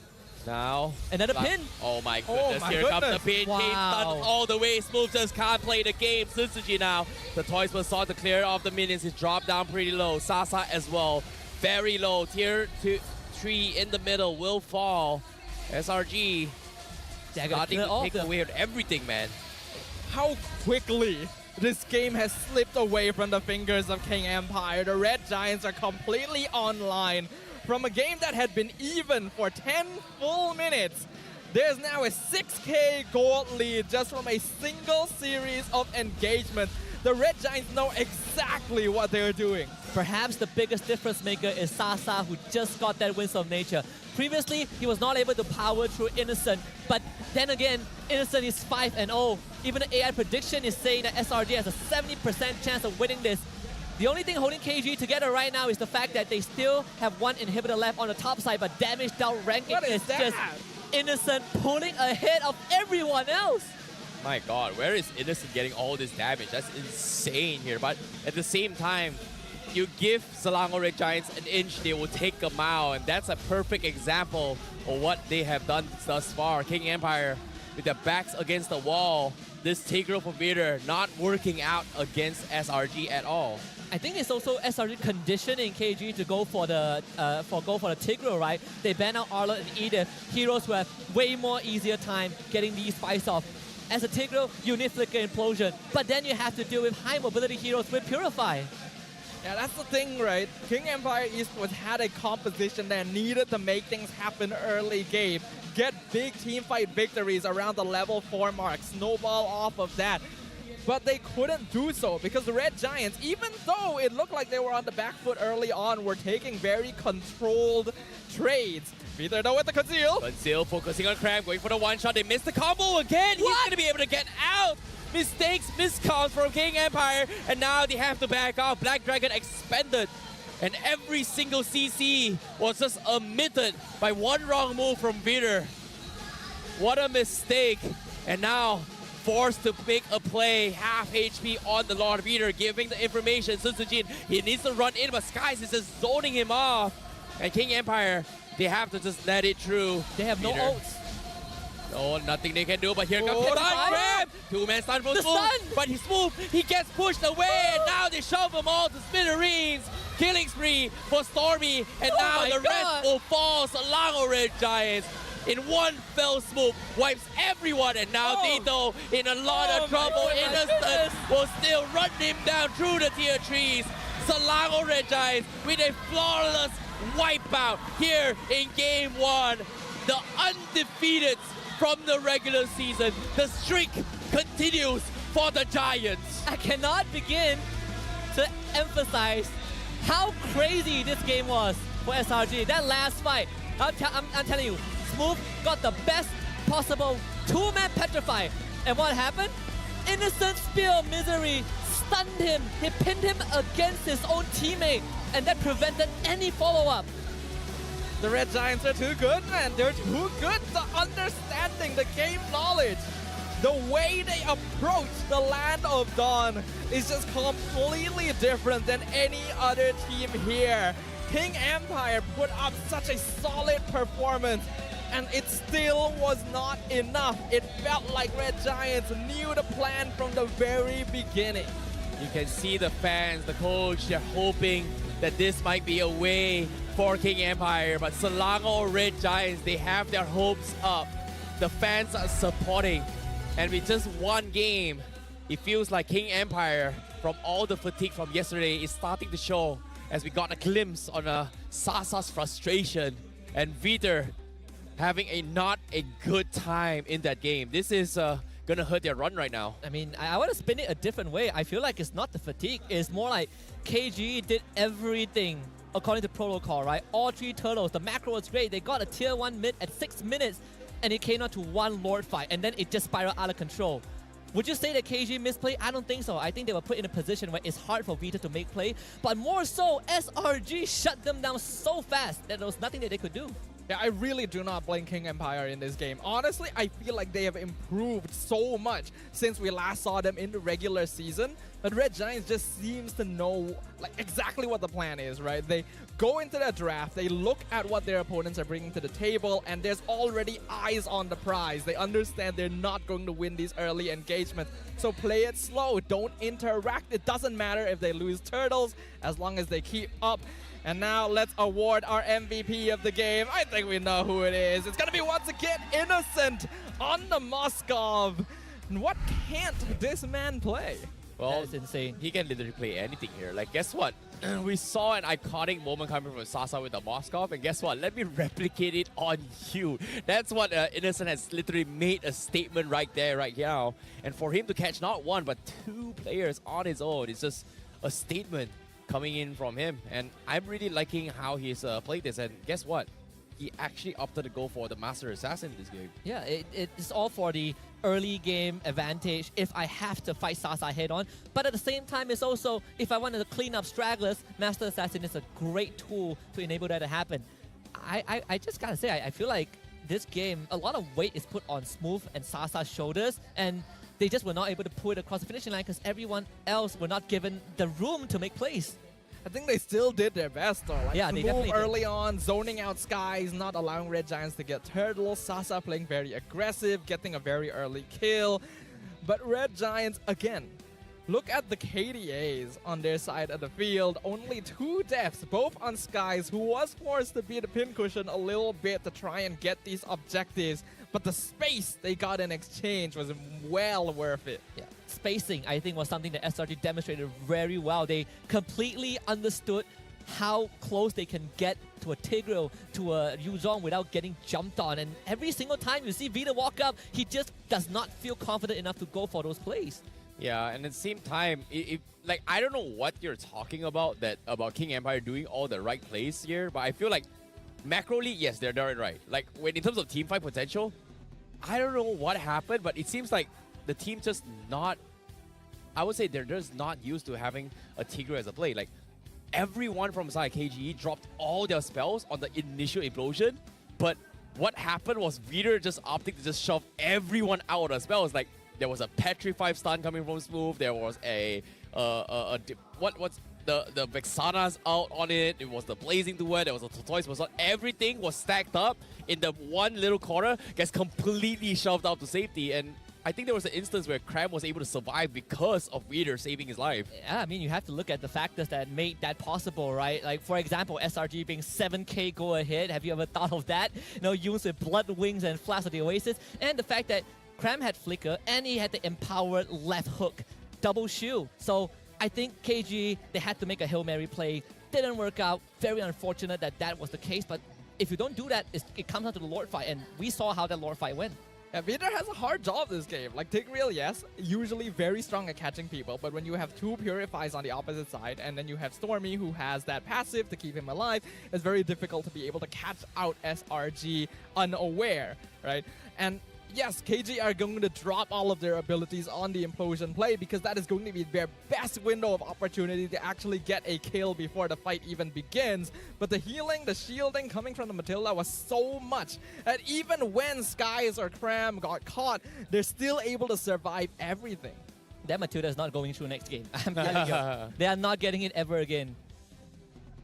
Now, another pin. Oh my goodness, here comes the pin. Wow. Game done all the way. Smooth just can't play the game. Sunsujin now. The Toys were sought to clear off the minions. He's dropped down pretty low. Sasa as well. Very low. Tier 3 in the middle will fall. SRG starting to take away everything, man. How quickly this game has slipped away from the fingers of King Empire. The Red Giants are completely online from a game that had been even for 10 full minutes, there's now a 6K gold lead just from a single series of engagements. The Red Giants know exactly what they're doing. Perhaps the biggest difference maker is Sasa, who just got that Winds of Nature. Previously, he was not able to power through Innocent, but then again, Innocent is 5-0. Even the AI prediction is saying that SRG has a 70% chance of winning this. The only thing holding KG together right now is the fact that they still have one inhibitor left on the top side, but damage down ranking is just Innocent pulling ahead of everyone else. My God, where is Innocent getting all this damage? That's insane here. But at the same time, you give Selangor Red Giants an inch, they will take a mile. And that's a perfect example of what they have done thus far. King Empire, with their backs against the wall, this Tigro for Vader not working out against SRG at all. I think it's also SRG conditioning KG to go for the Tigro, right? They ban out Arlo and Edith, heroes who have way more easier time getting these fights off. As a Tigro, you need Flicker Implosion, but then you have to deal with high mobility heroes with Purify. Yeah, that's the thing, right? King Empire Esports had a composition that needed to make things happen early game. Get big team fight victories around the level 4 mark, snowball off of that. But they couldn't do so because the Red Giants, even though it looked like they were on the back foot early on, were taking very controlled trades. Peter though with the conceal. Conceal focusing on Cram, going for the one shot. They missed the combo again. He's going to be able to get out. Mistakes, miscounts from King Empire, and now they have to back off. Black Dragon expended, and every single CC was just omitted by one wrong move from Vader. What a mistake. And now forced to make a play, half HP on the Lord Vader, giving the information. Sun Sujin, he needs to run in, but Skies is just zoning him off. And King Empire, they have to just let it through. They have no ults. No, nothing they can do, but here comes the Cram! Two-man stun from Smooth, but he's Smooth, he gets pushed away, and now they shove them all to smithereens. Killing spree for Stormy, and now the rest will fall. Selangor Red Giants in one fell swoop wipes everyone, and now day2 in a lot of trouble. Innocent will still run him down through the tier 3s. Selangor Red Giants with a flawless wipeout here in game 1. The undefeated from the regular season. The streak continues for the Giants. I cannot begin to emphasize how crazy this game was for SRG. That last fight, I'm telling you, Smooth got the best possible two-man petrify. And what happened? Innocent Spear of Misery stunned him. He pinned him against his own teammate, and that prevented any follow-up. The Red Giants are too good, man. They're too good to understanding the game knowledge. The way they approach the Land of Dawn is just completely different than any other team here. King Empire put up such a solid performance, and it still was not enough. It felt like Red Giants knew the plan from the very beginning. You can see the fans, the coach, they're hoping that this might be a way for King Empire, but Selangor Red Giants, they have their hopes up. The fans are supporting, and with just one game, it feels like King Empire, from all the fatigue from yesterday, is starting to show as we got a glimpse on Sasa's frustration and Vader having not a good time in that game. This is gonna hurt their run right now. I mean, I want to spin it a different way. I feel like it's not the fatigue. It's more like KG did everything according to protocol, right? All 3 turtles. The macro was great. They got a tier 1 mid at 6 minutes, and it came out to one Lord fight, and then it just spiraled out of control. Would you say that KG misplayed? I don't think so. I think they were put in a position where it's hard for Vita to make play, but more so, SRG shut them down so fast that there was nothing that they could do. Yeah, I really do not blame King Empire in this game. Honestly, I feel like they have improved so much since we last saw them in the regular season. But Red Giants just seems to know like exactly what the plan is, right? They go into the draft, they look at what their opponents are bringing to the table, and there's already eyes on the prize. They understand they're not going to win these early engagements. So play it slow, don't interact. It doesn't matter if they lose turtles, as long as they keep up. And now let's award our MVP of the game. I think we know who it is. It's gonna be once again Innocent on the Moskov. And what can't this man play? Well, that's insane. He can literally play anything here. Like, guess what? we saw an iconic moment coming from Sasa with the Moskov, and guess what? Let me replicate it on you. That's what Innocent has literally made a statement right there, right now. And for him to catch not one, but two players on his own, it's just a statement coming in from him. And I'm really liking how he's played this. And guess what? He actually opted to go for the Master Assassin in this game. Yeah, it's all for the early game advantage if I have to fight Sasa head on. But at the same time, it's also, if I wanted to clean up stragglers, Master Assassin is a great tool to enable that to happen. I just gotta say, I feel like this game, a lot of weight is put on Smooth and Sasa's shoulders, and they just were not able to pull it across the finishing line because everyone else were not given the room to make plays. I think they still did their best though. Like, yeah, they definitely early on, zoning out Skies, not allowing Red Giants to get turtles. Sasa playing very aggressive, getting a very early kill. But Red Giants, again, look at the KDAs on their side of the field. Only 2 deaths, both on Skies, who was forced to be the pincushion a little bit to try and get these objectives. But the space they got in exchange was well worth it. Yeah. Spacing, I think, was something that SRG demonstrated very well. They completely understood how close they can get to a Tigreal, to a Yuzong without getting jumped on. And every single time you see Vita walk up, he just does not feel confident enough to go for those plays. Yeah, and at the same time, like, I don't know what you're talking about, about King Empire doing all the right plays here, but I feel like macroly, yes, they're doing it right. Like, when in terms of teamfight potential, I don't know what happened, but it seems like the team just not, I would say they're just not used to having a Tigreal as a play. Like, everyone from side KGE dropped all their spells on the initial implosion, but what happened was Vader just opting to just shove everyone out of spells. Like, there was a Petrify stun coming from Smooth, there was the Vexana's out on it, it was the Blazing Duet, there was a Tortoise was on. Everything was stacked up in the one little corner, gets completely shoved out to safety, and I think there was an instance where Cram was able to survive because of Vader saving his life. Yeah, I mean, you have to look at the factors that made that possible, right? Like, for example, SRG being 7k go ahead. Have you ever thought of that? You know, used with Blood Wings and Flash of the Oasis. And the fact that Cram had Flicker and he had the empowered left hook, double shield. So I think KG, they had to make a Hail Mary play. Didn't work out. Very unfortunate that that was the case. But if you don't do that, it comes down to the Lord fight. And we saw how that Lord fight went. Yeah, Vader has a hard job this game. Like, Tigreal, yes, usually very strong at catching people, but when you have 2 Purifies on the opposite side, and then you have Stormy who has that passive to keep him alive, it's very difficult to be able to catch out SRG unaware, right? And yes, KG are going to drop all of their abilities on the implosion play because that is going to be their best window of opportunity to actually get a kill before the fight even begins. But the healing, the shielding coming from the Matilda was so much that even when Skies or Cram got caught, they're still able to survive everything. That Matilda is not going through next game. I'm telling you. They are not getting it ever again.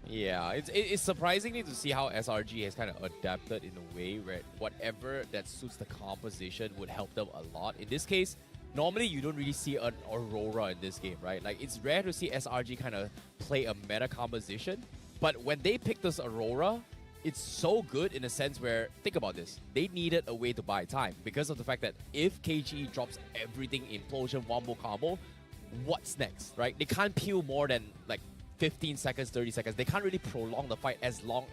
Yeah, it's surprisingly to see how SRG has kind of adapted in a way where whatever that suits the composition would help them a lot. In this case, normally you don't really see an Aurora in this game, right? Like, it's rare to see SRG kind of play a meta composition, but when they picked this Aurora, it's so good in a sense where, think about this, they needed a way to buy time because of the fact that if KG drops everything implosion wombo combo, what's next, right? They can't peel more than like 15 seconds, 30 seconds. They can't really prolong the fight as long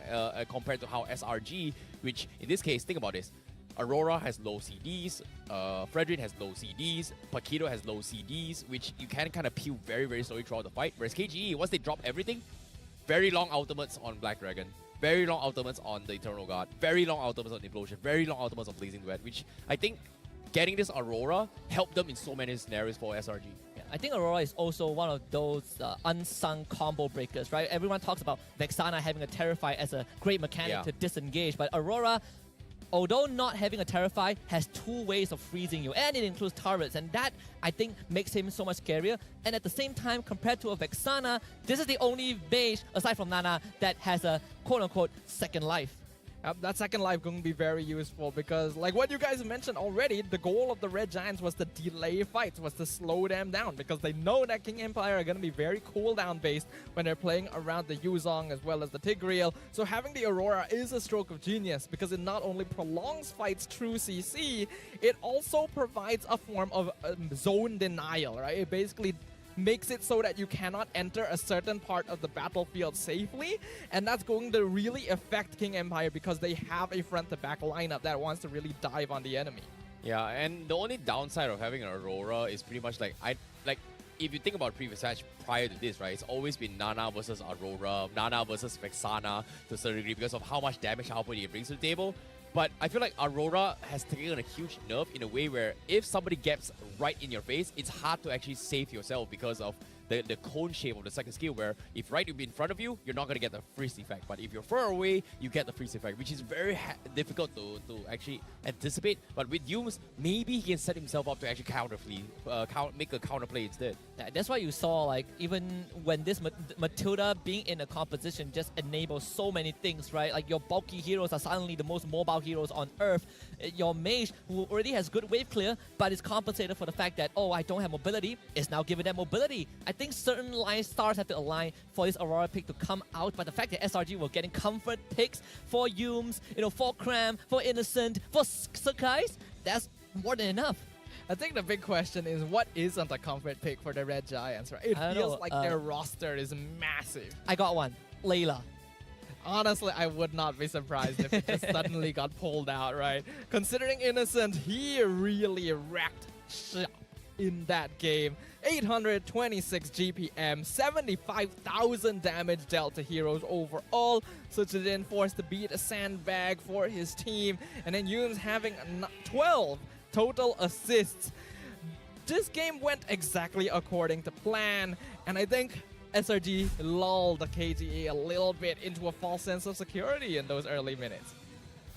compared to how SRG, which in this case, think about this. Aurora has low CDs, Fredrin has low CDs, Paquito has low CDs, which you can kind of peel very, very slowly throughout the fight. Whereas KGE, once they drop everything, very long ultimates on Black Dragon, very long ultimates on the Eternal Guard, very long ultimates on Implosion, very long ultimates on Blazing Duet, which I think getting this Aurora helped them in so many scenarios for SRG. I think Aurora is also one of those unsung combo breakers, right? Everyone talks about Vexana having a Terrify as a great mechanic to disengage, but Aurora, although not having a Terrify, has 2 ways of freezing you, and it includes turrets, and that, I think, makes him so much scarier. And at the same time, compared to a Vexana, this is the only mage, aside from Nana, that has a quote-unquote second life. That second life going to be very useful because, like what you guys mentioned already, the goal of the Red Giants was to delay fights, was to slow them down because they know that King Empire are going to be very cooldown based when they're playing around the Yuzong as well as the Tigreal. So having the Aurora is a stroke of genius because it not only prolongs fights through CC, it also provides a form of zone denial, right? It basically makes it so that you cannot enter a certain part of the battlefield safely, and that's going to really affect King Empire because they have a front-to-back lineup that wants to really dive on the enemy. Yeah, and the only downside of having an Aurora is pretty much like if you think about previous match prior to this, right, it's always been Nana versus Aurora, Nana versus Vexana to a certain degree because of how much damage output he brings to the table. But I feel like Aurora has taken a huge nerf in a way where if somebody gets right in your face, it's hard to actually save yourself because of the cone shape of the second skill, where if right will be in front of you, you're not going to get the freeze effect. But if you're far away, you get the freeze effect, which is very difficult to actually anticipate. But with Yumes, maybe he can set himself up to actually make a counterplay instead. Yeah, that's why you saw, like, even when this Matilda being in a composition just enables so many things, right? Like, your bulky heroes are suddenly the most mobile heroes on Earth. Your mage, who already has good wave clear, but is compensated for the fact that, oh, I don't have mobility, is now given that mobility. I think certain line stars have to align for this Aurora pick to come out, but the fact that SRG were getting comfort picks for Yumes, for Cram, for Innocent, for Sakai's, that's more than enough. I think the big question is, what isn't a comfort pick for the Red Giants, right? It feels like their roster is massive. I got one. Layla. Honestly, I would not be surprised if it just suddenly got pulled out, right? Considering Innocent, he really wrecked shop in that game. 826 GPM, 75,000 damage dealt to heroes overall. Suchidin forced to beat a sandbag for his team. And then Yumes having 12 total assists. This game went exactly according to plan. And I think SRG lulled the KGA a little bit into a false sense of security in those early minutes.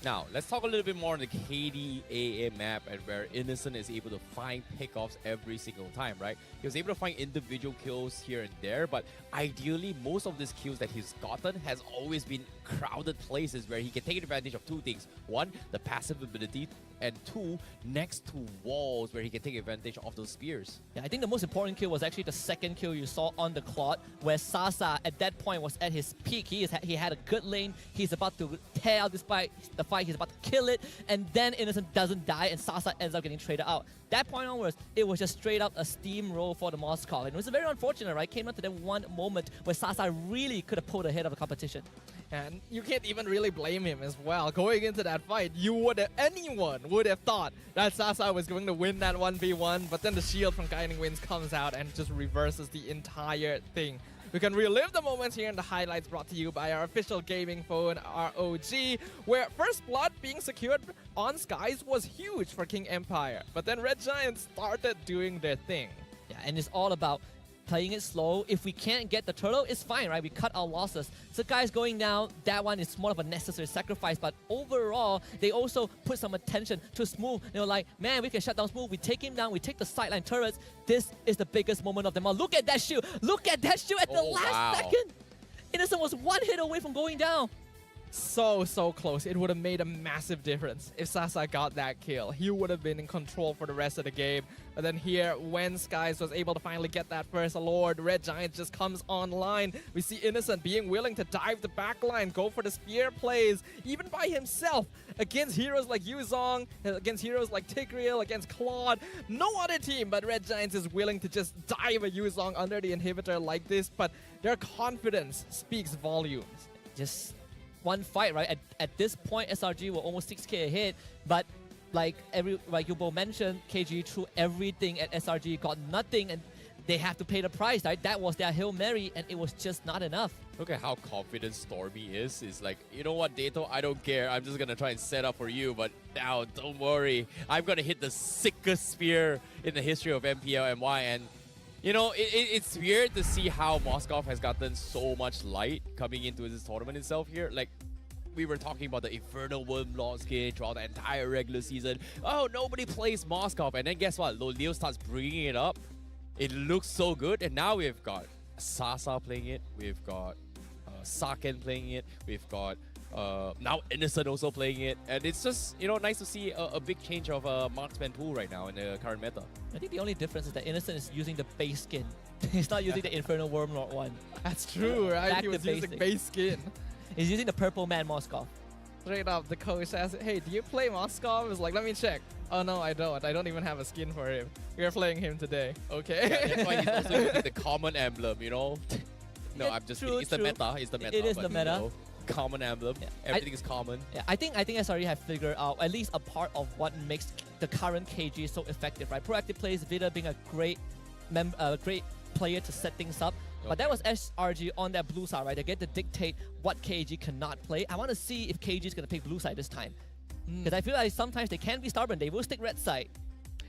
Now, let's talk a little bit more on the KDAA map and where Innocent is able to find pickoffs every single time, right? He was able to find individual kills here and there, but ideally, most of these kills that he's gotten has always been crowded places where he can take advantage of two things. One, the passive ability, and two, next to walls where he can take advantage of those spears. Yeah, I think the most important kill was actually the second kill you saw on the Claude, where Sasa at that point was at his peak. He had a good lane. He's about to tear out the fight. He's about to kill it, and then Innocent doesn't die, and Sasa ends up getting traded out. That point onwards, it was just straight up a steamroll for the Moscow, and it was very unfortunate, right? Came up to that one moment where Sasa really could have pulled ahead of the competition. And you can't even really blame him as well. Going into that fight, anyone would have thought that Sasa was going to win that 1v1, but then the shield from Guiding Winds comes out and just reverses the entire thing. We can relive the moments here in the highlights brought to you by our official gaming phone, ROG, where First Blood being secured on Skies was huge for King Empire. But then Red Giants started doing their thing. Yeah, and it's all about playing it slow. If we can't get the turtle, it's fine, right? We cut our losses. So guys going down, that one is more of a necessary sacrifice, but overall, they also put some attention to Smooth. They were like, man, we can shut down Smooth. We take him down. We take the sideline turrets. This is the biggest moment of them all. Look at that shield. Look at that shield at the last second. Innocent was one hit away from going down. So close. It would have made a massive difference if Sasa got that kill. He would have been in control for the rest of the game. But then here, when Skies was able to finally get that first Lord, Red Giant just comes online. We see Innocent being willing to dive the backline, go for the spear plays, even by himself, against heroes like Yuzong, against heroes like Tigreal, against Claude. No other team but Red Giants is willing to just dive a Yuzong under the inhibitor like this, but their confidence speaks volumes. Just one fight, right? At this point, SRG were almost 6k ahead, but like you both mentioned, KG threw everything at SRG, got nothing, and they have to pay the price, right? That was their Hail Mary, and it was just not enough. Look at how confident Stormy is. It's like, you know what, Day2, I don't care. I'm just going to try and set up for you, but now, don't worry. I'm going to hit the sickest spear in the history of MPL-MY, and you know, it's weird to see how Moskov has gotten so much light coming into this tournament itself here. Like, we were talking about the Infernal Wormlord skin throughout the entire regular season. Oh, nobody plays Moskov. And then guess what? Leo starts bringing it up. It looks so good. And now we've got Sasa playing it. We've got Saken playing it. We've got now Innocent also playing it, and it's just, you know, nice to see a big change of marksman pool right now in the current meta. I think the only difference is that Innocent is using the base skin. He's not using the Infernal Wormlord one. That's true, right? He was using base skin. He's using the Purple Man Moskov. Straight up, the coach says, hey, do you play Moskov? It's like, let me check. Oh no, I don't. I don't even have a skin for him. We are playing him today. Okay. Yeah, that's why he's also using the common emblem, you know? No, Yeah, I'm just true, kidding. It's the true. meta. It's the meta. It is but, the meta. You know, common emblem. Yeah. Everything is common. Yeah, I think SRE have figured out at least a part of what makes the current KG so effective, right? Proactive plays, Vida being a great great player to set things up. But that was SRG on that blue side, right? They get to dictate what KG cannot play. I want to see if KG is going to pick blue side this time. Because I feel like sometimes they can be stubborn. They will stick red side.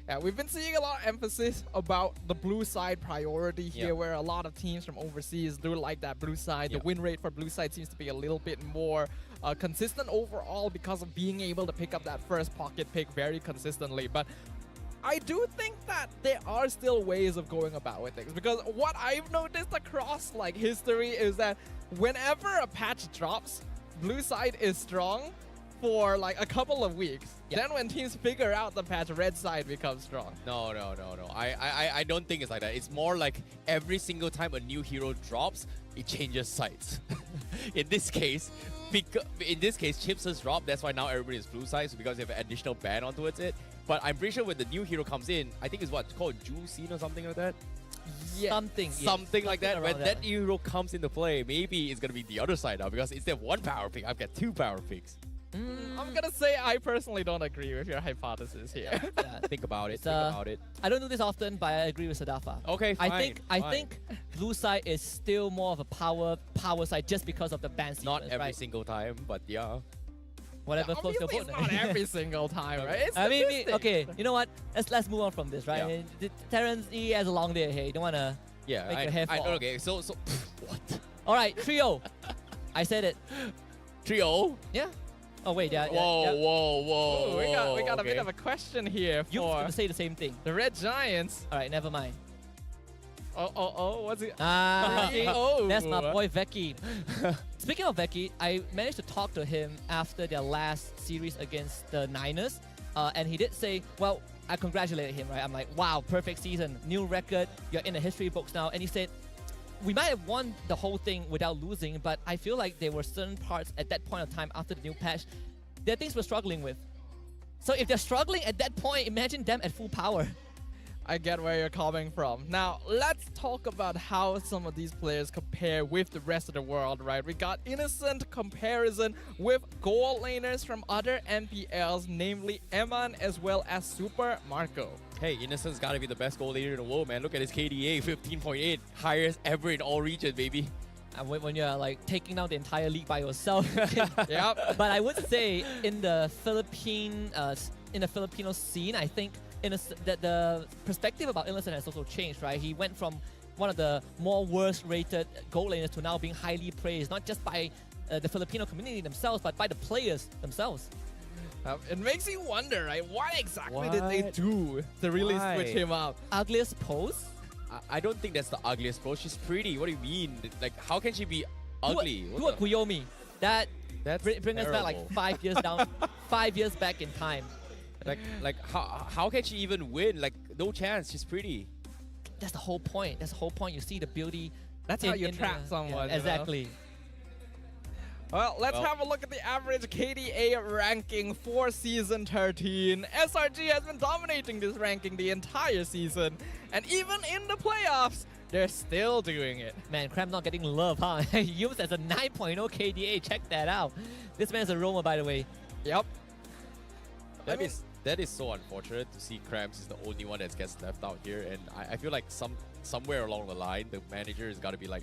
Yeah, we've been seeing a lot of emphasis about the blue side priority here, where a lot of teams from overseas do like that blue side. The win rate for blue side seems to be a little bit more consistent overall because of being able to pick up that first pocket pick very consistently. But I do think that there are still ways of going about with things, because what I've noticed across like history is that whenever a patch drops, blue side is strong for like a couple of weeks. Then when teams figure out the patch, red side becomes strong. No. I don't think it's like that. It's more like every single time a new hero drops, it changes sides. in this case, Chips has dropped. That's why now everybody is blue side, so because they have an additional ban onto it. But I'm pretty sure when the new hero comes in, I think it's what, called Juicine or something like that? Yeah. Something like that. When that hero comes into play, maybe it's going to be the other side now, because instead of one power pick, I've got 2 power picks. I'm gonna say I personally don't agree with your hypothesis here. Yeah. Think about it. It's, Think about it. I don't do this often, but I agree with Sadafa. Okay, fine. I think blue side is still more of a power side just because of the ban sequence, Not every right? single time, but yeah. Whatever floats your boat. Not every single time, right? It's I mean, statistics. okay, you know what? Let's move on from this, right? Terrence E has a long day ahead. You don't wanna make your hair fall. Okay, so what? All right, trio. I said it. Trio? Yeah. Oh wait, yeah. Whoa. Ooh, we got a bit of a question here You for gonna say the same thing. the Red Giants. All right, never mind. What's it? That's my boy Veki. Speaking of Veki, I managed to talk to him after their last series against the Niners, and he did say, well, I congratulated him, right? I'm like, wow, perfect season, new record, you're in the history books now. And he said, we might have won the whole thing without losing, but I feel like there were certain parts at that point of time after the new patch, there are things we're struggling with. So if they're struggling at that point, imagine them at full power. I get where you're coming from. Now, let's talk about how some of these players compare with the rest of the world, right? We got innocent comparison with goal laners from other MPLs, namely Eman as well as Super Marco. Hey, Innocent's gotta be the best goal leader in the world, man. Look at his KDA, 15.8. Highest ever in all regions, baby. And when you're like taking down the entire league by yourself. Yep. But I would say in the Filipino scene, I think that the perspective about Innocent has also changed, right? He went from one of the more worst rated goal laners to now being highly praised, not just by the Filipino community themselves, but by the players themselves. It makes you wonder, right? What exactly did they do to really switch him up? Ugliest pose? I don't think that's the ugliest pose. She's pretty. What do you mean? Like, how can she be ugly? Do a Kuyomi. That's bring us back like terrible. 5 years down, 5 years back in time. Like how can she even win? Like, no chance. She's pretty. That's the whole point. That's the whole point. You see the beauty. That's how you trap someone. Yeah, exactly. You know? Well, let's have a look at the average KDA ranking for Season 13. SRG has been dominating this ranking the entire season, and even in the playoffs, they're still doing it. Man, Cram not getting love, huh? Used as a 9.0 KDA, check that out. This man's a roamer, by the way. Yep. That is so unfortunate to see Krams is the only one that gets left out here, and I feel like somewhere along the line, the manager has got to be like,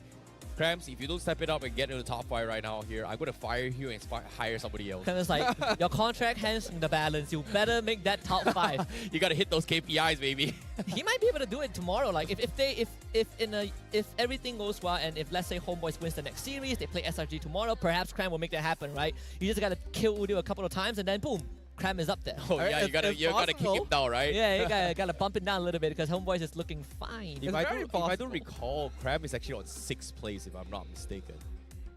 Krams, if you don't step it up and get into the top 5 right now here, I'm going to fire you and hire somebody else. Krams is like, your contract hangs in the balance. You better make that top 5. You got to hit those KPIs, baby. He might be able to do it tomorrow. Like if everything goes well, and if let's say Homeboys wins the next series, they play SRG tomorrow, perhaps Kram will make that happen, right? You just gotta kill Udio a couple of times, and then boom, Kram is up there. Oh yeah, you gotta kick him down, right? Yeah, you gotta bump it down a little bit because Homeboys is looking fine. If I don't recall, Kram is actually on 6th place if I'm not mistaken.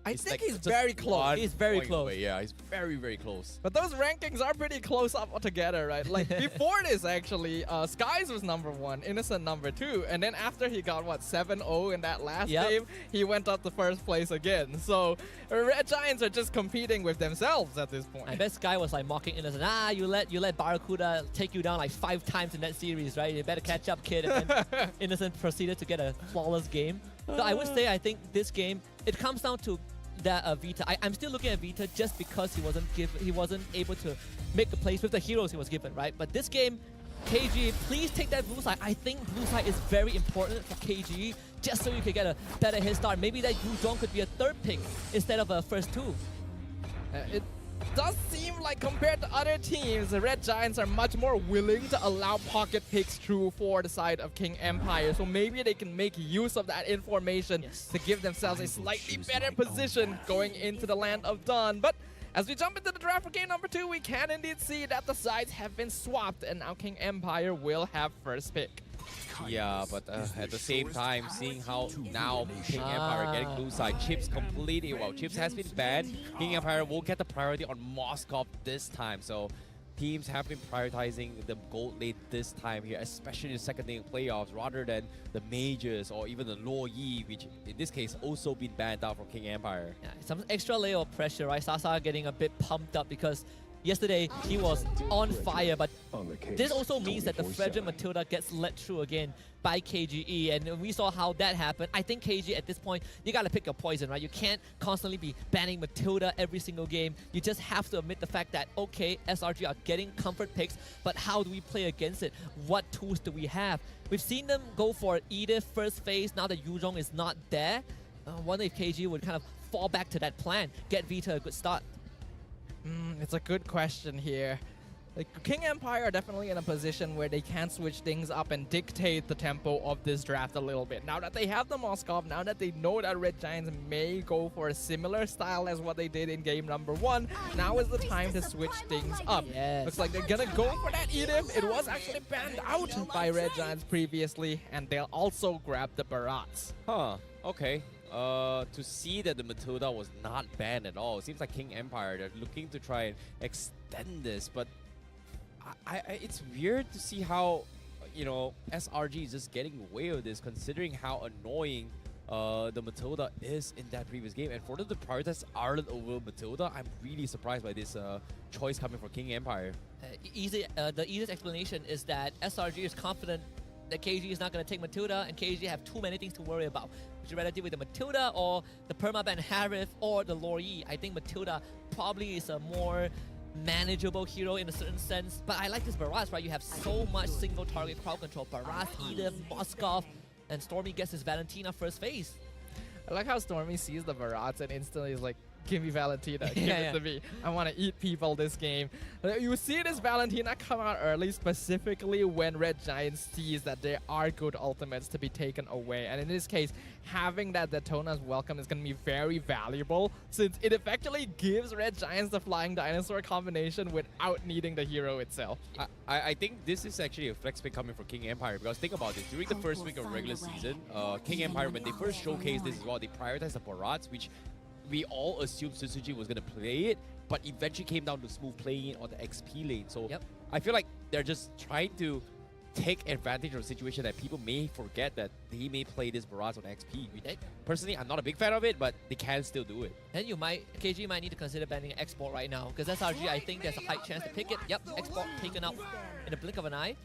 I think he's very close. He's very close. Away. Yeah, he's very, very close. But those rankings are pretty close up together, right? Like before this, actually, Skies was #1, Innocent #2, and then after he got what 7-0 in that last game, he went up to first place again. So Red Giants are just competing with themselves at this point. I bet Sky was like mocking Innocent. You let Barracuda take you down like 5 times in that series, right? You better catch up, kid. And then Innocent proceeded to get a flawless game. So I would say I think this game it comes down to that Vita. I'm still looking at Vita just because he wasn't able to make the plays with the heroes he was given, right? But this game, KG, please take that blue side. I think blue side is very important for KG, just so you can get a better head start. Maybe that Yuzhong could be a 3rd pick instead of a first 2. It does seem like compared to other teams, the Red Giants are much more willing to allow pocket picks through for the side of King Empire. So maybe they can make use of that information to give themselves a slightly better position going into the Land of Dawn. But as we jump into the draft for game number 2, we can indeed see that the sides have been swapped and now King Empire will have first pick. Yeah, but at the same time, seeing how now King Empire getting blue side, Chips completely, well, Chips has been banned. King Empire will get the priority on Moskov this time, so teams have been prioritizing the gold lane this time here, especially in the second lane playoffs, rather than the majors or even the Luo Yi, which in this case also been banned out from King Empire. Yeah, some extra layer of pressure, right? Sasa getting a bit pumped up because yesterday he was on fire, but this also means that the Fragile Matilda gets let through again by KGE, and we saw how that happened. I think KG at this point, you gotta pick your poison, right? You can't constantly be banning Matilda every single game. You just have to admit the fact that, okay, SRG are getting comfort picks, but how do we play against it? What tools do we have? We've seen them go for Edith first phase, now that Yuzhong is not there. I wonder if KG would kind of fall back to that plan, get Vita a good start. It's a good question here. Like, King Empire are definitely in a position where they can switch things up and dictate the tempo of this draft a little bit. Now that they have the Moskov, now that they know that Red Giants may go for a similar style as what they did in game number 1, now is the time to switch things up. Yes. Looks like they're gonna go for that Edith. It was actually banned out by Red Giants previously, and they'll also grab the Barats. Huh, okay. To see that the Matilda was not banned at all. It seems like King Empire, they're looking to try and extend this, but it's weird to see how, you know, SRG is just getting away with this, considering how annoying the Matilda is in that previous game. And for them to prioritize Ireland over Matilda, I'm really surprised by this choice coming from King Empire. The easiest explanation is that SRG is confident that KG is not going to take Matilda, and KG have too many things to worry about. Would you rather deal with the Matilda or the permaban Harith or the Luo Yi? I think Matilda probably is a more manageable hero in a certain sense, but I like this Barras, right? You have so much single target crowd control. Barras, Edith, Moskov, and Stormy gets his Valentina first phase. I like how Stormy sees the Barats and instantly is like, give me Valentina, give it to me. I want to eat people this game. You see this Valentina come out early, specifically when Red Giants sees that there are good ultimates to be taken away. And in this case, having that Daytona's Welcome is going to be very valuable, since it effectively gives Red Giants the Flying Dinosaur combination without needing the hero itself. I think this is actually a flex pick coming from King Empire, because think about this. During the first week of regular season, King Empire, when they first showcased this as well, they prioritized the Barats, which we all assumed Suzuki was going to play it, but eventually came down to smooth playing it on the XP lane. So I feel like they're just trying to take advantage of a situation that people may forget that they may play this Barrage on XP. Personally, I'm not a big fan of it, but they can still do it. Then KG might need to consider banning Export right now, because SRG, I think there's a high chance to pick it. Yep, Export taken out in the blink of an eye.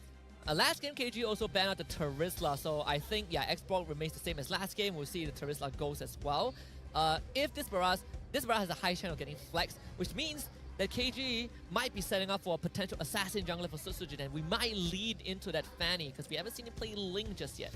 Last game, KG also banned out the Terizla, so I think, Export remains the same as last game. We'll see the Terizla goes as well. If this Barrage has a high chance of getting flexed, which means that KG might be setting up for a potential assassin jungler for Sutsujin, and we might lead into that Fanny, because we haven't seen him play Ling just yet.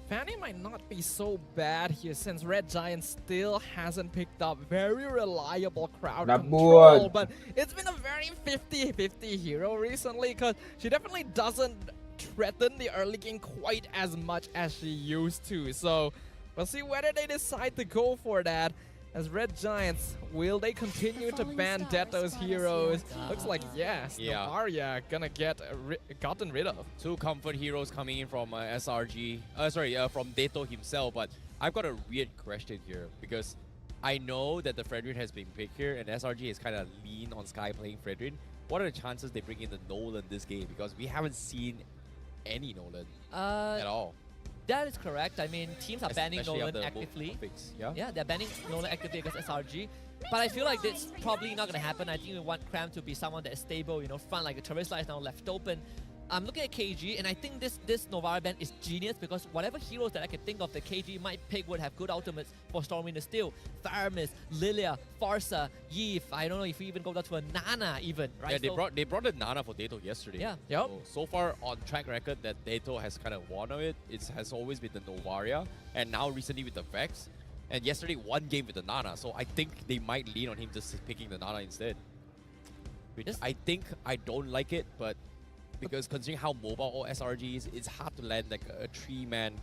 Fanny might not be so bad here, since Red Giant still hasn't picked up very reliable crowd control, but it's been a very 50-50 hero recently, because she definitely doesn't threaten the early game quite as much as she used to. So we'll see whether they decide to go for that. As Red Giants, will they continue to ban Deto's heroes? Looks like yes, Novaria gonna get gotten rid of. 2 comfort heroes coming in from SRG, from Deto himself, but I've got a weird question here, because I know that the Fredrin has been picked here, and SRG is kind of lean on Sky playing Fredrin. What are the chances they bring in the Nolan this game? Because we haven't seen any Nolan at all. That is correct. I mean, teams are banning Especially Nolan of the actively. Fix, yeah? Yeah, they're banning Nolan actively against SRG. But I feel like that's probably not going to happen. I think we want Cram to be someone that is stable, you know, front, like the Terisla is now left open. I'm looking at KG, and I think this Novara ban is genius because whatever heroes that I can think of that KG might pick would have good ultimates for Stormy to steal. Tharamis, Lilia, Farsa, Yves. I don't know if we even go down to a Nana even, right? Yeah, they brought the Nana for day2 yesterday. Yeah. Yep. So far on track record that day2 has kind of won of it, it has always been the Novaria, and now recently with the Vex. And yesterday, one game with the Nana, so I think they might lean on him just picking the Nana instead. Which I think I don't like it, but because considering how mobile all SRG is, it's hard to land like a 3-man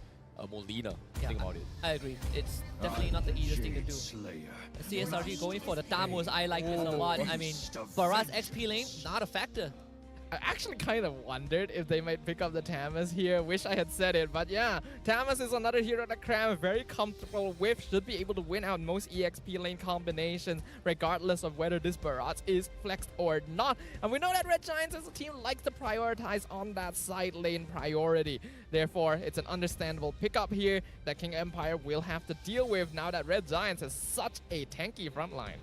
Molina. Yeah, Think about it. I agree. It's definitely not the easiest thing to do. CSRG going for the Tamus, I like this a lot. I mean, Barat's XP lane, not a factor. I actually kind of wondered if they might pick up the Tamus here. Wish I had said it, but yeah, Tamus is another hero that Cram very comfortable with. Should be able to win out most EXP lane combinations, regardless of whether this Barat is flexed or not. And we know that Red Giants as a team likes to prioritize on that side lane priority. Therefore, it's an understandable pickup here that King Empire will have to deal with now that Red Giants has such a tanky front line.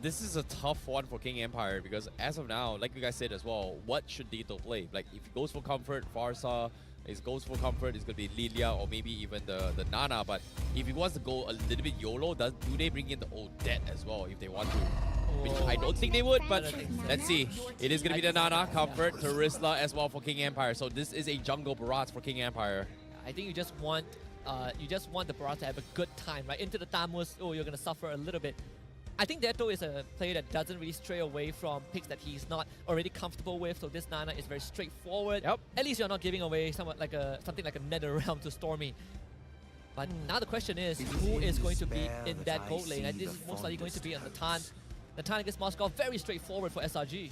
This is a tough one for King Empire because as of now, like you guys said as well, what should day2 play? Like if he goes for comfort, Farsa, if he goes for comfort, it's going to be Lilia or maybe even the Nana. But if he wants to go a little bit YOLO, do they bring in the Odette as well if they want to? Which I don't think they would, but let's see. It is going to be the Nana, comfort, Terisla as well for King Empire. So this is a jungle Barat for King Empire. I think you just want the Barat to have a good time, right? Into the Tamus, oh, you're going to suffer a little bit. I think day2 is a player that doesn't really stray away from picks that he's not already comfortable with, so this Nana is very straightforward. Yep. At least you're not giving away something like a Nether Realm to Stormy. But now the question is, who is going to be in that gold lane? And this is most likely going to be on the Tan. The Tan against Moscow, very straightforward for SRG.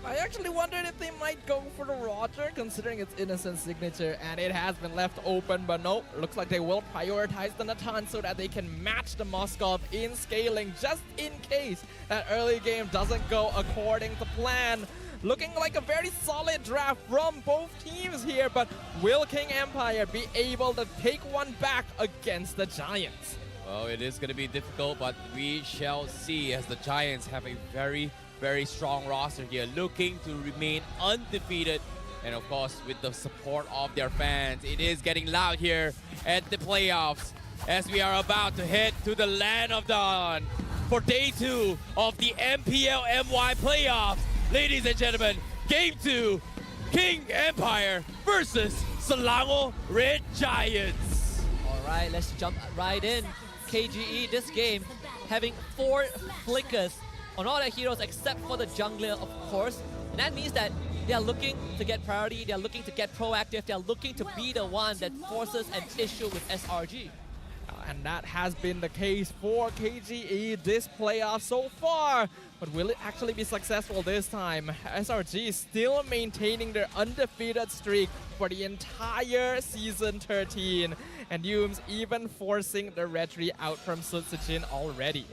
I actually wondered if they might go for the Roger, considering its innocent signature, and it has been left open, but nope. Looks like they will prioritize the Natan so that they can match the Moskov in scaling, just in case that early game doesn't go according to plan. Looking like a very solid draft from both teams here, but will King Empire be able to take one back against the Giants? Well, it is going to be difficult, but we shall see as the Giants have a very strong roster here, looking to remain undefeated. And of course, with the support of their fans, it is getting loud here at the playoffs as we are about to head to the Land of Dawn for day 2 of the MPL MY playoffs. Ladies and gentlemen, Game 2, King Empire versus Selangor Red Giants. All right, let's jump right in. KGE this game having 4 flickers on all their heroes except for the jungler, of course. And that means that they are looking to get priority, they are looking to get proactive, they are looking to be the one that forces an issue with SRG. And that has been the case for KGE this playoff so far. But will it actually be successful this time? SRG is still maintaining their undefeated streak for the entire Season 13. And Yumes even forcing the Retri out from Sutsujin already.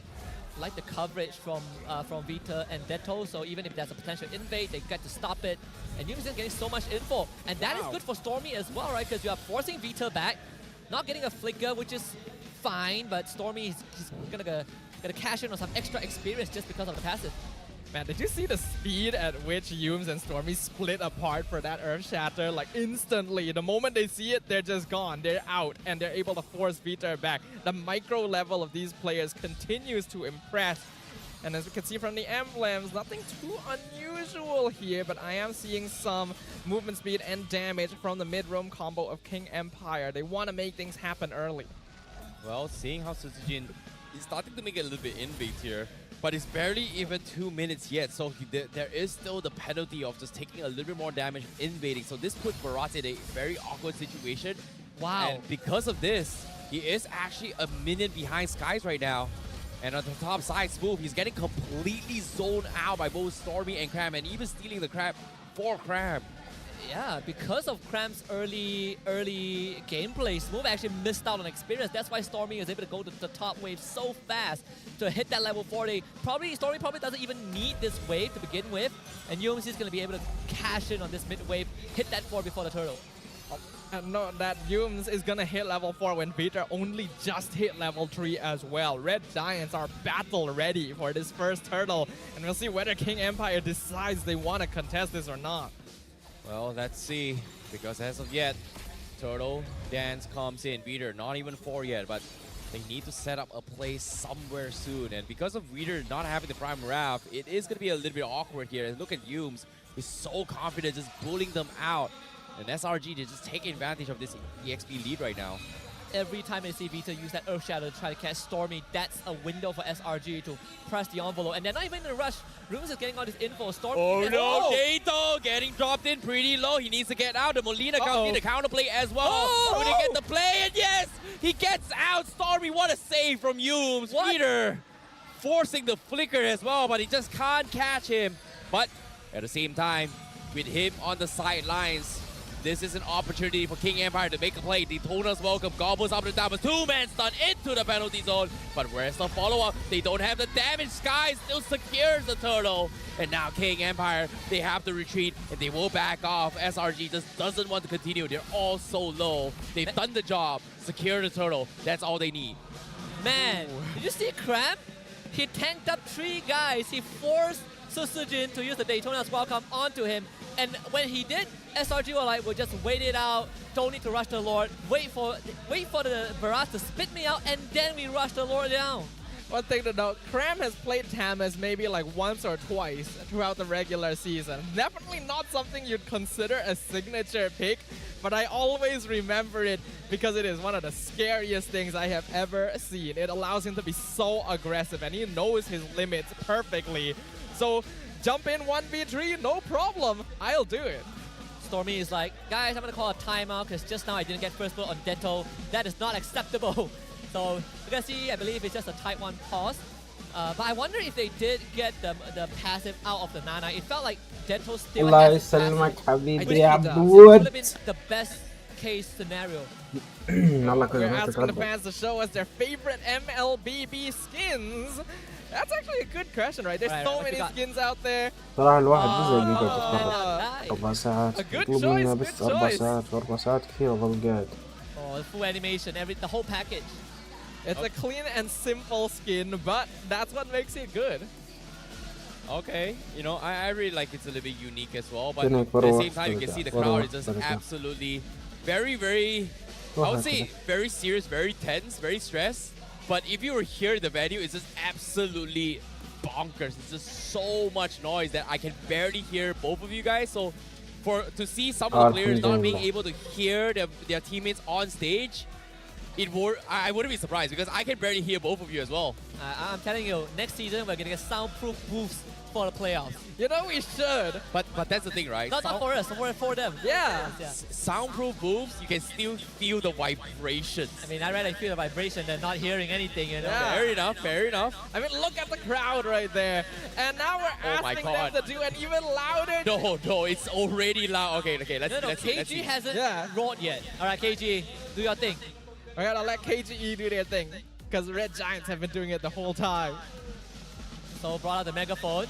Like the coverage from Vita and day2, so even if there's a potential invade, they get to stop it. And Yumes is getting so much info. And that is good for Stormy as well, right? Because you are forcing Vita back, not getting a flicker, which is fine, but Stormy is gonna cash in on some extra experience just because of the passive. Man, did you see the speed at which Yumes and Stormy split apart for that Earth Shatter? Like instantly, the moment they see it, they're just gone. They're out, and they're able to force Vita back. The micro level of these players continues to impress. And as we can see from the emblems, nothing too unusual here, but I am seeing some movement speed and damage from the mid-roam combo of King Empire. They want to make things happen early. Well, seeing how Sutsujin is starting to make a little bit invades here, but it's barely even 2 minutes yet, so there is still the penalty of just taking a little bit more damage invading. So this puts Barat in a very awkward situation. Wow. And because of this, he is actually a minute behind Skies right now. And on the top side, Smooth, he's getting completely zoned out by both Stormy and Cram, and even stealing the Crab for Cram. Yeah, because of Cram's early gameplay, Smooth actually missed out on experience. That's why Stormy is able to go to the top wave so fast to hit that level 40. Stormy probably doesn't even need this wave to begin with, and Yums is going to be able to cash in on this mid wave, hit that 4 before the turtle. And note that Yums is gonna hit level 4 when Peter only just hit level 3 as well. Red Giants are battle ready for this first turtle, and we'll see whether King Empire decides they want to contest this or not. Well, let's see, because as of yet, Turtle Dance comes in. Peter, not even 4 yet, but they need to set up a play somewhere soon. And because of Weeder not having the Prime Rav, it is going to be a little bit awkward here. And look at Yums, he's so confident, just bullying them out. And SRG, they're just taking advantage of this EXP lead right now. Every time they see Vita use that Earth Shadow to try to catch Stormy, that's a window for SRG to press the envelope. And they're not even in a rush. Rooms is getting all this info. Stormy. Oh no, day2 getting dropped in pretty low. He needs to get out. The Molina comes in the counterplay as well. Would he get the play? And yes, he gets out. Stormy, what a save from Yums. Peter forcing the flicker as well, but he just can't catch him. But at the same time, with him on the sidelines, this is an opportunity for King Empire to make a play. Daytona's welcome. Gobbles up and down, but 2-man stun into the penalty zone. But where's the follow-up? They don't have the damage. Sky still secures the turtle. And now King Empire, they have to retreat and they will back off. SRG just doesn't want to continue. They're all so low. They've done the job. Secure the turtle. That's all they need. Man, did you see Cram? He tanked up 3 guys. He forced Susujin to use the Daytona's welcome onto him. And when he did, SRG were like, we'll just wait it out, don't need to rush the Lord, wait for the Barrage to spit me out, and then we rush the Lord down. One thing to note, Cram has played Tamas maybe like once or twice throughout the regular season. Definitely not something you'd consider a signature pick, but I always remember it because it is one of the scariest things I have ever seen. It allows him to be so aggressive, and he knows his limits perfectly. So jump in 1v3, no problem, I'll do it. Stormy is like, guys, I'm going to call a timeout because just now I didn't get first blood on Detto. That is not acceptable. So you can see, I believe it's just a type 1 pause. But I wonder if they did get the passive out of the Nana. It felt like Detto still الله has the يسلمك passive. حبيبي يا It would عبود. have been the best case scenario. We're asking the fans to show us their favorite MLBB skins. That's actually a good question, right? There's so many skins out there. صراحة الواحد بزهق يقعد يتفرج 4 ساعات. يطلب منا بس 4 ساعات و4 ساعات كثير أظل قاعد. Oh, the full animation, the whole package. It's a clean and simple skin, but that's what makes it good. Okay, you know, I really like it's a little bit unique as well, but at the same time, you can see the crowd is just absolutely very, I would say, very serious, very tense, very stressed. But if you were here in the venue, it's just absolutely bonkers. It's just so much noise that I can barely hear both of you guys. So to see some of the players not being able to hear their teammates on stage, I wouldn't be surprised because I can barely hear both of you as well. I'm telling you, next season we're going to get soundproof booths for the playoffs. You know we should. But that's the thing, right? Not for us, for them. Yeah. Soundproof booths, you can still feel the vibrations. I mean, I'd rather feel the vibration than not hearing anything, you know? Yeah. Fair enough, fair enough. I mean, look at the crowd right there. And now we're asking them to do an even louder... No, it's already loud. Okay, let's see. KG hasn't roared yet. All right, KG, do your thing. We're gonna let KGE do their thing, because Red Giants have been doing it the whole time. So brought out the megaphone.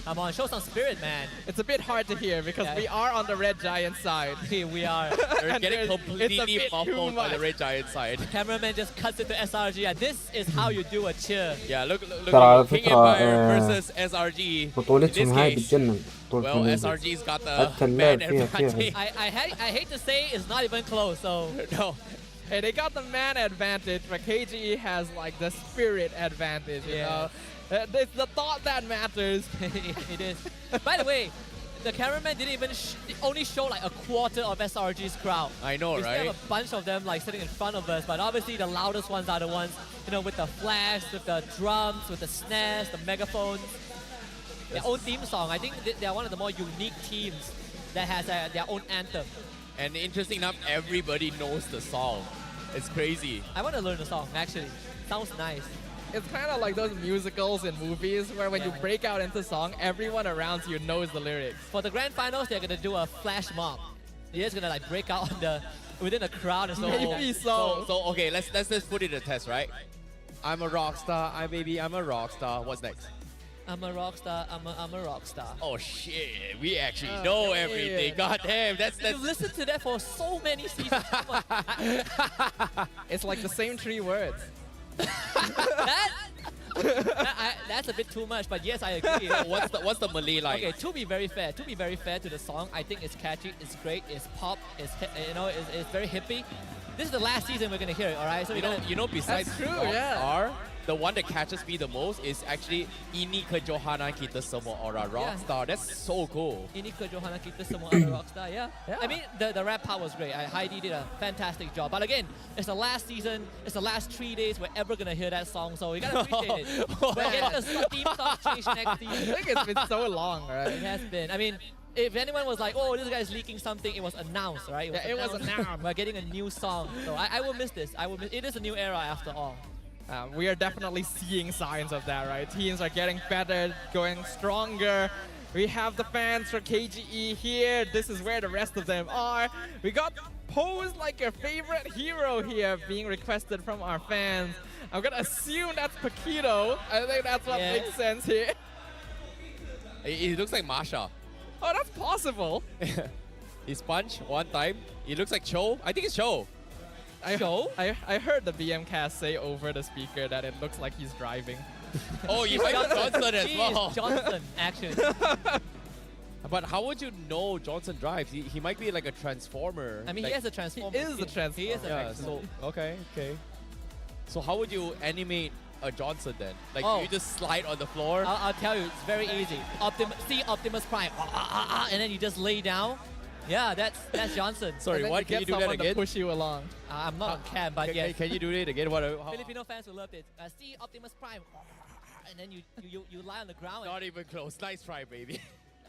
Come on, show some spirit, man. It's a bit hard to hear because we are on the Red Giant side. We are. We're getting completely muffled by the Red Giant side. The cameraman just cuts it to SRG. And this is how you do a cheer. Yeah, look King Empire versus SRG. بطولتهم هاي بتجنن. Well, SRG's got the man advantage. I hate to say it's not even close, so... No. Hey, they got the man advantage, but KGE has like the spirit advantage, you know? It's the thought that matters. It is. By the way, the cameraman didn't even only show like a quarter of SRG's crowd. I know, we right? We have a bunch of them like sitting in front of us, but obviously the loudest ones are the ones, you know, with the flash, with the drums, with the snares, the megaphones. Their own theme song. I think they are one of the more unique teams that has their own anthem. And interesting enough, everybody knows the song. It's crazy. I want to learn the song, actually. Sounds nice. It's kind of like those musicals in movies where when you break out into song, everyone around you knows the lyrics. For the grand finals, they're gonna do a flash mob. They're just gonna like break out within the crowd and so. Maybe so. So okay, let's just put it to the test, right? I'm a rock star. I'm a rock star. What's next? I'm a rock star. I'm a rock star. Oh shit, we actually know everything. God damn, that's You've listened to that for so many seasons. It's like the same 3 words. That's a bit too much, but yes, I agree. What's the Malay line? Okay, to be very fair to the song, I think it's catchy, it's great, it's pop, it's it's very hippie. This is the last season we're gonna hear it, all right? So you know, besides That's true, rock yeah. star, the one that catches me the most is actually Ini kejohanan kita semua orang rock star. That's so cool. Ini kejohanan kita semua orang rock star, yeah. I mean, the rap part was great. Heidi did a fantastic job. But again, it's the last season, it's the last 3 days we're ever gonna hear that song, so we gotta appreciate it. We're getting the theme song changed next season. I think it's been so long, right? It has been. I mean, if anyone was like, oh, this guy's leaking something, it was announced, right? It was announced. We're getting a new song. So I will miss this. It is a new era after all. We are definitely seeing signs of that, right? Teams are getting better, going stronger. We have the fans for KGE here. This is where the rest of them are. We got Pose Like Your Favorite Hero here being requested from our fans. I'm gonna assume that's Paquito. I think that's what makes sense here. It looks like Masha. Oh, that's possible. He punched one time. It looks like Cho. I think it's Cho. I heard the BM cast say over the speaker that it looks like he's driving. Oh, you might be Johnson as well. Johnson, actually. But how would you know Johnson drives? He might be like a transformer. I mean, like, he is a transformer. He is a transformer. He is a transformer. So, okay. So how would you animate a Johnson then? Like you just slide on the floor? I'll tell you, it's very easy. See Optimus Prime, and then you just lay down. Yeah, that's Johnson. Sorry, what? Can you do that again? To push you along. I'm not on cam, but yes. Can you do it again? Filipino fans will love it. See Optimus Prime, and then you lie on the ground. Not even close. Nice try, baby.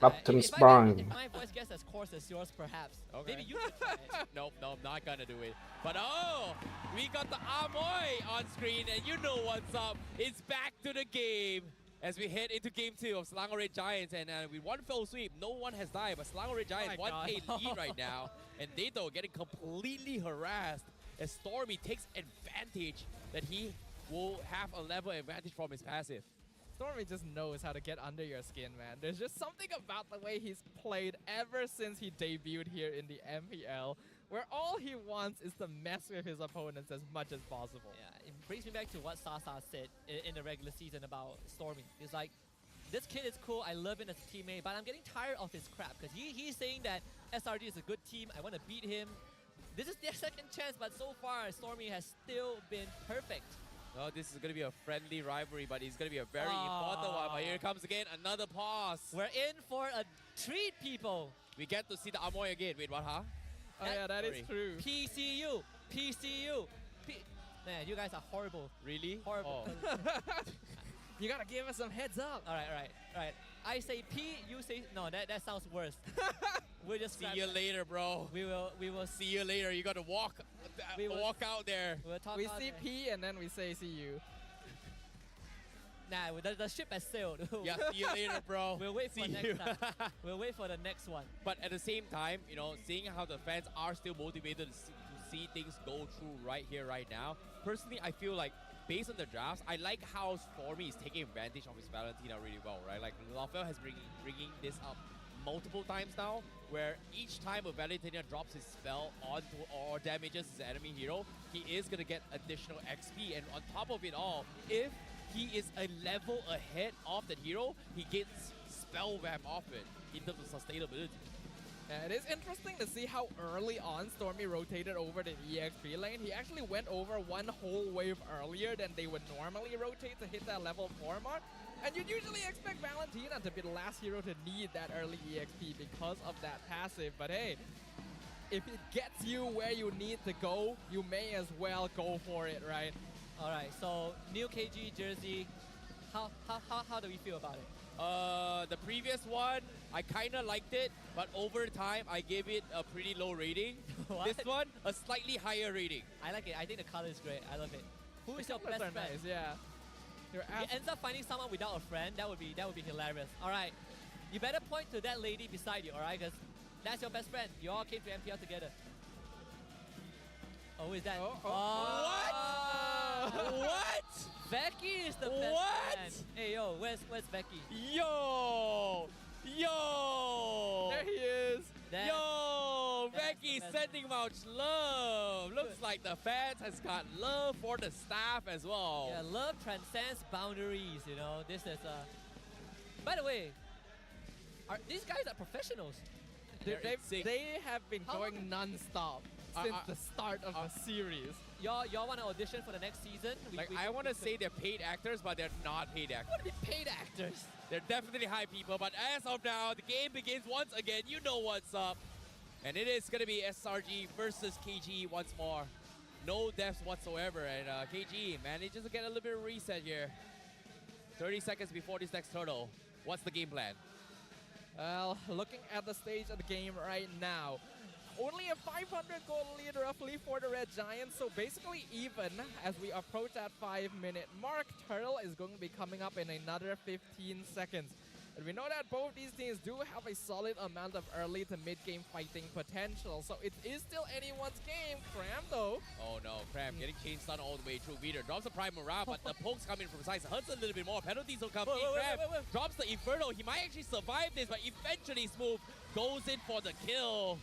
Optimus Prime. If my voice gets as coarse as yours, perhaps. Okay. Maybe you should try it. Nope, I'm not gonna do it. But we got the Amoy on screen, and you know what's up. It's back to the game as we head into game 2 of Selangor Red Giants, and with one fell sweep, no one has died, but Selangor Red Giants won a lead right now, and day2 getting completely harassed as Stormy takes advantage that he will have a level advantage from his passive. Stormy just knows how to get under your skin, man. There's just something about the way he's played ever since he debuted here in the MPL, where all he wants is to mess with his opponents as much as possible. Yeah, it brings me back to what Sasa said in the regular season about Stormy. He's like, this kid is cool, I love him as a teammate, but I'm getting tired of his crap, because he's saying that SRG is a good team, I want to beat him. This is their second chance, but so far, Stormy has still been perfect. Oh, this is going to be a friendly rivalry, but it's going to be a very important one. But here comes again, another pause. We're in for a treat, people. We get to see the Amoy again. Wait, what, huh? Oh yeah, that is true. PCU. Man, you guys are horrible. Really? Horrible. Oh. You gotta give us some heads up. All right. I say P, you say no. That sounds worse. We'll just see you later, bro. We will see you later. You gotta walk out there. We see P and then we say see you. Nah, the ship has sailed. Yeah, see you later, bro. We'll wait for next time. We'll wait for the next one. But at the same time, you know, seeing how the fans are still motivated to see things go through right here, right now. Personally, I feel like based on the drafts, I like how Stormy is taking advantage of his Valentina really well, right? Like, Lafel has bringing this up multiple times now, where each time a Valentina drops his spell onto or damages his enemy hero, he is going to get additional XP. And on top of it all, if he is a level ahead of that hero, he gets spell vamp off it in terms of sustainability. It is interesting to see how early on Stormy rotated over the EXP lane. He actually went over one whole wave earlier than they would normally rotate to hit that level 4 mark. And you'd usually expect Valentina to be the last hero to need that early EXP because of that passive. But hey, if it gets you where you need to go, you may as well go for it, right? All right, so new KG jersey, how do we feel about it? The previous one, I kind of liked it, but over time, I gave it a pretty low rating. This one, a slightly higher rating. I like it. I think the color is great. I love it. Who is your best friend? Nice, yeah. He ends up finding someone without a friend. That would be hilarious. All right, you better point to that lady beside you. All right, because that's your best friend. You all came to MPL together. Oh, is that? What? Becky is the best friend. Hey, yo, where's Becky? Yo! There he is. Becky sending much love. Looks like the fans has got love for the staff as well. Yeah, love transcends boundaries, you know. This is By the way, these guys are professionals. They have been going non-stop since the start of the series. Y'all want to audition for the next season? I want to say they're paid actors, but they're not paid actors. What do you mean paid actors? They're definitely high people, but as of now, the game begins once again. You know what's up. And it is going to be SRG versus KG once more. No deaths whatsoever, and KG manages to get a little bit of reset here. 30 seconds before this next turtle. What's the game plan? Well, looking at the stage of the game right now, only a 500 gold lead roughly for the Red Giants, so basically even as we approach that 5-minute mark. Turtle is going to be coming up in another 15 seconds. And we know that both these teams do have a solid amount of early to mid-game fighting potential, so it is still anyone's game. Cram though. Oh no, Cram getting chain stun all the way through. Veeder drops the Prime Morale, but the pokes coming from sides hurts a little bit more. Penalties will come. Cram drops the Inferno. He might actually survive this, but eventually Smooth goes in for the kill.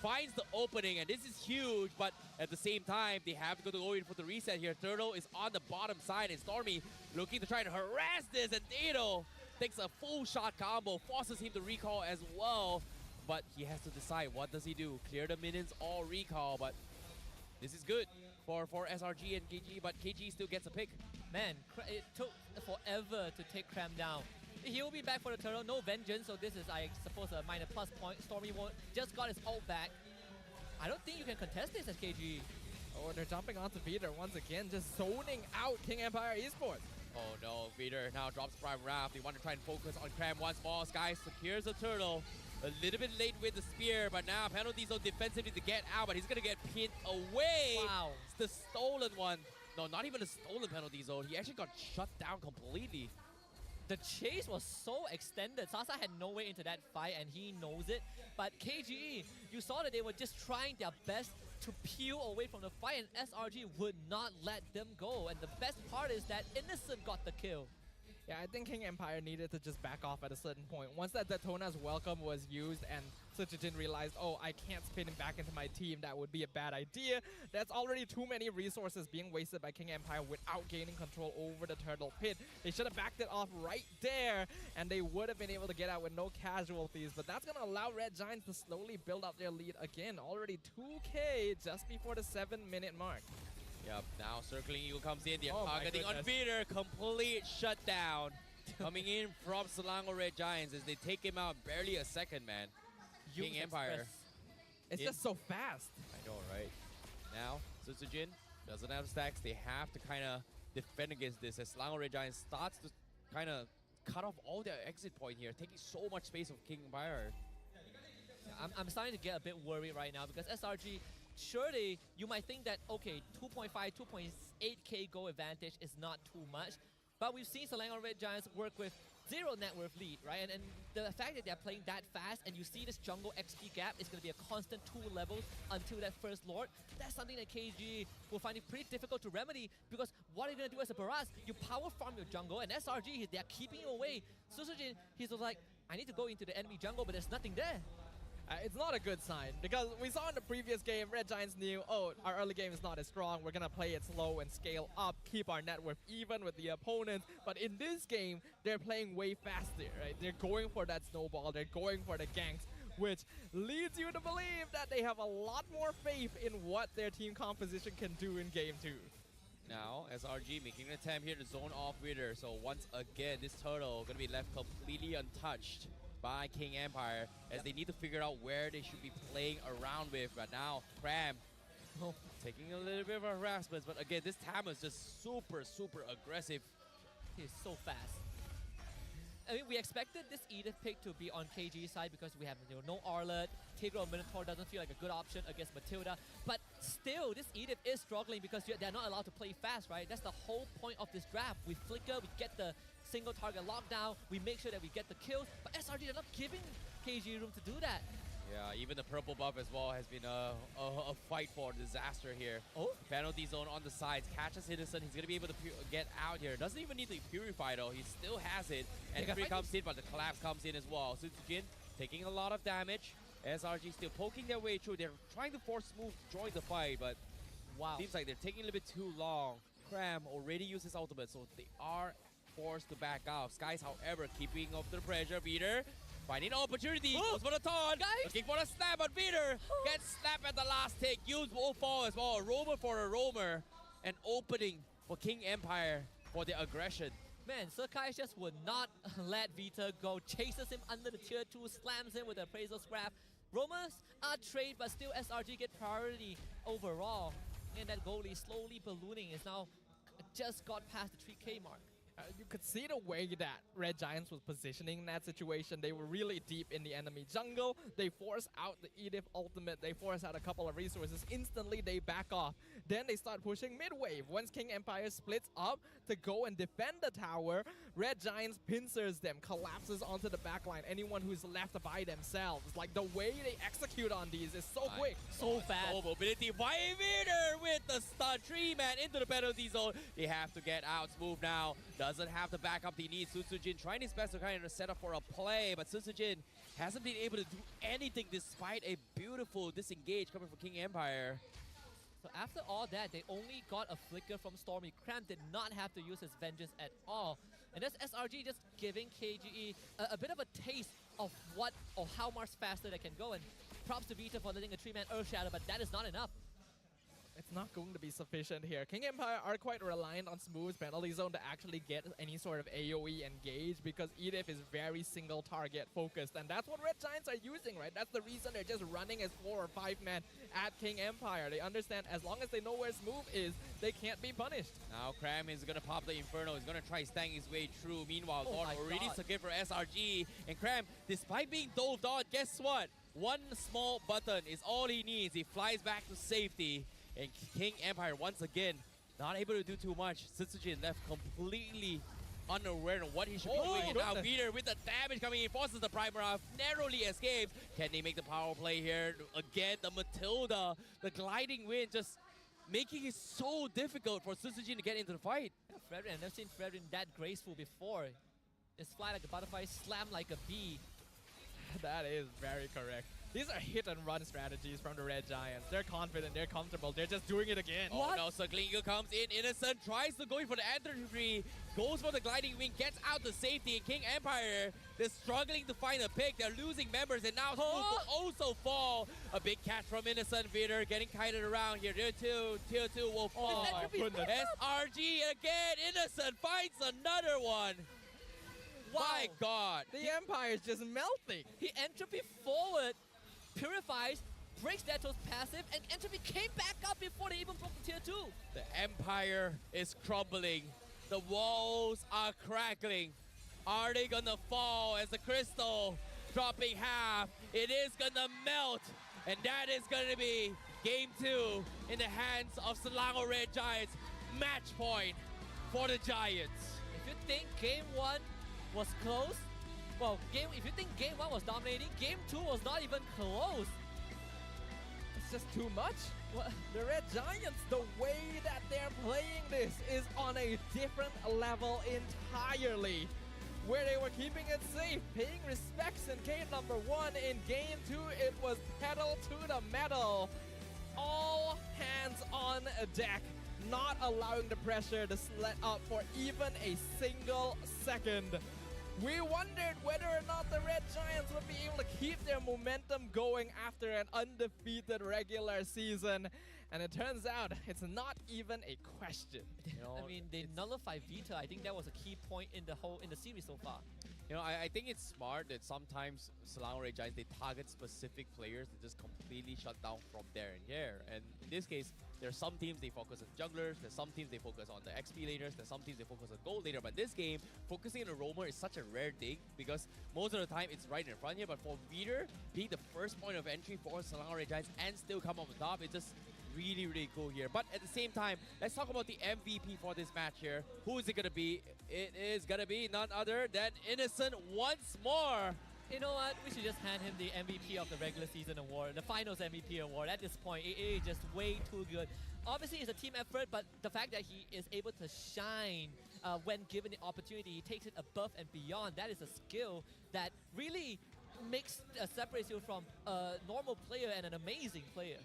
Finds the opening, and this is huge, but at the same time, they have to go in for the reset here. Turtle is on the bottom side, and Stormy looking to try to harass this, and day2 takes a full shot combo, forces him to recall as well, but he has to decide what does he do. Clear the minions or recall, but this is good for SRG and KG, but KG still gets a pick. Man, it took forever to take Cram down. He'll be back for the turtle, no vengeance, so this is, I suppose, a minor plus point. Stormy just got his ult back. I don't think you can contest this as KG. Oh, they're jumping onto Veeder once again, just zoning out King Empire Esports. Oh no, Veeder now drops Prime Wrath. They want to try and focus on Cram once more. Sky secures the turtle. A little bit late with the spear, but now penalties on defensively to get out, but he's going to get pinned away. Wow. It's the stolen one. No, not even a stolen penalty zone. He actually got shut down completely. The chase was so extended. Sasa had no way into that fight, and he knows it. But KGE, you saw that they were just trying their best to peel away from the fight, and SRG would not let them go. And the best part is that Innocent got the kill. Yeah, I think King Empire needed to just back off at a certain point. Once that Daytona's welcome was used and Suchijin realized, oh, I can't spin him back into my team, that would be a bad idea. That's already too many resources being wasted by King Empire without gaining control over the turtle pit. They should have backed it off right there, and they would have been able to get out with no casualties. But that's going to allow Red Giants to slowly build up their lead again. Already 2K just before the 7-minute mark. Yep, now Circling Eagle comes in. They're targeting on Veeder. Complete shutdown. Coming in from Selangor Red Giants as they take him out barely a second, man. King Empire. It's just so fast. I know, right? Now, Sutsujin doesn't have stacks. They have to kind of defend against this as Selangor Red Giants starts to kind of cut off all their exit point here, taking so much space of King Empire. I'm starting to get a bit worried right now because SRG, surely you might think that, okay, 2.5, 2.8k goal advantage is not too much, but we've seen Selangor Red Giants work with 0 net worth lead, right? And the fact that they're playing that fast and you see this jungle XP gap is going to be a constant 2 levels until that first Lord, that's something that KG will find it pretty difficult to remedy because what are you going to do as a Baraz? You power farm your jungle, and SRG, they're keeping you away. Susujin, he's like, I need to go into the enemy jungle, but there's nothing there. It's not a good sign because we saw in the previous game, Red Giants knew, oh, our early game is not as strong. We're going to play it slow and scale up, keep our net worth even with the opponents. But in this game, they're playing way faster, right? They're going for that snowball. They're going for the ganks, which leads you to believe that they have a lot more faith in what their team composition can do in Game 2. Now, SRG making an attempt here to zone off Veeder. So once again, this turtle going to be left completely untouched by King Empire as they need to figure out where they should be playing around with. But now, Cram taking a little bit of a harassment. But again, this Tam is just super, super aggressive. He's so fast. I mean, we expected this Edith pick to be on KG's side because we have no Arlet. Tigro or Minotaur doesn't feel like a good option against Matilda. But still, this Edith is struggling because they're not allowed to play fast, right? That's the whole point of this draft. We flicker, we get the single target lockdown, we make sure that we get the kills, but SRG, they're not giving KG room to do that. Yeah, even the purple buff as well has been a fight for disaster here. Oh, penalty zone on the sides, catches Innocent. He's gonna be able to get out here. Doesn't even need to purify though. He still has it. And Entry comes in, but the collapse comes in as well. Sutsujin taking a lot of damage. SRG still poking their way through. They're trying to force Smooth to join the fight, but wow, seems like they're taking a little bit too long. Cram already used his ultimate, so they are forced to back out. Skies, however, keeping up the pressure. Veeder finding an opportunity, goes for the taunt, looking for a snap, but Veeder gets snapped at the last tick. Use will fall as well. A roamer for a roamer. An opening for King Empire for the aggression. Man, Sakai just would not let Vita go. Chases him under the tier 2, slams him with the appraisal scrap. Roamers are trade, but still SRG get priority overall. And that goalie slowly ballooning is now just got past the 3K mark. You could see the way that Red Giants was positioning in that situation. They were really deep in the enemy jungle. They force out the Edith ultimate. They force out a couple of resources. Instantly, they back off. Then they start pushing mid-wave. Once King Empire splits up to go and defend the tower, Red Giants pincers them, collapses onto the backline. Anyone who's left by themselves. Like, the way they execute on these is so quick. So fast. So mobility. Veeder with the stun. 3-man into the penalty zone. They have to get out. Smooth now. Doesn't have the backup he needs. Sutsujin trying his best to kind of set up for a play, but Sutsujin hasn't been able to do anything despite a beautiful disengage coming from King Empire. So after all that, they only got a flicker from Stormy. Cram did not have to use his vengeance at all. And that's SRG just giving KGE a bit of a taste of what or how much faster they can go. And props to Vita for letting a 3-man Earth Shadow, but that is not enough. It's not going to be sufficient here. King Empire are quite reliant on Smooth's penalty zone to actually get any sort of AoE engage because Edith is very single target focused, and that's what Red Giants are using, right? That's the reason they're just running as 4 or 5 men at King Empire. They understand as long as they know where Smooth is, they can't be punished. Now Cram is going to pop the Inferno. He's going to try stang his way through. Meanwhile, Lord already secured for SRG. And Cram, despite being dove on, guess what? One small button is all he needs. He flies back to safety. And King Empire, once again, not able to do too much. Sutsujin left completely unaware of what he should be doing. And now Veeder with the damage coming in, forces the primer off, narrowly escapes. Can they make the power play here? Again, the Matilda, the gliding wind, just making it so difficult for Sutsujin to get into the fight. Yeah, Fredrin, I've never seen Fredrin that graceful before. Just fly like a butterfly, slam like a bee. That is very correct. These are hit-and-run strategies from the Red Giants. They're confident, they're comfortable, they're just doing it again. Oh no, Saklinga comes in, Innocent tries to go for the entry, goes for the gliding wing, gets out the safety, and King Empire, they're struggling to find a pick. They're losing members, and now Smooth will also fall. A big catch from Innocent. Veeder getting kited around here. Tier 2 will fall. Oh, goodness. SRG again, Innocent finds another one. Wow. My God. The Empire is just melting. He entropy forward, purifies, breaks Deto's passive, and Entropy came back up before they even broke the tier 2. The Empire is crumbling. The walls are crackling. Are they gonna fall as the crystal dropping half? It is gonna melt, and that is gonna be game 2 in the hands of Selangor Red Giants. Match point for the Giants. If you think game 1 was close, well, if you think game 1 was dominating, game 2 was not even close. It's just too much. What? The Red Giants, the way that they're playing this is on a different level entirely. Where they were keeping it safe, paying respects in game number 1. In game 2, it was pedal to the metal. All hands on deck, not allowing the pressure to let up for even a single second. We wondered whether or not the Red Giants would be able to keep their momentum going after an undefeated regular season. And it turns out it's not even a question. You know, I mean, they nullified Vita. I think that was a key point in the series so far. You know, I think it's smart that sometimes Selangor Red Giants, they target specific players to just completely shut down from there and here. And in this case, there's some teams they focus on junglers, there's some teams they focus on the XP laners, there's some teams they focus on gold laner. But this game, focusing on a roamer is such a rare thing because most of the time it's right in front here. But for Veeder being the first point of entry for Selangor Red Giants and still come up on top, it just really, really cool here. But at the same time, let's talk about the MVP for this match here. Who is it going to be? It is going to be none other than Innocent once more. You know what? We should just hand him the MVP of the regular season award, the finals MVP award. At this point, it is just way too good. Obviously, it's a team effort, but the fact that he is able to shine when given the opportunity, he takes it above and beyond. That is a skill that really separates you from a normal player and an amazing player.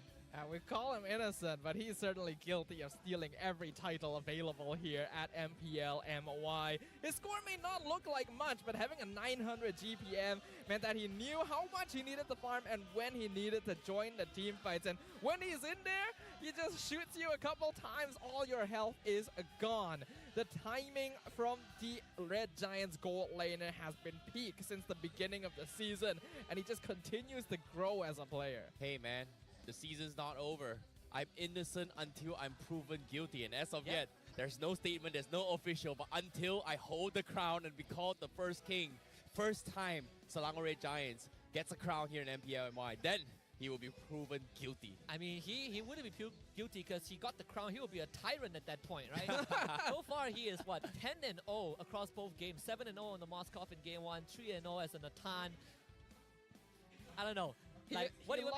We call him innocent, but he's certainly guilty of stealing every title available here at MPL MY. His score may not look like much, but having a 900 GPM meant that he knew how much he needed to farm and when he needed to join the team fights. And when he's in there, he just shoots you a couple times, all your health is gone. The timing from the Red Giants gold laner has been peak since the beginning of the season, and he just continues to grow as a player. Hey man, the season's not over. I'm innocent until I'm proven guilty. And as of yet, there's no statement, there's no official. But until I hold the crown and be called the first king, first time Selangor Red Giants gets a crown here in MPLMY, then he will be proven guilty. I mean, he wouldn't be guilty because he got the crown. He will be a tyrant at that point, right? So far, he is, 10-0 across both games. 7-0 on the Moskov in game 1, 3-0 as a Natan. I don't know. Like, what do you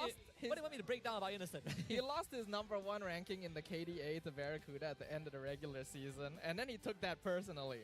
want me to break down about Innocent? He lost his #1 ranking in the KDA to Barracuda at the end of the regular season, and then he took that personally.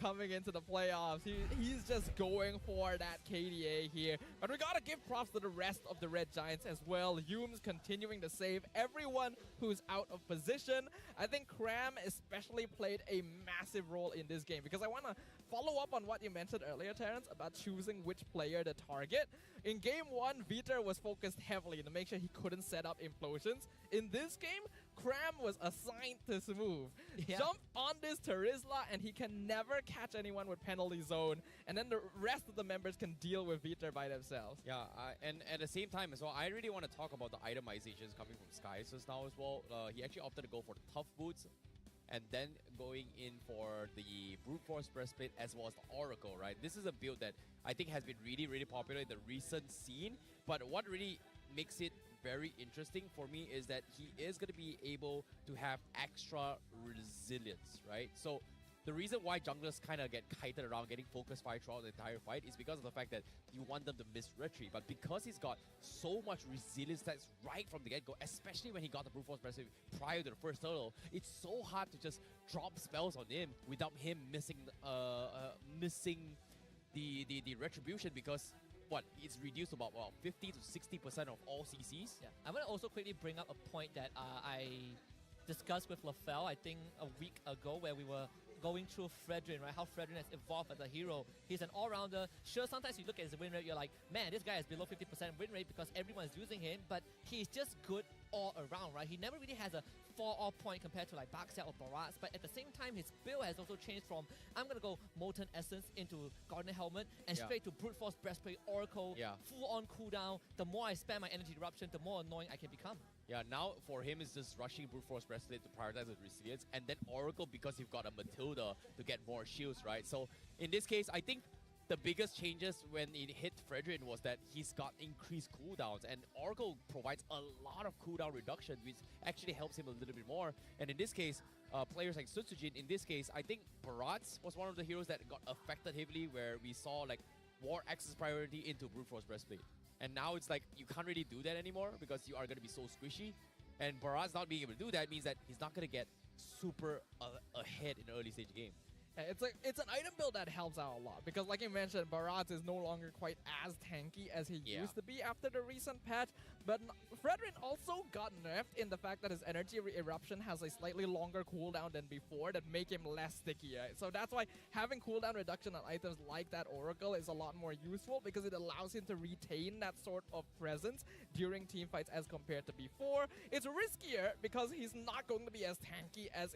Coming into the playoffs, he's just going for that KDA here. But we gotta give props to the rest of the Red Giants as well. Hume's continuing to save everyone who's out of position. I think Cram especially played a massive role in this game, because I want to follow up on what you mentioned earlier, Terrence, about choosing which player to target. In game 1, Viter was focused heavily to make sure he couldn't set up implosions. In this game, Cram was assigned to Smooth. Jump on this Terizla and he can never catch anyone with penalty zone, and then the rest of the members can deal with Viter by themselves. Yeah, and at the same time as well, I really want to talk about the itemizations coming from Skies just now as well. He actually opted to go for the tough boots, and then going in for the Brute Force Breastplate as well as the Oracle, right? This is a build that I think has been really, really popular in the recent scene, but what really makes it very interesting for me is that he is going to be able to have extra resilience, right? So the reason why junglers kind of get kited around getting focus fire throughout the entire fight is because of the fact that you want them to miss retreat. But because he's got so much resilience that's right from the get-go, especially when he got the Brute Force Breastplate prior to the first turtle, it's so hard to just drop spells on him without him missing the retribution, because it's reduced to about 50 to 60% of all CCs. Yeah, I'm going to also quickly bring up a point that I discussed with LaFell, I think a week ago, where we were going through Fredrin, right? How Fredrin has evolved as a hero. He's an all-rounder. Sure, sometimes you look at his win rate, you're like, man, this guy has below 50% win rate because everyone's using him, but he's just good all around, right? He never really has a fall-off point compared to like Baxia or Barats, but at the same time, his build has also changed from, I'm going to go Molten Essence into Garden Helmet and straight to Brute Force Breastplate, Oracle, full-on cooldown. The more I spam my energy eruption, the more annoying I can become. Yeah, now for him it's just rushing Brute Force Breastplate to prioritize his resilience, and then Oracle because you've got a Matilda to get more shields, right? So in this case, I think the biggest changes when it hit Fredrin was that he's got increased cooldowns, and Oracle provides a lot of cooldown reduction, which actually helps him a little bit more. And in this case, players like Sutsujin, in this case, I think Barats was one of the heroes that got affected heavily, where we saw like War Access priority into Brute Force Breastplate. And now it's like you can't really do that anymore because you are going to be so squishy. And Barats not being able to do that means that he's not going to get super ahead in the early stage game. It's an item build that helps out a lot, because like you mentioned, Barats is no longer quite as tanky as he used to be after the recent patch, but Fredrin also got nerfed in the fact that his energy eruption has a slightly longer cooldown than before that make him less sticky, right? So that's why having cooldown reduction on items like that Oracle is a lot more useful, because it allows him to retain that sort of presence during team fights as compared to before. It's riskier because he's not going to be as tanky as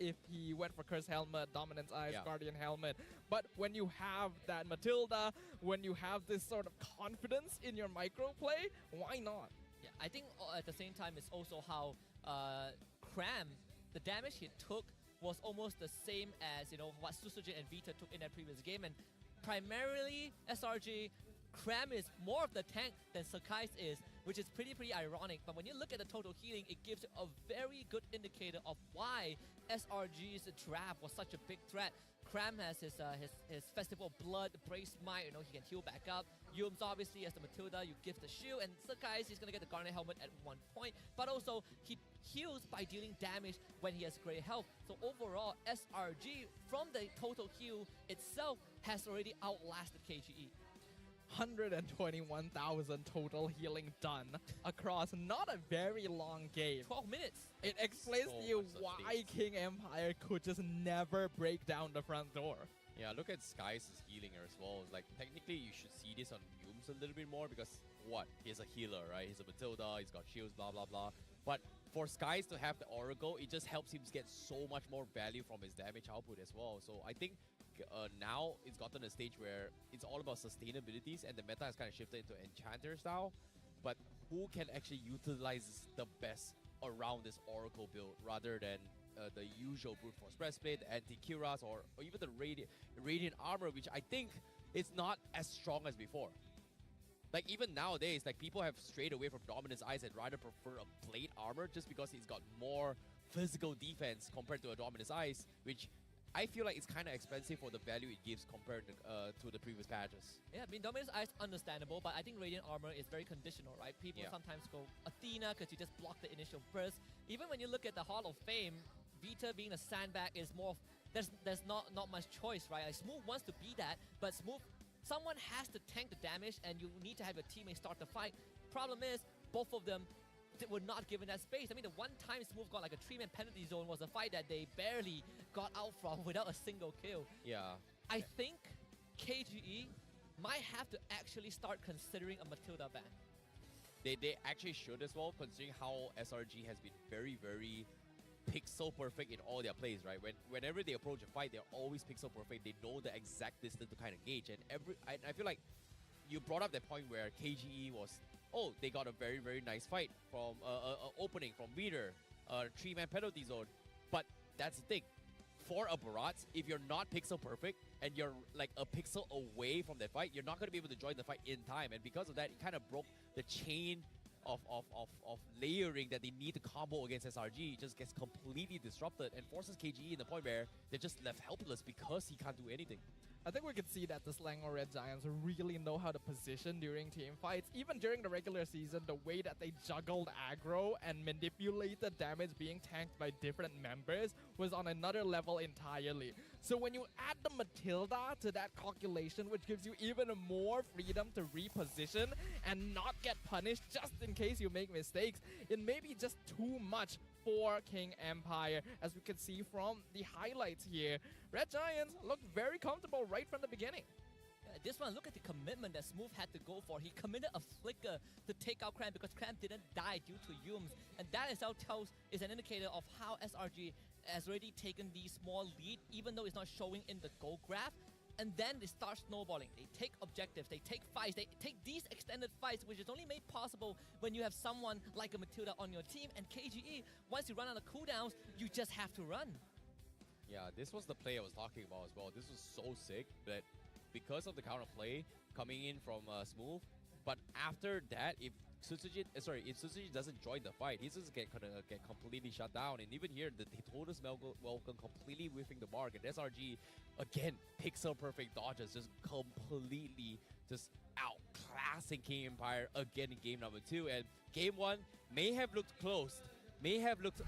if he went for Curse Helmet, Dominance Eyes, Guardian Helmet. But when you have that Matilda, when you have this sort of confidence in your micro play, why not? Yeah, I think at the same time it's also how Cram, the damage he took was almost the same as, you know, what Susujin and Vita took in that previous game, and primarily SRG, Cram is more of the tank than Sakai's is, which is pretty ironic. But when you look at the total healing, it gives you a very good indicator of why SRG's draft was such a big threat. Cram has his Festival of Blood, Brave Smite, he can heal back up. Yums obviously as the Matilda, you give the shield, and Sakai's he's gonna get the Garnet Helmet at one point, but also he heals by dealing damage when he has great health. So overall, SRG from the total heal itself has already outlasted KGE. 121,000 total healing done across not a very long game. 12 minutes. It explains to you why King Empire could just never break down the front door. Yeah, look at Sky's healing as well. It's like, technically, you should see this on Yums a little bit more because, he's a healer, right? He's a Matilda, he's got shields, blah, blah, blah. But for Skies to have the Oracle, it just helps him get so much more value from his damage output as well. So I think now it's gotten a stage where it's all about sustainabilities and the meta has kind of shifted into Enchanter style. But who can actually utilize the best around this Oracle build rather than the usual Brute Force Breastplate, the Anti-Kiras, or even the Radiant Armor, which I think is not as strong as before. Like, even nowadays, like, people have strayed away from Dominance Eyes and rather prefer a Plate Armor just because he's got more physical defense compared to a Dominance Eyes, which I feel like it's kind of expensive for the value it gives compared to the previous patches. Yeah, I mean, Dominance Eyes understandable, but I think Radiant Armor is very conditional, right? People sometimes go Athena because you just block the initial burst. Even when you look at the Hall of Fame, Vita being a sandbag is more of, there's not much choice, right? Like, Smooth wants to be that, but Smooth, someone has to tank the damage and you need to have your teammate start the fight. Problem is, both of them were not given that space. I mean, the one time Smooth got like a 3-man penalty zone was a fight that they barely got out from without a single kill. Yeah. I think KGE might have to actually start considering a Matilda ban. They actually should as well, considering how SRG has been very, very pixel perfect in all their plays, right? Whenever they approach a fight, they're always pixel perfect. They know the exact distance to kind of gauge. And I feel like you brought up that point where KGE was, they got a very, very nice fight from opening from Reader, 3-man penalty zone. But that's the thing. For a Barats, if you're not pixel perfect and you're like a pixel away from that fight, you're not going to be able to join the fight in time. And because of that, it kind of broke the chain of layering that they need to combo against SRG. It just gets completely disrupted and forces KGE in the point where they're just left helpless because he can't do anything. I think we could see that the Selangor Red Giants really know how to position during team fights. Even during the regular season, the way that they juggled aggro and manipulated damage being tanked by different members was on another level entirely. So when you add the Matilda to that calculation, which gives you even more freedom to reposition and not get punished just in case you make mistakes, it may be just too much for King Empire, as we can see from the highlights here. Red Giants looked very comfortable right from the beginning. This one, look at the commitment that Smooth had to go for. He committed a flicker to take out Cram because Cram didn't die due to Yums. And that itself is an indicator of how SRG has already taken the small lead, even though it's not showing in the goal graph. And then they start snowballing. They take objectives, they take fights, they take these extended fights, which is only made possible when you have someone like a Matilda on your team. And KGE, once you run out of cooldowns, you just have to run. Yeah, this was the play I was talking about as well. This was so sick that because of the counterplay coming in from Smooth, but after that, if Tsutsuji doesn't join the fight, he's just get completely shut down. And even here, the Totus Welcome completely whiffing the mark. And SRG, again, pixel perfect dodges, just completely just outclassing King Empire again in game number 2. And game 1 may have looked close, may have looked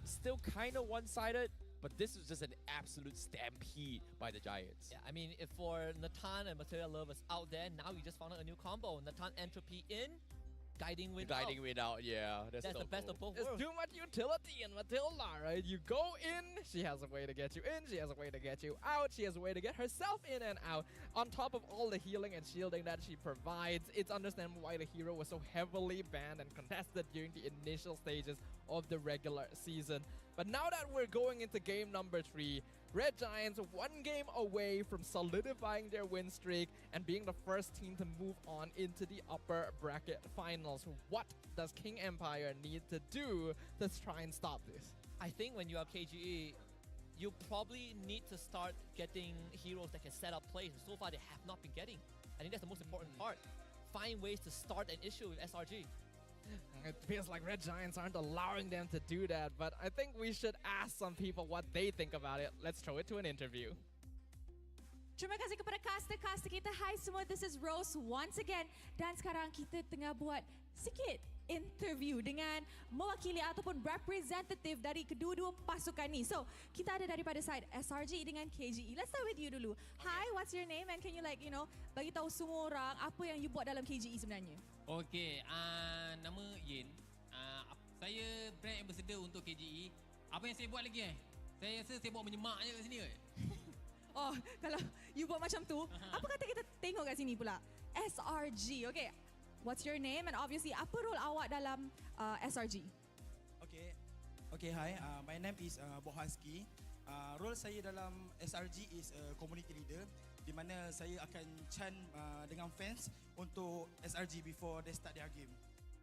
still kind of one-sided, but this was just an absolute stampede by the Giants. Yeah, I mean, if for Natan and Matilda Lovers out there, now you just found out a new combo. Natan Entropy in, Guiding Wind out. Guiding Wind out, yeah. That's the best of both worlds. It's too much utility in Matilda, right? You go in, she has a way to get you in, she has a way to get you out, she has a way to get herself in and out. On top of all the healing and shielding that she provides, it's understandable why the hero was so heavily banned and contested during the initial stages of the regular season. But now that we're going into game number 3, Red Giants 1 game away from solidifying their win streak and being the first team to move on into the upper bracket finals. What does King Empire need to do to try and stop this? I think when you are KGE, you probably need to start getting heroes that can set up plays. So far, they have not been getting. I think that's the most important part. find ways to start an issue with SRG. It feels like Red Giants aren't allowing them to do that, but I think we should ask some people what they think about it. Let's throw it to an interview. Terima kasih kepada caster-caster kita. Hai semua, this is Rose once again. Dan sekarang kita tengah buat sikit interview dengan mewakili ataupun representative dari kedua-dua pasukan ni. So, kita ada daripada side SRG dengan KGE. Let's start with you dulu. Hi, what's your name and can you bagi tahu semua orang apa yang you buat dalam KGE sebenarnya? Okay, nama Yin. Saya brand ambassador untuk KGE. Apa yang saya buat lagi Saya rasa saya buat menyemak je kat sini kot. Oh, kalau you buat macam tu, apa kata kita tengok kat sini pula? SRG, okay. What's your name and obviously apa role awak dalam SRG? Okay, hi. My name is Bohaski. Role saya dalam SRG is community leader, di mana saya akan chant dengan fans untuk SRG before they start their game.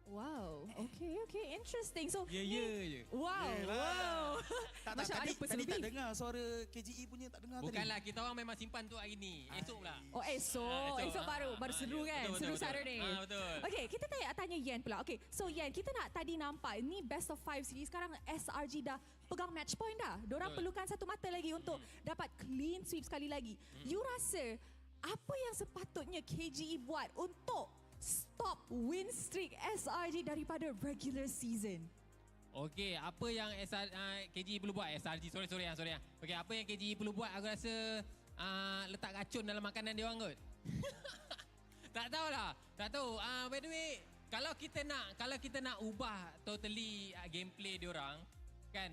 Wow, okay, interesting. So, je. Wow. Macam ada tadi tak dengar suara KGE punya, tak dengar. Bukanlah, kita orang memang simpan tu hari ni. Esok pula. Oh, esok baru seru kan? Betul, seru betul. Saturday. Betul. Okay, kita tanya Yen pula. Okay, so Yen, kita tadi nampak ni best of 5 series. Sekarang SRG dah pegang match point dah. Diorang perlukan satu mata lagi untuk dapat clean sweep sekali lagi. You rasa apa yang sepatutnya KGE buat untuk stop win streak SRG daripada regular season? Okey, apa yang KGE perlu buat? SRG, sorry. Okey, apa yang KGE perlu buat? Aku rasa letak racun dalam makanan dia orang kot. Tak tahu. By the way, kalau kita nak ubah totally gameplay dia orang, kan,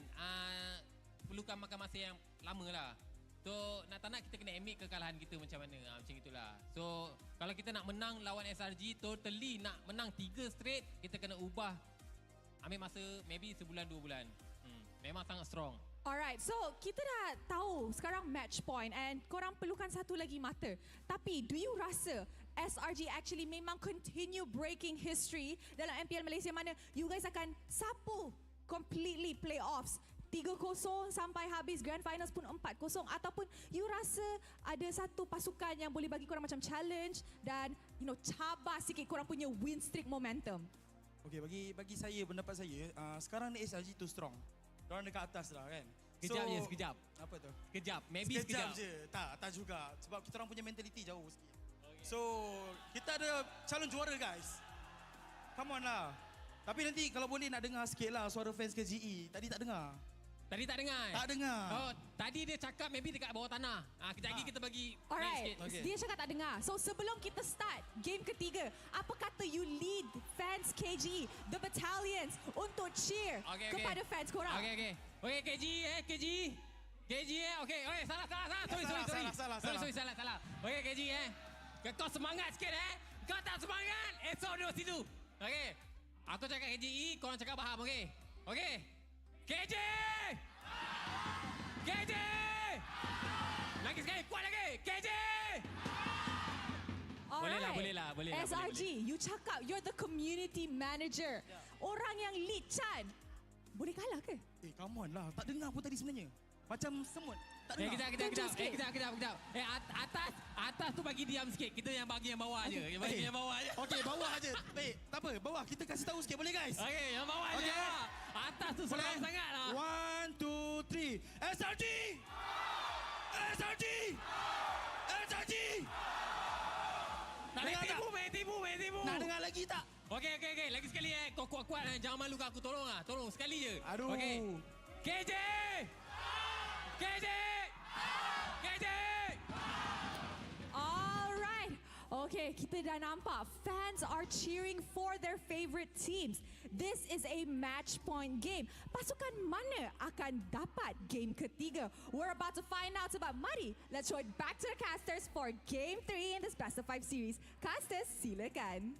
perlukan makan masa yang lama lah. So, nak tak nak kita kena admit kekalahan kita macam mana. Macam itulah. So, kalau kita nak menang lawan SRG, totally nak menang 3 straight, kita kena ubah. Ambil masa maybe sebulan 2 bulan. Memang sangat strong. Alright, so kita dah tahu sekarang match point and korang perlukan satu lagi mata. Tapi, do you rasa SRG actually memang continue breaking history dalam MPL Malaysia mana you guys akan sapu completely playoffs 3-0 sampai habis grand finals pun 4-0 ataupun you rasa ada satu pasukan yang boleh bagi korang macam challenge dan cabar sikit korang punya win streak momentum? Okay, bagi saya, pendapat saya, sekarang ni SRG too strong. Diorang dekat atas lah kan. Sekejap. Apa tu? Sekejap je. Tak juga. Sebab kita orang punya mentality jauh sikit. Okay. So, kita ada calon juara guys. Come on lah. Tapi nanti kalau boleh nak dengar sikit lah suara fans KGE. Tadi tak dengar. Tadi tak dengar? Tak dengar. Oh, tadi dia cakap maybe dekat bawah tanah. Kejap lagi kita bagi alright, sikit. dia cakap tak dengar. So sebelum kita start game ketiga, apa kata you lead fans KGE, the battalions untuk cheer kepada fans korang? Okay, KGE. Okay, salah. Sorry, salah. Okay, KGE. Kau semangat sikit Kau tak semangat, esok duduk situ. Okay. Aku cakap KGE, korang cakap faham, okay? KJ! Lagi sekali, kuat lagi! KJ! Boleh lah. SRG, you cakap you're the community manager. Orang yang lead Chan, boleh kalah ke? Come on lah. Tak dengar pun tadi sebenarnya. Macam semut. Tak dengar. Kejap. Atas tu bagi diam sikit. Kita yang bagi yang bawah je. Okey, bawah aje. Baik, tak apa. Bawah kita kasih tahu sikit boleh guys? Okey, yang bawah je. Atas tu seram sangat lah. 1, 2, 3. SRG! Tipu. Nak dengar lagi tak? Okey. Lagi sekali Kau kuat-kuat jangan malu aku. Tolong sekali je. Aduh. Okey. KJ! Alright. Okay, kita dah nampak fans are cheering for their favorite teams. This is a match point game. Pasukan mana akan dapat game ketiga? We're about to find out sebab mari, let's throw it back to the casters for game 3 in this best of 5 series. Casters, silakan.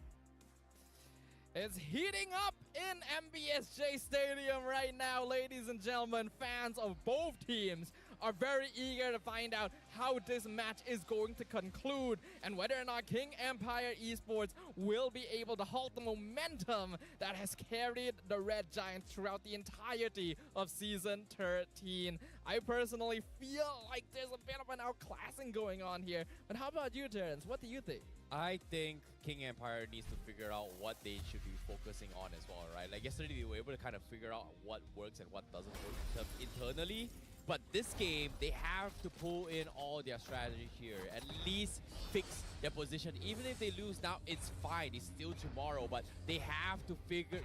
It's heating up in MBSJ Stadium right now, ladies and gentlemen. Fans of both teams are very eager to find out how this match is going to conclude and whether or not King Empire Esports will be able to halt the momentum that has carried the Red Giants throughout the entirety of Season 13. I personally feel like there's a bit of an outclassing going on here. But how about you, Terrence? What do you think? I think King Empire needs to figure out what they should be focusing on as well, right? Like yesterday, they were able to kind of figure out what works and what doesn't work internally. But this game, they have to pull in all their strategy here. At least fix their position. Even if they lose now, it's fine. It's still tomorrow. But they have to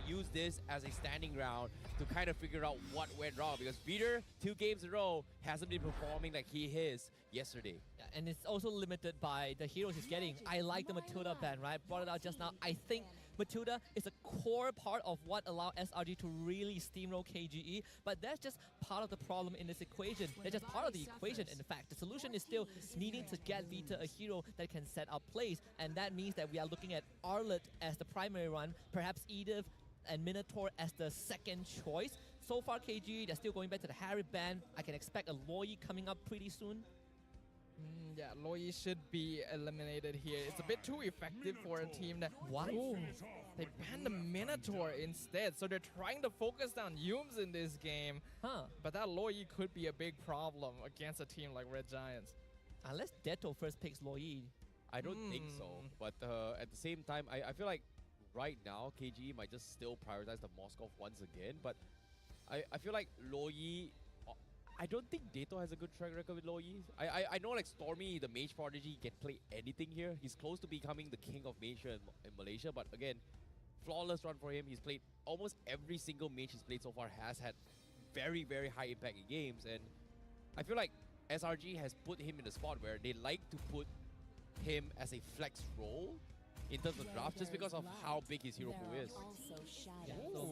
use this as a standing ground to kind of figure out what went wrong. Because Peter, 2 games in a row, hasn't been performing like he is yesterday. Yeah, and it's also limited by the heroes he's getting. I like the Matilda ban, right? Brought it out just now. I think Matilda is a core part of what allowed SRG to really steamroll KGE, but that's just part of the problem in this equation. That's just part of the equation, in fact. The solution is still needing to get Vita a hero that can set up plays, and that means that we are looking at Arlet as the primary run, perhaps Edith and Minotaur as the second choice. So far, KGE, they're still going back to the Harry ban. I can expect a Loi coming up pretty soon. Yeah, Loi should be eliminated here. It's a bit too effective for a team that... What? Ooh, they banned the Minotaur instead, so they're trying to focus down Yums in this game. But that Loi could be a big problem against a team like Red Giants. Unless Deto first picks Loi. I don't think so. But at the same time, I feel like right now, KGE might just still prioritize the Moskov once again. But I feel like Loi... I don't think Dato has a good track record with Loi. I know like Stormy, the Mage Prodigy, can play anything here. He's close to becoming the king of Mage in Malaysia. But again, flawless run for him. He's played almost every single Mage he's played so far has had very, very high impact in games. And I feel like SRG has put him in a spot where they like to put him as a flex role in terms of draft, just because of how big his hero pool is.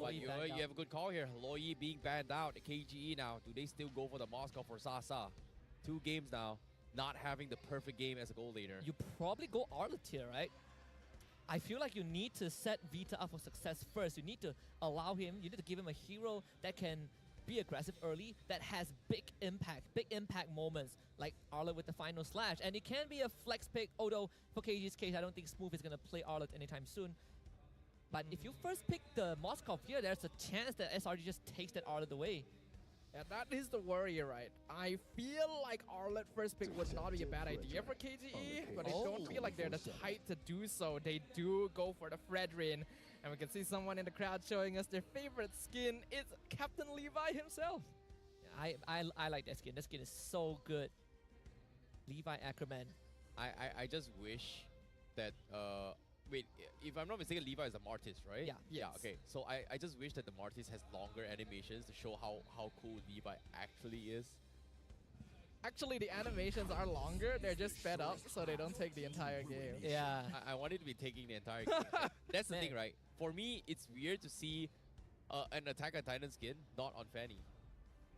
But you have a good call here. Loi being banned out. KGE now, do they still go for the Moscow for Sasa? 2 games now, not having the perfect game as a goal laner. You probably go Arlet here, right? I feel like you need to set Vita up for success first. You need to allow him, you need to give him a hero that can be aggressive early, that has big impact moments, like Arlet with the final slash. And it can be a flex pick, although for KG's case, I don't think Smooth is going to play Arlet anytime soon. But if you first pick the Moskov here, there's a chance that SRG just takes that Arlet away. Yeah, that is the worry, right? I feel like Arlet first pick would not be a bad idea for KGE, but I don't feel like they're the type to do so. They do go for the Fredrin, and we can see someone in the crowd showing us their favorite skin. It's Captain Levi himself. I like that skin. That skin is so good. Levi Ackerman. I just wish that wait, if I'm not mistaken, Levi is a Martis, right? Yeah. Yeah, okay. So I just wish that the Martis has longer animations to show how cool Levi actually is. Actually, the animations are longer. They're just sped up, so they don't take the entire game. Yeah. I wanted to be taking the entire game. That's the thing, right? For me, it's weird to see an Attack on Titan skin not on Fanny.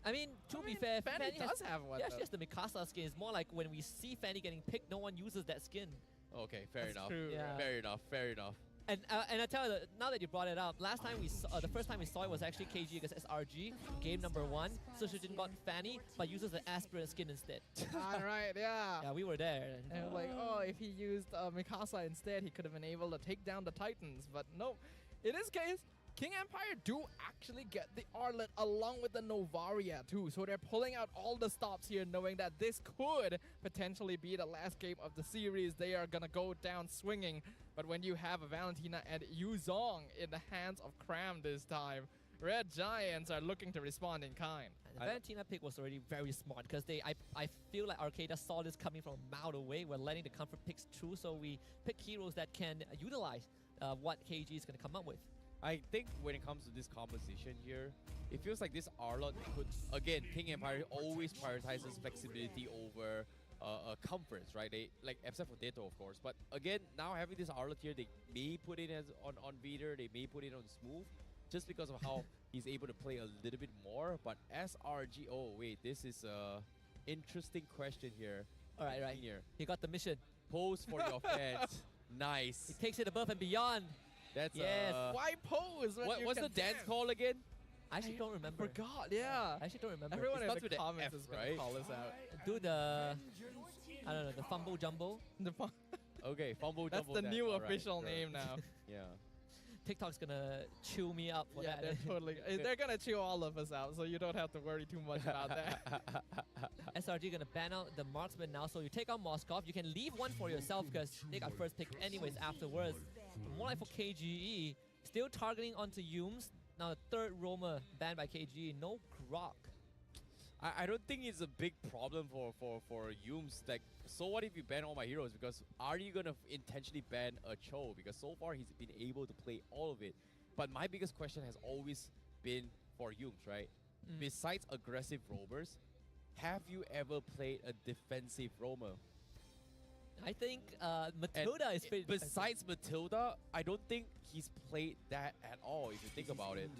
I mean, to be fair, Fanny does have one. Yeah, she has the Mikasa skin. It's more like when we see Fanny getting picked, no one uses that skin. Okay, fair enough. True. Yeah. Fair enough. Fair enough. And I tell you, now that you brought it up, last time we saw, the first time we saw it was actually KG against SRG, game number 1. So she didn't got Fanny, but uses the Aspirant skin instead. Right, yeah. Yeah, we were there. And like, oh, if he used Mikasa instead, he could have been able to take down the Titans. But no, in this case, King Empire do actually get the Arlet along with the Novaria too. So they're pulling out all the stops here, knowing that this could potentially be the last game of the series. They are gonna go down swinging. But when you have a Valentina and Yuzong in the hands of Cram this time, Red Giants are looking to respond in kind. The Valentina pick was already very smart because I feel like Arcada saw this coming from a mile away. We're letting the comfort picks through, so we pick heroes that can utilize what KG is going to come up with. I think when it comes to this composition here, it feels like this Arlot could, again, King Empire always prioritizes flexibility over comforts, right? They, like, except for Dato, of course. But again, now having this Arlot here, they may put it as on Vader, they may put it on Smooth, just because of how he's able to play a little bit more. But SRG, oh wait, this is a interesting question here. All right. Here. He got the mission. Pose for your fans. Nice. He takes it above and beyond. That's yes. Why pose? What's the dance called again? I actually don't remember. Forgot, yeah. I actually don't remember. Everyone in starts the with the comments F, is gonna right? call us out. Do the, I don't know, the fumble jumbo. Okay, fumble That's jumbo. the new Alright, official sure. name now. Yeah. TikTok's gonna chew me up for Yeah, that. they're totally. They're gonna chew all of us out, so you don't have to worry too much about that. SRG gonna ban out the marksman now, so you take out Moskov. You can leave one for yourself because they got first pick anyways afterwards. More like for KGE, still targeting onto Yumes. Now the third roamer banned by KGE. No Grok. I don't think it's a big problem for Yumes. Like, so what if you ban all my heroes? Because are you gonna intentionally ban a Cho? Because so far he's been able to play all of it. But my biggest question has always been for Yumes, right? Besides aggressive roamers, have you ever played a defensive roamer? I think Matilda is fit. Besides Matilda, I don't think he's played that at all, if you think about it.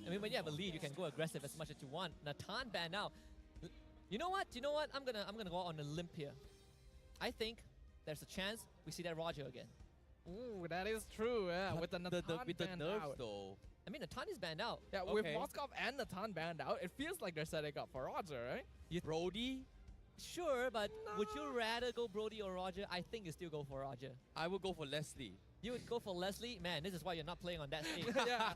I mean, when you have a lead, you can go aggressive as much as you want. Natan banned out. You know what? I'm gonna go on a limp here. I think there's a chance we see that Roger again. Ooh, that is true. Yeah, with the Natan with the banned nerfs out. though. I mean, Natan is banned out. Yeah, with Moskov and Natan banned out, it feels like they're setting up for Roger, right? Brody? Sure, but would you rather go Brody or Roger? I think you still go for Roger. I would go for Leslie. You would go for Leslie? Man, this is why you're not playing on that stage. Yeah.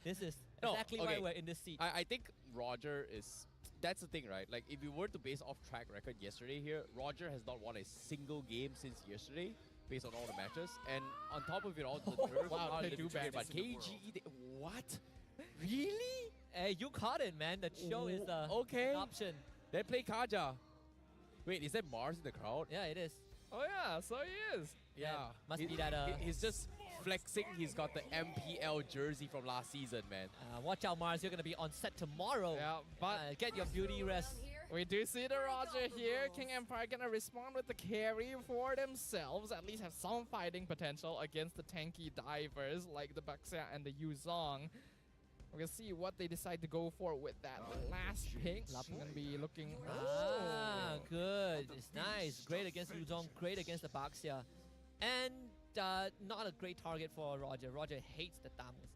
This is No, exactly okay. why we're in this seat. I think Roger is... That's the thing, right? Like, if you were to base off track record yesterday here, Roger has not won a single game since yesterday, based on all the matches. And on top of it all, the nerfs wow, are they literally do ban but us in the KGE... What? Really? Hey, you caught it, man. The show is okay. an option. Then play Kaja. Wait, is that Mars in the crowd? Yeah, it is. Oh yeah, so he is. Yeah. Must be that... He's just flexing. He's got the MPL jersey from last season, man. Watch out, Mars. You're going to be on set tomorrow. Yeah, but... get your beauty rest. We do see the Roger here. King Empire gonna respond with the carry for themselves. At least have some fighting potential against the tanky divers like the Baxia and the Yuzong. We're gonna see what they decide to go for with that last pick. I'm gonna be looking... Good. It's nice. Great against Yuzong. Great against the Baxia. And not a great target for Roger. Roger hates the Tamus.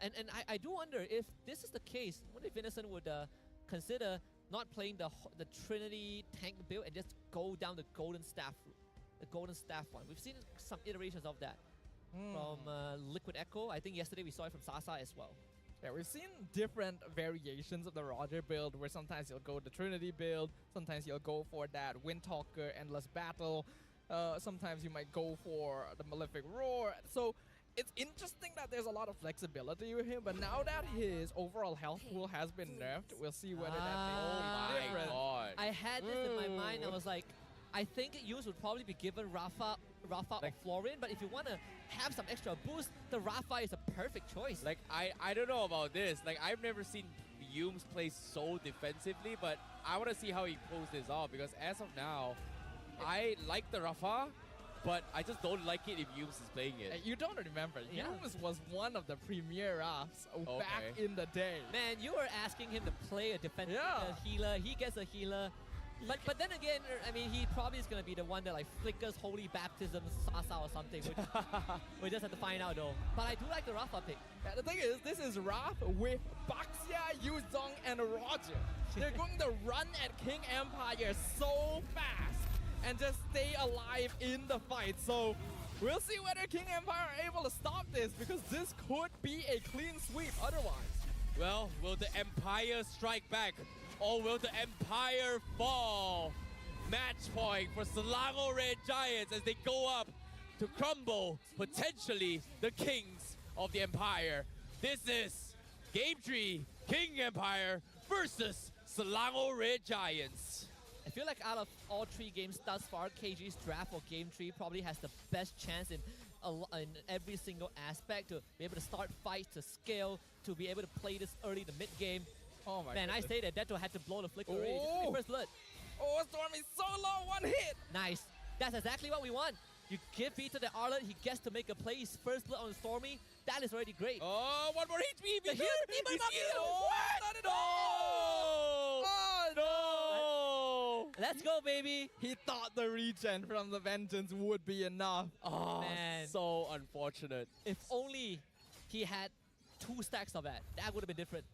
And I do wonder if this is the case, what if Innocent would consider not playing the Trinity tank build and just go down the Golden Staff one. We've seen some iterations of that from Liquid Echo. I think yesterday we saw it from Sasa as well. Yeah, we've seen different variations of the Roger build where sometimes you'll go the Trinity build, sometimes you'll go for that Windtalker Endless Battle, sometimes you might go for the Malefic Roar. So it's interesting that there's a lot of flexibility with him, but now that his overall health pool has been nerfed, we'll see whether that makes a difference. God. I had this in my mind. I was like, I think Yumes would probably be given Rafa or Florin, but if you want to have some extra boost, the Rafa is a perfect choice. Like, I don't know about this. Like, I've never seen Yumes play so defensively, but I want to see how he pulls this off, because as of now, I like the Rafa, but I just don't like it if Yumes is playing it. You don't remember. Yeah. Yumes was one of the premier Rafs back in the day. Man, you were asking him to play a defensive healer. He gets a healer. But then again, I mean, he probably is going to be the one that like flickers Holy Baptism, Sasa or something. Which we just have to find out though. But I do like the Rafa pick. Yeah, the thing is, this is Raf with Baxia, Yuzong, and Roger. They're going to run at King Empire so fast and just stay alive in the fight. So we'll see whether King Empire are able to stop this, because this could be a clean sweep otherwise. Well, will the Empire strike back, or will the Empire fall? Match point for Selangor Red Giants as they go up to crumble, potentially, the kings of the Empire. This is Game 3, King Empire versus Selangor Red Giants. I feel like out of all 3 games thus far, KG's draft for Game 3 probably has the best chance in every single aspect to be able to start fights, to scale, to be able to play this early the mid game. Oh my Man, goodness. I say that Deto had to blow the flicker already. Oh. First blood. Oh, Stormy's so low, 1 hit! Nice. That's exactly what we want. You give feed to the Arlet, he gets to make a play. His first blood on Stormy. That is already great. Oh, one more HP. The heal. What? No! Oh, no! Let's go, baby. He thought the regen from the Vengeance would be enough. Oh, Man. so unfortunate. If only he had 2 stacks of that. That would have been different.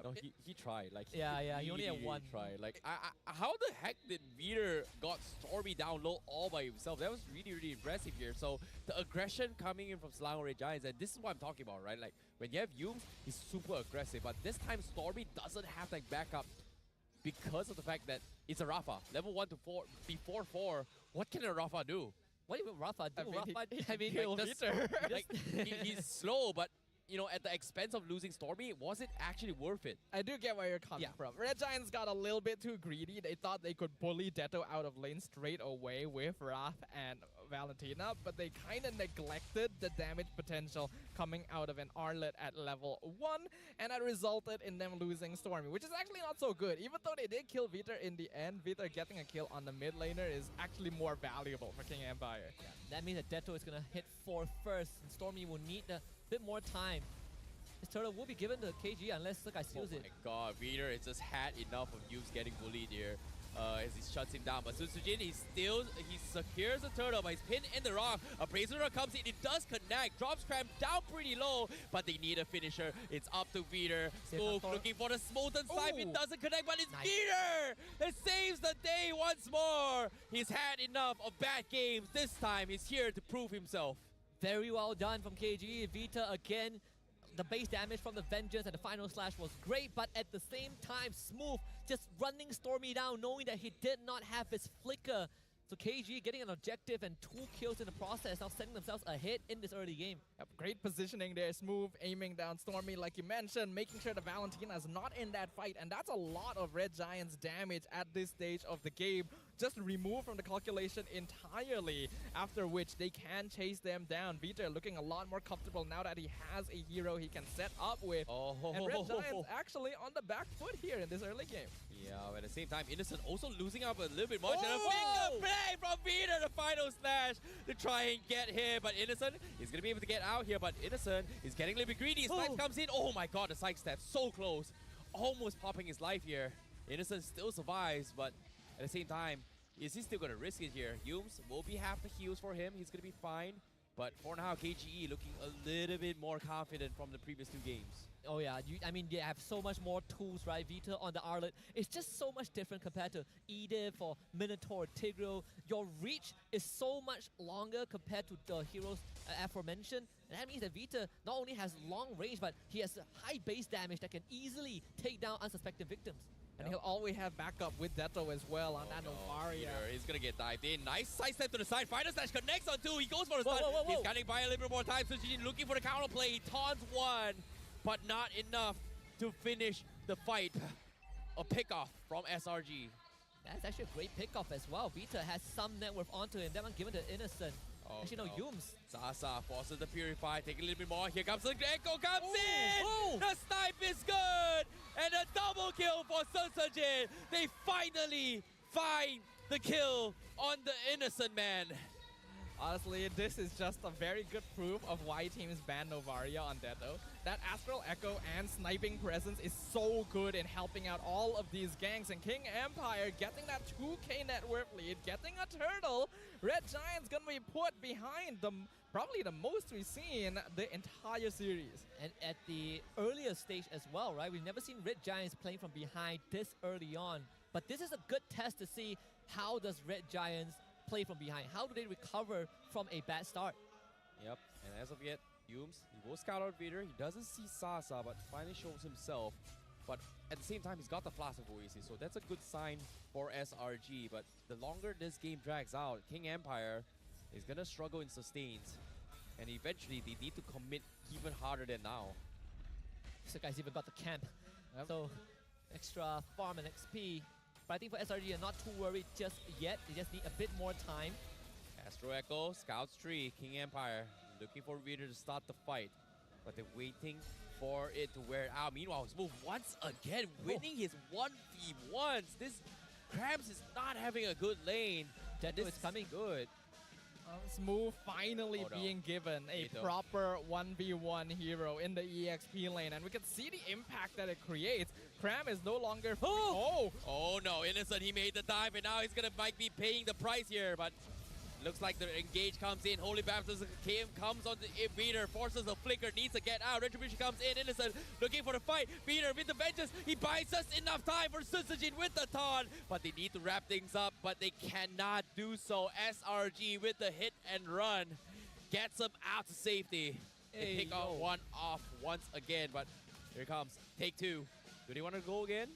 No, he tried. Like Yeah, he only had one. Tried. Like, how the heck did Veeder got Stormy down low all by himself? That was really impressive here. So the aggression coming in from Selangor Red Giants, and this is what I'm talking about, right? Like when you have Yumes, he's super aggressive, but this time Stormy doesn't have that backup because of the fact that it's a Rafa. Level 1 to 4 before 4. What can a Rafa do? What do you mean Rafa do? He's slow, but you know, at the expense of losing Stormy, was it actually worth it? I do get where you're coming from. Red Giants got a little bit too greedy. They thought they could bully Detto out of lane straight away with Wrath and Valentina, but they kind of neglected the damage potential coming out of an Arlet at level 1, and that resulted in them losing Stormy, which is actually not so good. Even though they did kill Veeder in the end, Veeder getting a kill on the mid laner is actually more valuable for King Empire. Yeah, that means that Detto is going to hit 4 first, and Stormy will need a bit more time. His turtle will be given to KG unless the guy steals it. Oh my god, Veeder has just had enough of Yumes getting bullied here as he shuts him down. But Sujin, he secures the turtle, but he's pinned in the rock. A Brazier comes in, it does connect, drops Cram down pretty low, but they need a finisher. It's up to Veeder. Smooth looking for the Smolten Snipe, it doesn't connect, but it's Veeder that saves the day once more. He's had enough of bad games. This time, he's here to prove himself. Very well done from KG. Vita again. The base damage from the Vengeance and the final slash was great, but at the same time, Smooth just running Stormy down, knowing that he did not have his flicker. So KG getting an objective and 2 kills in the process, now setting themselves ahead in this early game. Yep, great positioning there. Smooth aiming down Stormy like you mentioned, making sure the Valentina is not in that fight, and that's a lot of Red Giants damage at this stage of the game. Just removed from the calculation entirely, after which they can chase them down. Vita looking a lot more comfortable now that he has a hero he can set up with. And Red Giants actually on the back foot here in this early game. Yeah, but at the same time, Innocent also losing up a little bit much. And a finger play from Vita, the final slash to try and get him. But Innocent is going to be able to get out here, but Innocent is getting a little bit greedy. Snipe comes in. Oh my god, the side step so close. Almost popping his life here. Innocent still survives, but at the same time, is he still going to risk it here? Yumes will be half the heals for him. He's going to be fine. But for now, KGE looking a little bit more confident from the previous 2 games. Oh yeah, I mean, they have so much more tools, right? Vita on the Arlet. It's just so much different compared to Edith or Minotaur, Tigreal. Your reach is so much longer compared to the heroes aforementioned. And that means that Vita not only has long range, but he has high base damage that can easily take down unsuspecting victims. And he'll always have backup with Detto as well on that Novaria. He's going to get dived in. Nice side step to the side. Final slash connects on 2. He goes for a stun. He's cutting by a little bit more time. So Sujin looking for the counter play. He taunts 1, but not enough to finish the fight. A pickoff from SRG. That's actually a great pickoff as well. Vita has some net worth onto him. That one given to Innocent. Actually, no, Yumes. Sasa forces the Purify, take a little bit more. Here comes the Echo, comes in! The snipe is good! And a double kill for Sunsajin. They finally find the kill on the Innocent man. Honestly, this is just a very good proof of why teams ban Novaria on Detto. That Astral Echo and sniping presence is so good in helping out all of these ganks. And King Empire getting that 2k net worth lead, getting a turtle. Red Giants gonna be put behind probably the most we've seen the entire series. And at the earlier stage as well, right? We've never seen Red Giants playing from behind this early on. But this is a good test to see how does Red Giants play from behind. How do they recover from a bad start? Yep, and as of yet, Yumes, he will scout out Vader. He doesn't see Sasa, but finally shows himself. But at the same time, he's got the Flask of Oasis, so that's a good sign for SRG. But the longer this game drags out, King Empire is going to struggle in sustains. And eventually, they need to commit even harder than now. This guy's even got the camp. So, extra farm and XP. But I think for SRG, I'm not too worried just yet. They just need a bit more time. Astro Echo, Scouts tree, King Empire looking for Vader to start the fight. But they're waiting for it to wear out. Meanwhile, Smooth once again winning his 1v1s. This Krabs is not having a good lane. Detto is coming good. Smooth finally being given a proper 1v1 hero in the EXP lane, and we can see the impact that it creates. Cram is no longer Oh no, Innocent, he made the dive, and now he's might be paying the price here, but Looks like the engage comes in. Holy Baptism comes on the Beater, forces a flicker, needs to get out. Retribution comes in. Innocent looking for the fight. Beater with the vengeance. He buys just enough time for Susujin with the taunt. But they need to wrap things up, but they cannot do so. SRG with the hit and run gets them out to safety. They pick out one off once again, but here it comes. Take two. Do they want to go again?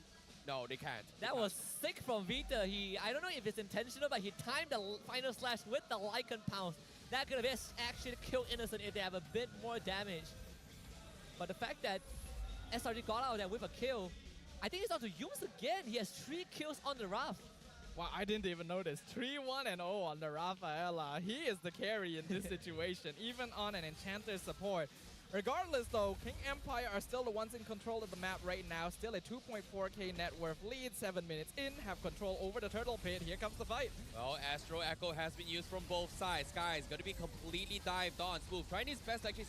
No, they can't. That was sick from Vita. I don't know if it's intentional, but he timed the final slash with the Lycan Pounce. That could have actually killed Innocent if they have a bit more damage. But the fact that SRG got out of there with a kill, I think it's on to Yums again. He has 3 kills on the Raph. Wow, I didn't even notice. 3-1-0 on the Rafaela. He is the carry in this situation, even on an Enchanter support. Regardless though, King Empire are still the ones in control of the map right now. Still a 2.4k net worth lead, 7 minutes in, have control over the turtle pit. Here comes the fight. Well, Astro Echo has been used from both sides. Sky is going to be completely dived on. Smooth trying his best to actually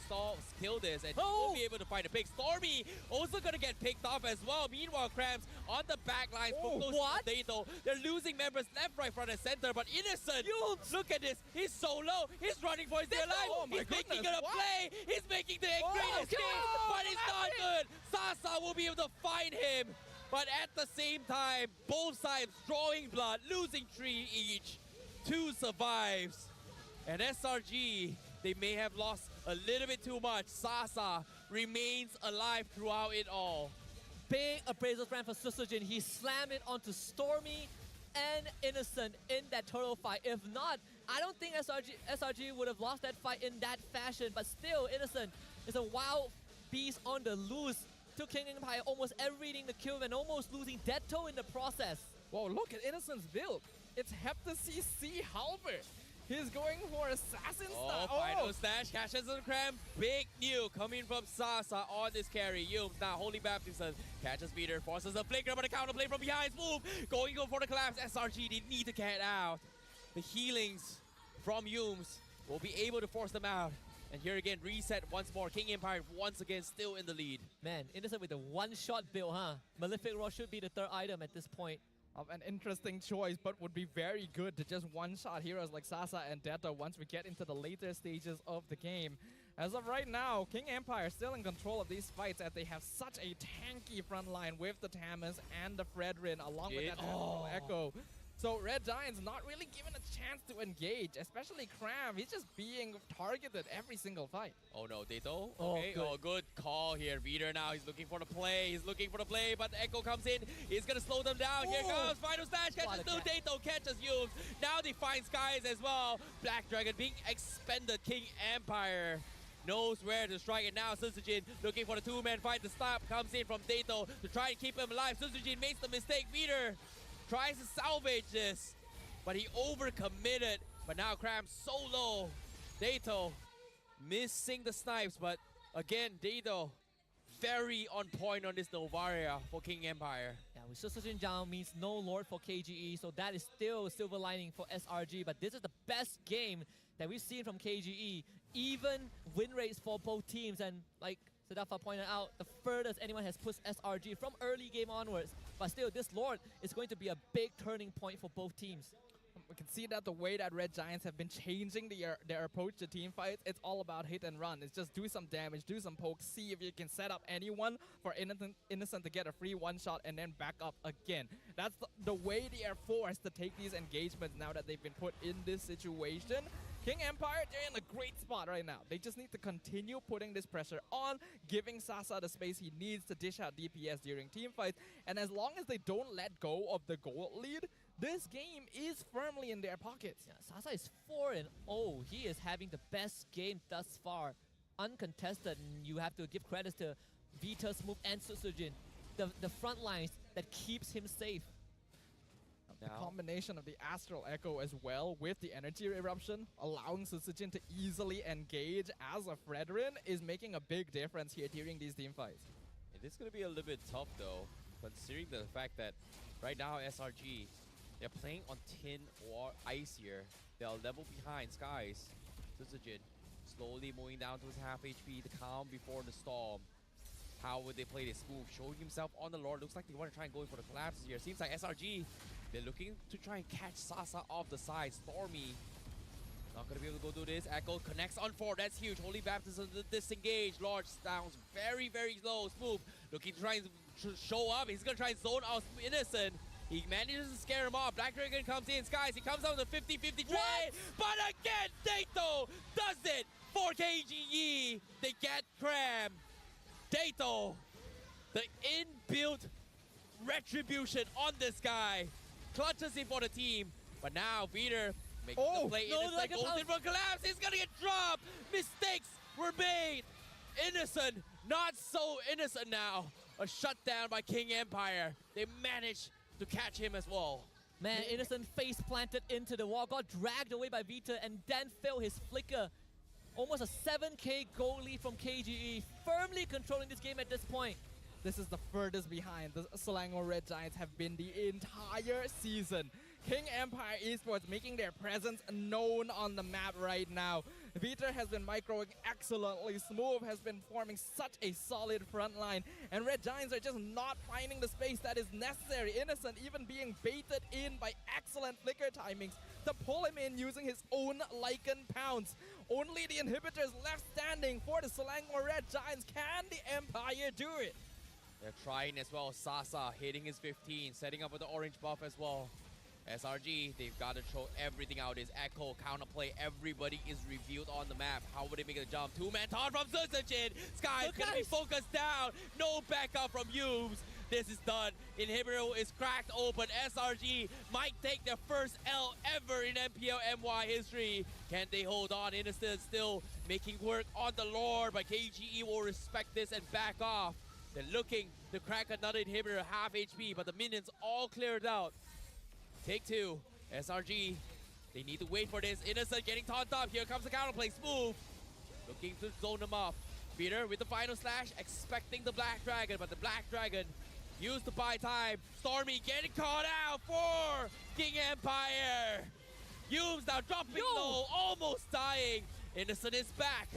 kill this, and he won't be able to find a pick. Stormy also going to get picked off as well. Meanwhile, Krams on the back lines for close to Dato. They're losing members left, right, front, and center, but Innocent, look at this. He's so low. He's running for his dear life. He's making it a play. He's making the great escape, but it's not good. Sasa will be able to find him, but at the same time, both sides drawing blood, losing 3 each. 2 survives, and SRG, they may have lost a little bit too much. Sasa remains alive throughout it all. Big appraisal round for Susujin. He slammed it onto Stormy and Innocent in that turtle fight. If not, I don't think SRG would have lost that fight in that fashion, but still, Innocent is a wild beast on the loose. Took King Empire almost everything to kill him and almost losing Dead-Toe in the process. Whoa, look at Innocent's build. It's Heptasy C Halberd. He's going for assassin style. Final stash, catches the cram. Big new coming from Sasa on this carry. Yums now, Holy Baptism catches Peter, forces a flicker, but a counterplay from behind. Move, going for the collapse. SRG, they need to get out. The healings from Yums will be able to force them out. And here again, reset once more. King Empire once again still in the lead. Man, Innocent with a one-shot build, huh? Malefic Roar should be the 3rd item at this point. Of an interesting choice, but would be very good to just one-shot heroes like Sasa and Deta once we get into the later stages of the game. As of right now, King Empire still in control of these fights as they have such a tanky front line with the Tamas and the Fredrin along with that Echo. So Red Giant's not really given a chance to engage, especially Cram. He's just being targeted every single fight. Oh no, Dato. Okay, good call here. Veeder now, he's looking for the play. But Echo comes in. He's gonna slow them down. Here comes final stash. Catches two. Dato catches Yums. Now they find Skies as well. Black Dragon being expended. King Empire knows where to strike it now. Susujin looking for the 2-man fight. The stop comes in from Dato to try and keep him alive. Susujin makes the mistake. Veeder tries to salvage this, but he overcommitted. But now Cram so low. Dato missing the snipes, but again, Dato very on point on this Novaria for King Empire. Yeah, with Susujin down means no Lord for KGE, so that is still a silver lining for SRG, but this is the best game that we've seen from KGE. Even win rates for both teams, and like Sadafa pointed out, the furthest anyone has pushed SRG from early game onwards. But still, this Lord is going to be a big turning point for both teams. We can see that the way that Red Giants have been changing their approach to team fights, it's all about hit and run. It's just do some damage, do some pokes, see if you can set up anyone for Innocent to get a free one-shot and then back up again. That's the way they are forced to take these engagements now that they've been put in this situation. King Empire, they're in a great spot right now. They just need to continue putting this pressure on, giving Sasa the space he needs to dish out DPS during team fights. And as long as they don't let go of the gold lead, this game is firmly in their pockets. Yeah, Sasa is 4-0. He is having the best game thus far. Uncontested, and you have to give credit to Vita, Smooth, and Susujin. The front lines that keeps him safe. The combination of the Astral Echo as well with the Energy Eruption, allowing Susujin to easily engage as a Fredrin, is making a big difference here during these team fights. It is going to be a little bit tough though, considering the fact that right now SRG, they're playing on tin or ice here. They're level behind Skies. Susujin slowly moving down to his half HP, the calm before the storm. How would they play this move? Showing himself on the Lord. Looks like they want to try and go for the collapses here. Seems like SRG, they're looking to try and catch Sasa off the side. Stormy Not gonna be able to go do this. Echo connects on 4. That's huge. Holy Baptism disengage. Large sounds very, very low. Smooth looking to try and show up. He's gonna try and zone out Innocent. He manages to scare him off. Black Dragon comes in. Skies, he comes out with a 50-50 trade. But again, day2 does it for KGE. They get crammed. day2, the inbuilt retribution on this guy. Clutches it for the team. But now, Peter makes the play. Innocent goes in for collapse. He's gonna get dropped. Mistakes were made. Innocent, not so innocent now. A shutdown by King Empire. They managed to catch him as well. Man, Innocent face planted into the wall, got dragged away by Vita, and then failed his flicker. Almost a 7k goal lead from KGE, firmly controlling this game at this point. This is the furthest behind the Selangor Red Giants have been the entire season. King Empire Esports making their presence known on the map right now. Vita has been microing excellently. Smooth has been forming such a solid front line. And Red Giants are just not finding the space that is necessary. Innocent even being baited in by excellent flicker timings to pull him in using his own Lycan pounce. Only the inhibitors left standing for the Selangor Red Giants. Can the Empire do it? They're trying as well. Sasa hitting his 15, setting up with the orange buff as well. SRG, they've got to throw everything out. His Echo, counterplay, everybody is revealed on the map. How would they make a jump? Two-man taunt from Susachin. Sky's gonna be focused down. No backup from Yubes. This is done. Inhibitor is cracked open. SRG might take their first L ever in MPL MY history. Can they hold on? Innocent still making work on the Lord, but KGE will respect this and back off. They're looking to crack another inhibitor, half HP, but the minions all cleared out. Take 2, SRG, they need to wait for this. Innocent getting taunted up. Here comes the counterplay. Smooth, looking to zone them off. Peter with the final slash, expecting the Black Dragon, but the Black Dragon used to buy time. Stormy getting caught out for King Empire. Yubes now dropping low, almost dying. Innocent is back.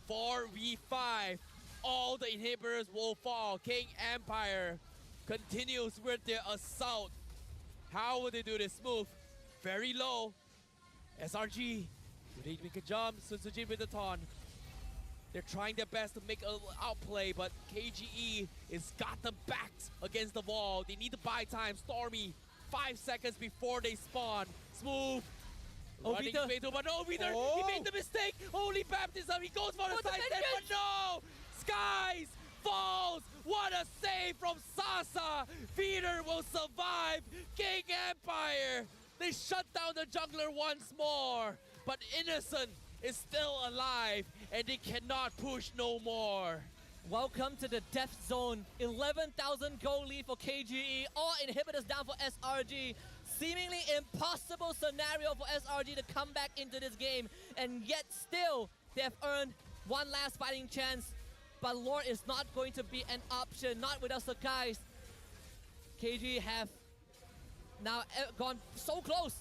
4v5. All the inhibitors will fall. King Empire continues with their assault. How will they do this? Smooth, very low. SRG, do they make a jump? Susujin with the taunt. They're trying their best to make an outplay, but KGE is got them backed against the wall. They need to buy time. Stormy, 5 seconds before they spawn. Smooth, running Vito, but no, Vito, he made the mistake. Holy Baptism, he goes for the side step, but no! Skies falls. What a save from Sasa. Peter will survive. King Empire, they shut down the jungler once more, but Innocent is still alive and they cannot push no more. Welcome to the death zone. 11,000 goal lead for KGE. All inhibitors down for SRG. Seemingly impossible scenario for SRG to come back into this game, and yet still they have earned one last fighting chance. But Lord is not going to be an option, not without Sakai's. KG have now gone so close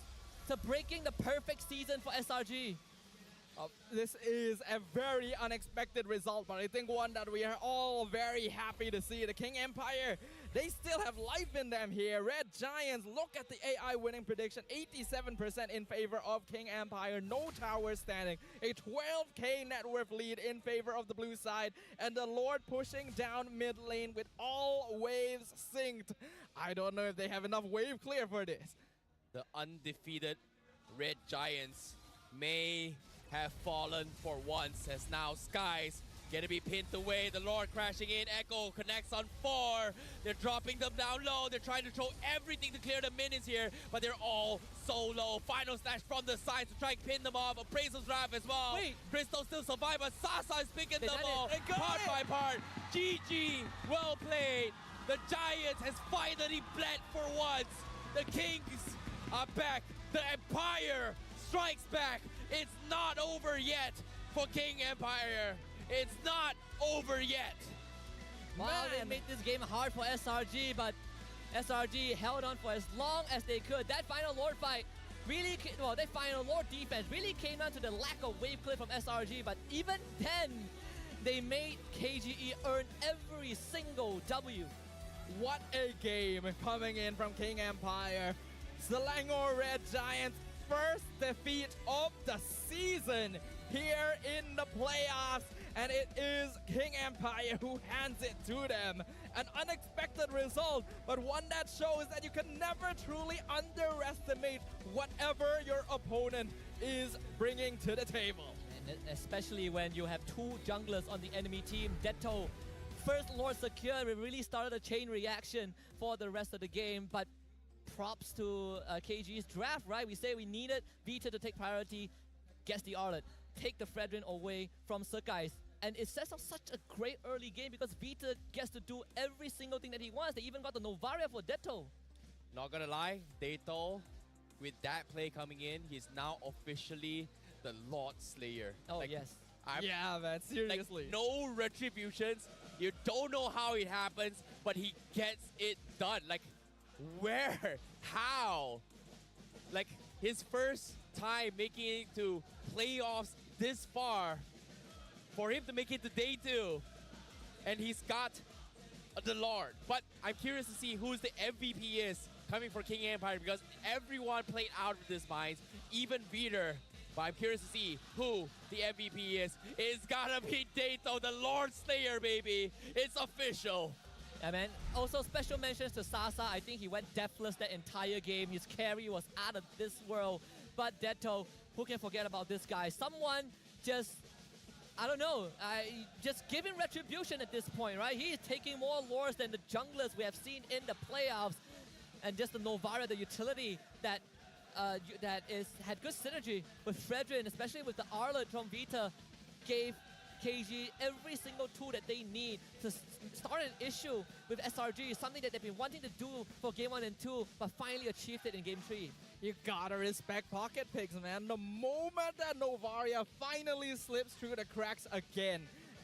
to breaking the perfect season for SRG. This is a very unexpected result, but I think one that we are all very happy to see. The King Empire, they still have life in them here. Red Giants, look at the AI winning prediction. 87% in favor of King Empire. No tower standing. A 12k net worth lead in favor of the blue side. And the Lord pushing down mid lane with all waves synced. I don't know if they have enough wave clear for this. The undefeated Red Giants may have fallen for once, as now Skies gonna be pinned away. The Lord crashing in. Echo connects on 4. They're dropping them down low. They're trying to throw everything to clear the minions here, but they're all so low. Final slash from the sides to try and pin them off. Appraisal's drive as well. Wait, Crystal still survive, but Sasa is picking them off part by part. GG, well played. The Giants has finally bled for once. The Kings are back. The Empire strikes back. It's not over yet for King Empire. It's not over yet. Wow, they made this game hard for SRG, but SRG held on for as long as they could. That final Lord fight really, that final Lord defense really came down to the lack of wave clear from SRG, but even then, they made KGE earn every single W. What a game coming in from King Empire. Selangor Red Giants first defeat of the season here in the playoffs, and it is King Empire who hands it to them. An unexpected result, but one that shows that you can never truly underestimate whatever your opponent is bringing to the table. And especially when you have two junglers on the enemy team. day2, first Lord secure, it really started a chain reaction for the rest of the game, but props to KG's draft, right? We say we needed Vita to take priority, gets the Arlet, take the Fredrin away from Sakai's. And it sets up such a great early game because Vita gets to do every single thing that he wants. They even got the Novaria for day2. Not gonna lie, day2, with that play coming in, he's now officially the Lord Slayer. Oh, yes. Yeah, man, seriously. Like, no retributions. You don't know how it happens, but he gets it done. Like, where? How? Like, his first time making it to playoffs this far, for him to make it to day2, and he's got the Lord. But I'm curious to see who's the MVP is coming for King Empire, because everyone played out of this minds, even Peter. But I'm curious to see who the MVP is. It's gotta be day2, the Lord Slayer, baby. It's official. Yeah, man. Also, special mentions to Sasa. I think he went deathless that entire game. His carry was out of this world. But day2, who can forget about this guy? Someone just, I don't know, just giving retribution at this point, right? He is taking more lores than the junglers we have seen in the playoffs. And just the Novaria, the utility that had good synergy with Fredrin, especially with the Arlet from Vita, gave KG every single tool that they need to start an issue with SRG, something that they've been wanting to do for Game 1 and 2, but finally achieved it in Game 3. You gotta respect pocket picks, man. The moment that Novaria finally slips through the cracks again,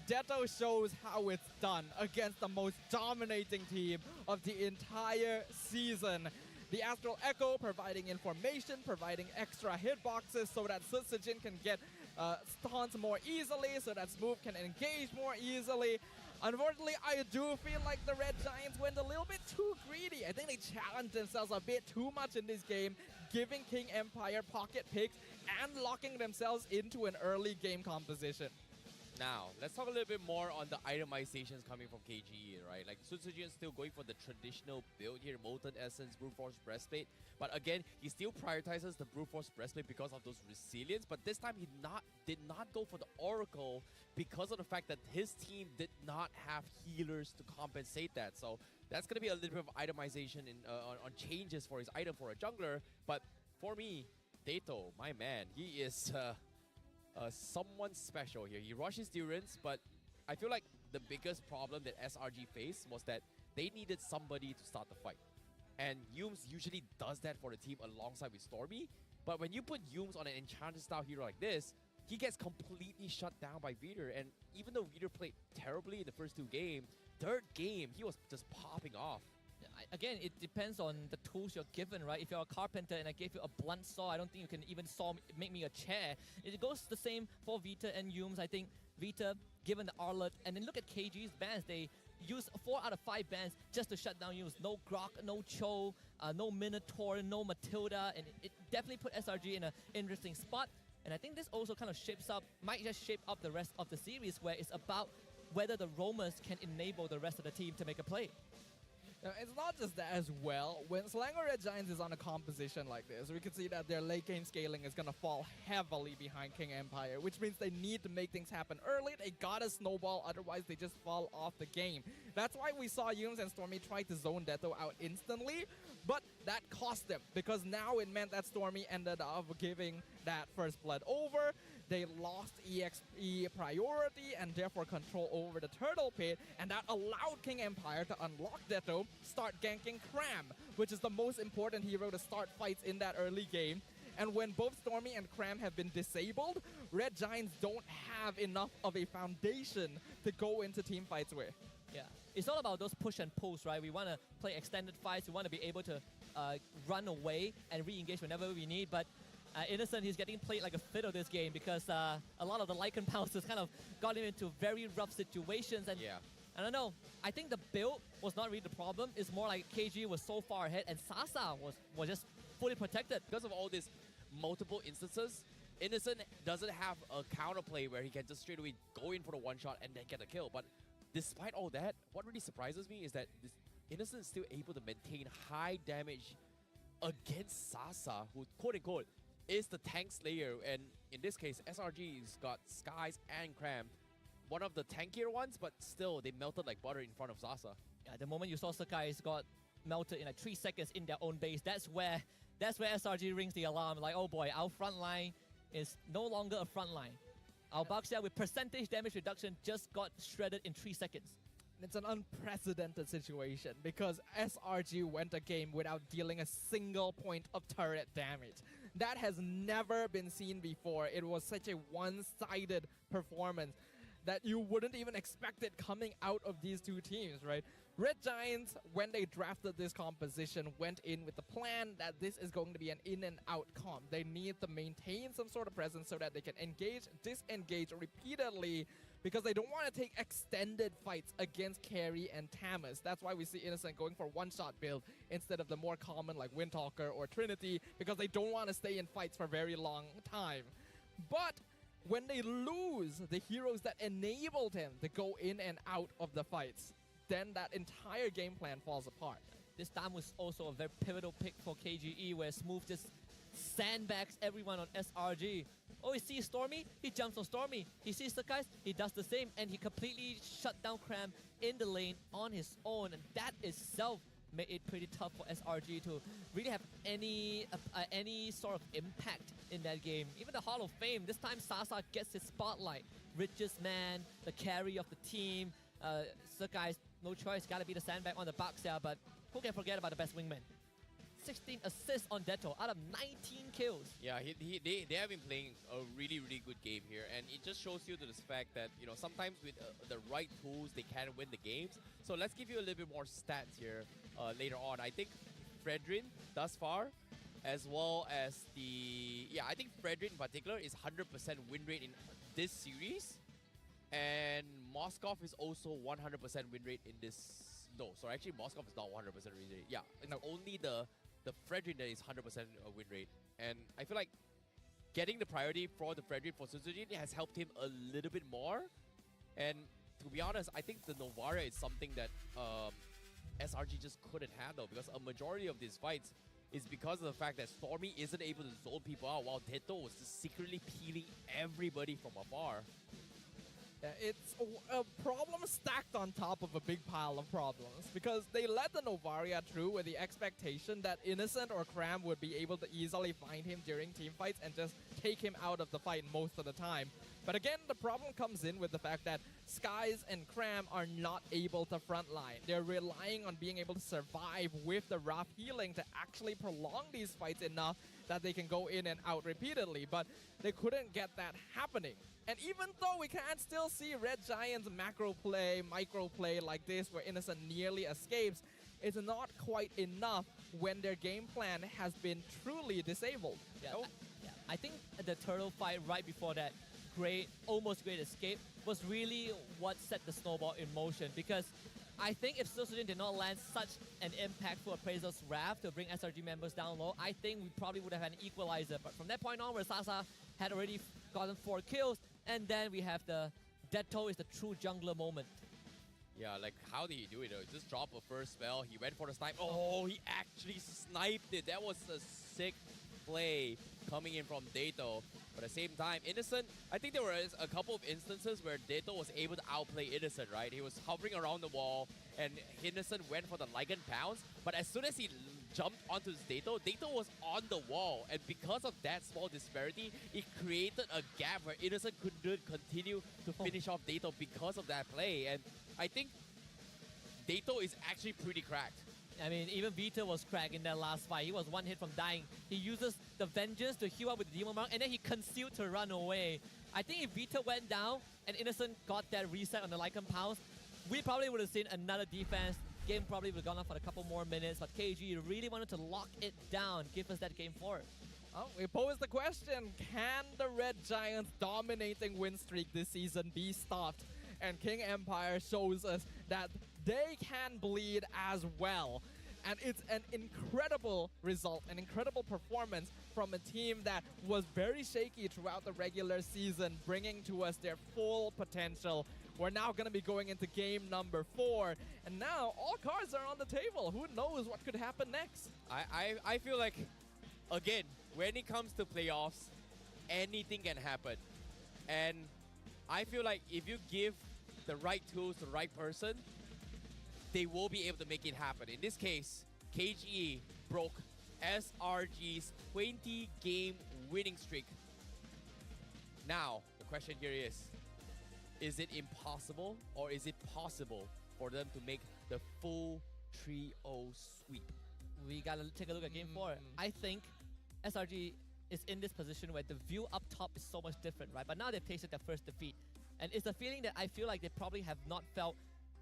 day2 shows how it's done against the most dominating team of the entire season. The Astral Echo providing information, providing extra hitboxes so that Sutsujin can get stunts more easily, so that Smooth can engage more easily. Unfortunately, I do feel like the Red Giants went a little bit too greedy. I think they challenged themselves a bit too much in this game, giving King Empire pocket picks and locking themselves into an early game composition. Now, let's talk a little bit more on the itemizations coming from KGE, right? Like, Sutsujin is still going for the traditional build here, Molten Essence, Brute Force Breastplate. But again, he still prioritizes the Brute Force Breastplate because of those resilience. But this time, he did not go for the Oracle because of the fact that his team did not have healers to compensate that. So that's going to be a little bit of itemization on changes for his item for a jungler. But for me, day2, my man, he is... someone special here. He rushes Durance, but I feel like the biggest problem that SRG faced was that they needed somebody to start the fight. And Yumes usually does that for the team alongside with Stormy. But when you put Yumes on an enchanted style hero like this, he gets completely shut down by Vitor. And even though Vitor played terribly in the first two games, third game, he was just popping off. Again, it depends on the tools you're given, right? If you're a carpenter and I gave you a blunt saw, I don't think you can even make me a chair. It goes the same for Vita and Yumes. I think Vita, given the Arlet, and then look at KG's bans. They use 4 out of 5 bans just to shut down Yumes. No Grok, no Cho, no Minotaur, no Matilda, and it definitely put SRG in an interesting spot. And I think this also kind of might just shape up the rest of the series, where it's about whether the roamers can enable the rest of the team to make a play. Now, it's not just that as well. When Selangor Red Giants is on a composition like this, we can see that their late game scaling is going to fall heavily behind King Empire, which means they need to make things happen early. They gotta snowball, otherwise they just fall off the game. That's why we saw Yumes and Stormy try to zone day2 out instantly, but that cost them, because now it meant that Stormy ended up giving that first blood over. They lost EXP priority and therefore control over the Turtle Pit, and that allowed King Empire to unlock day2, start ganking Cram, which is the most important hero to start fights in that early game. And when both Stormy and Cram have been disabled, Red Giants don't have enough of a foundation to go into team fights with. Yeah, it's all about those push and pulls, right? We want to play extended fights. We want to be able to run away and re-engage whenever we need, but Innocent, he's getting played like a fiddle this game because a lot of the Lycan bouncers kind of got him into very rough situations. And yeah. I don't know, I think the build was not really the problem. It's more like KG was so far ahead and Sasa was just fully protected. Because of all this multiple instances, Innocent doesn't have a counterplay where he can just straight away go in for the one shot and then get a kill. But despite all that, what really surprises me is that this Innocent is still able to maintain high damage against Sasa, who quote-unquote is the tank slayer. And in this case, SRG's got Skies and Cram, one of the tankier ones, but still they melted like butter in front of Sasa. Yeah, the moment you saw Sakai's got melted in like 3 seconds in their own base, that's where SRG rings the alarm. Like, oh boy, our front line is no longer a front line. Our Baxia with percentage damage reduction just got shredded in 3 seconds. It's an unprecedented situation because SRG went a game without dealing a single point of turret damage. That has never been seen before. It was such a one-sided performance that you wouldn't even expect it coming out of these two teams, right? Red Giants, when they drafted this composition, went in with the plan that this is going to be an in and out comp. They need to maintain some sort of presence so that they can engage, disengage repeatedly, because they don't want to take extended fights against Carry and Tamus. That's why we see Innocent going for one-shot build instead of the more common like Windtalker or Trinity, because they don't want to stay in fights for a very long time. But when they lose the heroes that enabled him to go in and out of the fights, then that entire game plan falls apart. This time was also a very pivotal pick for KGE, where Smooth just sandbags everyone on SRG. Oh, he sees Stormy, he jumps on Stormy. He sees the guys, he does the same, and he completely shut down Cram in the lane on his own, and that itself made it pretty tough for SRG to really have any sort of impact in that game. Even the Hall of Fame, this time Sasa gets his spotlight. Richest man, the carry of the team. Sakai's no choice, gotta be the sandbag on the Baxia, but who can forget about the best wingman? 16 assists on Detto out of 19 kills. Yeah, they have been playing a really, really good game here, and it just shows you to the fact that, you know, sometimes with the right tools, they can win the games. So let's give you a little bit more stats here later on. I think Fredrin, thus far, as well as I think Fredrin in particular is 100% win rate in this series, and Moskov is also 100% win rate in this. No, sorry, actually Moskov is not 100% win rate. Yeah, it's only the Fredrin that is 100% win rate. And I feel like getting the priority for the Fredrin for Suzujin has helped him a little bit more. And to be honest, I think the Novara is something that SRG just couldn't handle, because a majority of these fights is because of the fact that Stormy isn't able to zone people out, while Detto was just secretly peeling everybody from afar. Yeah, it's a problem stacked on top of a big pile of problems, because they let the Novaria through with the expectation that Innocent or Cram would be able to easily find him during team fights and just take him out of the fight most of the time. But again, the problem comes in with the fact that Skies and Cram are not able to frontline. They're relying on being able to survive with the rough healing to actually prolong these fights enough that they can go in and out repeatedly, but they couldn't get that happening. And even though we can still see Red Giant's macro play, micro play like this where Innocent nearly escapes, it's not quite enough when their game plan has been truly disabled. Yeah, I think the turtle fight right before that almost great escape was really what set the snowball in motion, because I think if Suzujin did not land such an impactful Appraiser's Wrath to bring SRG members down low, I think we probably would have had an equalizer. But from that point on, where Sasa had already gotten 4 kills, and then we have the Detto is the true jungler moment. Yeah, like how did he do it though? He just dropped a first spell, he went for the snipe. Oh, he actually sniped it. That was a sick play coming in from day2. But at the same time, Innocent, I think there were a couple of instances where day2 was able to outplay Innocent, right? He was hovering around the wall, and Innocent went for the Lycan Pounce. But as soon as he jumped onto his day2 was on the wall. And because of that small disparity, it created a gap where Innocent couldn't continue to finish off day2 because of that play. And I think day2 is actually pretty cracked. I mean, even Vita was cracked in that last fight. He was 1 hit from dying. He uses the Vengeance to heal up with the Demon Mark, and then he concealed to run away. I think if Vita went down and Innocent got that reset on the Lycan Pounce, we probably would have seen another defense. Game probably would have gone on for a couple more minutes, but KG really wanted to lock it down, give us that game 4. Oh, we pose the question, can the Red Giants' dominating win streak this season be stopped? And King Empire shows us that they can bleed as well. And it's an incredible result, an incredible performance from a team that was very shaky throughout the regular season, bringing to us their full potential. We're now going to be going into game number 4. And now all cards are on the table. Who knows what could happen next? I feel like, again, when it comes to playoffs, anything can happen. And I feel like if you give the right tools to the right person, they will be able to make it happen. In this case, KGE broke SRG's 20-game winning streak. Now, the question here is it impossible or is it possible for them to make the full 3-0 sweep? We gotta take a look at game 4. I think SRG is in this position where the view up top is so much different, right? But now they've tasted their first defeat. And it's a feeling that I feel like they probably have not felt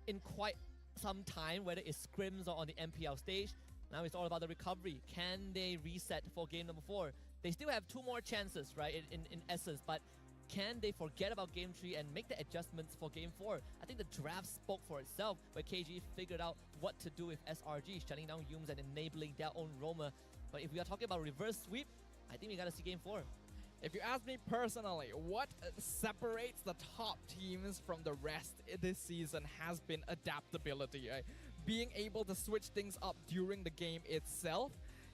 in quite some time, whether it's scrims or on the MPL stage. Now it's all about the recovery. Can they reset for game number 4? They still have 2 more chances, right, in essence, but can they forget about game 3 and make the adjustments for game 4? I think the draft spoke for itself, where KG figured out what to do with SRG, shutting down Yums and enabling their own roamer. But if we are talking about reverse sweep, I think we gotta see game 4. If you ask me personally, what separates the top teams from the rest this season has been adaptability, right? Being able to switch things up during the game itself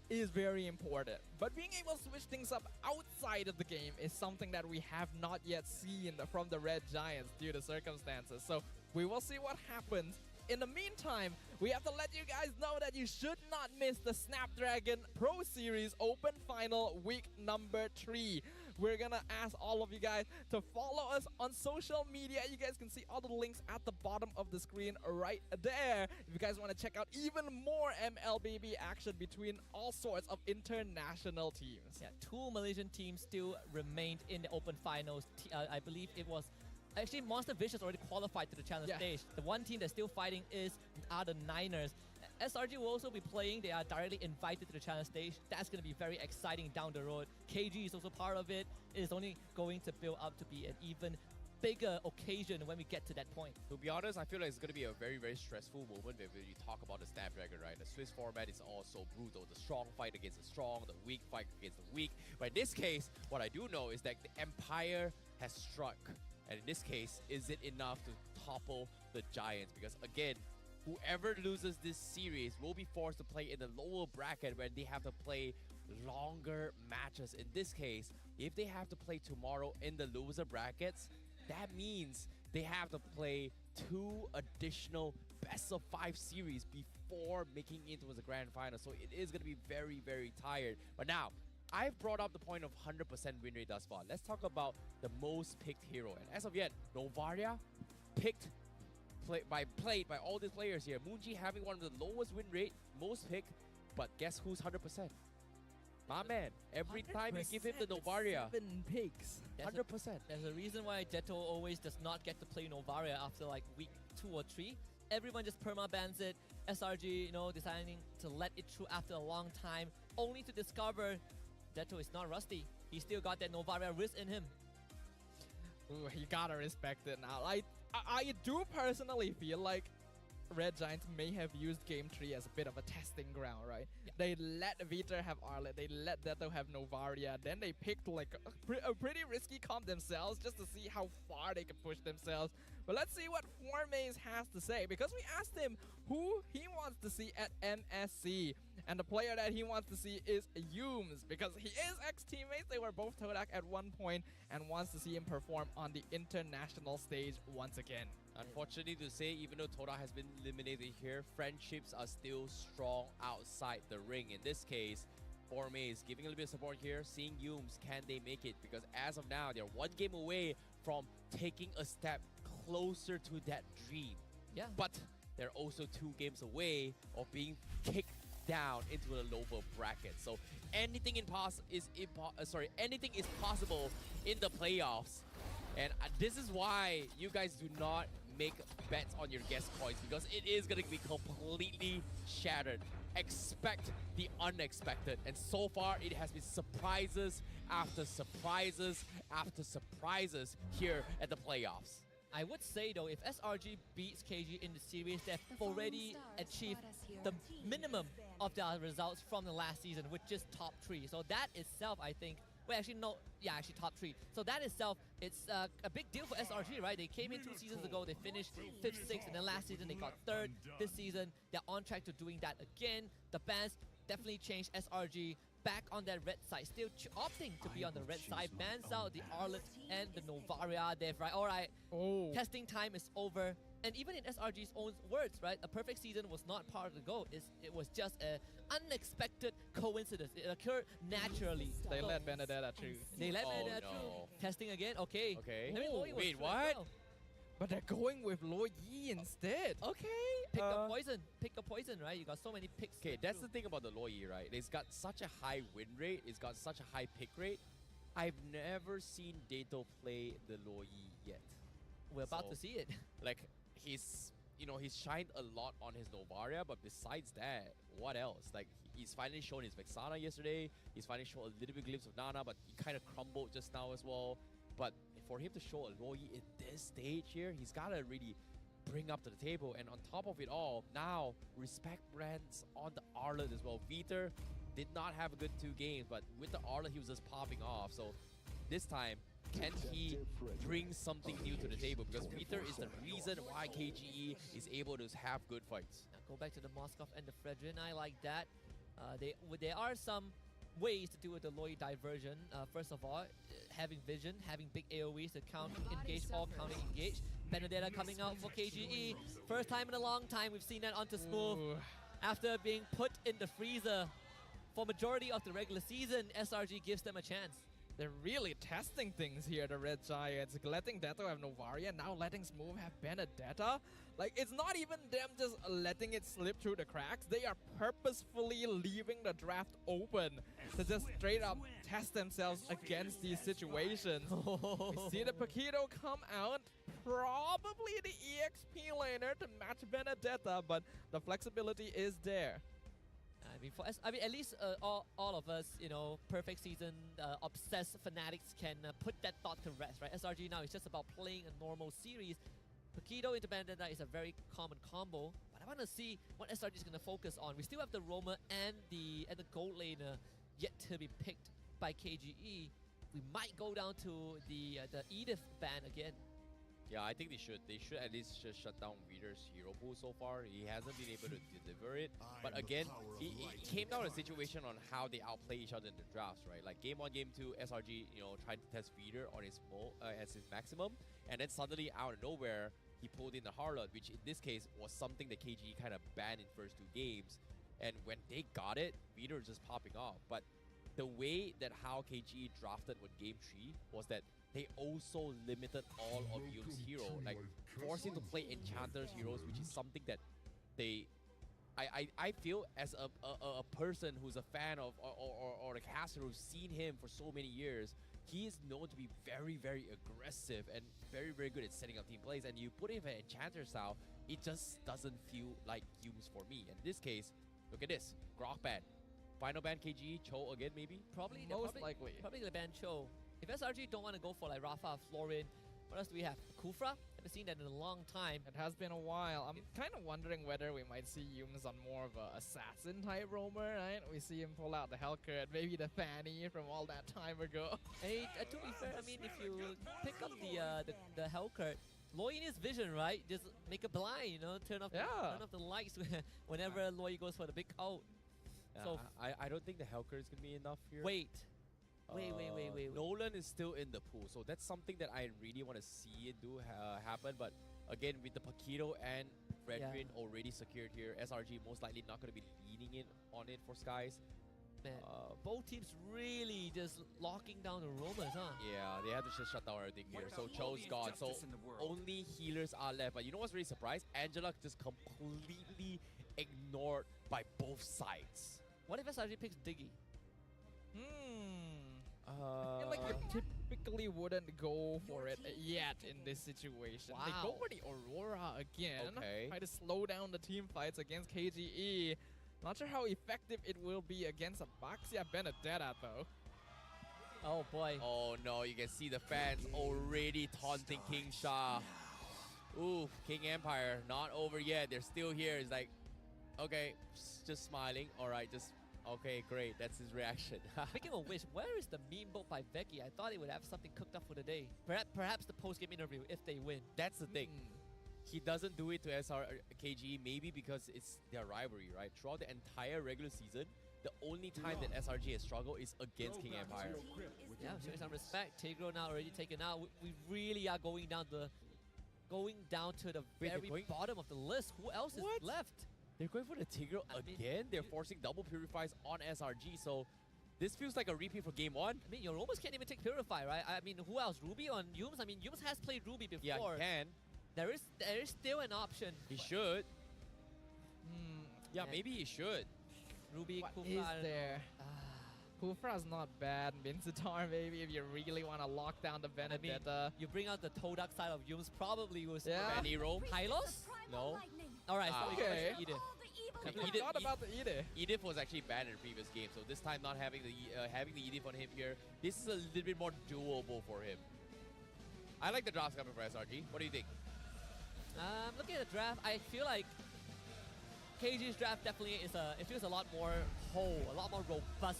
is very important. But being able to switch things up outside of the game is something that we have not yet seen from the Red Giants due to circumstances. So we will see what happens. In the meantime, we have to let you guys know that you should not miss the Snapdragon Pro Series Open Final week number 3. We're gonna ask all of you guys to follow us on social media. You guys can see all the links at the bottom of the screen right there. If you guys want to check out even more MLBB action between all sorts of international teams. Yeah, 2 Malaysian teams still remained in the Open Finals. I believe it was actually Monster Vicious already qualified to the challenge stage. The one team that's still fighting are the Niners. SRG will also be playing. They are directly invited to the challenge stage. That's going to be very exciting down the road. KG is also part of it. It is only going to build up to be an even bigger occasion when we get to that point. To be honest, I feel like it's going to be a very, very stressful moment when you talk about the Snapdragon, right? The Swiss format is all so brutal. The strong fight against the strong, the weak fight against the weak. But in this case, what I do know is that the Empire has struck. And in this case, is it enough to topple the Giants? Because again, whoever loses this series will be forced to play in the lower bracket when they have to play longer matches. In this case, if they have to play tomorrow in the loser brackets, that means they have to play 2 additional best-of-5 series before making it into the grand final. So it is going to be very, very tired. But now, I've brought up the point of 100% win rate thus far. Let's talk about the most picked hero. And as of yet, Novaria played by all these players here. Moonji having one of the lowest win rate, most picked, but guess who's 100%? My man. Every time you give him the Novaria, 7 picks. 100%. There's a reason why Jetto always does not get to play Novaria after like week 2 or 3. Everyone just perma-bans it. SRG, deciding to let it through after a long time, only to discover Jetto is not rusty. He still got that Novaria wrist in him. Ooh, you gotta respect it now. I do personally feel like Red Giants may have used Game 3 as a bit of a testing ground, right? Yeah. They let Viter have Arlet, they let Detto have Novaria, then they picked like a pretty risky comp themselves just to see how far they could push themselves. But let's see what Formaze has to say, because we asked him who he wants to see at MSC. And the player that he wants to see is Yums, because he is ex-teammates. They were both Todak at one point and wants to see him perform on the international stage once again. Unfortunately to say, even though Todak has been eliminated here, friendships are still strong outside the ring. In this case, Formaze giving a little bit of support here, seeing Yums, can they make it? Because as of now, they're 1 game away from taking a step closer to that dream. Yeah. But they're also 2 games away of being kicked down into the lower bracket. So anything is possible in the playoffs. And this is why you guys do not make bets on your guest coins, because it is going to be completely shattered. Expect the unexpected. And so far, it has been surprises after surprises after surprises here at the playoffs. I would say though, if SRG beats KG in the series, they've already achieved the minimum of their results from the last season, which is top 3. So that itself, I think, well, actually, no, yeah, actually top 3. So that itself, it's a big deal for SRG, right? They came in 2 seasons ago, they finished 5th, 6th, and then last season they got 3rd. This season, they're on track to doing that again. The bans definitely changed SRG back on that red side, still opting to be on the red side, bans out the Arlet and the Novaria. They've alright, testing time is over. And even in SRG's own words, right, a perfect season was not part of the goal. It was just an unexpected coincidence. It occurred naturally. They let Benedetta through. They let Benedetta through. Testing again, okay. Okay. Wait, what? But they're going with Lo Yi instead. Okay. Pick a poison. Pick a poison, right? You got so many picks. Okay, that's the thing about the Lo Yi, right? It's got such a high win rate. It's got such a high pick rate. I've never seen day2 play the Lo Yi yet. We're about to see it. Like, he's shined a lot on his Novaria, but besides that, what else? Like, he's finally shown his Vexana yesterday. He's finally shown a little bit glimpse of Nana, but he kind of crumbled just now as well. But for him to show a Lo Yi in this stage here, he's got to really bring up to the table. And on top of it all, now respect brands on the Arlet as well. Viter did not have a good 2 games, but with the Arlet, he was just popping off. So this time, can he bring something new to the table? Because Viter is the reason why KGE is able to have good fights. Now go back to the Moskov and the Fredrin. I like that. There are some ways to do with the Lo Yi diversion. First of all, having vision, having big AoEs to count engage or counter engage. Benedetta coming out for KGE. First time in a long time we've seen that onto Smooth. After being put in the freezer for majority of the regular season, SRG gives them a chance. They're really testing things here, the Red Giants. Letting Detto have Novaria, now letting Smooth have Benedetta. Like, it's not even them just letting it slip through the cracks. They are purposefully leaving the draft open to just straight up test themselves against these situations. We see the Paquito come out, probably the EXP laner to match Benedetta, but the flexibility is there. I mean, at least all of us, perfect season obsessed fanatics can put that thought to rest, right? SRG now is just about playing a normal series. Paquito into Benedetta is a very common combo, but I want to see what SRG is going to focus on. We still have the Roamer and the gold laner yet to be picked by KGE. We might go down to the Edith ban again. Yeah, I think they should. They should at least just shut down Viter's hero pool so far. He hasn't been able to deliver it. But again, it came down to a situation on how they outplay each other in the drafts, right? Like game 1, game 2, SRG, tried to test Viter on his as his maximum, and then suddenly out of nowhere, he pulled in the Harlot, which in this case was something that KG kind of banned in first 2 games. And when they got it, Viter was just popping off. But the way that how KG drafted with game 3 was that they also limited all of Yume's hero, like forcing to play Enchanter's heroes, which is something that I feel as a person who's a fan of or a caster who's seen him for so many years, he is known to be very, very aggressive and very, very good at setting up team plays. And you put him in Enchanter style, it just doesn't feel like Yume's for me. And in this case, look at this, Grok ban, final ban KG, Cho again maybe? Probably likely. Probably the ban Cho. If SRG don't want to go for like Rafa, Florin, what else do we have? Kufra? Haven't seen that in a long time. It has been a while. I'm kind of wondering whether we might see Yumes on more of a assassin type roamer, right? We see him pull out the Hellcurt, maybe the Fanny from all that time ago. Hey, to be fair, I mean, if you pick up the Hellcurt, Lo Yi needs vision, right? Just make it blind, turn off the lights whenever Lo Yi goes for the big ult. Yeah, So I don't think the Hellcurt is gonna be enough here. wait. Nolan is still in the pool, so that's something that I really want to see it do happen. But again, with the Paquito and Fredrin already secured here, SRG most likely not going to be leaning in on it for Skies. Man, both teams really just locking down the Romans, huh? Yeah, they have to just shut down everything here. So Cho's gone, so only healers are left. But you know what's really surprised? Angela just completely ignored by both sides. What if SRG picks Diggy? I feel like you typically wouldn't go for it yet in this situation. They go for the Aurora again. Okay. Try to slow down the team fights against KGE. Not sure how effective it will be against a Baxia Benedetta though. Oh boy. Oh no, you can see the fans already taunting King Sha. Ooh, King Empire, not over yet. They're still here. It's like, okay, just smiling. All right, just, okay, great. That's his reaction. Speaking of which, where is the meme boat by Veki? I thought it would have something cooked up for the day. Perhaps the post-game interview if they win. That's the thing. He doesn't do it to SRKG maybe because it's their rivalry, right? Throughout the entire regular season, the only time that SRG has struggled is against King Empire. Yeah, showing some respect. Tigro now already taken out. We really are going down to the very bottom of the list. Who else is left? They're going for the Tigro again? They're forcing double Purifies on SRG, so this feels like a repeat for game 1. I mean, you almost can't even take Purify, right? I mean, who else? Ruby on Yums? I mean, Yums has played Ruby before. Yeah, he can. There is still an option. He should. Yeah, maybe he should. Ruby, What Kufra, is there? Kufra's not bad. Minzatar, maybe, if you really want to lock down the Benedetta. I mean, you bring out the Todak side of Yums, probably was Benny Rome. Hylos? No. Alright, so okay. Edith. I forgot about the Edith. Edith was actually bad in the previous game, so this time not having the Edith on him here, this is a little bit more doable for him. I like the drafts coming for SRG. What do you think? Looking at the draft, I feel like KG's draft definitely it feels a lot more whole, a lot more robust.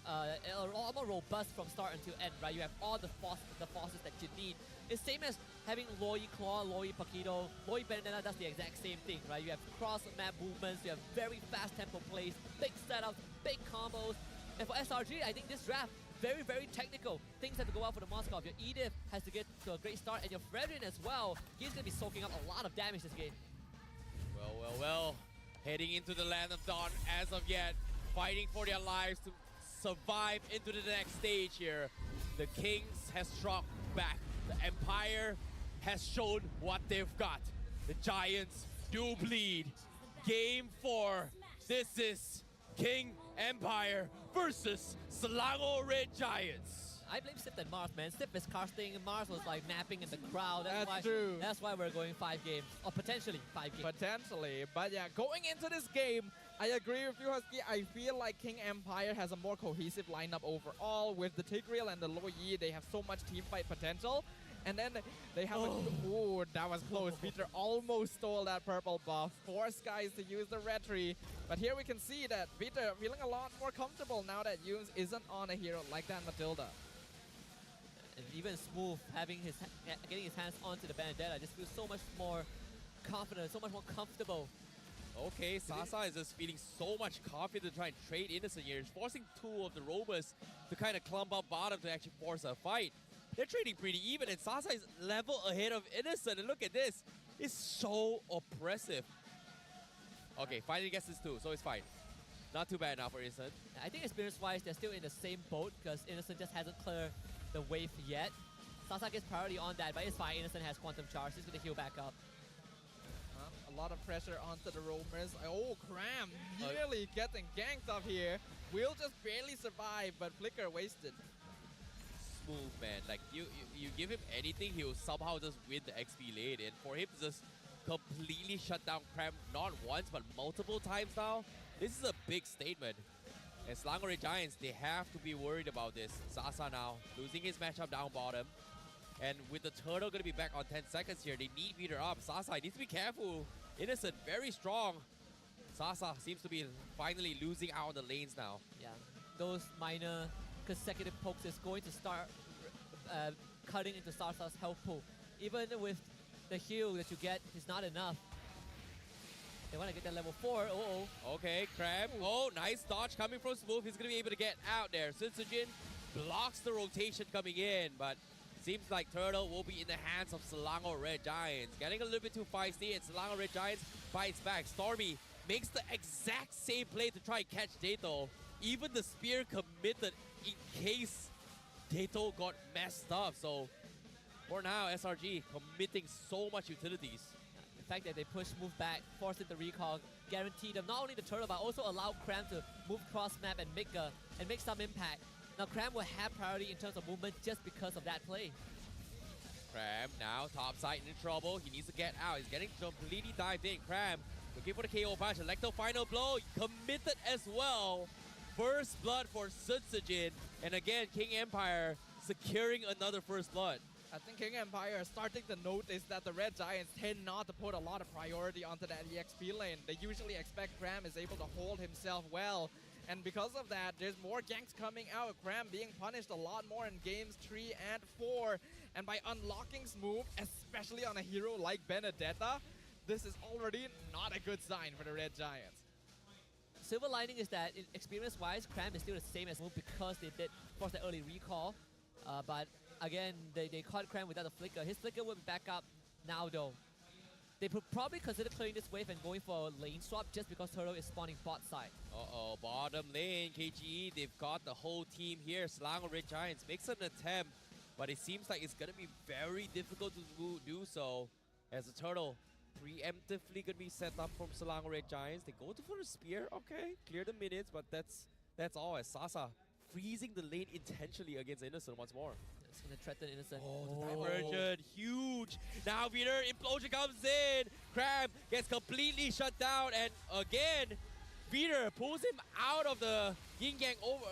A lot more robust from start until end, right? You have all the forces that you need. It's same as having Loi Claw, Loi Paquito, Loi Benedetta does the exact same thing, right? You have cross-map movements, you have very fast tempo plays, big setups, big combos. And for SRG, I think this draft, very, very technical. Things have to go out for the Moskov. Your Edith has to get to a great start, and your Fredrin as well. He's going to be soaking up a lot of damage this game. Well. Heading into the Land of Dawn as of yet, fighting for their lives to survive into the next stage here. The Kings has struck back. The Empire has shown what they've got. The Giants do bleed. Game 4. This is King Empire versus Selangor Red Giants. I blame Sip and Mars, man. Sip is casting, and Mars was like napping in the crowd. That's true. That's why we're going 5 games. Or potentially 5 games. Potentially. But yeah, going into this game, I agree with you, Husky. I feel like King Empire has a more cohesive lineup overall. With the Tigreal and the Loyi, they have so much teamfight potential. And then they have ooh, that was close. Peter almost stole that purple buff. Forced guys to use the retry. But here we can see that Peter feeling a lot more comfortable now that Yums isn't on a hero like that Matilda. And even Smooth getting his hands onto the Benedetta just feels so much more confident, so much more comfortable. Okay, Sasa is just feeling so much confident to try and trade Innocent here. He's forcing 2 of the roamers to kind of clump up bottom to actually force a fight. They're trading pretty even, and Sasa is level ahead of Innocent. And look at this. It's so oppressive. Okay, finally gets this 2, so it's fine. Not too bad now for Innocent. I think experience-wise, they're still in the same boat because Innocent just hasn't cleared the wave yet. Sasa gets priority on that, but it's fine. Innocent has Quantum Charge. He's going to heal back up. A lot of pressure onto the roamers. Oh, Cram nearly getting ganked up here. Will just barely survive, but Flicker wasted. Smooth, man. Like, you give him anything, he'll somehow just win the XP lane. And for him to just completely shut down Cram not once, but multiple times now, this is a big statement. And Selangor Giants, they have to be worried about this. Sasa now losing his matchup down bottom. And with the Turtle going to be back on 10 seconds here, they need Peter up. Sasa needs to be careful. Innocent, very strong. Sasa seems to be finally losing out on the lanes now. Yeah, those minor consecutive pokes is going to start cutting into Sasa's health pool. Even with the heal that you get, is not enough. They want to get that level 4. Okay, Crab. Oh, nice dodge coming from Smooth. He's going to be able to get out there. Sunsujin blocks the rotation coming in, but seems like Turtle will be in the hands of Selangor Red Giants. Getting a little bit too feisty, and Selangor Red Giants fights back. Stormy makes the exact same play to try and catch Dato. Even the spear committed in case Dato got messed up. So for now, SRG committing so much utilities. The fact that they push move back, force it to recall, guarantee them not only the turtle but also allow Cram to move cross map and make some impact. Now Cram will have priority in terms of movement just because of that play. Cram now top side in trouble. He needs to get out. He's getting completely dived in. Cram looking for the KO punch. Electro final blow committed as well. First blood for Sunsujin. And again, King Empire securing another first blood. I think King Empire is starting to notice that the Red Giants tend not to put a lot of priority onto that EXP lane. They usually expect Cram is able to hold himself well. And because of that, there's more ganks coming out. Cram being punished a lot more in games 3 and 4. And by unlocking Smooth, especially on a hero like Benedetta, this is already not a good sign for the Red Giants. Silver lining is that experience-wise, Cram is still the same as Smooth because they did force the early recall. But again, they caught Cram without a flicker. His flicker will be back up now though. They would probably consider clearing this wave and going for a lane swap just because Turtle is spawning bot side. Uh-oh, bottom lane, KGE, they've got the whole team here. Selangor Red Giants makes an attempt, but it seems like it's going to be very difficult to do so as the Turtle preemptively going to be set up from Selangor Red Giants. They go for the spear, okay, clear the minutes, but that's all as Sasa freezing the lane intentionally against Innocent once more. It's going to threaten Innocent. Oh, the diversion, huge. Now Peter, Implosion comes in. Crab gets completely shut down, and again, Peter pulls him out of the yin yang over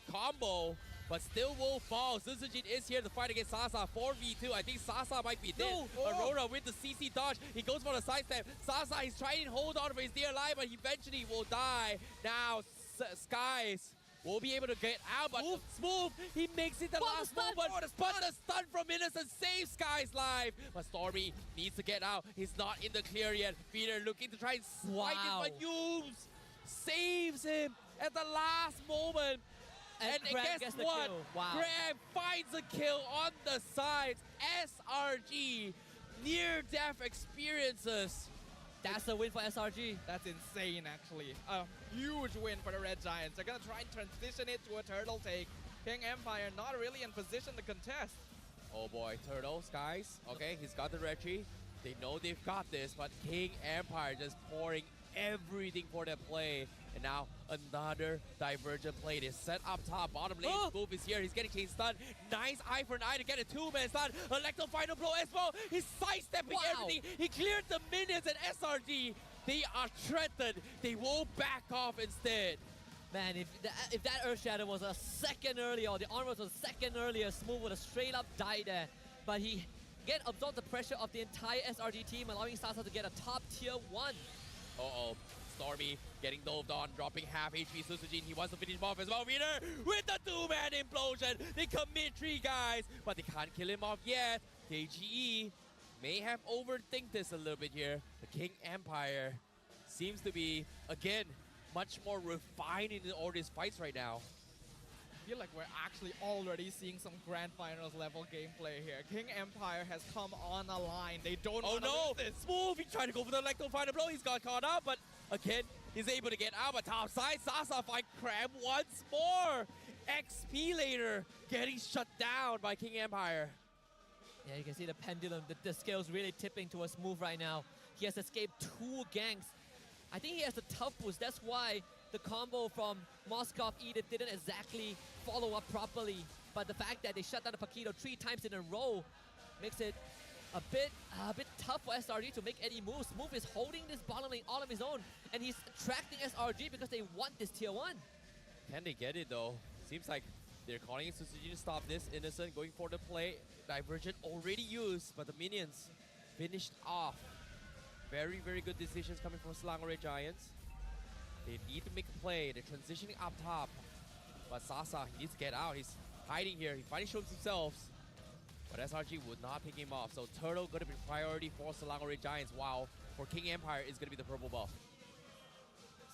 combo, but still will fall. Susujin is here to fight against Sasa. 4v2. I think Sasa might be dead. Aurora with the CC dodge. He goes for the sidestep. Sasa is trying to hold on for his dear life, but he eventually will die. Now, Skies will be able to get out, but Smooth, he makes it the last moment. But the stun from Innocent saves Sky's life. But Stormy needs to get out. He's not in the clear yet. Peter looking to try and swipe it, but Yubes saves him at the last moment. And guess what? Graham finds a kill on the sides. SRG, near-death experiences. That's a win for SRG. That's insane, actually. A huge win for the Red Giants. They're going to try and transition it to a turtle take. King Empire not really in position to contest. Oh boy, Turtle, Skies. Okay, he's got the Reggie. They know they've got this, but King Empire just pouring everything for their play. And now another divergent play. They set up top. Bottom lane, Smooth is here. He's getting King stun. Nice eye for an eye to get a two-man stun. Electro final blow as well. He's sidestepping everything. He cleared the minions and SRG. They are threatened. They will back off instead. Man, if that Earth Shadow was a second earlier, or the armor was a second earlier, Smooth would have straight up died there. But he again absorbed the pressure of the entire SRG team, allowing Sasa to get a top tier 1. Uh-oh. Stormy getting doved on, dropping half HP. Susujin, he wants to finish him off as well. Peter with the two-man implosion. They commit 3 guys, but they can't kill him off yet. KGE may have overthink this a little bit here. The King Empire seems to be, again, much more refined in all these fights right now. I feel like we're actually already seeing some Grand Finals level gameplay here. King Empire has come on a line. They don't want to lose this. Smooth, he tried to go for the Electro final blow. He's got caught up, but again, he's able to get out. But top side, Sasa fight Crab once more. XP later, getting shut down by King Empire. Yeah, you can see the pendulum, the scales really tipping towards Smooth right now. He has escaped 2 ganks. I think he has the tough boost. That's why the combo from Moskov Edith didn't exactly follow up properly. But the fact that they shut down the Paquito 3 times in a row makes it a bit tough for SRG to make any moves. Smooth is holding this bottom lane all on his own, and he's attracting SRG because they want this tier 1. Can they get it though? Seems like they're calling it Suzuki to stop this. Innocent going for the play. Divergent already used, but the minions finished off. Very, very good decisions coming from Selangor Red Giants. They need to make a play. They're transitioning up top. But Sasa, he needs to get out. He's hiding here. He finally shows himself. But SRG would not pick him off. So Turtle going to be priority for Selangor Red Giants. While for King Empire is going to be the purple buff.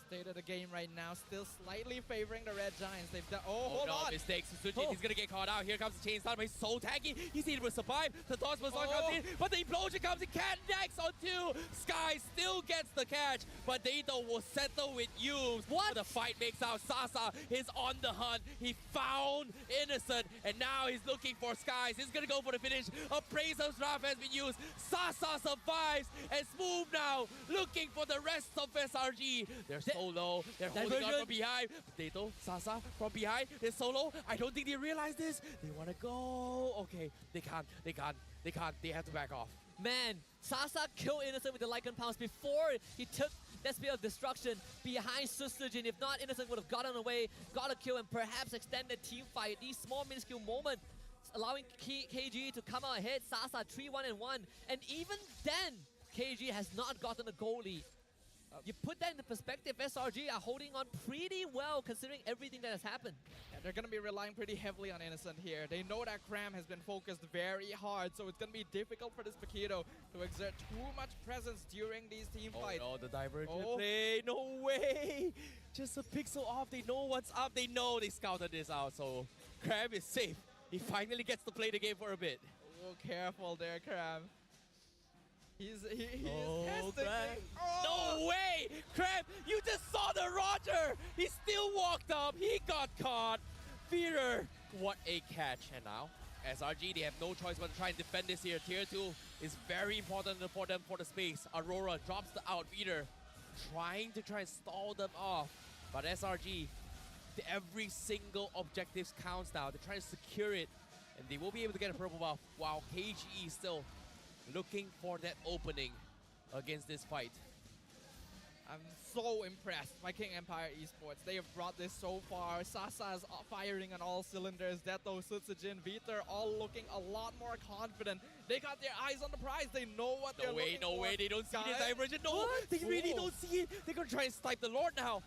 State of the game right now, still slightly favoring the Red Giants. They've done. Hold on. Mistakes. Susujin, he's gonna get caught out. Here comes the chain stun, but he's so tanky. He's able to survive. The toss comes in, but the implosion comes in. Cat next on 2. Sky still gets the catch, but day2 will settle with Yubes. What? The fight makes out. Sasa is on the hunt. He found Innocent, and now he's looking for Skies. He's gonna go for the finish. Appraiser's draft has been used. Sasa survives, and Smooth now looking for the rest of SRG. They're so low. They're holding on from behind. day2, Sasa from behind. They're solo. I don't think they realize this. They want to go. Okay, they can't. They have to back off. Man, Sasa killed Innocent with the Lycan Pounce before he took that Spear of Destruction behind Susujin. If not, Innocent would have gotten away, got a kill, and perhaps extended team fight. These small minuscule moments allowing KG to come out ahead. Sasa 3-1-1. And even then, KG has not gotten a goalie. You put that into perspective, SRG are holding on pretty well considering everything that has happened. Yeah, they're going to be relying pretty heavily on Innocent here. They know that Cram has been focused very hard, so it's going to be difficult for this Paquito to exert too much presence during these team fights. Oh no, the divergent play. No way. Just a pixel off. They know what's up. They know they scouted this out, so Cram is safe. He finally gets to play the game for a bit. Oh, careful there, Cram. He's testing. No way! Cram, you just saw the Roger! He still walked up. He got caught. Feeder, what a catch. And now, SRG, they have no choice but to try and defend this here. Tier 2 is very important for them for the space. Aurora drops the out. Feeder trying to try and stall them off. But SRG, every single objective counts now. They're trying to secure it. And they will be able to get a purple buff while KGE is still looking for that opening against this fight. I'm so impressed by King Empire Esports. They have brought this so far. Sasa's firing on all cylinders. Deto, Sutsujin, Viter all looking a lot more confident. They got their eyes on the prize. They know what they're looking for. No way, they don't see this diversion. No, they really don't see it. They're going to try and snipe the Lord now.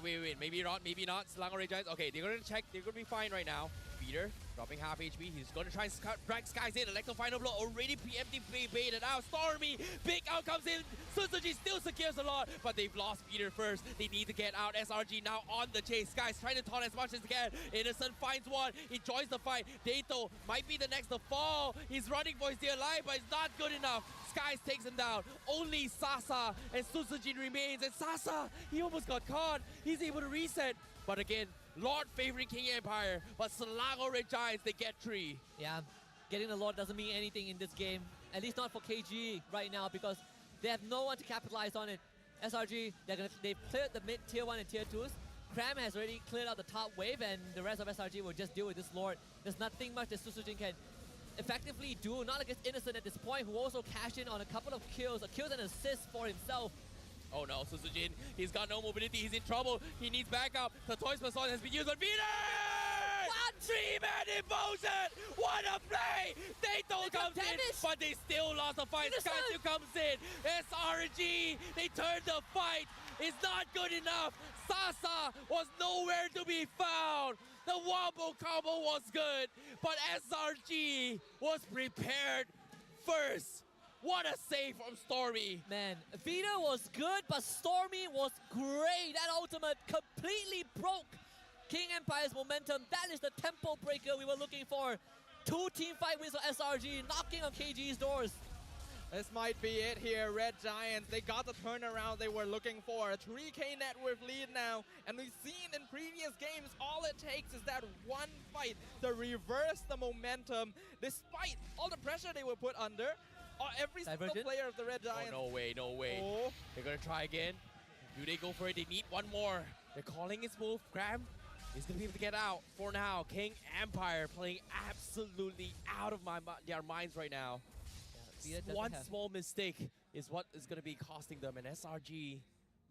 Wait, maybe not, maybe not. Slango Ray Giants. Okay, they're going to check. They're going to be fine right now. Peter dropping half HP. He's going to try and drag Skies in. Electro final blow already preemptively baited out. Stormy, big out comes in. Suzuki still secures a lot, but they've lost Peter first. They need to get out. SRG now on the chase. Skies trying to taunt as much as they can. Innocent finds one. He joins the fight. Dato might be the next to fall. He's running for his dear life, but it's not good enough. Skies takes him down. Only Sasa and Susujin remains. And Sasa, he almost got caught. He's able to reset. But again, Lord favoring King Empire, but Slango Red Giants, they get 3. Yeah, getting the Lord doesn't mean anything in this game. At least not for KG right now, because they have no one to capitalize on it. SRG, they've cleared the mid tier 1 and tier 2s. Cram has already cleared out the top wave, and the rest of SRG will just deal with this Lord. There's nothing much that Susujin can effectively do, not against Innocent at this point, who also cashed in on a couple of kills and assists for himself. Oh no, Susujin, he's got no mobility, he's in trouble, he needs backup. The Toys Mason has been used on Peter! What? 3-man devotion! What a play! Dato comes in, but they still lost the fight. Skysu comes in. SRG, they turned the fight. It's not good enough. Sasa was nowhere to be found. The wombo combo was good, but SRG was prepared first. What a save from Stormy. Man, Vita was good, but Stormy was great. That ultimate completely broke King Empire's momentum. That is the tempo breaker we were looking for. 2 teamfight wins for SRG, knocking on KG's doors. This might be it here, Red Giants. They got the turnaround they were looking for. A 3K net worth lead now. And we've seen in previous games, all it takes is that one fight to reverse the momentum, despite all the pressure they were put under. Every single player of the Red Giants. Oh, no way, no way. Oh. They're going to try again. Do they go for it? They need one more. They're calling his move. Cram is going to be able to get out for now. King Empire playing absolutely out of their minds right now. Yeah, one small mistake is what is going to be costing them. And SRG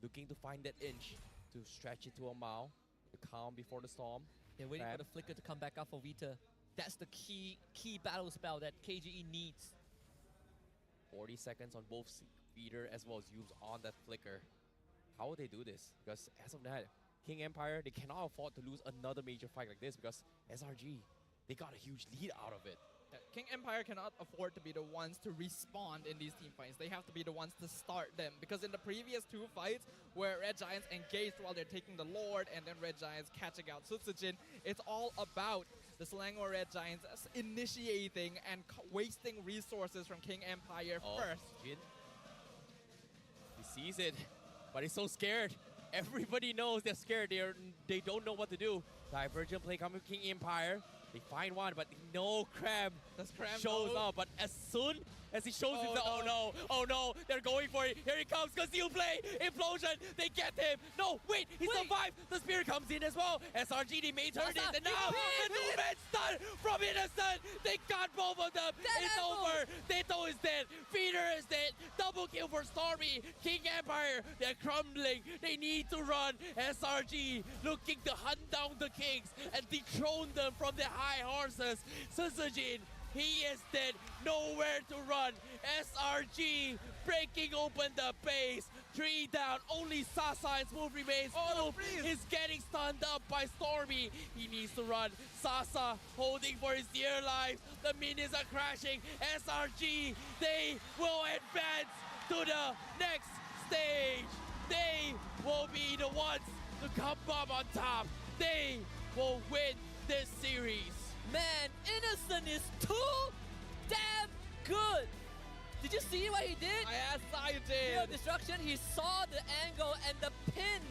looking to find that inch to stretch it to a mile. The calm before the storm. They're waiting for the flicker to come back up for Vita. That's the key battle spell that KGE needs. 40 seconds on both Feeder as well as Yubes on that flicker. How will they do this? Because as of that, King Empire, they cannot afford to lose another major fight like this because SRG, they got a huge lead out of it. King Empire cannot afford to be the ones to respond in these team fights. They have to be the ones to start them. Because in the previous 2 fights, where Red Giants engaged while they're taking the Lord and then Red Giants catching out Sutsujin, it's all about the Selangor Red Giants initiating and wasting resources from King Empire first. Jin. He sees it, but he's so scared. Everybody knows they're scared. They don't know what to do. Divergent play coming from King Empire. They find one, but no Cram shows up. But as soon as he shows himself. Oh no, they're going for it. Here he comes, Conceal Play, Implosion, they get him. No, wait, he survived. The Spear comes in as well. SRG, they may turn it, and now the movement stun from Innocent. They got both of them. It's over. day2 is dead. Feeder is dead. Double kill for Stormy. King Empire, they're crumbling. They need to run. SRG looking to hunt down the Kings and dethrone them from their high horses. Suzujin, he is dead, nowhere to run. SRG breaking open the base. 3 down, only Sasa and Smooth remains. Smooth is getting stunned up by Stormy. He needs to run. Sasa holding for his dear life. The minions are crashing. SRG, they will advance to the next stage. They will be the ones to come up on top. They will win this series. Man, Innocent is too damn good. Did you see what he did? Yes, I did. Spear of Destruction, he saw the angle and the pin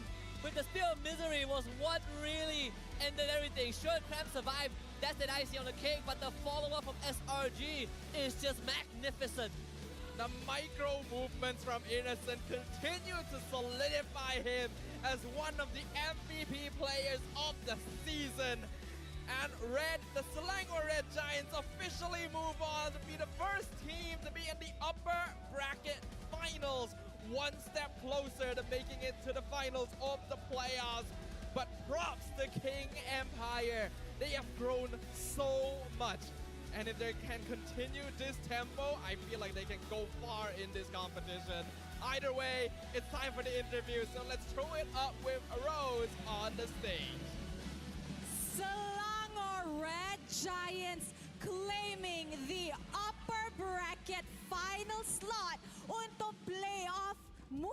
with the Spear of Misery was what really ended everything. Sure, Cramp survived. That's an icing on the cake, but the follow-up from SRG is just magnificent. The micro movements from Innocent continue to solidify him as one of the MVP players of the season. And the Selangor Red Giants officially move on to be the first team to be in the upper bracket finals. One step closer to making it to the finals of the playoffs. But props to King Empire. They have grown so much. And if they can continue this tempo, I feel like they can go far in this competition. Either way, it's time for the interview, so let's throw it up with Rose on the stage. Selangor Red Giants claiming the upper bracket final slot untuk play